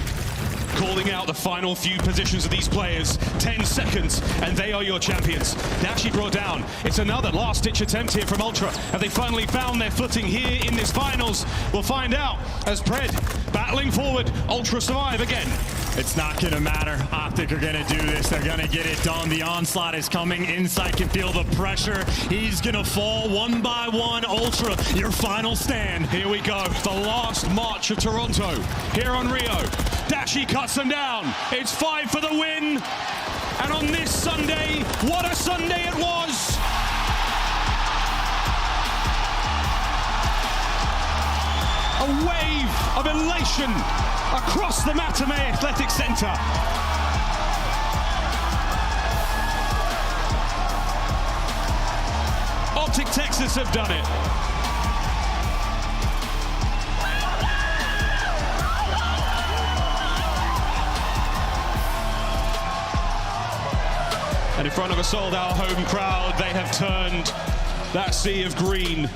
calling out the final few positions of these players. 10 seconds, and they are your champions. Dashy brought down. It's another last-ditch attempt here from Ultra. Have they finally found their footing here in this finals? We'll find out as Pred battling forward. Ultra survive again. It's not going to matter. Optic are going to do this. They're going to get it done. The onslaught is coming. Insight can feel the pressure. He's going to fall one by one. Ultra, your final stand. Here we go. The last march of Toronto here on Rio. Dashy cuts them down. It's 5 for the win. And on this Sunday, what a Sunday it was. A wave of elation across the Matamei Athletic Center. Optic Texas have done it. And in front of a sold-out home crowd, they have turned that sea of green.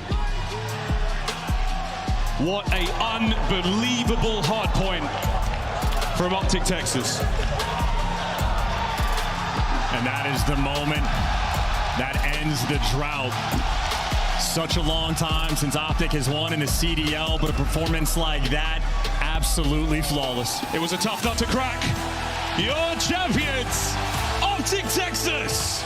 What a unbelievable hard point from Optic Texas. And that is the moment that ends the drought. Such a long time since Optic has won in the CDL, but a performance like that, absolutely flawless. It was a tough nut to crack. Your champions, Optic Texas.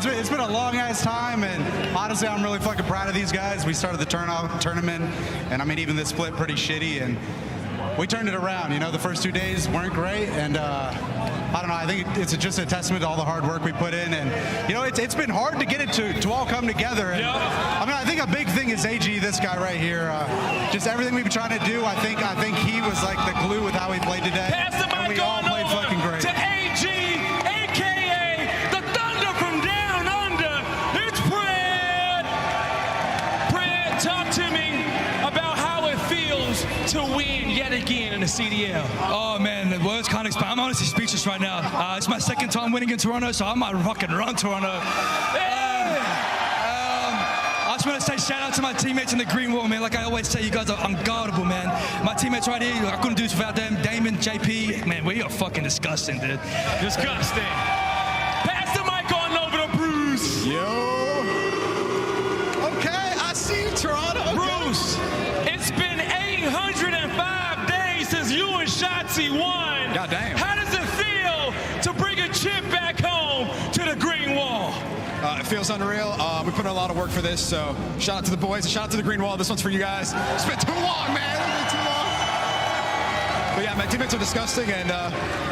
It's been a long ass time, and honestly, I'm really fucking proud of these guys. We started the tournament, and I mean, even this split pretty shitty, and we turned it around. You know, the first 2 days weren't great, and I don't know. I think it's just a testament to all the hard work we put in, and you know, it's been hard to get it to all come together. And, I mean, I think a big thing is AG, this guy right here. Just everything we've been trying to do. I think he was like the glue with how he played today, and we all played fucking great. To AG, aka the Thunder from down under. It's Pred. Pred, talk to me about how it feels to win yet again in the CDL. Oh man, the words can't explain. I'm honestly speechless right now. It's my second time winning in Toronto, so I might fucking run Toronto. I just want to say shout out to my teammates in the green wall, man. Like I always say, you guys are unguardable, man. My teammates right here, I couldn't do this without them. Damon, JP, man, we are fucking disgusting, dude. Disgusting. Pass the mic on over to Bruce. Okay, I see you, Toronto. Okay. Bruce, it's been 805 days since you and Shotzi won. God damn. How does it feel to bring a chip back home to the green wall? It feels unreal. We put in a lot of work for this, so shout out to the boys, shout out to the green wall. This one's for you guys. It's been too long, man. It's been too long. But yeah, my teammates are disgusting, and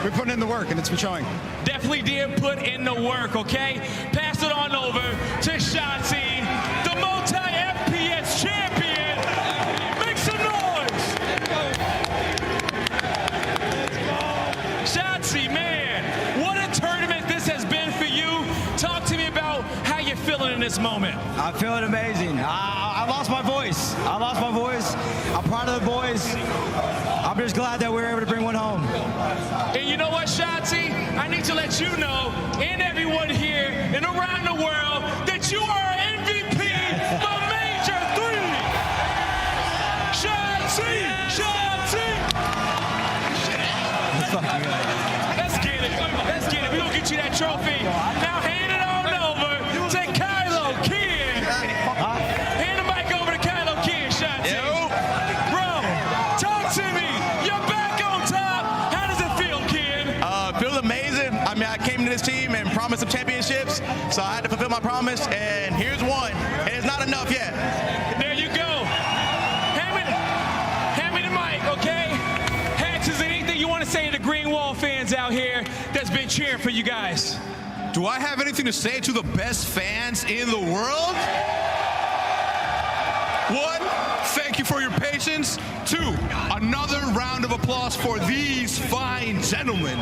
we're putting in the work, and it's been showing. Definitely did put in the work, okay? Pass it on over to Shotzi, the multi-FPS champion. Make some noise. Shotzi, man, what a tournament this has been for you. Talk to me about how you're feeling in this moment. I'm feeling amazing. I lost my voice. I'm proud of the boys. I'm just glad that we were able to bring one home. And you know what, Shotzi? I need to let you know, and everyone here and around the world, that you are MVP for Major 3. Shotzi! Let's get it. We're going to get you that trophy. Now hand it on over to Kylo Kid. Hand the mic over to Kylo. came to this team and promised some championships, so I had to fulfill my promise, and here's one. And it's not enough yet. There you go. Hand me the mic, okay? Hex, is there anything you want to say to the Green Wall fans out here that's been cheering for you guys? Do I have anything to say to the best fans in the world? 1, thank you for your patience. 2, another round of applause for these fine gentlemen.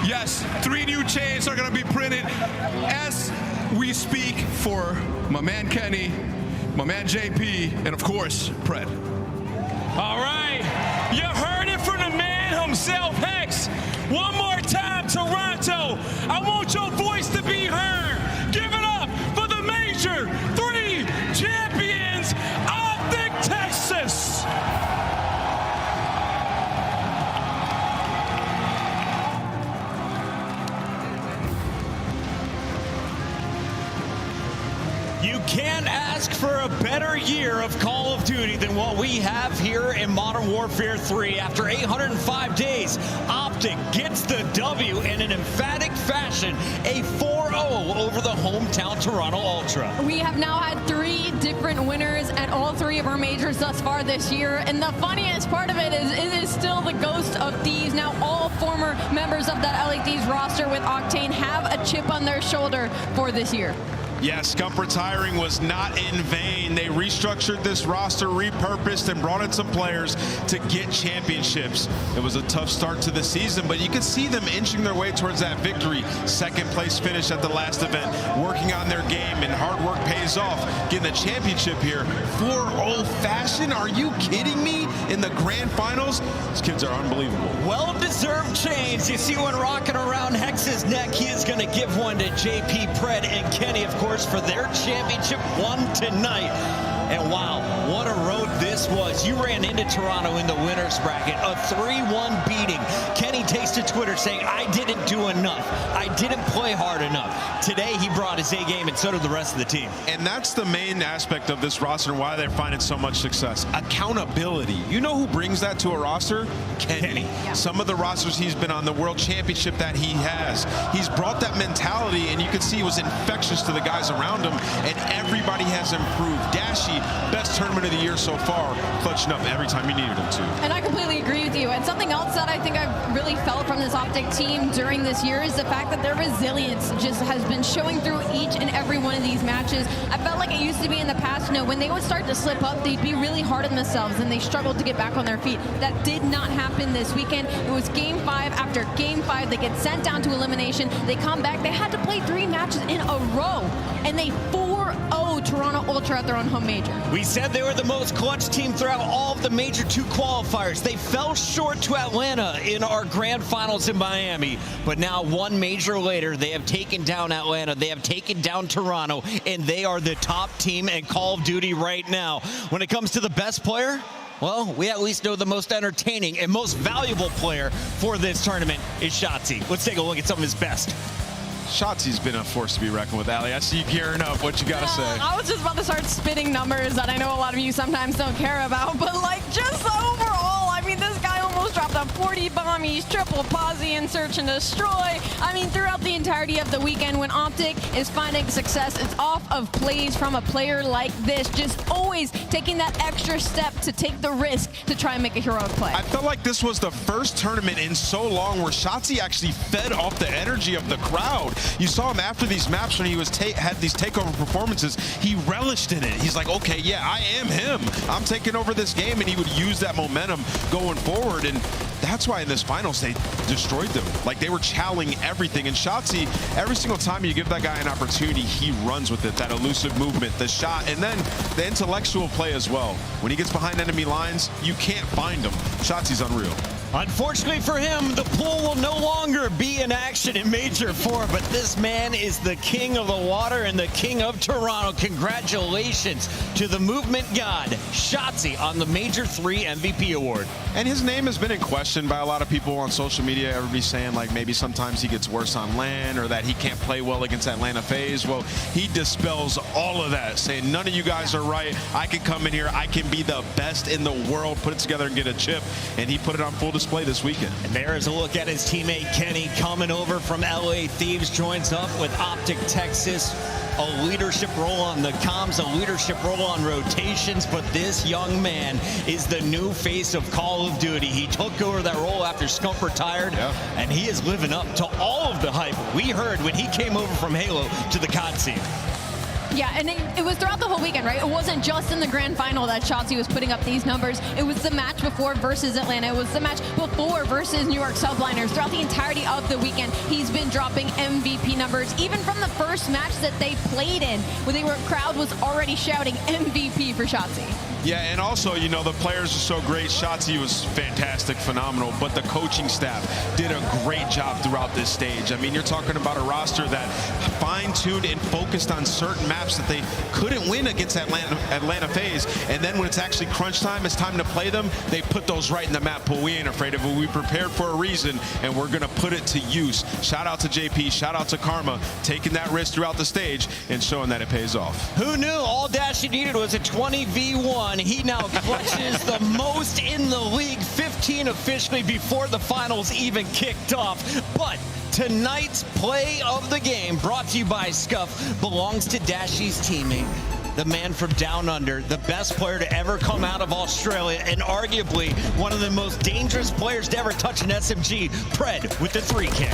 Yes, 3 new chains are gonna be printed as we speak for my man Kenny, my man JP, and of course, Pred. All right, you heard it from the man himself, Hex. One more time, Toronto. I want your voice to be heard. Give it up for the Major 3 champions, Optic Texas. You can't ask for a better year of Call of Duty than what we have here in Modern Warfare 3. After 805 days, Optic gets the W in an emphatic fashion, a 4-0 over the hometown Toronto Ultra. We have now had 3 different winners at all 3 of our majors thus far this year, and the funniest part of it is still the Ghost of Thieves. Now all former members of that LA Thieves roster with Octane have a chip on their shoulder for this year. Yes, Scumpert's hiring was not in vain. They restructured this roster, repurposed, and brought in some players to get championships. It was a tough start to the season, but you could see them inching their way towards that victory. Second place finish at the last event, working on their game, and hard work pays off. Getting a championship here, 4-0 fashion? Are you kidding me? In the grand finals? These kids are unbelievable. Well-deserved chains. You see one rocking around Hex's neck. He is going to give one to JP, Pred, and Kenny, of course, for their championship one tonight. And wow, what a road this was. You ran into Toronto in the winner's bracket, a 3-1 beating. Kenny takes to Twitter saying, I didn't do enough. I didn't play hard enough. Today, he brought his A game, and so did the rest of the team. And that's the main aspect of this roster and why they're finding so much success. Accountability. You know who brings that to a roster? Kenny. Yeah. Some of the rosters he's been on, the world championship that he has, he's brought that mentality, and you can see it was infectious to the guys around him, and everybody has improved. Dashi, best tournament of the year so far, clutching up every time you needed him to. And I completely agree with you. And something else that I think I've really felt from this Optic team during this year is the fact that their resilience just has been showing through each and every one of these matches. I felt like it used to be in the past, you know, when they would start to slip up, they'd be really hard on themselves and they struggled to get back on their feet. That did not happen this weekend. It was game 5 after game 5. They get sent down to elimination. They come back. They had to play 3 matches in a row, and they 4-0 Toronto Ultra at their own home major. We said they were the most clutch team throughout all of the Major 2 qualifiers. They fell short to Atlanta in our grand finals in Miami, but now 1 major later, they have taken down Atlanta, they have taken down Toronto, and they are the top team in Call of Duty right now. When it comes to the best player, well, we at least know the most entertaining and most valuable player for this tournament is Shotzzy. Let's take a look at some of his best. Shotzi's been a force to be reckoned with, Ali. I see you gearing up. What you got to say? I was just about to start spitting numbers that I know a lot of you sometimes don't care about, but like just overall, I mean, this guy almost dropped a 40 bomb. He's triple posse and search and destroy. I mean, throughout the entirety of the weekend, when Optic is finding success, it's off of plays from a player like this, just always taking that extra step to take the risk to try and make a heroic play. I felt like this was the first tournament in so long where Shotzzy actually fed off the energy of the crowd. You saw him after these maps when he was had these takeover performances. He relished in it. He's like, okay, yeah, I am him. I'm taking over this game, and he would use that momentum going forward, and that's why in this finals they destroyed them. Like, they were challenging everything, and Shotzzy, every single time you give that guy an opportunity, he runs with it. That elusive movement, the shot, and then the intellectual play as well. When he gets behind enemy lines, you can't find him. Shotzzy's unreal. Unfortunately for him, the pool will no longer be in action in Major 4, but this man is the king of the water and the king of Toronto. Congratulations to the movement god, Shotzzy, on the Major 3 MVP award. And his name has been in question by a lot of people on social media. Everybody's saying like maybe sometimes he gets worse on land or that he can't play well against Atlanta FaZe. Well, he dispels all of that, saying none of you guys are right. I can come in here, I can be the best in the world, put it together and get a chip. And he put it on full display this weekend. And there is a look at his teammate Kenny coming over from LA Thieves, joins up with Optic Texas. A leadership role on the comms, a leadership role on rotations, but this young man is the new face of Call of Duty. He took over that role after Scump retired, and he is living up to all of the hype we heard when he came over from Halo to the COD scene. Yeah, and it was throughout the whole weekend, right? It wasn't just in the grand final that Shotzzy was putting up these numbers. It was the match before versus Atlanta. It was the match before versus New York Subliners. Throughout the entirety of the weekend, he's been dropping MVP numbers. Even from the first match that they played in, where the crowd was already shouting MVP for Shotzzy. Yeah, and also, you know, the players are so great. Shotzzy was fantastic, phenomenal, but the coaching staff did a great job throughout this stage. I mean, you're talking about a roster that fine-tuned and focused on certain maps that they couldn't win against Atlanta FaZe, and then when it's actually crunch time, it's time to play them, they put those right in the map pool. We ain't afraid of it. We prepared for a reason, and we're going to put it to use. Shout out to JP, shout out to Karma, taking that risk throughout the stage and showing that it pays off. Who knew all Dashy needed was a 20v1? He now clutches the most in the league, 15 officially before the finals even kicked off. But tonight's play of the game, brought to you by Scuff, belongs to Dashy's teammate, the man from Down Under, the best player to ever come out of Australia, and arguably one of the most dangerous players to ever touch an SMG, Pred with the 3K.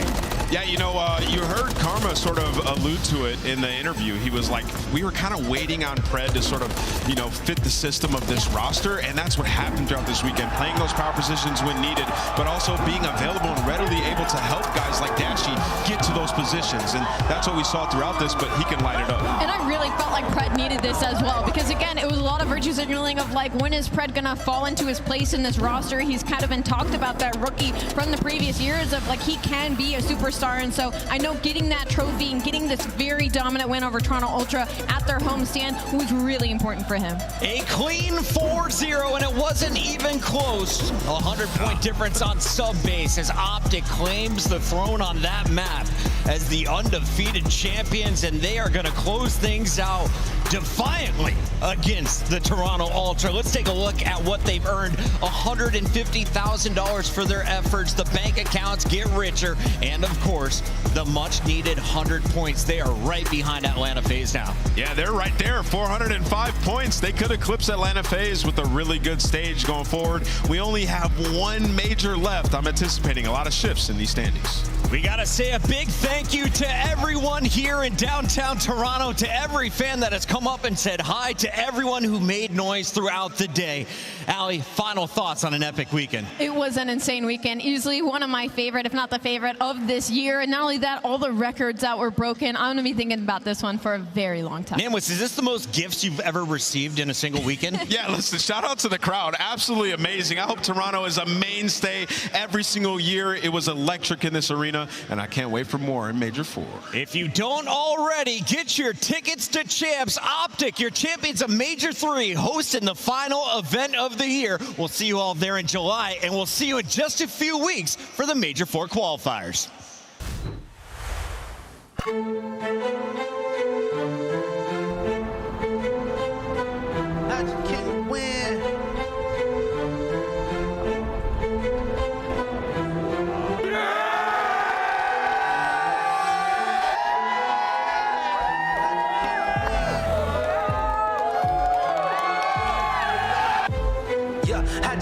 Yeah, you know, you heard Karma sort of allude to it in the interview. He was like, we were kind of waiting on Pred to sort of, you know, fit the system of this roster, and that's what happened throughout this weekend, playing those power positions when needed, but also being available and readily able to help guys like Dashy get to those positions, and that's what we saw throughout this, but he can light it up. And I really felt like Pred needed this as well, because again, it was a lot of virtue signaling of like, when is Pred gonna fall into his place in this roster? He's kind of been talked about, that rookie from the previous years, of like, he can be a superstar. And so I know getting that trophy and getting this very dominant win over Toronto Ultra at their homestand was really important for him. A clean 4-0, and it wasn't even close. A 100-point difference on sub-base as Optic claims the throne on that map as the undefeated champions, and they are going to close things out defiantly against the Toronto Ultra. Let's take a look at what they've earned. $150,000 for their efforts. The bank accounts get richer, and of course, the much-needed 100 points. They are right behind Atlanta FaZe now. Yeah, they're right there, 405 points. They could eclipse Atlanta FaZe with a really good stage going forward. We only have one major left. I'm anticipating a lot of shifts in these standings. We gotta say a big thank you to everyone here in downtown Toronto, to every fan that has come up and said hi, to everyone who made noise throughout the day. Allie, final thoughts on an epic weekend? It was an insane weekend. Easily one of my favorite, if not the favorite, of this year. And not only that, all the records that were broken. I'm gonna be thinking about this one for a very long time. Man, is this the most gifts you've ever received in a single weekend? Yeah, listen, shout out to the crowd. Absolutely amazing. I hope Toronto is a mainstay every single year. It was electric in this arena, and I can't wait for more in Major 4. If you don't already, get your tickets to Champs. Optic, your champions of Major 3, hosting the final event of the year. We'll see you all there in July, and we'll see you in just a few weeks for the Major 4 qualifiers.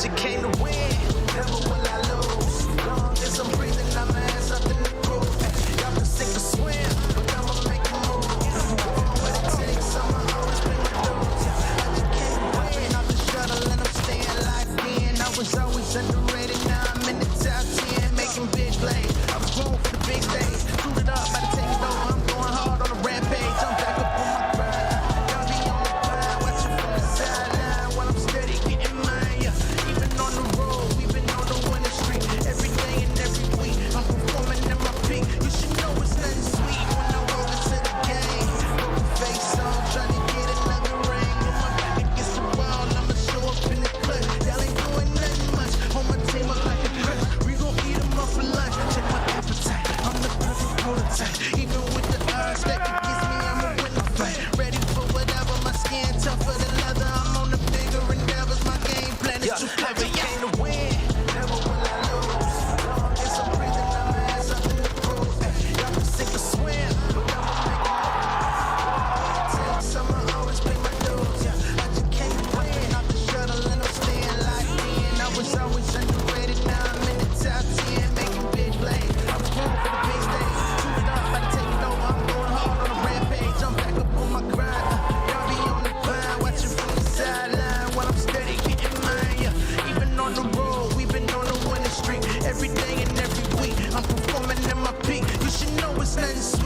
You came to win, never will I lose. Long as I'm breathing, I'm ass up in the groove. Y'all can sink or swim, but I'ma make a move. it's nothing